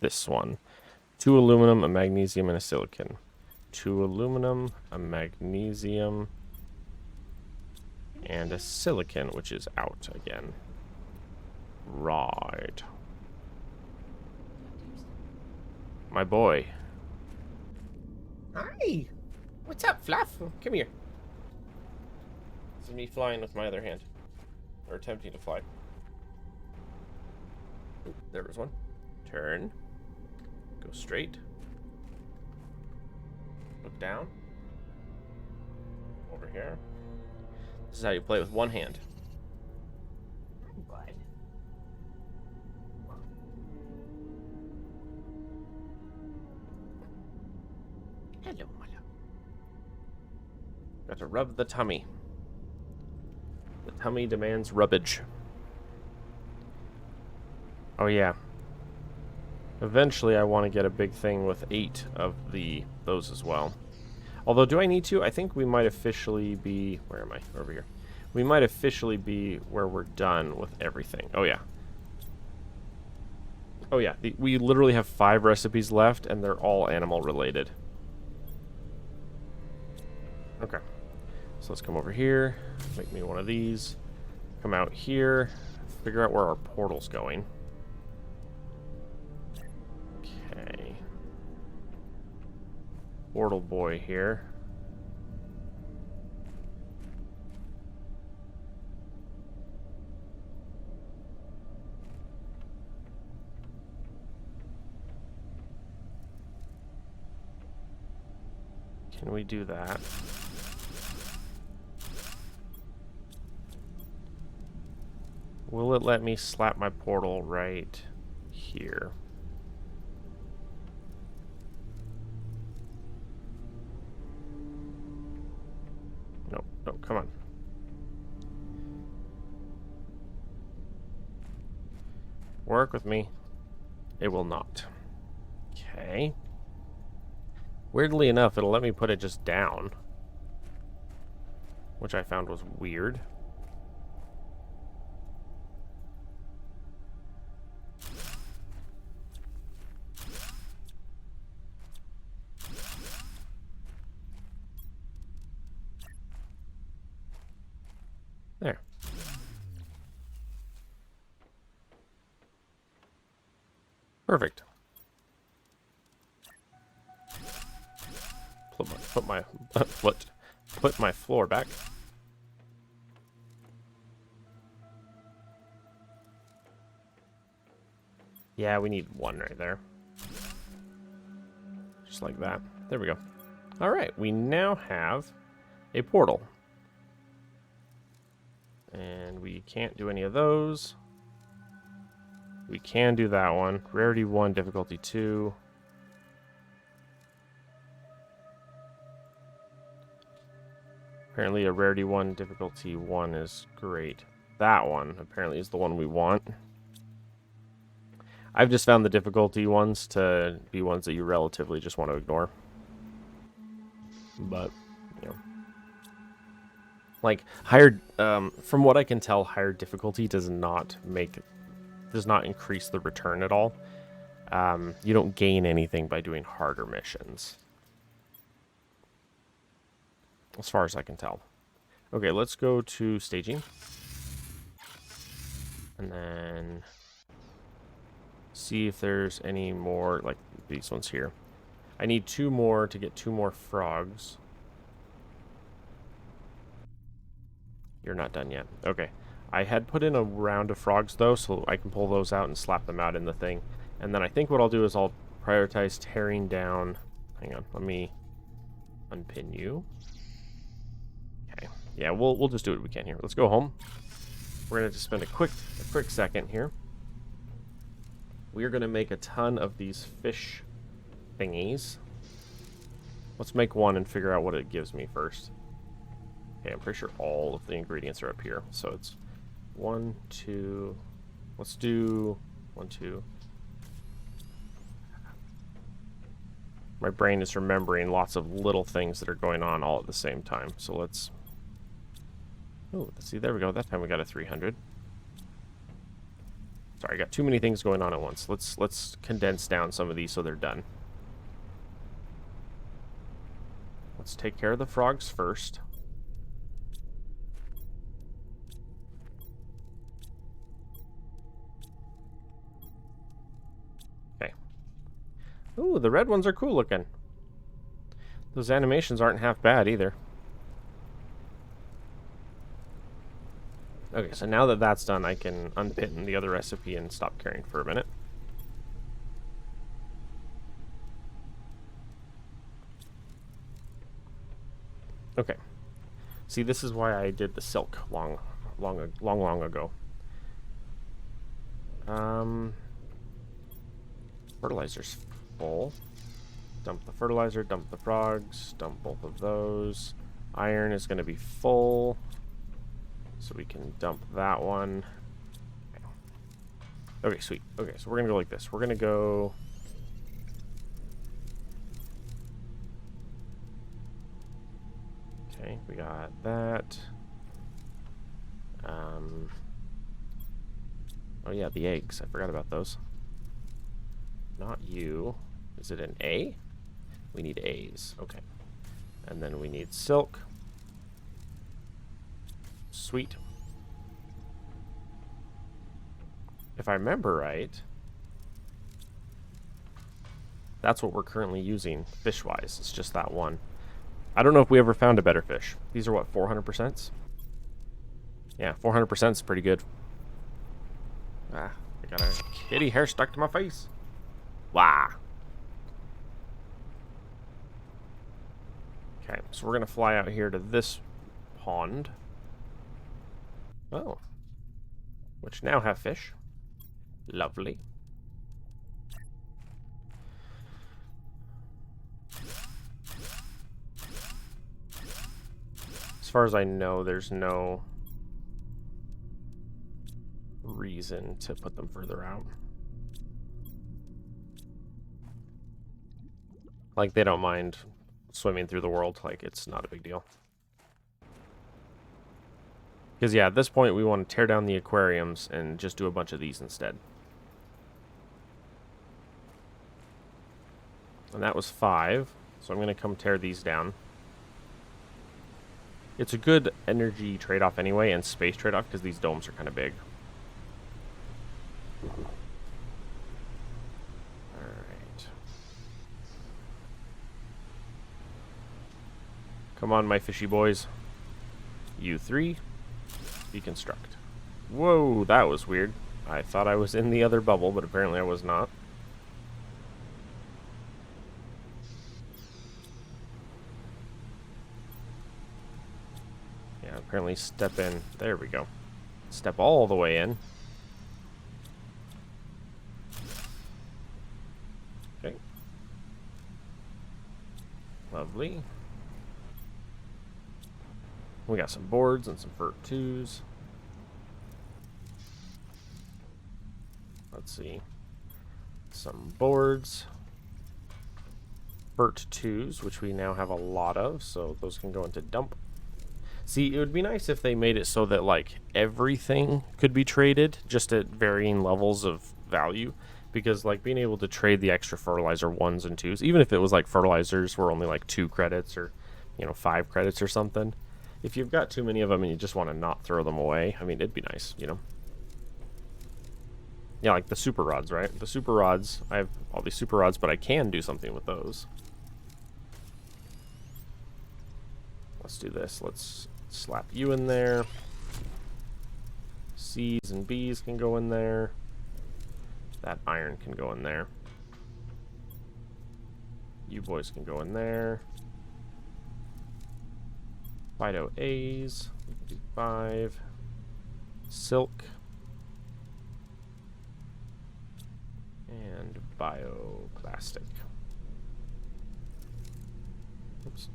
this one. 2 aluminum, a magnesium, and a silicon. 2 aluminum, a magnesium, and a silicon, which is out again. Right. My boy. Hi. What's up, Fluff? Come here. This is me flying with my other hand. Or attempting to fly. Ooh, there was one. Turn. Go straight. Look down. Over here. This is how you play with one hand. Bud. Hello, my love. Got to rub the tummy. The tummy demands rubbage. Oh yeah. Eventually I want to get a big thing with 8 of those as well. Although, do I need to? I think we might officially be... Where am I? Over here. We might officially be where we're done with everything. Oh yeah. Oh yeah. We literally have 5 recipes left and they're all animal related. Okay. So let's come over here. Make me one of these. Come out here. Figure out where our portal's going. Okay. Portal boy here. Can we do that? Will it let me slap my portal right here? No, no, come on. Work with me. It will not. Okay. Weirdly enough, it'll let me put it just down, which I found was weird. There. Perfect. Put my floor back. Yeah, we need one right there. Just like that. There we go. All right, we now have a portal. And we can't do any of those. We can do that one. Rarity 1, difficulty 2. Apparently a rarity 1, difficulty 1 is great. That one apparently is the one we want. I've just found the difficulty ones to be ones that you relatively just want to ignore. But, you know. Like, higher, from what I can tell, higher difficulty does not increase the return at all. You don't gain anything by doing harder missions. As far as I can tell. Okay, let's go to staging. And then see if there's any more, like these ones here. I need 2 more to get 2 more frogs. You're not done yet. Okay. I had put in a round of frogs, though, so I can pull those out and slap them out in the thing. And then I think what I'll do is I'll prioritize tearing down... Hang on, let me unpin you. Okay. Yeah, we'll just do what we can here. Let's go home. We're going to just spend a quick second here. We are going to make a ton of these fish thingies. Let's make one and figure out what it gives me first. Okay, I'm pretty sure all of the ingredients are up here. So it's 1, 2. Let's do 1, 2. My brain is remembering lots of little things that are going on all at the same time. So let's... Oh, let's see. There we go. That time we got a 300. Sorry, I got too many things going on at once. Let's condense down some of these so they're done. Let's take care of the frogs first. Okay. Ooh, the red ones are cool looking. Those animations aren't half bad either. Okay, so now that that's done, I can unpin the other recipe and stop caring for a minute. Okay. See, this is why I did the silk long ago. Fertilizer's full. Dump the fertilizer, dump the frogs, dump both of those. Iron is going to be full. So we can dump that one. Okay, sweet. Okay, so we're going to go like this. We're going to go... Okay, we got that. Oh yeah, the eggs. I forgot about those. Not you. Is it an A? We need A's. Okay. And then we need silk. Sweet. If I remember right, that's what we're currently using fish-wise. It's just that one. I don't know if we ever found a better fish. These are what, 400%? Yeah, 400% is pretty good. Ah, I got a kitty hair stuck to my face. Wow. Okay, so we're going to fly out here to this pond. Oh. which now have fish. Lovely. As far as I know, there's no reason to put them further out. Like, they don't mind swimming through the world. Like, it's not a big deal. Because, yeah, at this point, we want to tear down the aquariums and just do a bunch of these instead. And that was 5. So I'm going to come tear these down. It's a good energy trade-off anyway, and space trade-off, because these domes are kind of big. Alright. Come on, my fishy boys. You 3. Deconstruct. Whoa, that was weird. I thought I was in the other bubble, but apparently I was not. Yeah, apparently step in. There we go. Step all the way in. Okay. Lovely. We got some boards and some Fert 2s. Let's see. Some boards. Fert 2s, which we now have a lot of, so those can go into dump. See, it would be nice if they made it so that, like, everything could be traded, just at varying levels of value. Because, like, being able to trade the extra fertilizer 1s and 2s, even if it was, like, fertilizers were only, like, 2 credits or, 5 credits or something. If you've got too many of them and you just want to not throw them away, I mean, it'd be nice, Yeah, like the super rods, right? The super rods, I have all these super rods, but I can do something with those. Let's do this. Let's slap you in there. C's and B's can go in there. That iron can go in there. You boys can go in there. Phyto A's, we can do 5. Silk. And bioplastic. Oops.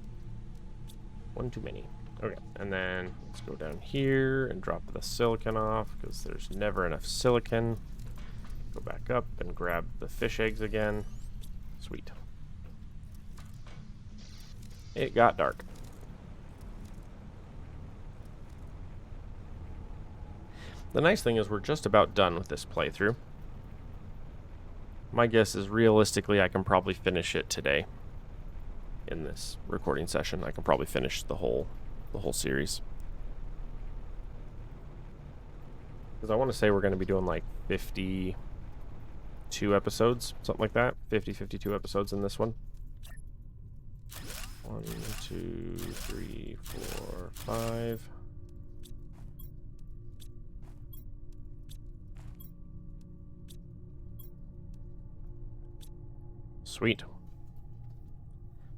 One too many. Okay, and then let's go down here and drop the silicon off, because there's never enough silicon. Go back up and grab the fish eggs again. Sweet. It got dark. The nice thing is we're just about done with this playthrough. My guess is realistically I can probably finish it today. In this recording session, I can probably finish the whole series. Because I want to say we're going to be doing like 52 episodes, something like that. 52 episodes in this one. 1, 2, 3, 4, 5. Sweet.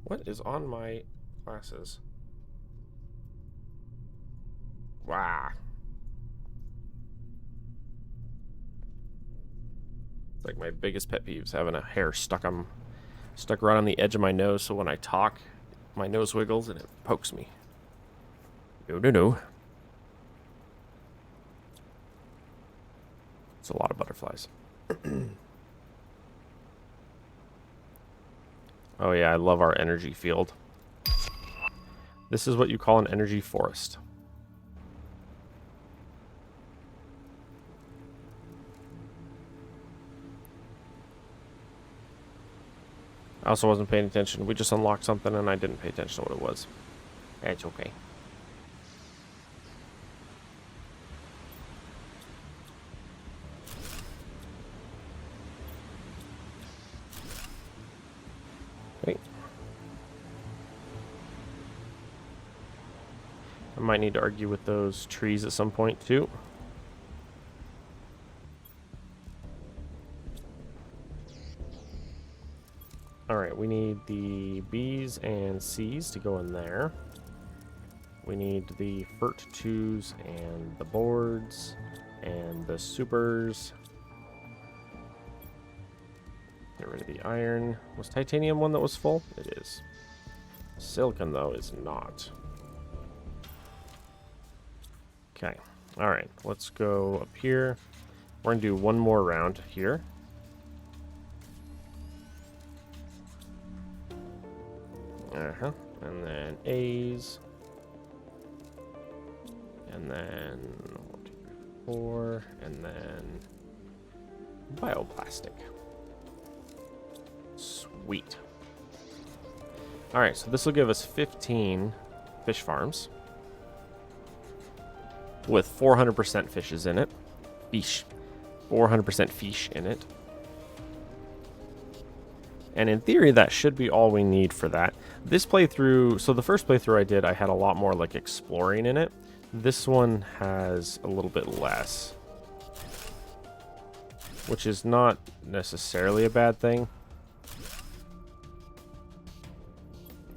What is on my glasses? Wow. It's like my biggest pet peeves, having a hair stuck right on the edge of my nose, so when I talk, my nose wiggles and it pokes me. No. It's a lot of butterflies. Oh yeah, I love our energy field. This is what you call an energy forest. I also wasn't paying attention. We just unlocked something and I didn't pay attention to what it was. It's okay. I might need to argue with those trees at some point too. Alright, we need the B's and C's to go in there. We need the Fert 2s and the boards and the supers. Get rid of the iron. Was titanium one that was full? It is. Silicon, though, is not. Okay. All right. Let's go up here. We're going to do one more round here. Uh-huh. And then A's. And then 1, 2, 3, 4. And then bioplastic. Sweet. All right, so this will give us 15 fish farms with 400% fishes in it. Fish. 400% fish in it. And in theory, that should be all we need for that. This playthrough, so the first playthrough I did, I had a lot more like exploring in it. This one has a little bit less, which is not necessarily a bad thing.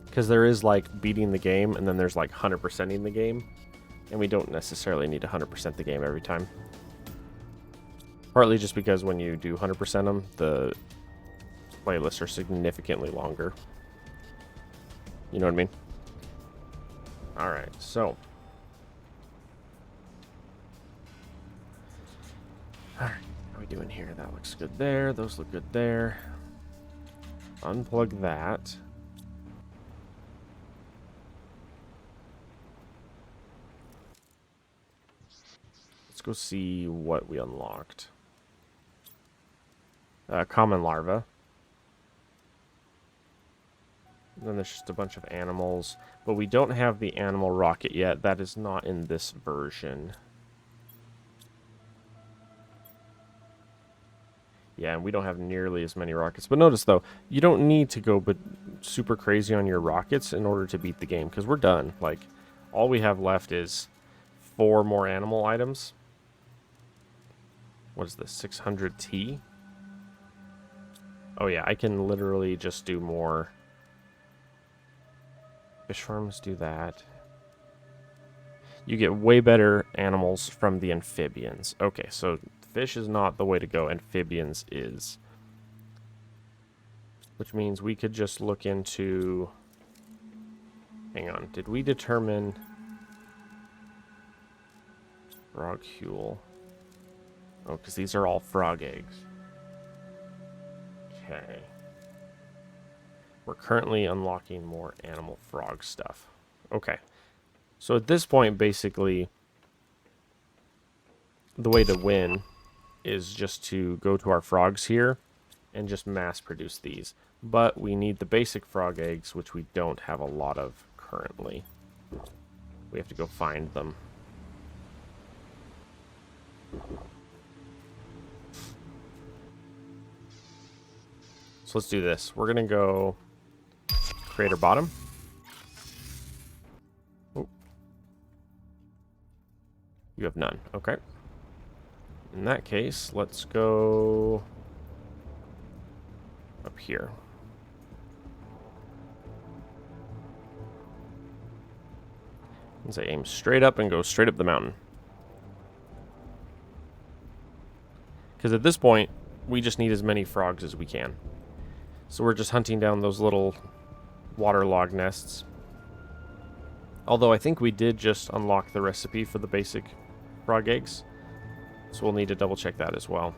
Because there is like beating the game, and then there's like 100%ing the game. And we don't necessarily need to 100% the game every time. Partly just because when you do 100% them, the playlists are significantly longer. You know what I mean? Alright, so. Alright, how are we doing here? That looks good there. Those look good there. Unplug that. Let's go see what we unlocked. Common larva. And then there's just a bunch of animals. But we don't have the animal rocket yet. That is not in this version. Yeah, and we don't have nearly as many rockets. But notice, though, you don't need to go super crazy on your rockets in order to beat the game. Because we're done. Like, all we have left is 4 more animal items. What is this? 600T? Oh, yeah, I can literally just do more. Fish farms do that. You get way better animals from the amphibians. Okay, so fish is not the way to go. Amphibians is. Which means we could just look into... Hang on. Did we determine... Frog huel? Oh, because these are all frog eggs. Okay. We're currently unlocking more animal frog stuff. Okay. So at this point, basically, the way to win is just to go to our frogs here and just mass produce these. But we need the basic frog eggs, which we don't have a lot of currently. We have to go find them. So let's do this. We're going to go crater bottom. Oh. You have none. Okay. In that case, let's go up here. And say aim straight up and go straight up the mountain. Because at this point, we just need as many frogs as we can. So we're just hunting down those little waterlog nests. Although I think we did just unlock the recipe for the basic frog eggs. So we'll need to double check that as well.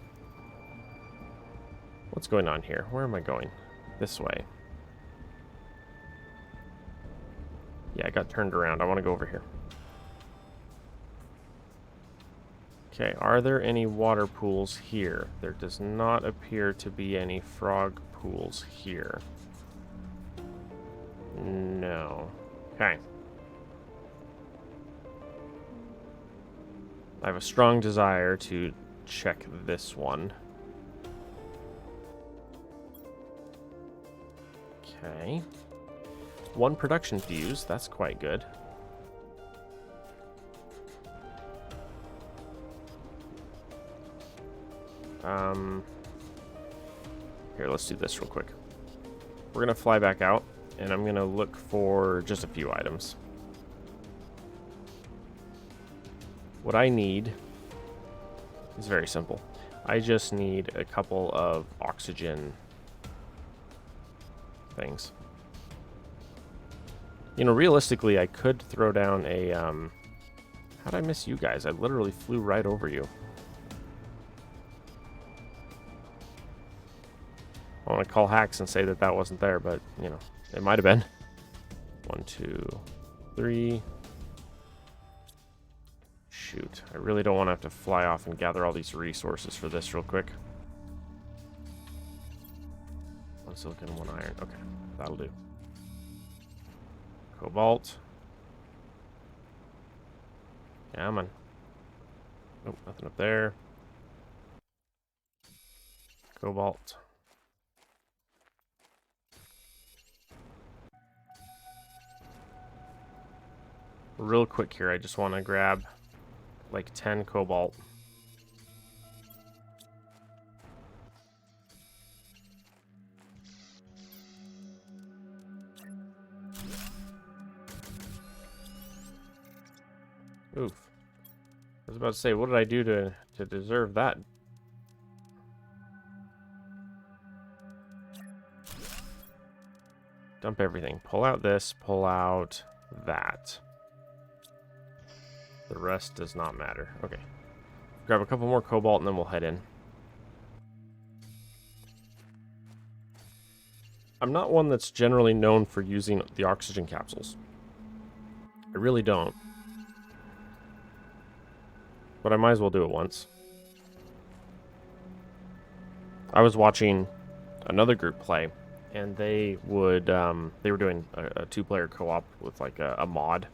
What's going on here? Where am I going? This way. Yeah, I got turned around. I want to go over here. Okay, are there any water pools here? There does not appear to be any frog pools here. No. Okay. I have a strong desire to check this one. Okay. 1 production fuse. That's quite good. Here, let's do this real quick. We're going to fly back out, and I'm going to look for just a few items. what I need is very simple. I just need a couple of oxygen things. You know, realistically, I could throw down a, how'd I miss you guys? I literally flew right over you. I want to call hacks and say that that wasn't there, but, you know, it might have been. 1, 2, 3. Shoot, I really don't want to have to fly off and gather all these resources for this real quick. 1 silicon, 1 iron. Okay, that'll do. Cobalt. Yeah, man. Nope, nothing up there. Cobalt. Real quick here, I just want to grab like 10 cobalt. Oof. I was about to say, what did I do to deserve that? Dump everything. Pull out this, pull out that. The rest does not matter. Okay. Grab a couple more cobalt and then we'll head in. I'm not one that's generally known for using the oxygen capsules. I really don't. But I might as well do it once. I was watching another group play, and they were doing a 2-player co-op with like a mod,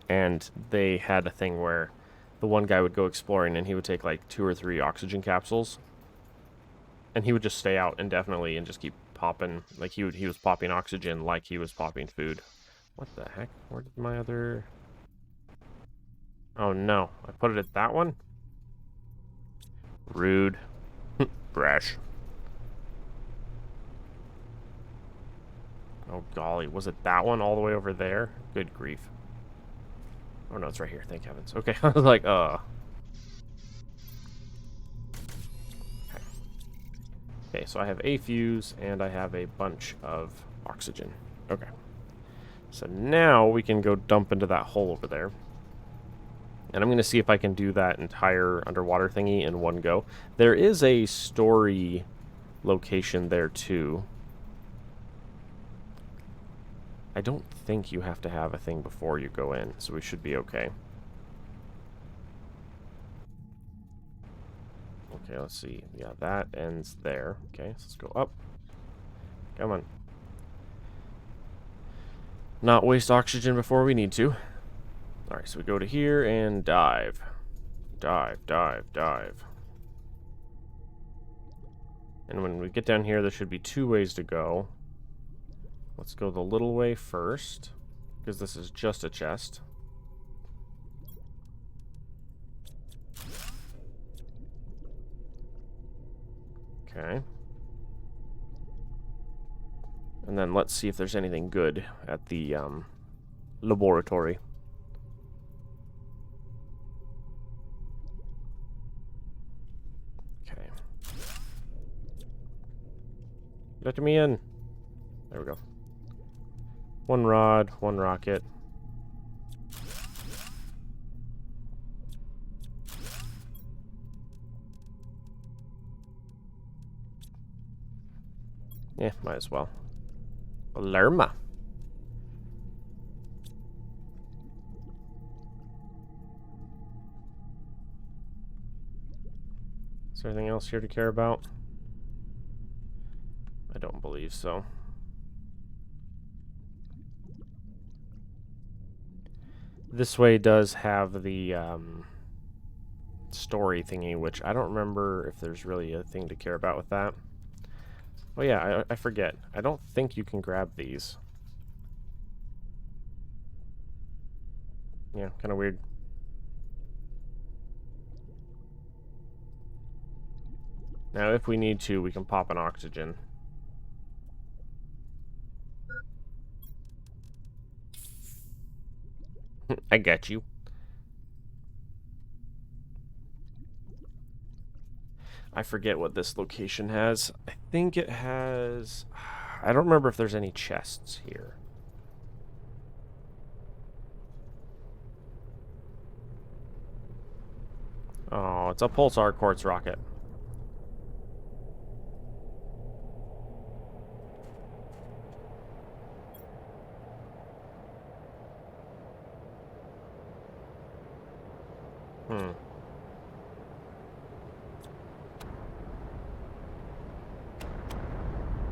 and they had a thing where the one guy would go exploring and he would take like 2 or 3 oxygen capsules, and he would just stay out indefinitely and just keep popping, like he was popping oxygen like he was popping food. What the heck? Where did my other... Oh no, I put it at that one? Rude. Brash. Oh golly, was it that one all the way over there? Good grief. Oh no, it's right here, thank heavens. Okay, I was like, Okay. Okay, so I have a fuse and I have a bunch of oxygen. Okay. So now we can go dump into that hole over there. And I'm going to see if I can do that entire underwater thingy in one go. There is a story location there too. I don't think you have to have a thing before you go in, so we should be okay. Okay, let's see. Yeah, that ends there. Okay, so let's go up. Come on. Not waste oxygen before we need to. Alright, so we go to here and dive. Dive, dive, dive. And when we get down here, there should be 2 ways to go. Let's go the little way first, because this is just a chest. Okay. And then let's see if there's anything good at the laboratory. Okay. Let me in. There we go. 1 rod, 1 rocket. Yeah, might as well. Lerma. Is there anything else here to care about? I don't believe so. This way does have the story thingy, which I don't remember if there's really a thing to care about with that. Oh yeah, I forget. I don't think you can grab these. Yeah, kind of weird. Now, if we need to, we can pop an oxygen. I got you. I forget what this location has. I think it has... I don't remember if there's any chests here. Oh, it's a pulsar quartz rocket.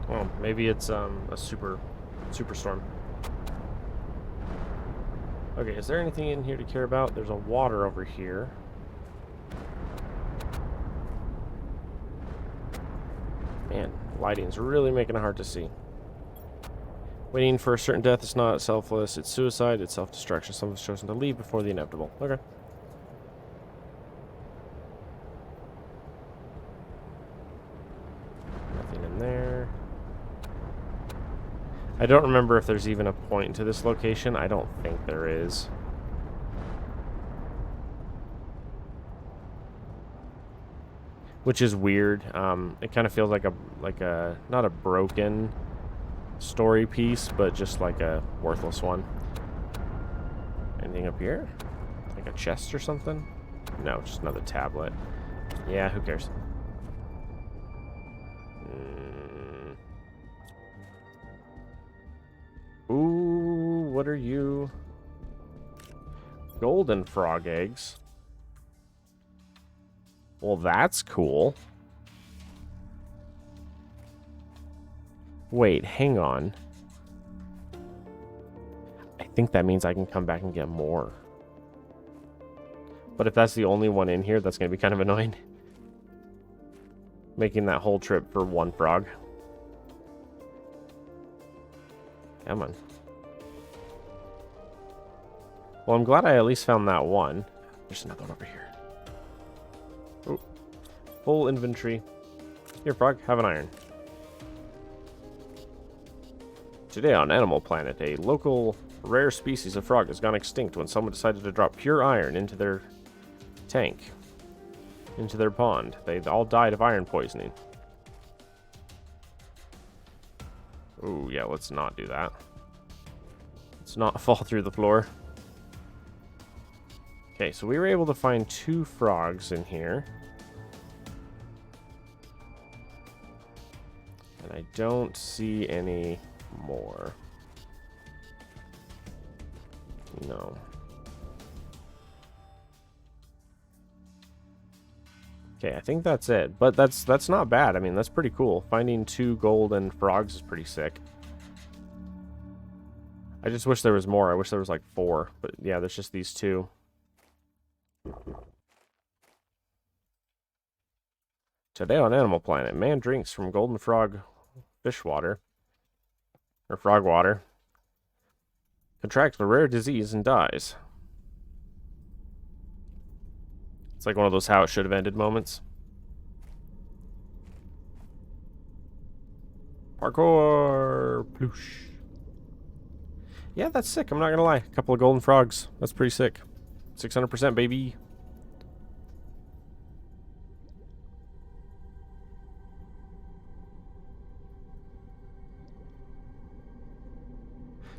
Well, maybe it's a superstorm. Okay, is there anything in here to care about? There's a water over here. Man, lighting's really making it hard to see. Waiting for a certain death is not selfless, it's suicide, it's self-destruction. Someone's chosen to leave before the inevitable. Okay. Nothing in there. I don't remember if there's even a point to this location. I don't think there is. Which is weird. It kind of feels like a not a broken story piece, but just like a worthless one. Anything up here? Like a chest or something? No, just another tablet. Yeah, who cares? Ooh, what are you? Golden frog eggs. Well, that's cool. Wait, hang on. I think that means I can come back and get more. But if that's the only one in here, that's going to be kind of annoying. Making that whole trip for one frog. Come on. Well, I'm glad I at least found that one. There's another one over here. Oh, full inventory. Here, frog, have an iron. Today on Animal Planet, a local rare species of frog has gone extinct when someone decided to drop pure iron into their tank. Into their pond. They all died of iron poisoning. Ooh, yeah, let's not do that. Let's not fall through the floor. Okay, so we were able to find 2 frogs in here. And I don't see any more. No. Okay, I think that's it. But that's not bad. I mean, that's pretty cool. Finding 2 golden frogs is pretty sick. I just wish there was more. I wish there was like 4. But yeah, there's just these 2. Today on Animal Planet, man drinks from golden frog fish water. Or frog water. Contracts a rare disease and dies. It's like one of those how it should have ended moments. Parkour! Ploosh. Yeah, that's sick. I'm not gonna lie. A couple of golden frogs. That's pretty sick. 600%, baby.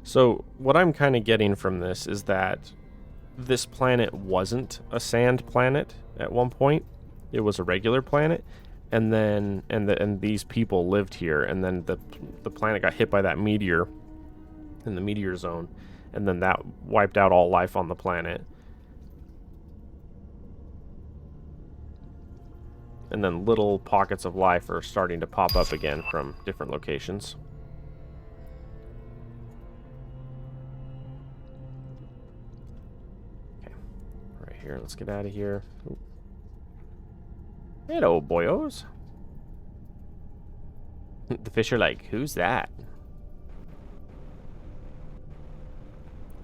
So, what I'm kind of getting from this is that this planet wasn't a sand planet at one point. It was a regular planet, and then and these people lived here, and then the planet got hit by that meteor in the meteor zone, and then that wiped out all life on the planet. And then little pockets of life are starting to pop up again from different locations. Okay, right here, let's get out of here. Ooh. Hello, boyos. The fish are like, who's that?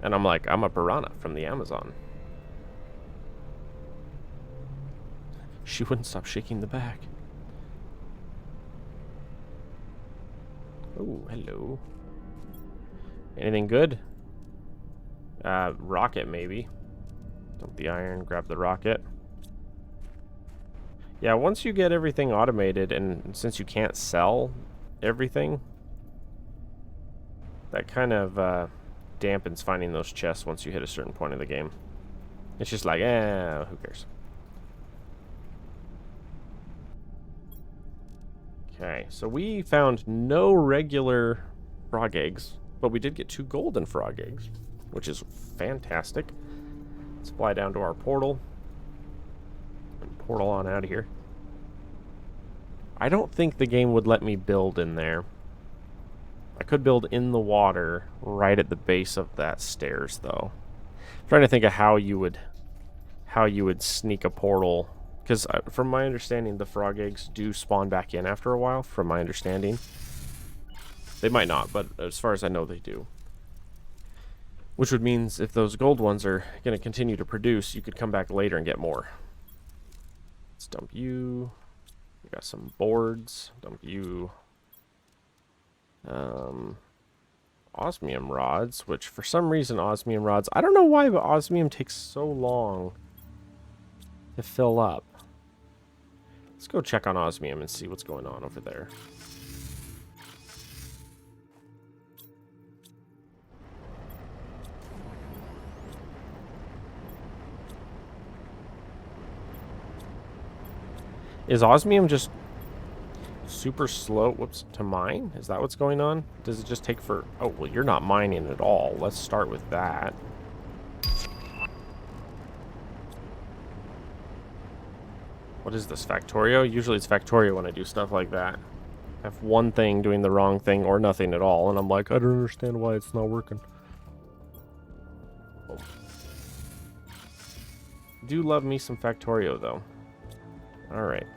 And I'm like, I'm a piranha from the Amazon. She wouldn't stop shaking the back. Oh, hello. Anything good? Rocket, maybe. Dump the iron, grab the rocket. Yeah, once you get everything automated, and since you can't sell everything, that kind of dampens finding those chests once you hit a certain point of the game. It's just like, who cares? Okay, so we found no regular frog eggs, but we did get 2 golden frog eggs, which is fantastic. Let's fly down to our portal and portal on out of here. I don't think the game would let me build in there. I could build in the water right at the base of that stairs, though. I'm trying to think of how you would sneak a portal, because from my understanding, the frog eggs do spawn back in after a while. From my understanding, they might not, but as far as I know, they do. Which would mean if those gold ones are going to continue to produce, you could come back later and get more. Let's dump you. We got some boards. Dump you. Osmium rods, which for some reason osmium rods, I don't know why, but osmium takes so long to fill up. Let's go check on osmium and see what's going on over there. Is osmium just super slow, to mine? Is that what's going on? Does it just take for... Oh, well, you're not mining at all. Let's start with that. What is this, Factorio? Usually it's Factorio when I do stuff like that. I have one thing doing the wrong thing or nothing at all, and I'm like, I don't understand why it's not working. Oh. Do love me some Factorio, though. Alright.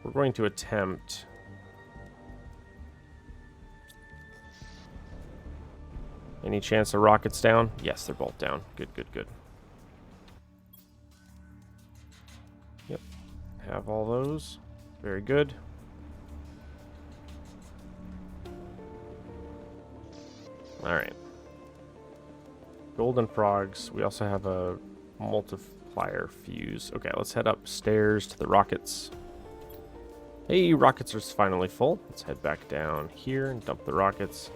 We're going to attempt... Any chance the rocket's down? Yes, they're both down. Good, good, good. Yep. Have all those. Very good. Alright. Golden frogs. We also have a multiplier fuse. Okay, let's head upstairs to the rockets. Hey, rockets are finally full. Let's head back down here and dump the rockets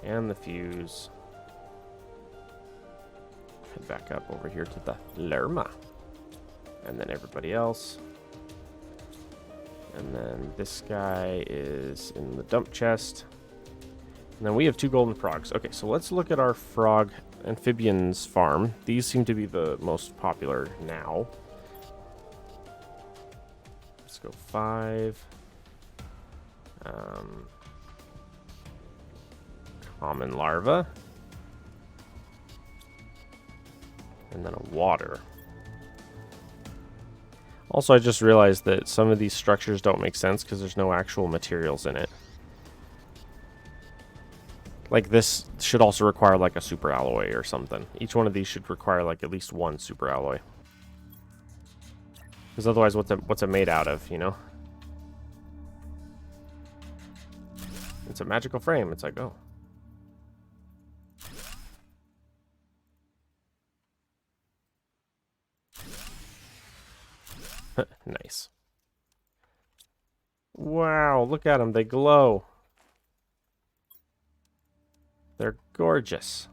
and the fuse. Head back up over here to the Lerma. And then everybody else. And then this guy is in the dump chest. And then we have 2 golden frogs. Okay, so let's look at our frog amphibians farm. These seem to be the most popular now. Let's go 5. Common larva. And then a water. Also, I just realized that some of these structures don't make sense because there's no actual materials in it. Like this should also require like a super alloy or something. Each one of these should require like at least 1 super alloy. Because otherwise, what's it made out of, you know? It's a magical frame. It's like, oh. Nice. Wow, look at them. They glow. They're gorgeous.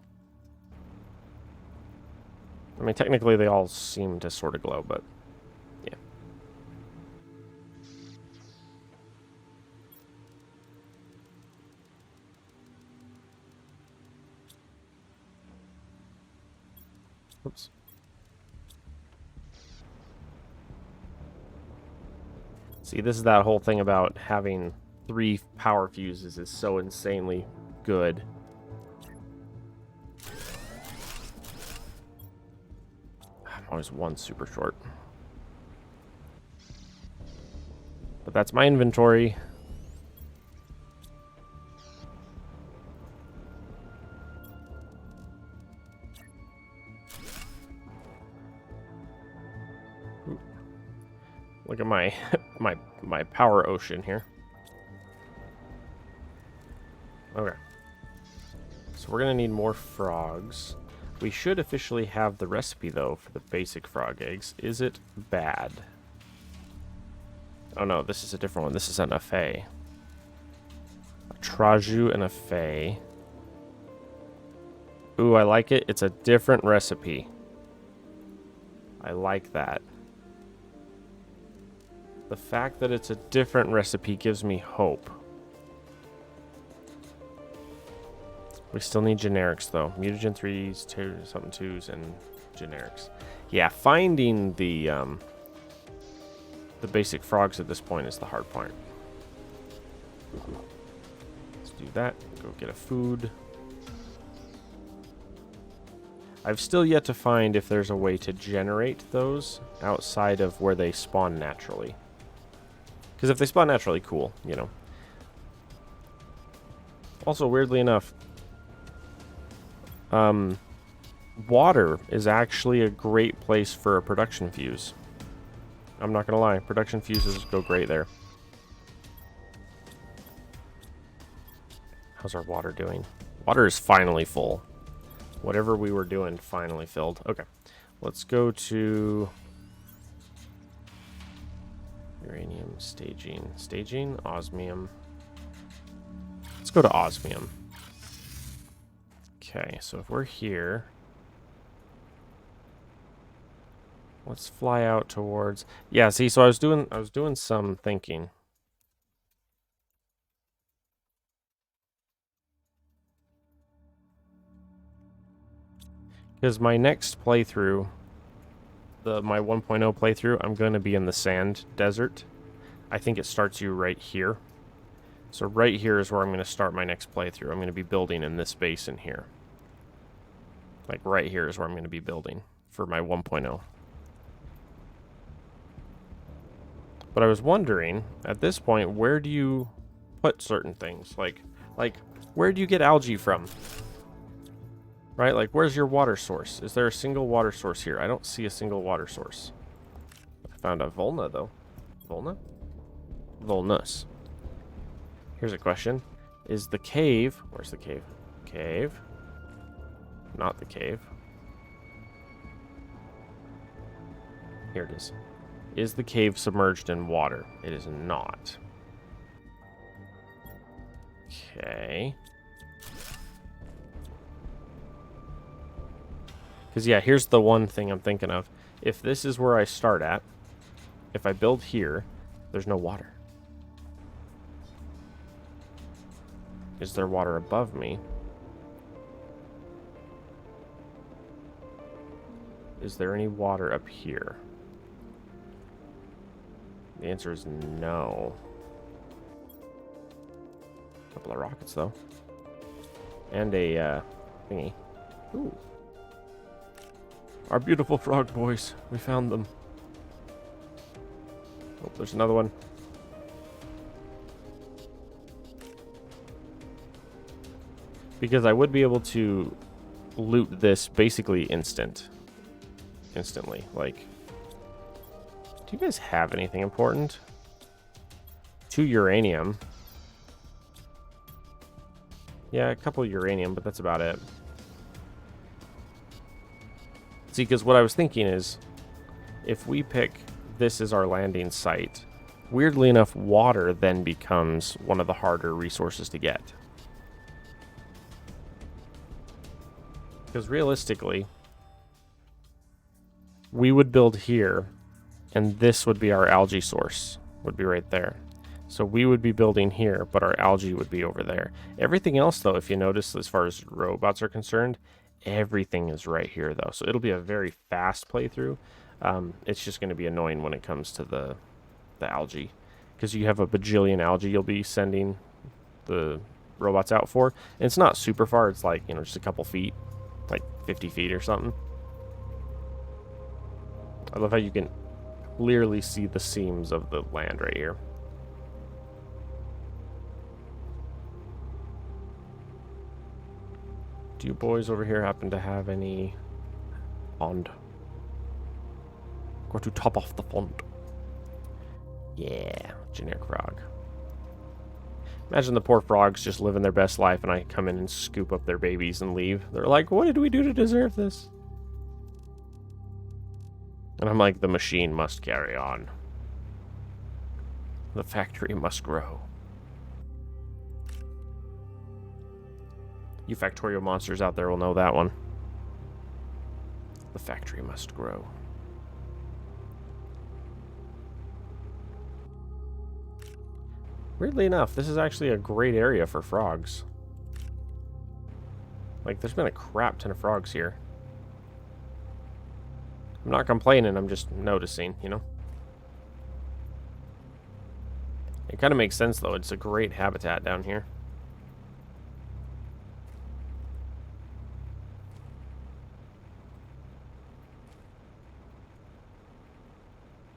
I mean, technically they all seem to sort of glow, but yeah. Oops. See, this is that whole thing about having 3 power fuses is so insanely good. I'm always 1 super short. But that's my inventory. Look at my my power ocean here. Okay. So we're gonna need more frogs. We should officially have the recipe, though, for the basic frog eggs. Is it bad? Oh, no, this is a different one. This is an affair. A traju and a fay. Ooh, I like it. It's a different recipe. I like that. The fact that it's a different recipe gives me hope. We still need generics, though. Mutagen 3s, 2-something 2s, and generics. Yeah, finding the basic frogs at this point is the hard part. Let's do that. Go get a food. I've still yet to find if there's a way to generate those outside of where they spawn naturally. Because if they spawn naturally, cool, you know. Also, weirdly enough, water is actually a great place for a production fuse. I'm not gonna lie, production fuses go great there. How's our water doing? Water is finally full. Whatever we were doing finally filled. Okay, let's go to uranium staging. Staging, osmium. Let's go to osmium. Okay, so if we're here, let's fly out towards. Yeah, see, so I was doing some thinking. Because my next playthrough, my 1.0 playthrough, I'm going to be in the sand desert. I think it starts you right here. So right here is where I'm going to start my next playthrough. I'm going to be building in this basin here. Like right here is where I'm going to be building for my 1.0. But I was wondering, at this point, where do you put certain things? Like where do you get algae from? Right? Like, where's your water source? Is there a single water source here? I don't see a single water source. I found a Volna, though. Volna? Volnus. Here's a question. Is the cave... Where's the cave? Cave. Not the cave. Here it is. Is the cave submerged in water? It is not. Okay. Because, yeah, here's the one thing I'm thinking of. If this is where I start at, if I build here, there's no water. Is there water above me? Is there any water up here? The answer is no. A couple of rockets, though. And a thingy. Ooh. Our beautiful frog boys. We found them. Oh, there's another one. Because I would be able to loot this basically instantly. Like, do you guys have anything important? 2 uranium. Yeah, a couple uranium, but that's about it. See, because what I was thinking is, if we pick this as our landing site, weirdly enough, water then becomes one of the harder resources to get. Because realistically, we would build here, and this would be our algae source, would be right there. So we would be building here, but our algae would be over there. Everything else, though, if you notice, as far as robots are concerned, everything is right here, though. So it'll be a very fast playthrough. It's just going to be annoying when it comes to the algae. Because you have a bajillion algae you'll be sending the robots out for. And it's not super far. It's like, you know, just a couple feet. Like 50 feet or something. I love how you can clearly see the seams of the land right here. Do you boys over here happen to have any pond? Go to top off the pond. Yeah, generic frog. Imagine the poor frogs just living their best life and I come in and scoop up their babies and leave. They're like, what did we do to deserve this? And I'm like, the machine must carry on. The factory must grow. You Factorio monsters out there will know that one. The factory must grow. Weirdly enough, this is actually a great area for frogs. Like, there's been a crap ton of frogs here. I'm not complaining, I'm just noticing, you know? It kind of makes sense, though. It's a great habitat down here.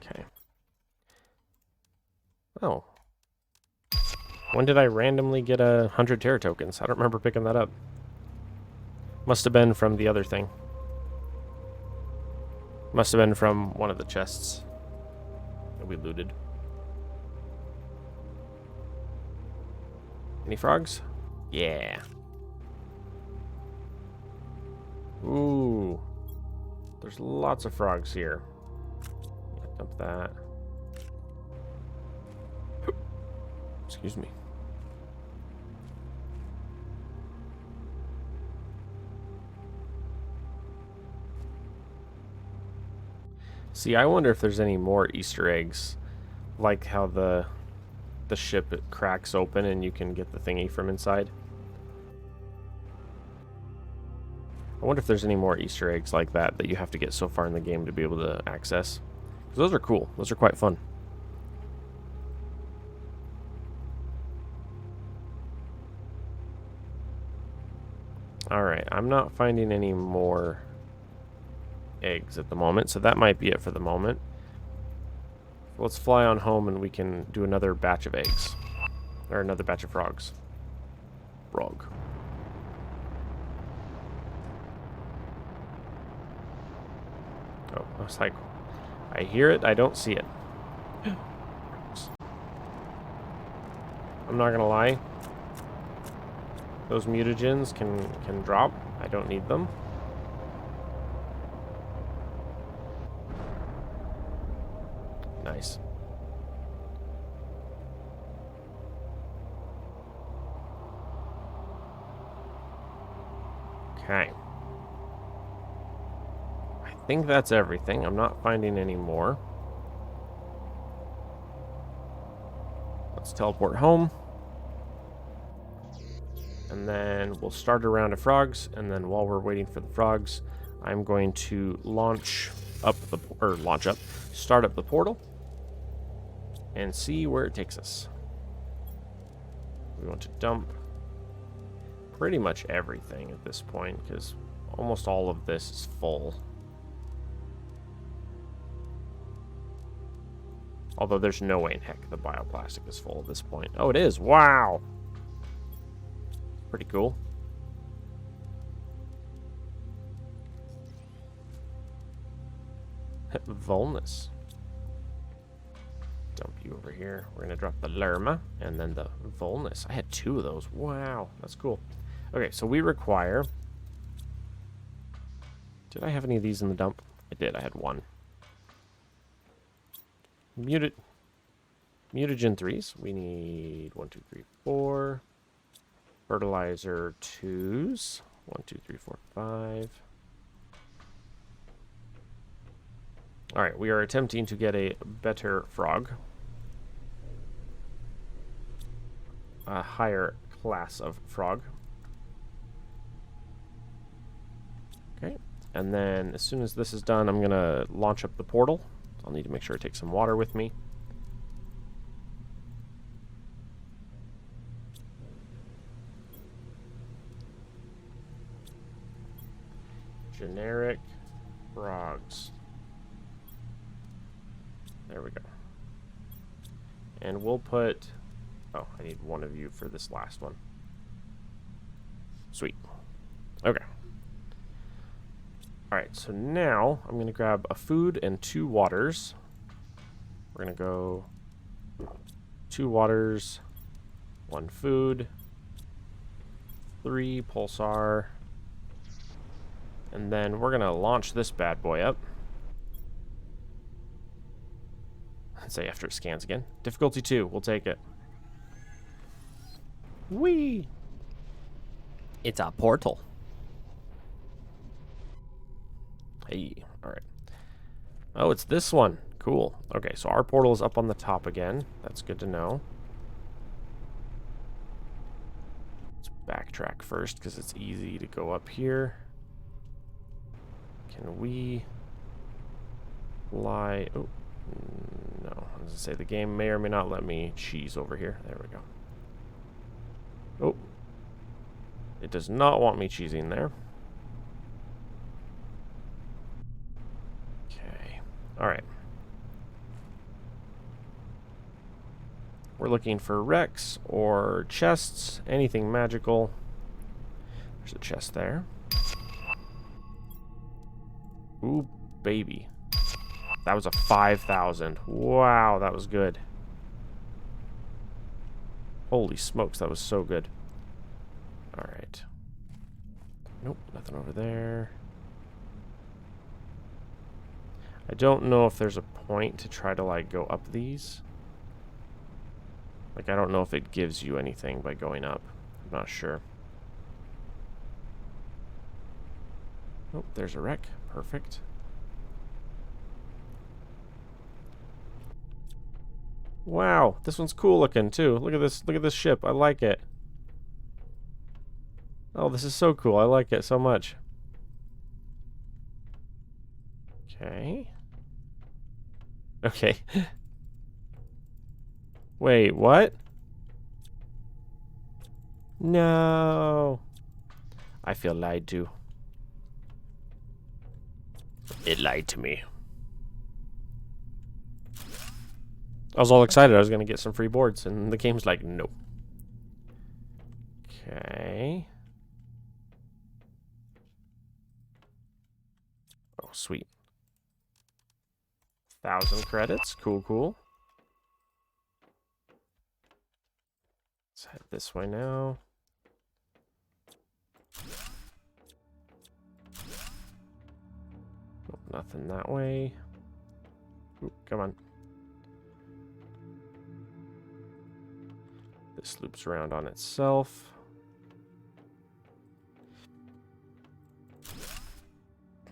Okay. Oh. When did I randomly get 100 Terra tokens? I don't remember picking that up. Must have been from the other thing. Must have been from one of the chests that we looted. Any frogs? Yeah. Ooh. There's lots of frogs here. Dump that. Excuse me. See, I wonder if there's any more Easter eggs, like how the ship cracks open and you can get the thingy from inside. I wonder if there's any more Easter eggs like that that you have to get so far in the game to be able to access. Because those are cool. Those are quite fun. Alright, I'm not finding any more eggs at the moment, so that might be it for the moment. Let's fly on home and we can do another batch of eggs. Or another batch of frogs. Frog. Oh, I was like, I hear it, I don't see it. I'm not gonna lie. Those mutagens can drop. I don't need them. Nice. Okay. I think that's everything. I'm not finding any more. Let's teleport home. And then we'll start a round of frogs, and then while we're waiting for the frogs, I'm going to start up the portal, and see where it takes us. We want to dump pretty much everything at this point, because almost all of this is full. Although there's no way in heck the bioplastic is full at this point. Oh, it is. Wow. Pretty cool. Volnus. Dump you over here. We're gonna drop the Lerma and then the Volnus. I had 2 of those. Wow, that's cool. Okay, so we require... Did I have any of these in the dump? I did. I had 1. Mutagen 3s. We need 1, 2, 3, 4. Fertilizer 2s. 1, 2, 3, 4, 5. Alright, we are attempting to get a better frog. A higher class of frog. Okay, and then as soon as this is done, I'm going to launch up the portal. I'll need to make sure I take some water with me. Generic frogs. There we go. And we'll put... Oh, I need 1 of you for this last one. Sweet. Okay. Alright, so now I'm going to grab a food and 2 waters. We're going to go 2 waters, 1 food. 3 pulsar. And then we're going to launch this bad boy up. Let's say after it scans again. Difficulty 2. We'll take it. Whee! It's a portal. Hey, alright. Oh, it's this one. Cool. Okay, so our portal is up on the top again. That's good to know. Let's backtrack first, because it's easy to go up here. Can we lie? Oh, no. I was going to say the game may or may not let me cheese over here. There we go. Oh. It does not want me cheesing there. Okay. Alright. We're looking for wrecks or chests. Anything magical. There's a chest there. Ooh, baby. That was a 5,000. Wow, that was good. Holy smokes, that was so good. Alright. Nope, nothing over there. I don't know if there's a point to try to, like, go up these. Like, I don't know if it gives you anything by going up. I'm not sure. Oh, there's a wreck. Perfect. Wow, this one's cool looking, too. Look at this. Look at this ship. I like it. Oh, this is so cool. I like it so much. Okay. Okay. Wait, what? No. I feel lied to. It lied to me. I was all excited I was going to get some free boards, and the game's like, nope. Okay. Oh, sweet. 1,000 credits. Cool, cool. Let's head this way now. Oh, nothing that way. Ooh, come on. This loops around on itself.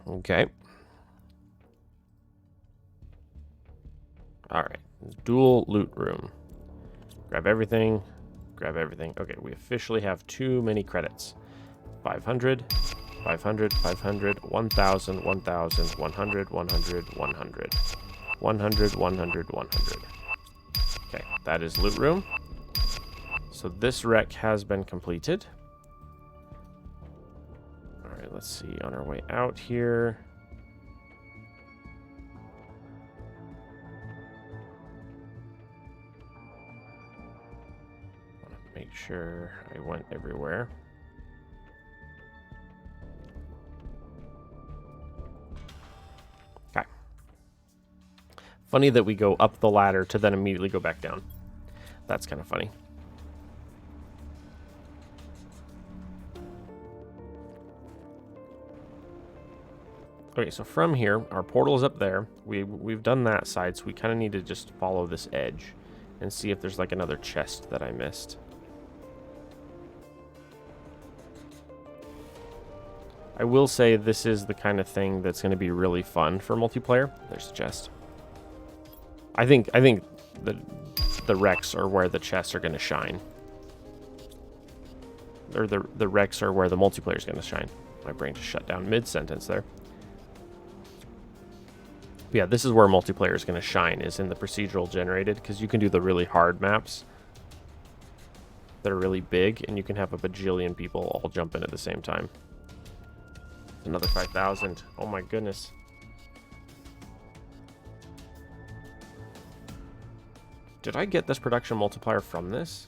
Okay. Alright. Dual loot room. Grab everything. Grab everything. Okay, we officially have too many credits. 500, 500, 500, 1,000, 1,000, 100, 100, 100. 100, 100, 100. Okay, that is loot room. So this wreck has been completed. Alright, let's see. On our way out here. Make sure I went everywhere. Okay. Funny that we go up the ladder to then immediately go back down. That's kind of funny. Okay, so from here, our portal is up there. We've done that side, so we kind of need to just follow this edge and see if there's like another chest that I missed. I will say this is the kind of thing that's going to be really fun for multiplayer. There's the chest. I think the wrecks are where the chests are going to shine. Or the wrecks are where the multiplayer is going to shine. My brain just shut down mid-sentence there. But yeah, this is where multiplayer is going to shine, is in the procedural generated, because you can do the really hard maps that are really big, and you can have a bajillion people all jump in at the same time. Another 5,000. Oh my goodness. Did I get this production multiplier from this?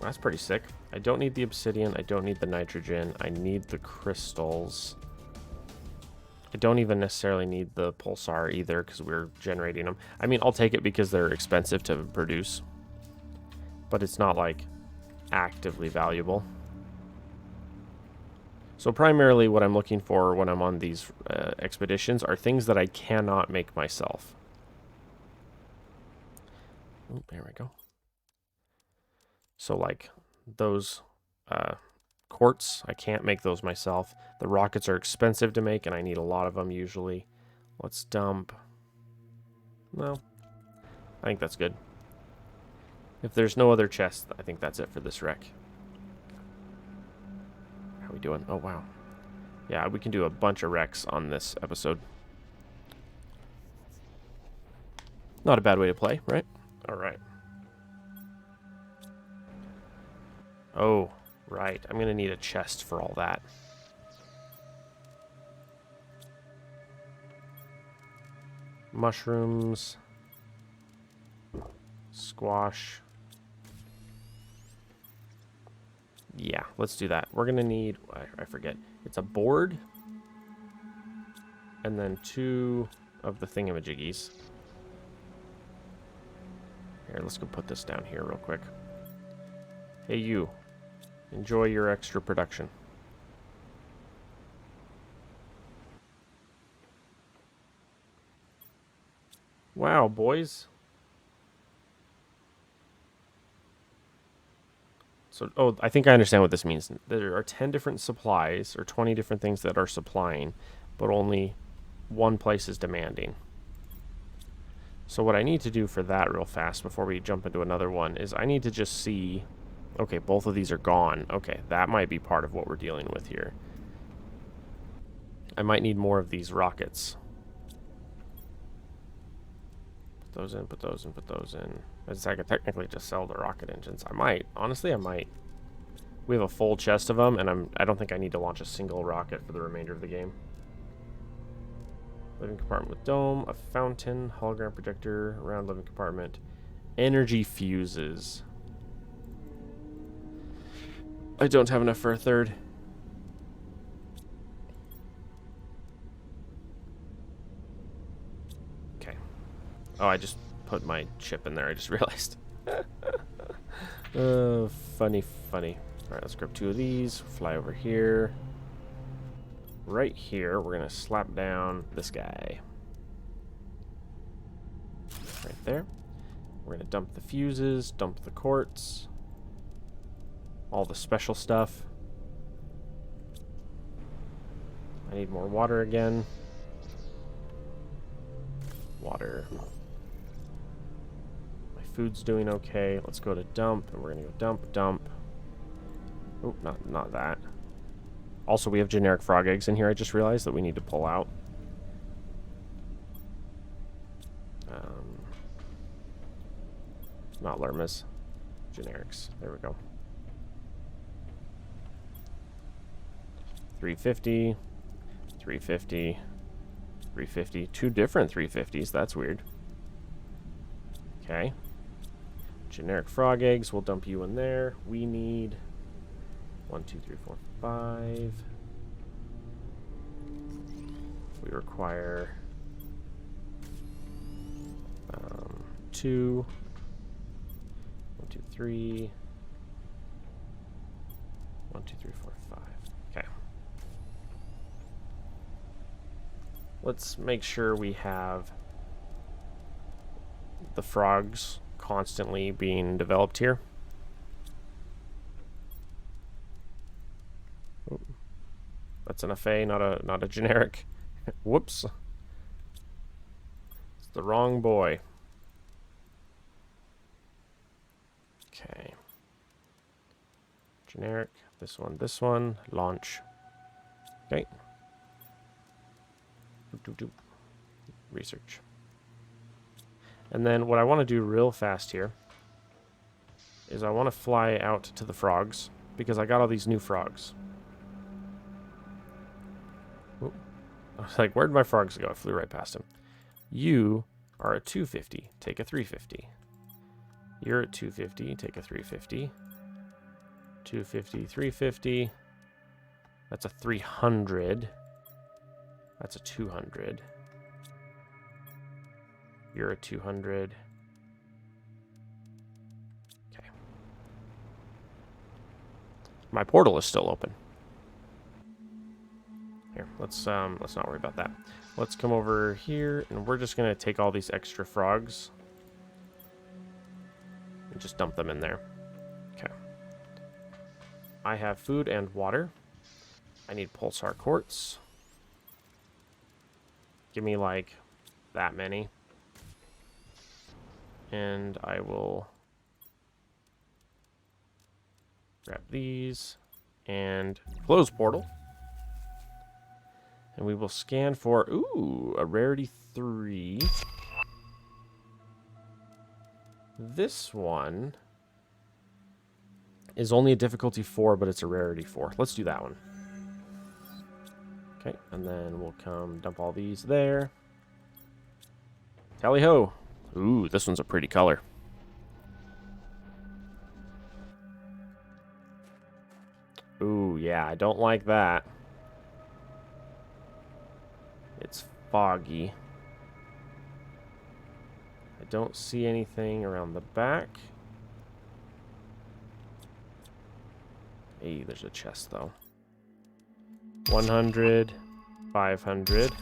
That's pretty sick. I don't need the obsidian. I don't need the nitrogen. I need the crystals. I don't even necessarily need the pulsar either because we're generating them. I mean, I'll take it because they're expensive to produce. but it's not like actively valuable. So primarily what I'm looking for when I'm on these expeditions are things that I cannot make myself. Oh, there we go. So like those quartz, I can't make those myself. The rockets are expensive to make and I need a lot of them usually. Let's dump. No, I think that's good. If there's no other chests, I think that's it for this wreck. How are we doing? Oh, wow. Yeah, we can do a bunch of wrecks on this episode. Not a bad way to play, right? All right. Oh, right. I'm going to need a chest for all that. Mushrooms. Squash. Yeah, let's do that. We're going to need, I forget, it's a board. And then 2 of the thingamajiggies. Here, let's go put this down here real quick. Hey, you. Enjoy your extra production. Wow, boys. So, oh, I think I understand what this means. There are 10 different supplies, or 20 different things that are supplying, but only one place is demanding. So what I need to do for that real fast before we jump into another one is I need to just see... Okay, both of these are gone. Okay, that might be part of what we're dealing with here. I might need more of these rockets. Put those in, put those in, put those in. I could technically just sell the rocket engines. I might. Honestly, I might. We have a full chest of them, and I don't think I need to launch a single rocket for the remainder of the game. Living compartment with dome, a fountain, hologram projector, round living compartment, energy fuses. I don't have enough for a third. Okay. Oh, I just put my chip in there. I just realized. Funny, funny. All right, let's grab 2 of these. Fly over here. Right here, we're going to slap down this guy. Right there. We're going to dump the fuses, dump the quartz. All the special stuff. I need more water again. Water. My food's doing okay. Let's go to dump, and we're going to go dump, dump. Oh, not that. Also, we have generic frog eggs in here. I just realized that we need to pull out. Not lermas. Generics. There we go. 350. 350. 350. 2 different 350s. That's weird. Okay. Generic frog eggs. We'll dump you in there. We need 1, 2, 3, 4, 5. We require 2. 1, 2, 3. 1, 2, 3, 4, 5. Okay. Let's make sure we have the frogs constantly being developed here. Oh, that's an FA, not a generic. Whoops. It's the wrong boy. Okay. Generic. This one. Launch. Okay. Research. And then what I want to do real fast here is I want to fly out to the frogs because I got all these new frogs. Ooh. I was like, where'd my frogs go? I flew right past him. You are a 250. Take a 350. You're at 250. Take a 350. 250, 350. That's a 300. That's a 200. You're a 200. Okay. My portal is still open. Here, let's not worry about that. Let's come over here, and we're just gonna take all these extra frogs and just dump them in there. Okay. I have food and water. I need pulsar quartz. Give me like that many. And I will grab these and close portal. And we will scan for, ooh, a rarity 3. This one is only a difficulty 4, but it's a rarity 4. Let's do that one. Okay, and then we'll come dump all these there. Tally ho! Ooh, this one's a pretty color. Ooh, yeah, I don't like that. It's foggy. I don't see anything around the back. Hey, there's a chest, though. 100, 500.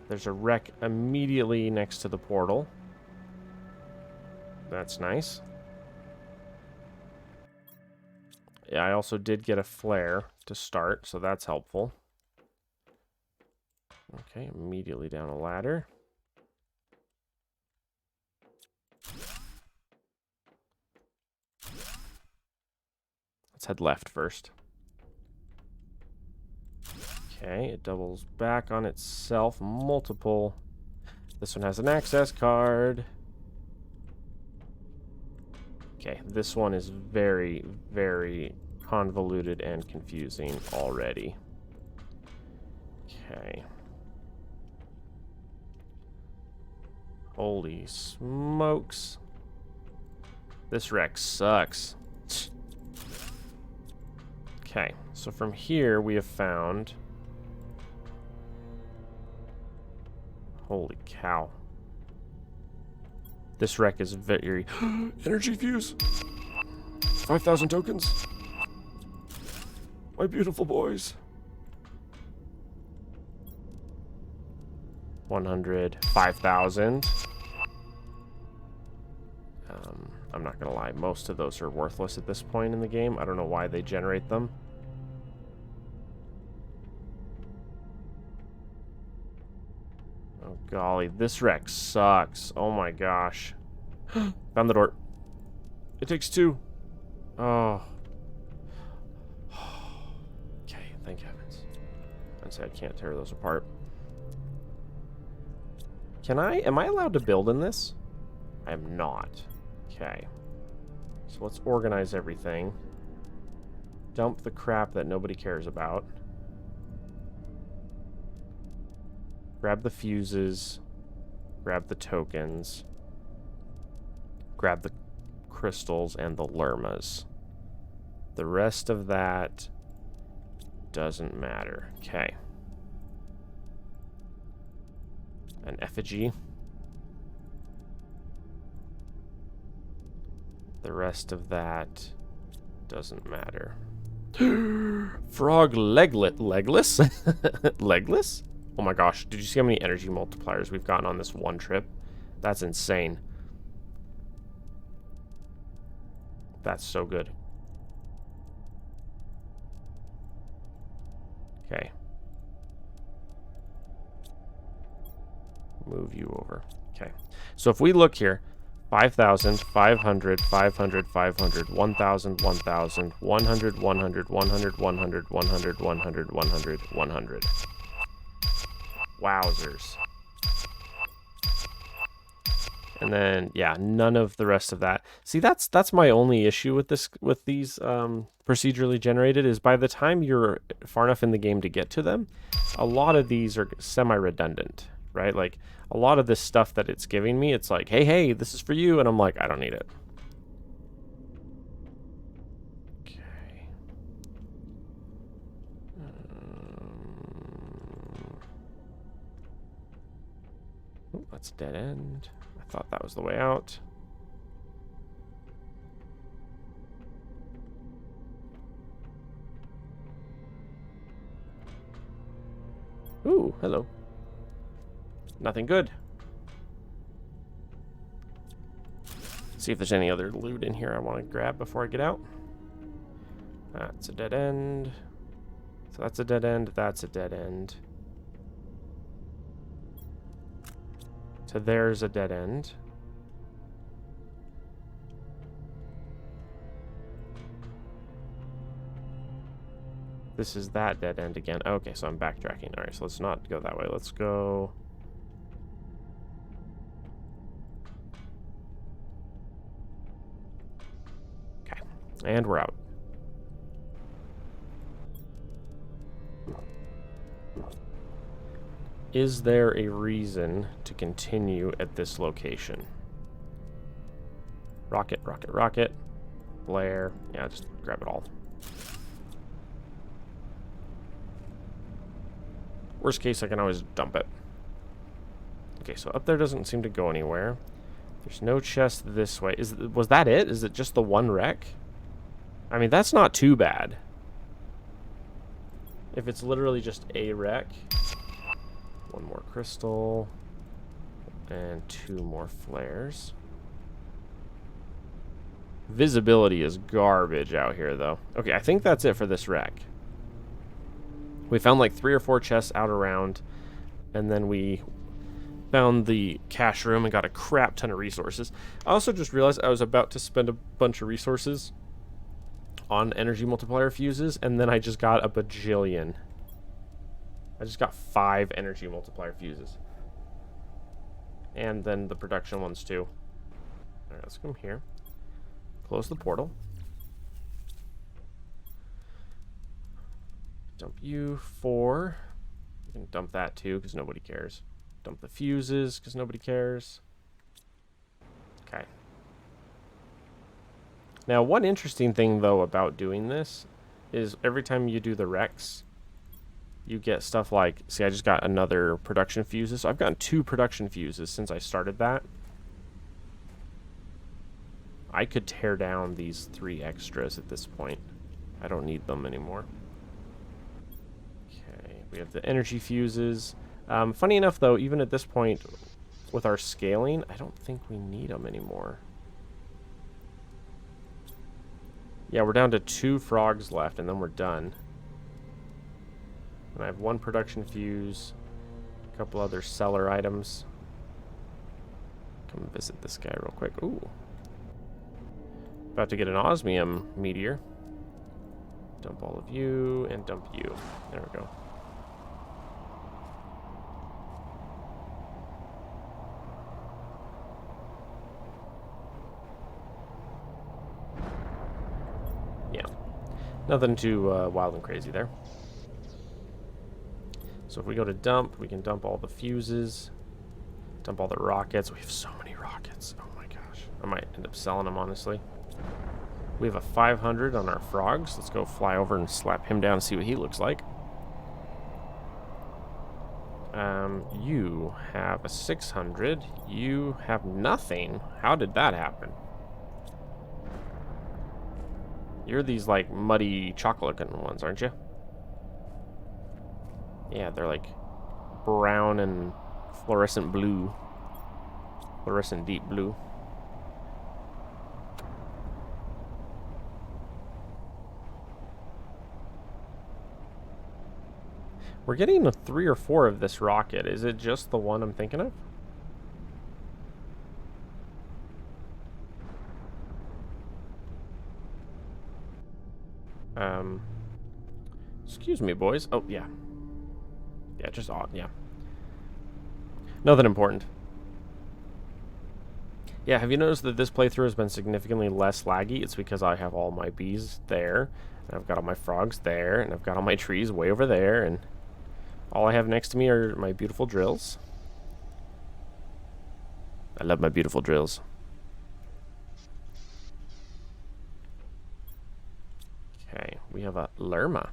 There's a wreck immediately next to the portal. That's nice. Yeah, I also did get a flare to start, so that's helpful. Okay, immediately down a ladder. Let's head left first. Okay, it doubles back on itself. Multiple. This one has an access card. Okay, this one is very, very convoluted and confusing already. Okay. Holy smokes. This wreck sucks. Okay, so from here we have found... Holy cow. This wreck is very... Energy fuse! 5,000 tokens! My beautiful boys! 100, 5,000. I'm not gonna lie, most of those are worthless at this point in the game. I don't know why they generate them. Oh golly, this wreck sucks. Oh my gosh. Found the door. It takes 2. Oh. Okay, thank heavens. I'd say I can't tear those apart. Am I allowed to build in this? I am not. Okay. So let's organize everything. Dump the crap that nobody cares about. Grab the fuses. Grab the tokens. Grab the crystals and the lermas. The rest of that doesn't matter. Okay. An effigy. The rest of that doesn't matter. Frog legless? Legless? Oh my gosh, did you see how many energy multipliers we've gotten on this one trip? That's insane. That's so good. Okay. Move you over. Okay. So if we look here, 5,000, 500, 500, 500, 1,000, 1,000, 100, 100, 100, 100, 100, 100, 100, 100. Wowzers. And then, yeah, none of the rest of that. See, that's my only issue with these procedurally generated, is by the time you're far enough in the game to get to them, a lot of these are semi-redundant, right? Like, a lot of this stuff that it's giving me, it's like, hey, this is for you, and I'm like, I don't need it. Okay. Oh, that's dead end. I thought that was the way out. Ooh, hello. Nothing good. See if there's any other loot in here I want to grab before I get out. That's a dead end. So that's a dead end. That's a dead end. So there's a dead end. This is that dead end again. Okay, so I'm backtracking. All right, so let's not go that way. Let's go... Okay, and we're out. Is there a reason to continue at this location? Rocket, rocket, rocket. Flare. Yeah, just grab it all. Worst case, I can always dump it. Okay, so up there doesn't seem to go anywhere. There's no chest this way. Was that it? Is it just the one wreck? I mean, that's not too bad. If it's literally just a wreck. One more crystal. And 2 more flares. Visibility is garbage out here, though. Okay, I think that's it for this wreck. We found like 3 or 4 chests out around, and then we found the cache room and got a crap ton of resources. I also just realized I was about to spend a bunch of resources on energy multiplier fuses, and then I just got a bajillion. I just got 5 energy multiplier fuses. And then the production ones too. Alright, let's come here. Close the portal. Dump you 4. You can dump that too, because nobody cares. Dump the fuses, because nobody cares. Okay. Now, one interesting thing, though, about doing this is every time you do the Rex, you get stuff like... See, I just got another production fuses. So I've gotten 2 production fuses since I started that. I could tear down these 3 extras at this point. I don't need them anymore. We have the energy fuses. Funny enough, though, even at this point, with our scaling, I don't think we need them anymore. Yeah, we're down to 2 frogs left, and then we're done. And I have 1 production fuse, a couple other seller items. Come visit this guy real quick. Ooh. About to get an osmium meteor. Dump all of you, and dump you. There we go. Nothing too wild and crazy there. So if we go to dump, we can dump all the fuses, dump all the rockets. We have so many rockets. Oh my gosh. I might end up selling them, honestly. We have a 500 on our frogs. Let's go fly over and slap him down and see what he looks like. You have a 600. You have nothing. How did that happen? You're these, like, muddy chocolate-looking ones, aren't you? Yeah, they're, like, brown and fluorescent blue. Fluorescent deep blue. We're getting a 3 or 4 of this rocket. Is it just the one I'm thinking of? Excuse me, boys. Oh, yeah. Yeah, just odd, yeah. Nothing important. Yeah, have you noticed that this playthrough has been significantly less laggy? It's because I have all my bees there, and I've got all my frogs there, and I've got all my trees way over there, and all I have next to me are my beautiful drills. I love my beautiful drills. Okay, we have a lerma.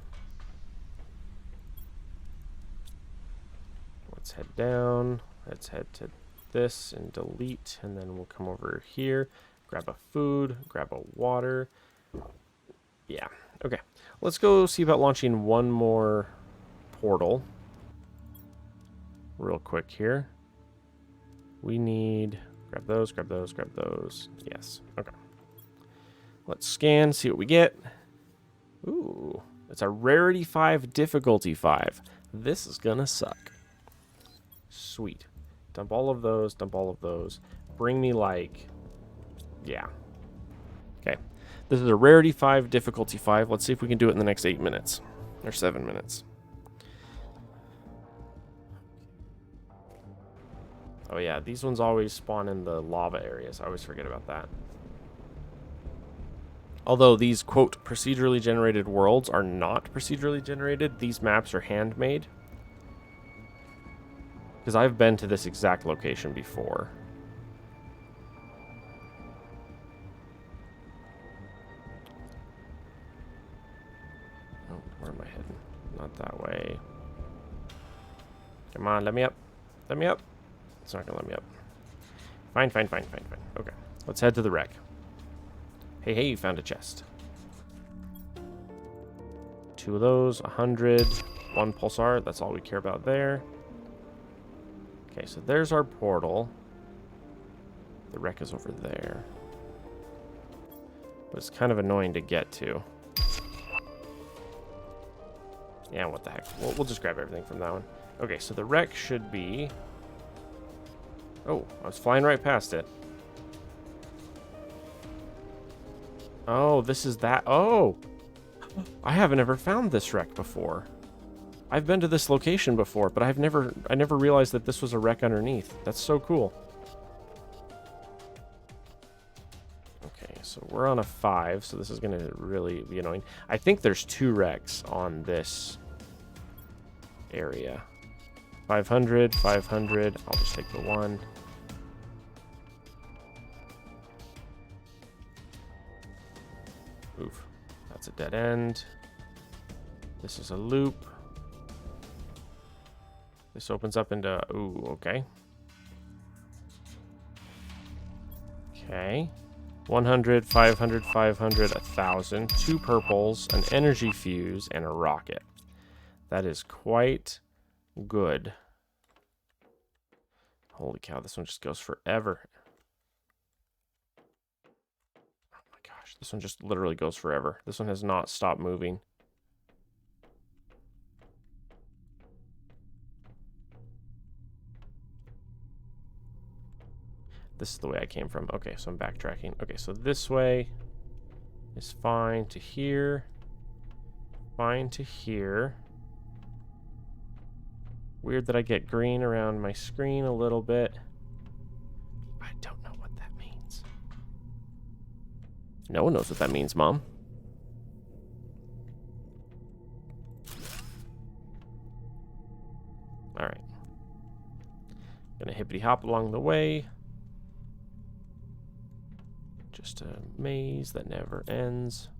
Let's head down. Let's head to this and delete, and then we'll come over here, grab a food, grab a water. Yeah, okay. Let's go see about launching one more portal. real quick here. We need... Grab those, grab those, grab those. Yes. Okay. Let's scan, see what we get. Ooh. It's a rarity 5, difficulty 5. This is gonna suck. Sweet. Dump all of those, dump all of those. Bring me like... Yeah. Okay. This is a rarity 5, difficulty 5. Let's see if we can do it in the next 8 minutes. Or 7 minutes. Oh yeah, these ones always spawn in the lava areas. I always forget about that. Although these, quote, procedurally generated worlds are not procedurally generated, these maps are handmade. Because I've been to this exact location before. Oh, where am I heading? Not that way. Come on, let me up. Let me up. It's not going to let me up. Fine, fine, fine, fine, fine. Okay, let's head to the wreck. Hey, hey, you found a chest. 2 of those, 100, 1 pulsar. That's all we care about there. Okay, so there's our portal. The wreck is over there. But it's kind of annoying to get to. Yeah, what the heck. We'll just grab everything from that one. Okay, so the wreck should be... Oh, I was flying right past it. Oh, this is that. Oh! I haven't ever found this wreck before. I've been to this location before, but I never realized that this was a wreck underneath. That's so cool. Okay, so we're on a 5, so this is going to really be annoying. I think there's 2 wrecks on this area. 500, 500. I'll just take the 1. Oof. That's a dead end. This is a loop. This opens up into... Ooh, okay. Okay. 100, 500, 500, 1,000. 2 purples, an energy fuse, and a rocket. That is quite good. Holy cow, this one just goes forever. Oh my gosh, this one just literally goes forever. This one has not stopped moving. This is the way I came from. Okay, so I'm backtracking. Okay, so this way is fine to here. Fine to here. Weird that I get green around my screen a little bit. I don't know what that means. No one knows what that means, Mom. Alright. Gonna hippity hop along the way. Just a maze that never ends.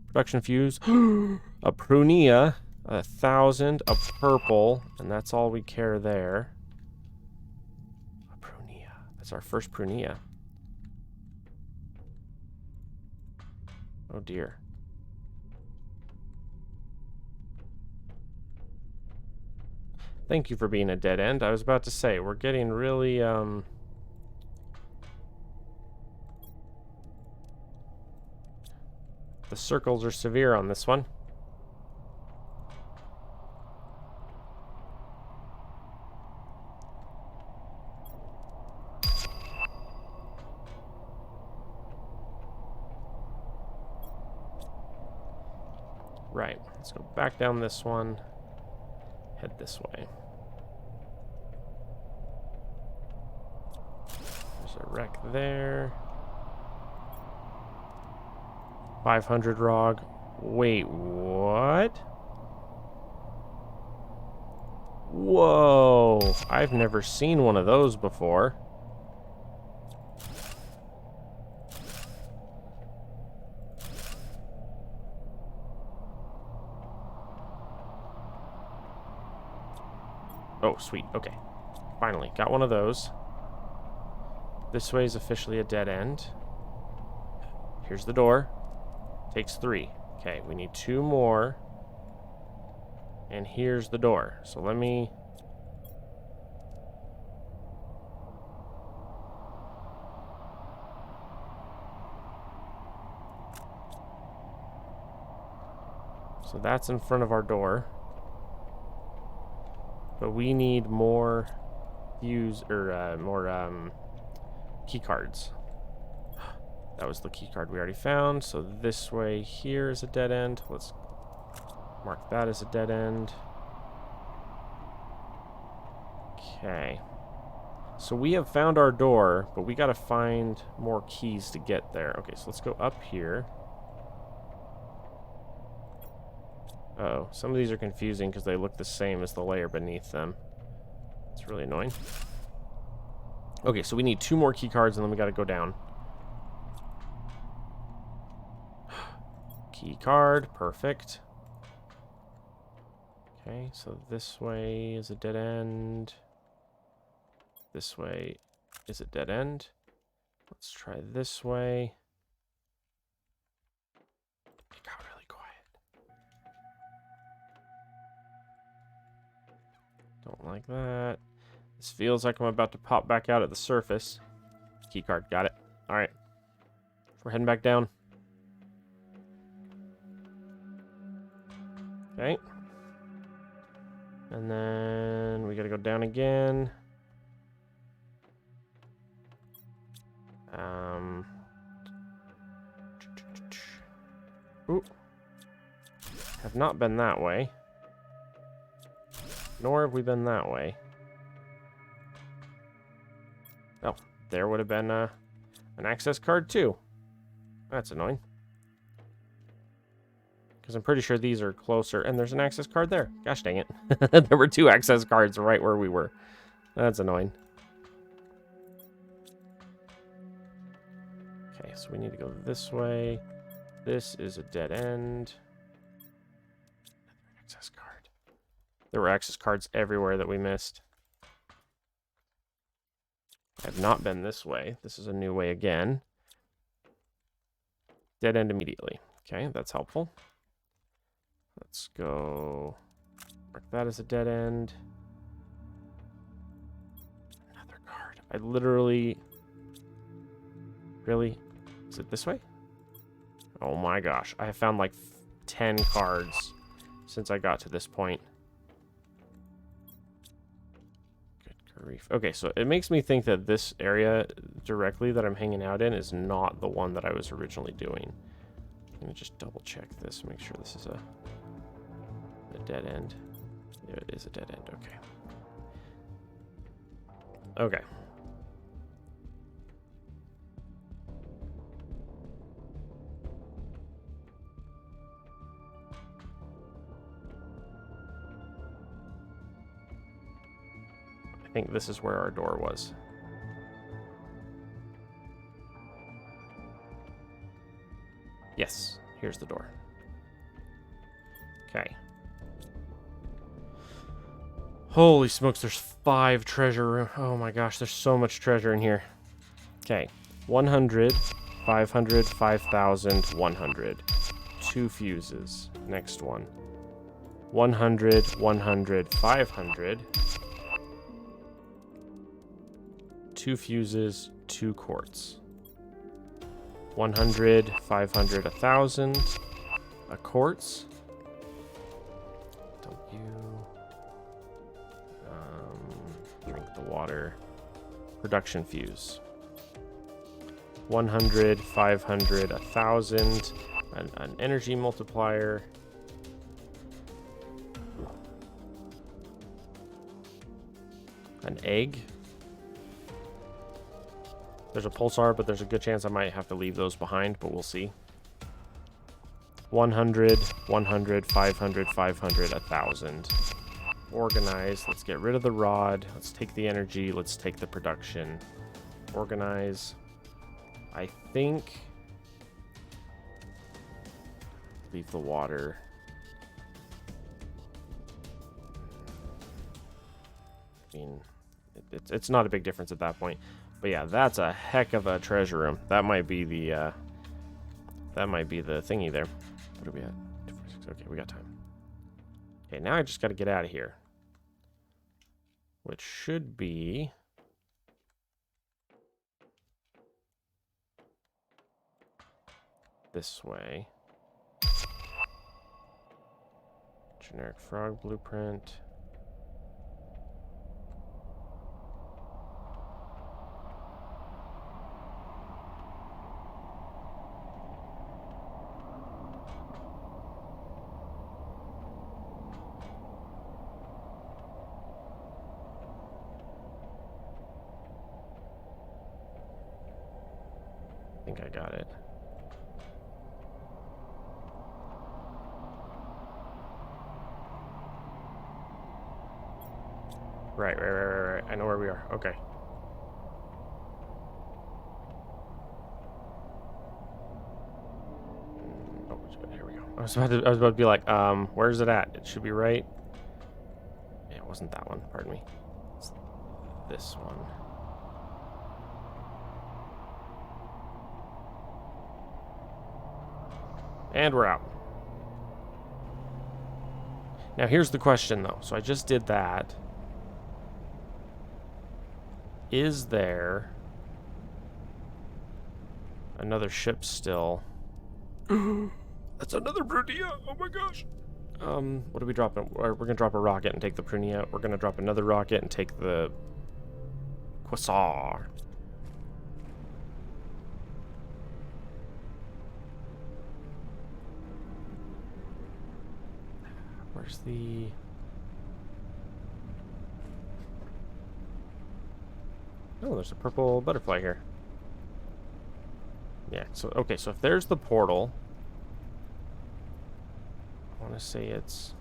Production fuse. A prunia. 1,000. A purple. And that's all we care there. A prunia. That's our first prunia. Oh dear. Thank you for being a dead end. I was about to say, we're getting really, the circles are severe on this one. Right, let's go back down this one. Head this way. There's a wreck there. 500 ROG. Wait, what? Whoa, I've never seen one of those before. Oh, sweet. Okay. Finally, got one of those. This way is officially a dead end. Here's the door. Takes 3. Okay, we need 2 more. And here's the door. So let me So that's in front of our door. But we need more more key cards. That was the key card we already found. So this way here is a dead end. Let's mark that as a dead end. Okay. So we have found our door, but we gotta find more keys to get there. Okay, so let's go up here. Uh-oh, some of these are confusing because they look the same as the layer beneath them. It's really annoying. Okay, so we need 2 more key cards and then we gotta go down. Key card, perfect. Okay, so this way is a dead end. This way is a dead end. Let's try this way. It got really quiet. Don't like that. This feels like I'm about to pop back out at the surface. Key card, got it. All right, we're heading back down. Okay. And then we gotta go down again. Ooh. Have not been that way. Nor have we been that way. Oh, there would have been an access card too. That's annoying. Because I'm pretty sure these are closer. And there's an access card there. Gosh dang it. There were 2 access cards right where we were. That's annoying. Okay, so we need to go this way. This is a dead end. Another access card. There were access cards everywhere that we missed. I have not been this way. This is a new way again. Dead end immediately. Okay, that's helpful. Let's go mark that as a dead end. Another card. I literally... Really? Is it this way? Oh my gosh. I have found like 10 cards since I got to this point. Good grief. Okay, so it makes me think that this area directly that I'm hanging out in is not the one that I was originally doing. I'm going to just double check this, make sure this is a dead end. There it is, a dead end. Okay. Okay. I think this is where our door was. Yes, here's the door. Okay. Holy smokes, there's 5 treasure room. Oh my gosh, there's so much treasure in here. Okay. 100, 500, 5,000, 100. 2 fuses. Next one. 100, 100, 500. 2 fuses, 2 quartz. 100, 500, 1,000. A quartz. Don't you... drink the water. Production fuse. 100, 500, 1,000. An energy multiplier. An egg. There's a pulsar, but there's a good chance I might have to leave those behind, but we'll see. 100, 100, 500, 500, 1,000. Organize. Let's get rid of the rod. Let's take the energy. Let's take the production. Organize. I think... Leave the water. I mean, it's not a big difference at that point. But yeah, that's a heck of a treasure room. That might be the thingy there. What are we at? 246. Okay, we got time. Okay, now I just got to get out of here. Which should be... this way. Generic frog blueprint. I think I got it. Right. I know where we are. Okay. Oh, here we go. I was about to be like, where's it at? It should be right. Yeah, it wasn't that one. Pardon me. It's this one. And we're out. Now here's the question though. So I just did that. Is there another ship still? That's another Prunia. Oh my gosh. What are we dropping? We're gonna drop a rocket and take the Prunia. We're gonna drop another rocket and take the Quasar. Where's the... Oh, there's a purple butterfly here. Yeah, so, okay, so if there's the portal... I want to say it's...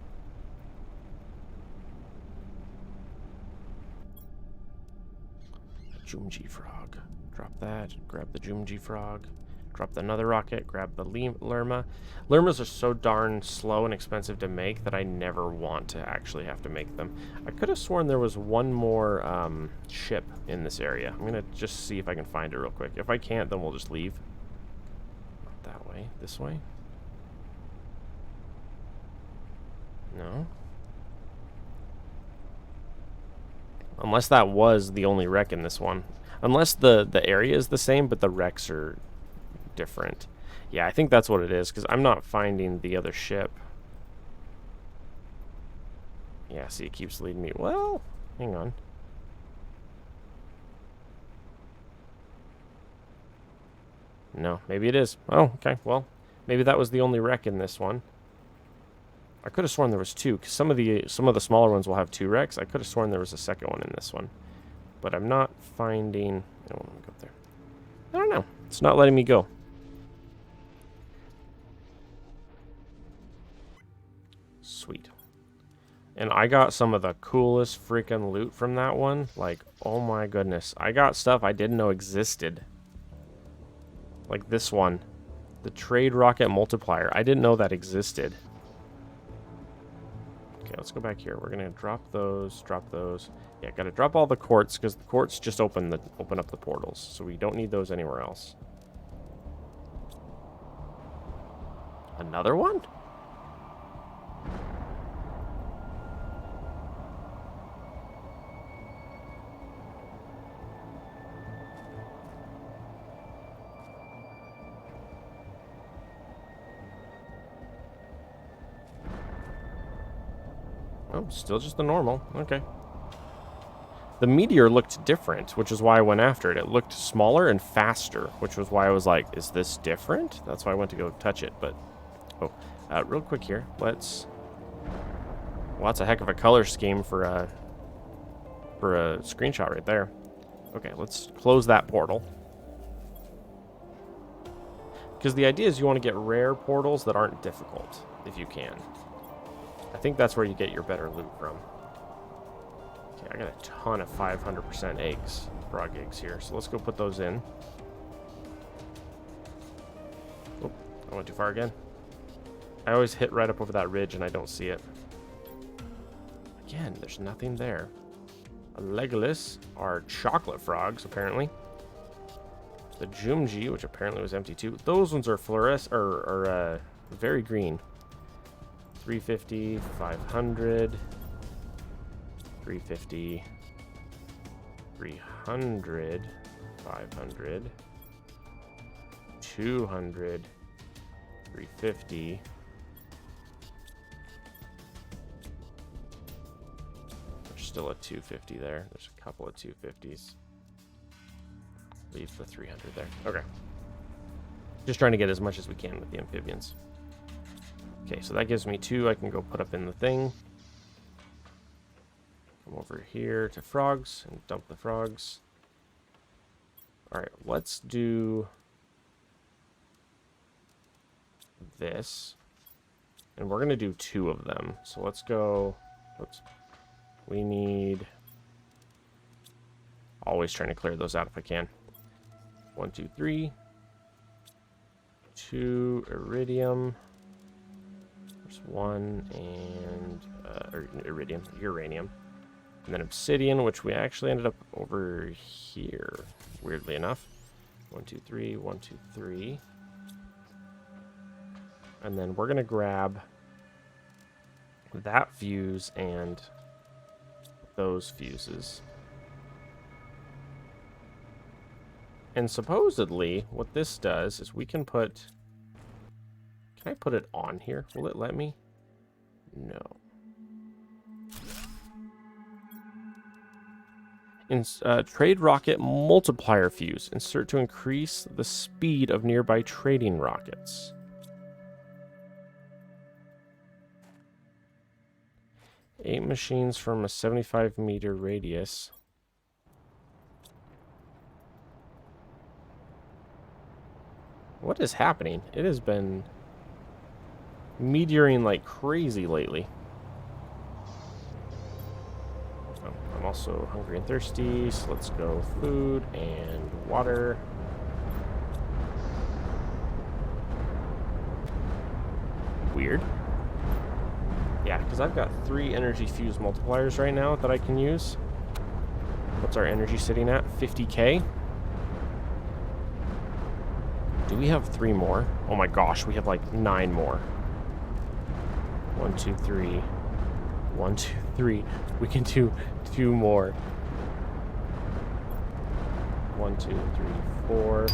a Jumji frog. Drop that, grab the Jumji frog. Drop another rocket, grab the Lerma. Lermas are so darn slow and expensive to make that I never want to actually have to make them. I could have sworn there was one more ship in this area. I'm going to just see if I can find it real quick. If I can't, then we'll just leave. Not that way. This way? No. Unless that was the only wreck in this one. Unless the area is the same, but the wrecks are... different. Yeah, I think that's what it is, because I'm not finding the other ship. Yeah, see, it keeps leading me. Well, hang on. No, maybe it is. Oh, okay, well, maybe that was the only wreck in this one. I could have sworn there was two, because some of the smaller ones will have two wrecks. I could have sworn there was a second one in this one. But I'm not finding... I don't want to go up there. I don't know. It's not letting me go. Sweet. And I got some of the coolest freaking loot from that one. Like, oh my goodness. I got stuff I didn't know existed. Like this one. The trade rocket multiplier. I didn't know that existed. Okay, let's go back here. We're going to drop those. Yeah, got to drop all the quartz because the quartz just open up the portals. So we don't need those anywhere else. Another one? Oh, still just the normal. Okay. The meteor looked different, which is why I went after it. It looked smaller and faster, which was why I was like, is this different? That's why I went to go touch it, but... Oh, real quick here. Let's... Well, that's a heck of a color scheme for a screenshot right there. Okay, let's close that portal. Because the idea is you want to get rare portals that aren't difficult, if you can. I think that's where you get your better loot from. Okay, I got a ton of 500% eggs, frog eggs here, so let's go put those in. Oh, I went too far again. I always hit right up over that ridge and I don't see it. Again, there's nothing there. A Legolas are chocolate frogs, apparently. The Jumji, which apparently was empty too. Those ones are very green. 350, 500, 350, 300, 500, 200, 350, still a 250 there. There's a couple of 250s. Leave the 300 there. Okay. Just trying to get as much as we can with the amphibians. Okay, so that gives me 2 I can go put up in the thing. Come over here to frogs and dump the frogs. All right, let's do this. And we're going to do 2 of them. So let's go. Oops. We need. Always trying to clear those out if I can. 1, 2, 3. 2 iridium. There's 1 and iridium, uranium. And then obsidian, which we actually ended up over here, weirdly enough. 1, 2, 3, 1, 2, 3. And then we're going to grab that fuse and those fuses. And supposedly, what this does is we can put... Can I put it on here? Will it let me? No. Trade rocket multiplier fuse. Insert to increase the speed of nearby trading rockets. Eight machines from a 75-meter radius. What is happening? It has been meteoring like crazy lately. Oh, I'm also hungry and thirsty, so let's go food and water. Weird. Yeah, because I've got 3 energy fuse multipliers right now that I can use. What's our energy sitting at? 50k? Do we have 3 more? Oh my gosh, we have like 9 more. 1, 2, 3. 1, 2, 3. We can do 2 more. 1, 2, 3, 4.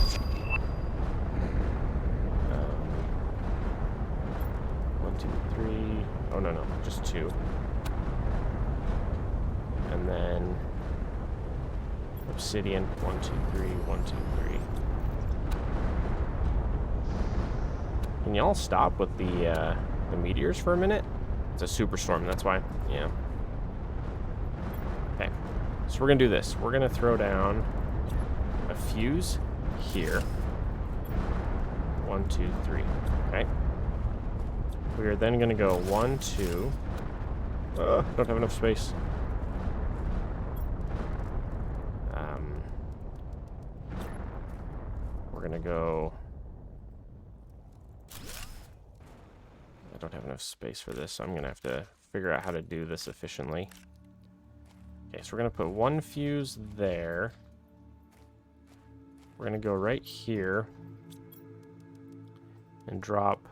1, 2, 3. Oh, no, just 2. And then obsidian. 1, 2, 3. 1, 2, 3. Can y'all stop with the meteors for a minute? It's a superstorm, that's why. Yeah. Okay. So we're gonna do this. We're gonna throw down a fuse here. 1, 2, 3. Okay. We are then gonna go 1, 2. Don't have enough space. We're gonna go. I don't have enough space for this, so I'm gonna have to figure out how to do this efficiently. Okay, so we're gonna put 1 fuse there. We're gonna go right here and drop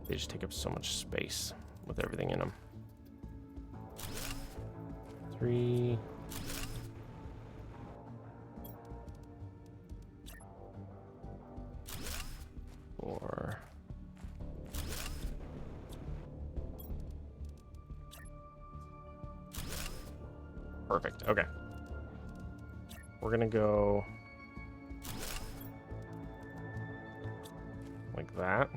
they just take up so much space with everything in them. 3. Four. Perfect. Okay. We're gonna go like that.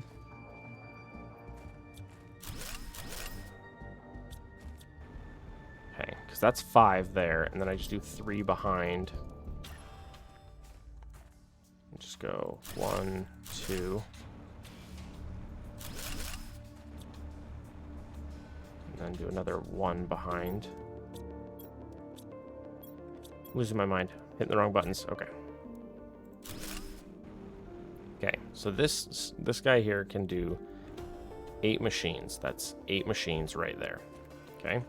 Okay, because that's 5 there, and then I just do 3 behind. And just go 1, 2. And then do another 1 behind. Losing my mind. Hitting the wrong buttons. Okay. Okay, so this guy here can do 8 machines. That's 8 machines right there. Okay.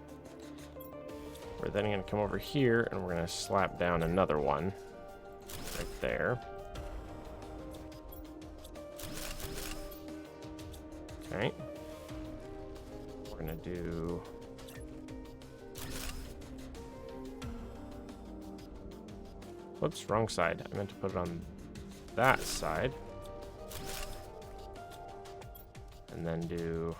We're then going to come over here and we're going to slap down another one right there. Okay. We're going to do Whoops, wrong side. I meant to put it on that side. And then do...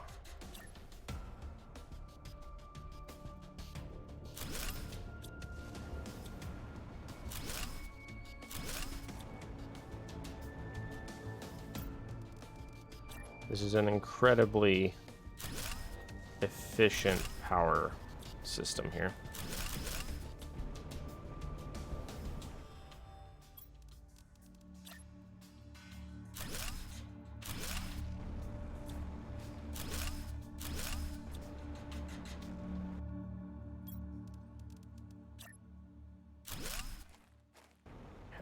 This is an incredibly efficient power system here.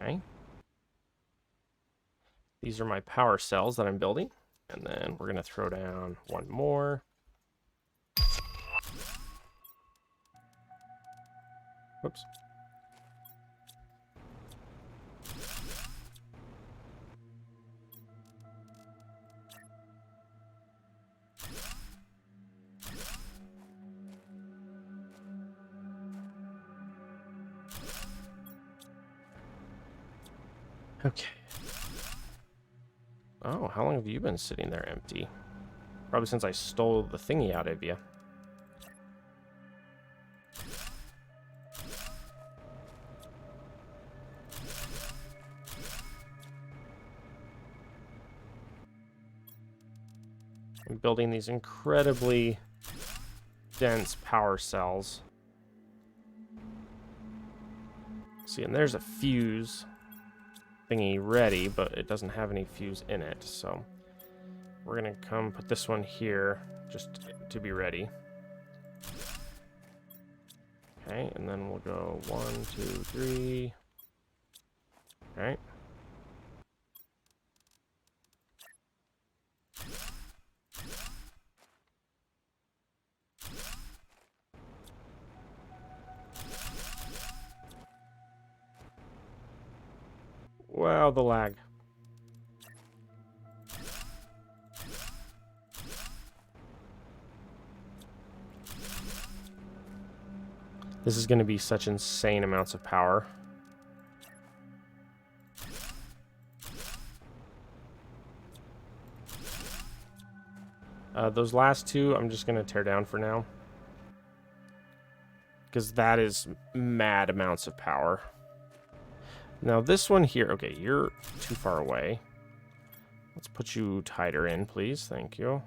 Okay. These are my power cells that I'm building. And then we're going to throw down one more. Whoops. Okay. Oh, how long have you been sitting there empty? Probably since I stole the thingy out of you. I'm building these incredibly dense power cells. See, and there's a fuse thingy ready, but it doesn't have any fuse in it, so we're gonna come put this one here just to be ready. Okay, and then we'll go 1, 2, 3. All right. Wow, the lag. This is going to be such insane amounts of power. Those last two, I'm just going to tear down for now. Because that is mad amounts of power. Now this one here, okay, you're too far away. Let's put you tighter in, please. Thank you.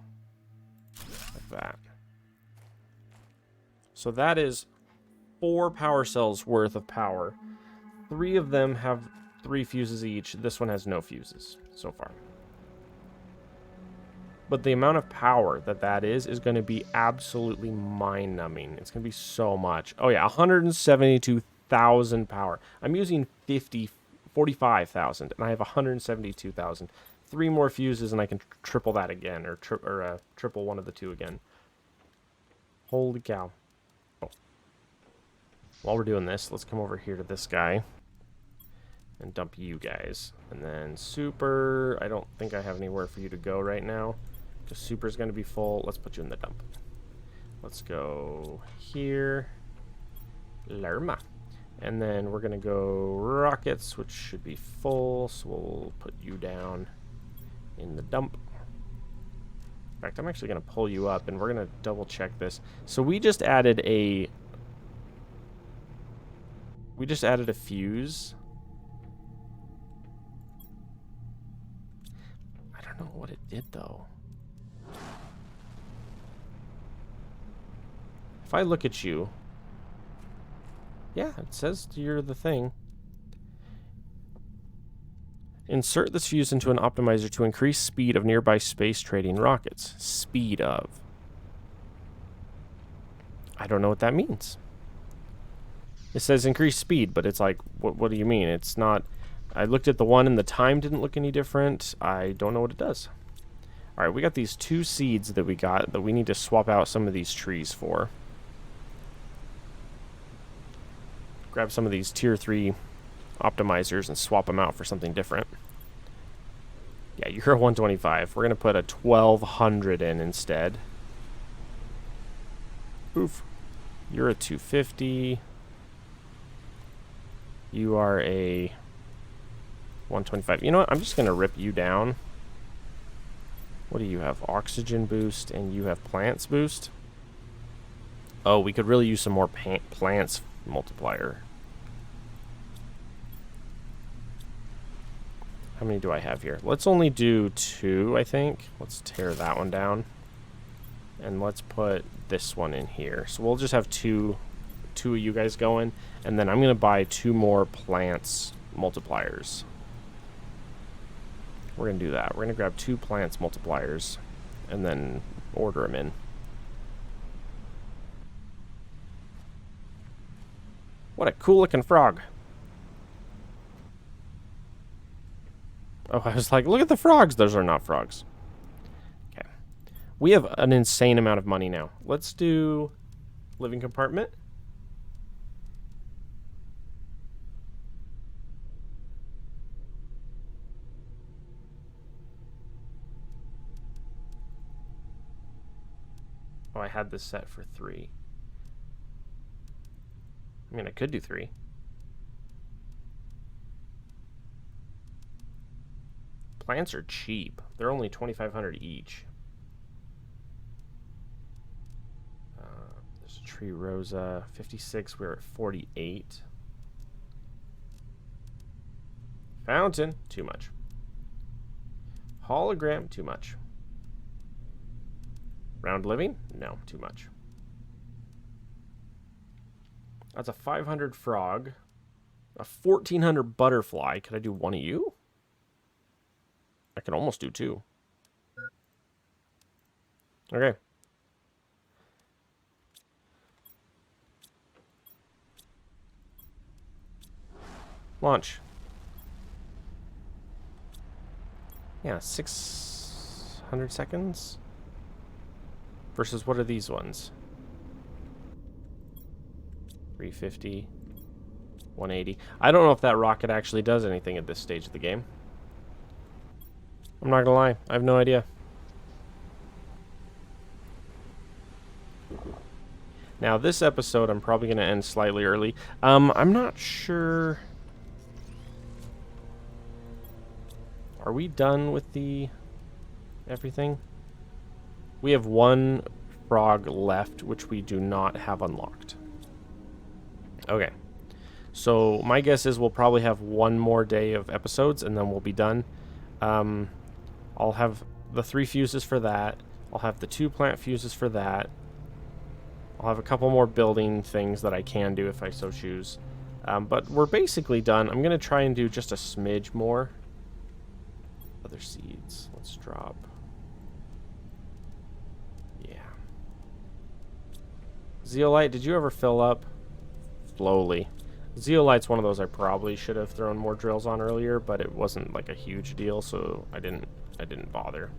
Like that. So that is 4 power cells worth of power. 3 of them have 3 fuses each. This one has no fuses so far. But the amount of power that is going to be absolutely mind-numbing. It's going to be so much. Oh yeah, 172,000 power. I'm using 45,000, and I have 172,000. 3 more fuses, and I can triple that again, or triple one of the 2 again. Holy cow. Oh. While we're doing this, let's come over here to this guy and dump you guys. And then super, I don't think I have anywhere for you to go right now. Because super's going to be full. Let's put you in the dump. Let's go here. Lerma. And then we're going to go rockets, which should be full. So we'll put you down in the dump. In fact, I'm actually going to pull you up, and we're going to double check this. So we just added a fuse. I don't know what it did, though. If I look at you, yeah, it says you're the thing. Insert this fuse into an optimizer to increase speed of nearby space trading rockets. Speed of. I don't know what that means. It says increase speed, but it's like, what do you mean? It's not. I looked at the one and the time didn't look any different. I don't know what it does. All right, we got these 2 seeds that we got that we need to swap out some of these trees for. Grab some of these tier 3 optimizers and swap them out for something different. Yeah, you're a 125. We're going to put a 1200 in instead. Oof. You're a 250. You are a 125. You know what? I'm just going to rip you down. What do you have? Oxygen boost, and you have plants boost. Oh, we could really use some more plants multiplier. How many do I have here? Let's only do 2, I think. Let's tear that one down. And let's put this one in here. So we'll just have two of you guys going. And then I'm going to buy 2 more plants multipliers. We're going to do that. We're going to grab 2 plants multipliers and then order them in. What a cool looking frog. Oh, I was like, look at the frogs. Those are not frogs. Okay. We have an insane amount of money now. Let's do living compartment. Oh, I had this set for 3. I mean, I could do 3. Plants are cheap. They're only 2,500 each. There's a tree rosa. 56. We're at 48. Fountain. Too much. Hologram. Too much. Round living? No, too much. That's a 500 frog. A 1,400 butterfly. Could I do one of you? I can almost do 2. Okay. Launch. Yeah, 600 seconds. Versus what are these ones? 350. 180. I don't know if that rocket actually does anything at this stage of the game. I'm not gonna lie, I have no idea. Now this episode I'm probably gonna end slightly early. I'm not sure. Are we done with the everything? We have 1 frog left, which we do not have unlocked. Okay. So my guess is we'll probably have 1 more day of episodes and then we'll be done. I'll have the 3 fuses for that. I'll have the 2 plant fuses for that. I'll have a couple more building things that I can do if I so choose. But we're basically done. I'm going to try and do just a smidge more. Other seeds. Let's drop. Yeah. Zeolite, did you ever fill up? Slowly. Zeolite's one of those I probably should have thrown more drills on earlier, but it wasn't like a huge deal, so I didn't bother.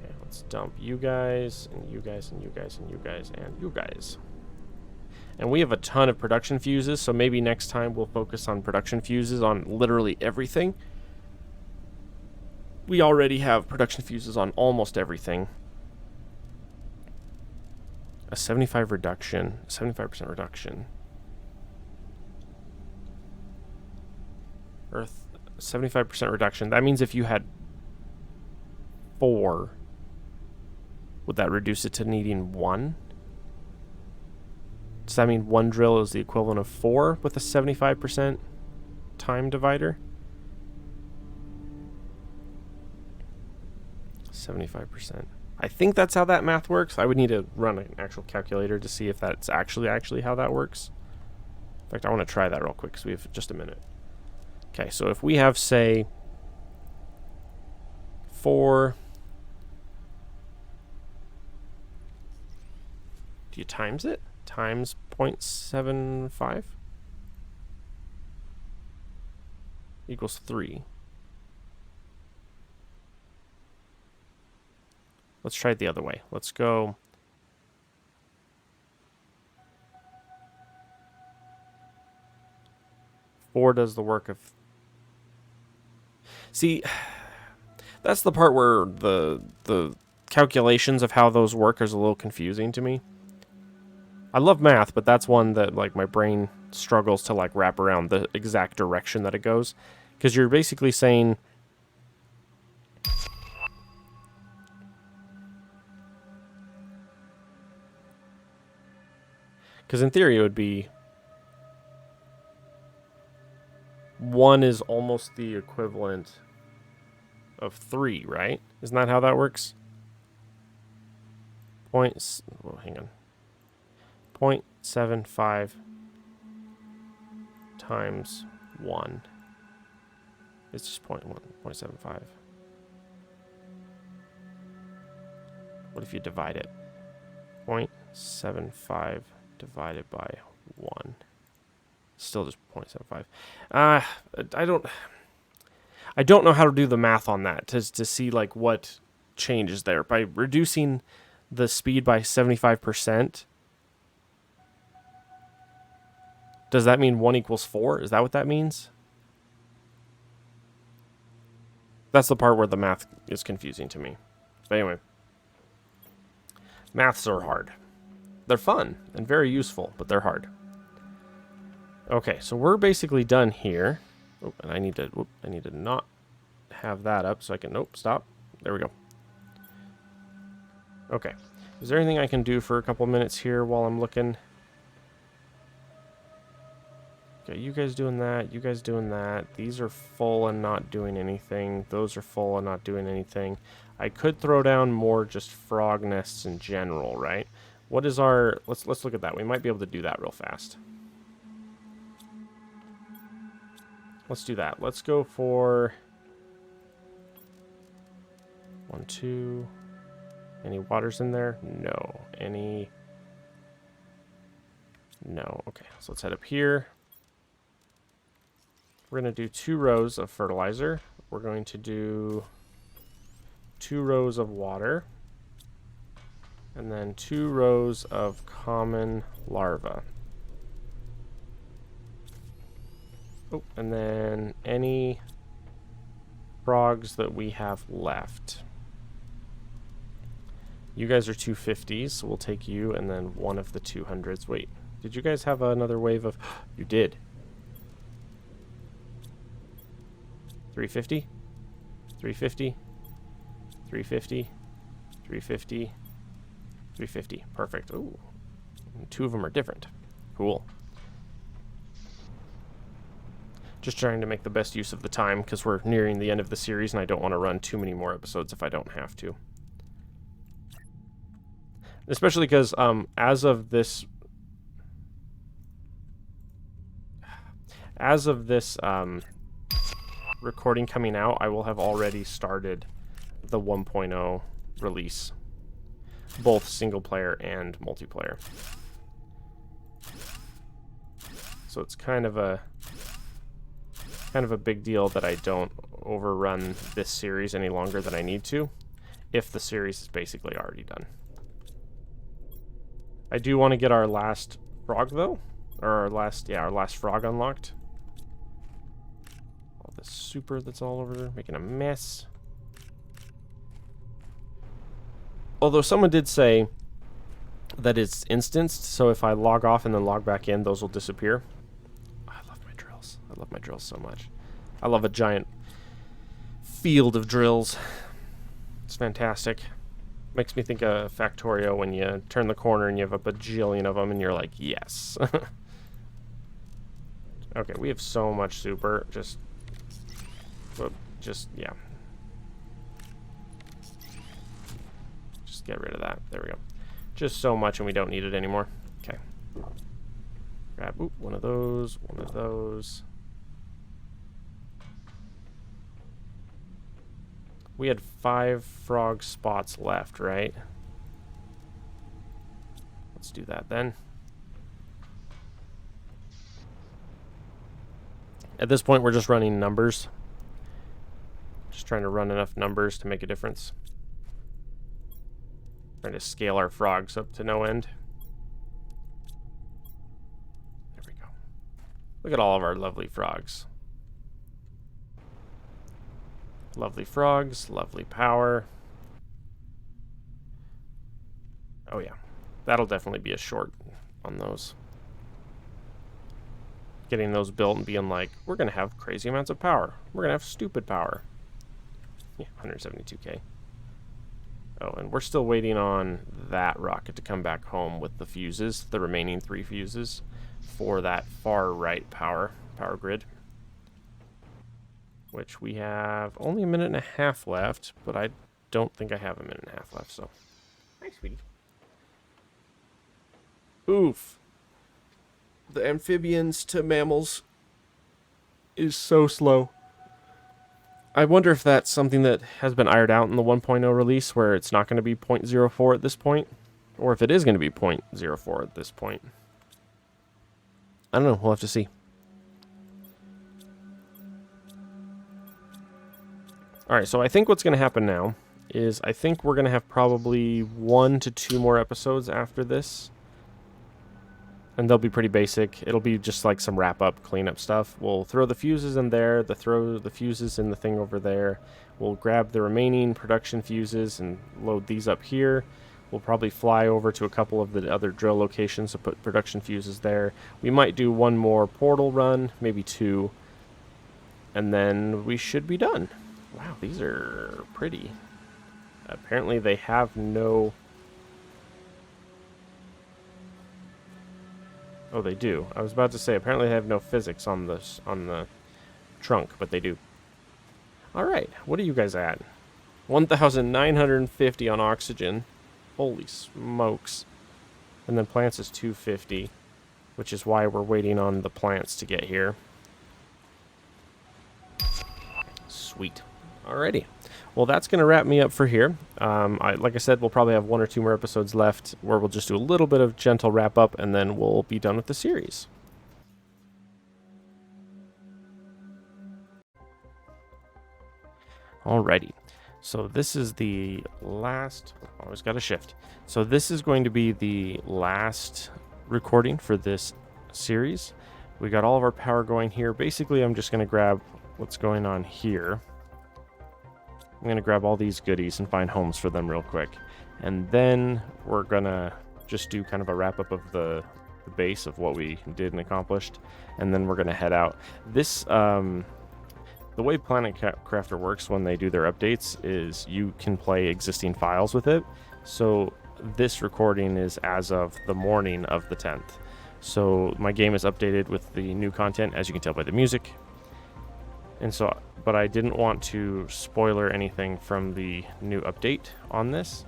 Okay, let's dump you guys, and you guys, and you guys, and you guys, and you guys. And we have a ton of production fuses, so maybe next time we'll focus on production fuses on literally everything. We already have production fuses on almost everything. A 75% reduction. Earth, 75% reduction. That means if you had 4, would that reduce it to needing 1? Does that mean 1 drill is the equivalent of 4 with a 75% time divider? 75%. I think that's how that math works. I would need to run an actual calculator to see if that's actually how that works. In fact, I want to try that real quick because we have just a minute. Okay, so if we have, say, 4... Do you times it? Times 0.75? Equals 3. Let's try it the other way. Let's go... Four does the work of... See, that's the part where the calculations of how those work is a little confusing to me. I love math, but that's one that like my brain struggles to like wrap around the exact direction that it goes, because you're basically saying because in theory it would be 1 is almost the equivalent of 3, right? Isn't that how that works? Hang on. 0.75 times 1. It's just 0.75. What if you divide it? 0.75 divided by 1. Still just 0.75. I don't know how to do the math on that to see like what changes there. By reducing the speed by 75%, does that mean 1 equals 4? Is that what that means? That's the part where the math is confusing to me. But anyway, maths are hard. They're fun and very useful, but they're hard. Okay, so we're basically done here. Oh, and I need to not have that up so I can, nope, stop. There we go. Okay. Is there anything I can do for a couple minutes here while I'm looking? Okay, you guys doing that, you guys doing that. These are full and not doing anything. Those are full and not doing anything. I could throw down more just frog nests in general, right? What is our... Let's look at that. We might be able to do that real fast. Let's do that. Let's go for... 1, 2... Any waters in there? No. Any... No. Okay, so let's head up here. We're going to do 2 rows of fertilizer. We're going to do 2 rows of water. And then 2 rows of common larvae. Oh, and then any frogs that we have left. You guys are 250s, so we'll take you and then one of the 200s. Wait, did you guys have another wave of... You did. 350, 350, 350, 350, 350. Perfect. Ooh, 2 of them are different. Cool. Just trying to make the best use of the time because we're nearing the end of the series and I don't want to run too many more episodes if I don't have to. Especially because as of this recording coming out, I will have already started the 1.0 release, both single player and multiplayer. So it's kind of a big deal that I don't overrun this series any longer than I need to, if the series is basically already done. I do want to get our last frog though, or our last frog unlocked. All this super that's all over there, making a mess. Although someone did say that it's instanced, so if I log off and then log back in, those will disappear. I love my drills. I love my drills so much. I love a giant field of drills. It's fantastic. Makes me think of Factorio when you turn the corner and you have a bajillion of them and you're like, yes. Okay, we have so much super. Just, yeah. Just get rid of that. There we go. Just so much and we don't need it anymore. Okay. Grab, one of those, one of those. We had 5 frog spots left, right? Let's do that then. At this point, we're just running numbers. Just trying to run enough numbers to make a difference. Trying to scale our frogs up to no end. There we go. Look at all of our lovely frogs. Lovely frogs, lovely power. Oh yeah, that'll definitely be a short on those. Getting those built and being like, we're going to have crazy amounts of power. We're going to have stupid power. Yeah, 172k. Oh, and we're still waiting on that rocket to come back home with the fuses, the remaining 3 fuses, for that far right power grid. Which we have only a minute and a half left, but I don't think I have a minute and a half left, so. Hi, sweetie. Oof. The amphibians to mammals is so slow. I wonder if that's something that has been ironed out in the 1.0 release, where it's not going to be 0.04 at this point, or if it is going to be 0.04 at this point. I don't know. We'll have to see. Alright, so I think what's going to happen now is I think we're going to have probably 1 to 2 more episodes after this. And they'll be pretty basic. It'll be just like some wrap-up, cleanup stuff. We'll throw the fuses in there, throw the fuses in the thing over there. We'll grab the remaining production fuses and load these up here. We'll probably fly over to a couple of the other drill locations to put production fuses there. We might do 1 more portal run, maybe 2. And then we should be done. Wow, these are pretty. Apparently they have no... Oh, they do. I was about to say, apparently they have no physics on the trunk, but they do. Alright, what are you guys at? 1,950 on oxygen. Holy smokes. And then plants is 250, which is why we're waiting on the plants to get here. Sweet. Alrighty. Well, that's going to wrap me up for here. Like I said, we'll probably have 1 or 2 more episodes left where we'll just do a little bit of gentle wrap-up, and then we'll be done with the series. Alrighty. So this is the last... Always got to shift. So this is going to be the last recording for this series. We got all of our power going here. Basically, I'm just going to grab what's going on here. I'm going to grab all these goodies and find homes for them real quick. And then we're going to just do kind of a wrap-up of the base of what we did and accomplished. And then we're going to head out. This, the way Planet Crafter works when they do their updates is you can play existing files with it. So this recording is as of the morning of the 10th. So my game is updated with the new content, as you can tell by the music. And so, but I didn't want to spoiler anything from the new update on this.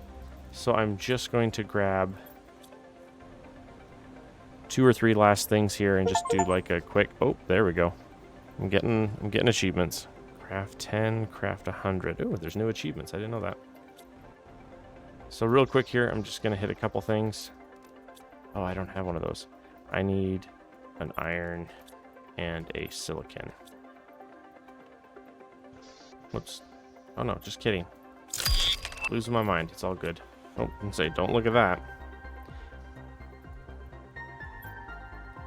So I'm just going to grab 2 or 3 last things here and just do like a quick, oh, there we go. I'm getting achievements. Craft 10, craft 100. Oh, there's new achievements. I didn't know that. So real quick here, I'm just going to hit a couple things. Oh, I don't have one of those. I need an iron and a silicon. Whoops. Oh no, just kidding. Losing my mind. It's all good. Oh, and say, don't look at that.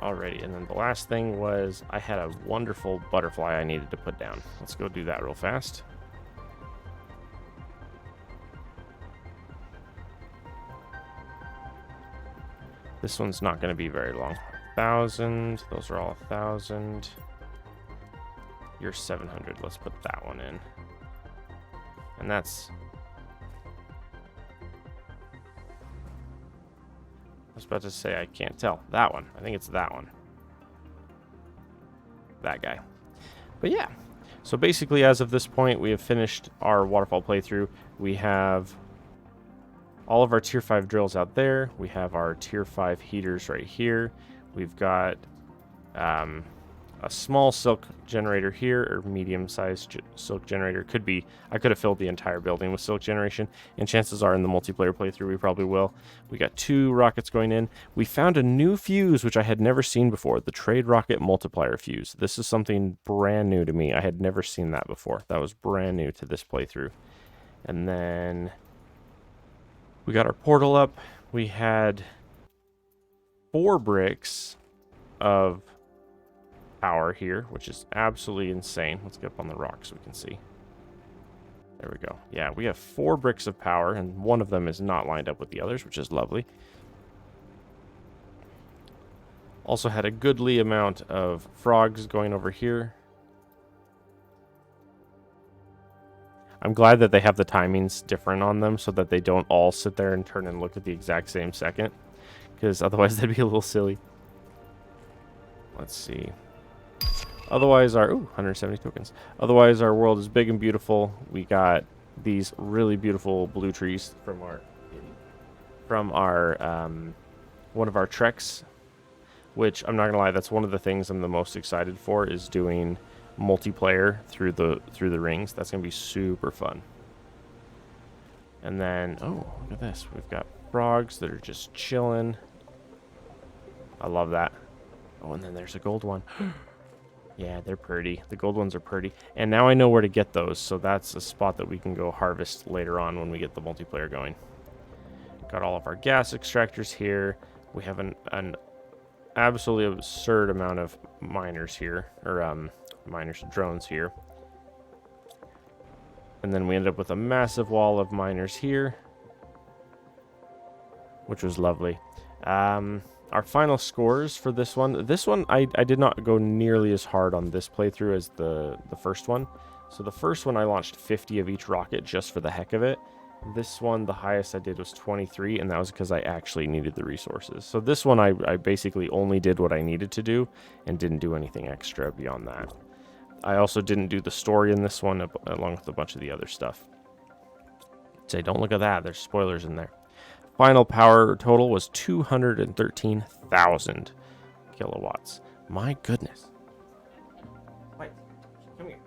Alrighty, and then the last thing was I had a wonderful butterfly I needed to put down. Let's go do that real fast. This one's not going to be very long. 1,000. Those are all 1,000. You're 700. Let's put that one in. And that's... I was about to say I can't tell. That one. I think it's that one. That guy. But yeah. So basically, as of this point, we have finished our Waterfall playthrough. We have all of our tier 5 drills out there. We have our tier 5 heaters right here. We've got a small silk generator here, or medium-sized silk generator. Could be, I could have filled the entire building with silk generation, and chances are in the multiplayer playthrough we probably will. We got 2 rockets going in. We found a new fuse, which I had never seen before, the trade rocket multiplier fuse. This is something brand new to me. I had never seen that before. That was brand new to this playthrough. And then we got our portal up. We had 4 bricks of power here, which is absolutely insane. Let's get up on the rock so we can see. There we go. Yeah, we have 4 bricks of power, and one of them is not lined up with the others, which is lovely. Also had a goodly amount of frogs going over here. I'm glad that they have the timings different on them so that they don't all sit there and turn and look at the exact same second, because otherwise that'd be a little silly. Let's see. Otherwise, 170 tokens. Otherwise, our world is big and beautiful. We got these really beautiful blue trees from our one of our treks, which I'm not gonna lie, that's one of the things I'm the most excited for, is doing multiplayer through the rings. That's gonna be super fun. And then, oh, look at this. We've got frogs that are just chilling. I love that. Oh, and then there's a gold one. Yeah, they're pretty. The gold ones are pretty. And now I know where to get those, so that's a spot that we can go harvest later on when we get the multiplayer going. Got all of our gas extractors here. We have an absolutely absurd amount of miners here, or drones here. And then we ended up with a massive wall of miners here, which was lovely. Our final scores for this one. This one, I did not go nearly as hard on this playthrough as the first one. So the first one, I launched 50 of each rocket just for the heck of it. This one, the highest I did was 23, and that was because I actually needed the resources. So this one, I basically only did what I needed to do and didn't do anything extra beyond that. I also didn't do the story in this one, along with a bunch of the other stuff. Say, don't look at that. There's spoilers in there. Final power total was 213,000 kilowatts. My goodness. Wait, come here.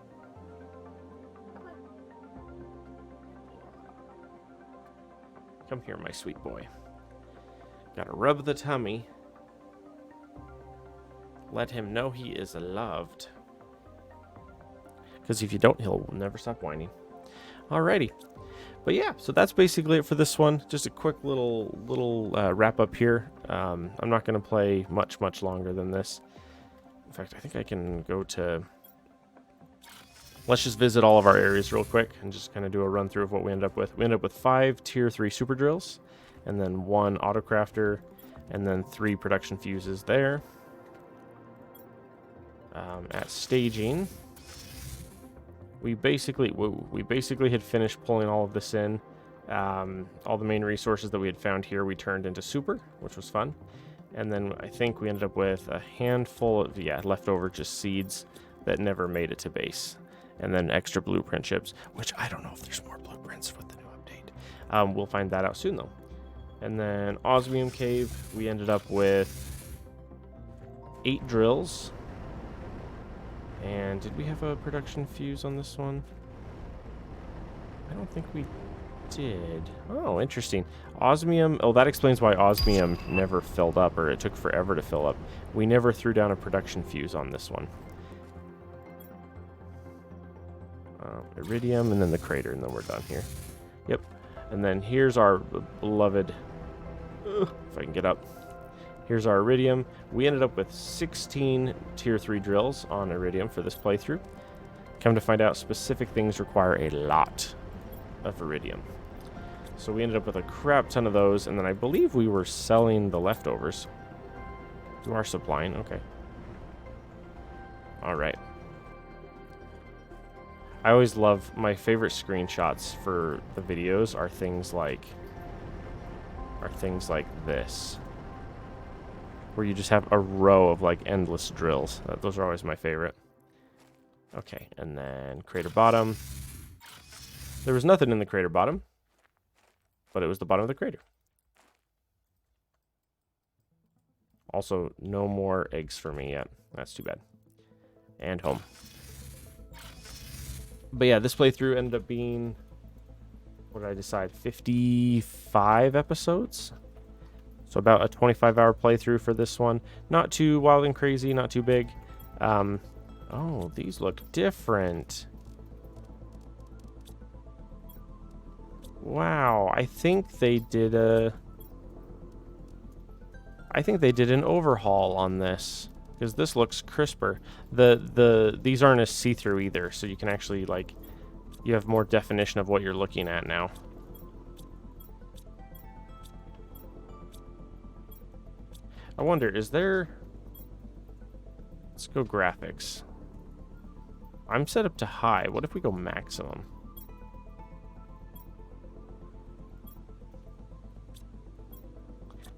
Come here, my sweet boy. Gotta rub the tummy. Let him know he is loved. Because if you don't, he'll never stop whining. Alrighty. But yeah, so that's basically it for this one. Just a quick little wrap up here. I'm not going to play much longer than this. In fact, I think I can go to... Let's just visit all of our areas real quick and just kind of do a run through of what we ended up with. We ended up with 5 tier 3 super drills, and then 1 autocrafter, and then 3 production fuses there. At staging, we basically had finished pulling all of this in. All the main resources that we had found here we turned into super, which was fun. And then I think we ended up with a handful of leftover just seeds that never made it to base. And then extra blueprint chips, which I don't know if there's more blueprints with the new update. We'll find that out soon though. And then osmium cave, we ended up with 8 drills. And did we have a production fuse on this one? I don't think we did. Oh, interesting. Osmium. Oh, that explains why osmium never filled up, or it took forever to fill up. We never threw down a production fuse on this one. Iridium, and then the crater, and then we're done here. Yep. And then here's our beloved... if I can get up. Here's our iridium. We ended up with 16 tier 3 drills on iridium for this playthrough. Come to find out, specific things require a lot of iridium. So we ended up with a crap ton of those, and then I believe we were selling the leftovers. You are supplying, okay. Alright. I always love, my favorite screenshots for the videos are things like this, where you just have a row of like endless drills. Those are always my favorite. Okay, and then crater bottom. There was nothing in the crater bottom, but it was the bottom of the crater. Also, no more eggs for me yet. That's too bad. And home. But yeah, this playthrough ended up being, what did I decide, 55 episodes? So about a 25-hour playthrough for this one. Not too wild and crazy, not too big. Oh, these look different. Wow, I think they did an overhaul on this, because this looks crisper. These aren't as see-through either, so you can actually, like, you have more definition of what you're looking at now. I wonder, is there Go graphics. I'm set up to high. What if we go maximum?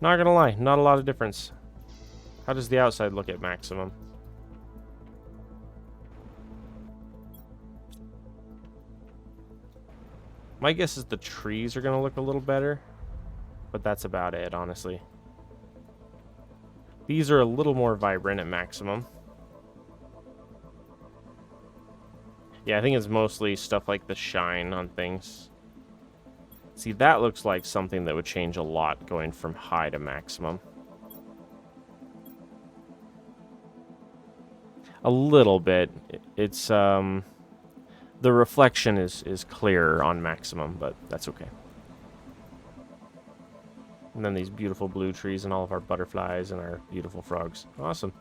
Not gonna lie, not a lot of difference. How does the outside look at maximum? My guess is the trees are gonna look a little better, but that's about it, honestly. These are a little more vibrant at maximum. Yeah, I think it's mostly stuff like the shine on things. See, that looks like something that would change a lot going from high to maximum. A little bit. It's, the reflection is clearer on maximum, but that's okay. And then these beautiful blue trees and all of our butterflies and our beautiful frogs. Awesome.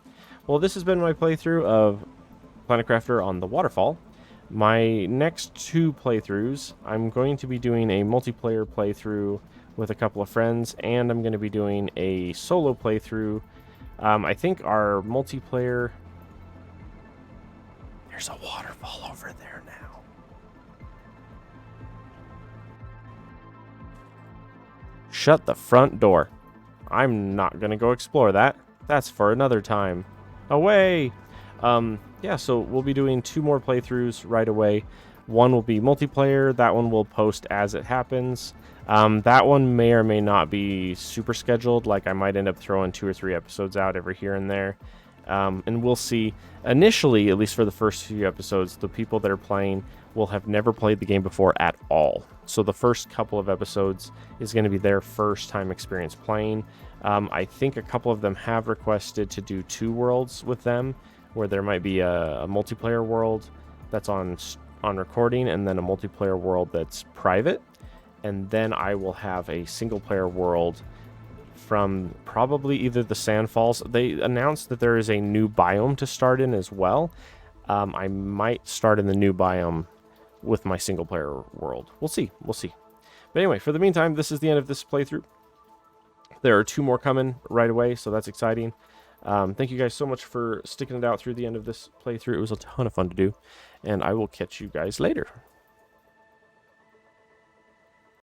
Well, this has been my playthrough of Planet Crafter on the Waterfall. My next 2 playthroughs, I'm going to be doing a multiplayer playthrough with a couple of friends, and I'm going to be doing a solo playthrough. I think our multiplayer... There's a waterfall over there now. Shut the front door. I'm not going to go explore that. That's for another time. Away! Yeah, so we'll be doing 2 more playthroughs right away. One will be multiplayer. That one will post as it happens. That one may or may not be super scheduled. Like, I might end up throwing 2 or 3 episodes out every here and there. And we'll see. Initially, at least for the first few episodes, the people that are playing will have never played the game before at all. So the first couple of episodes is going to be their first time experience playing. I think a couple of them have requested to do 2 worlds with them, where there might be a multiplayer world that's on recording, and then a multiplayer world that's private. And then I will have a single player world from probably either the Sand Falls. They announced that there is a new biome to start in as well. I might start in the new biome with my single player world. We'll see. We'll see. But anyway, for the meantime, this is the end of this playthrough. There are 2 more coming right away, so that's exciting. Thank you guys so much for sticking it out through the end of this playthrough. It was a ton of fun to do, and I will catch you guys later.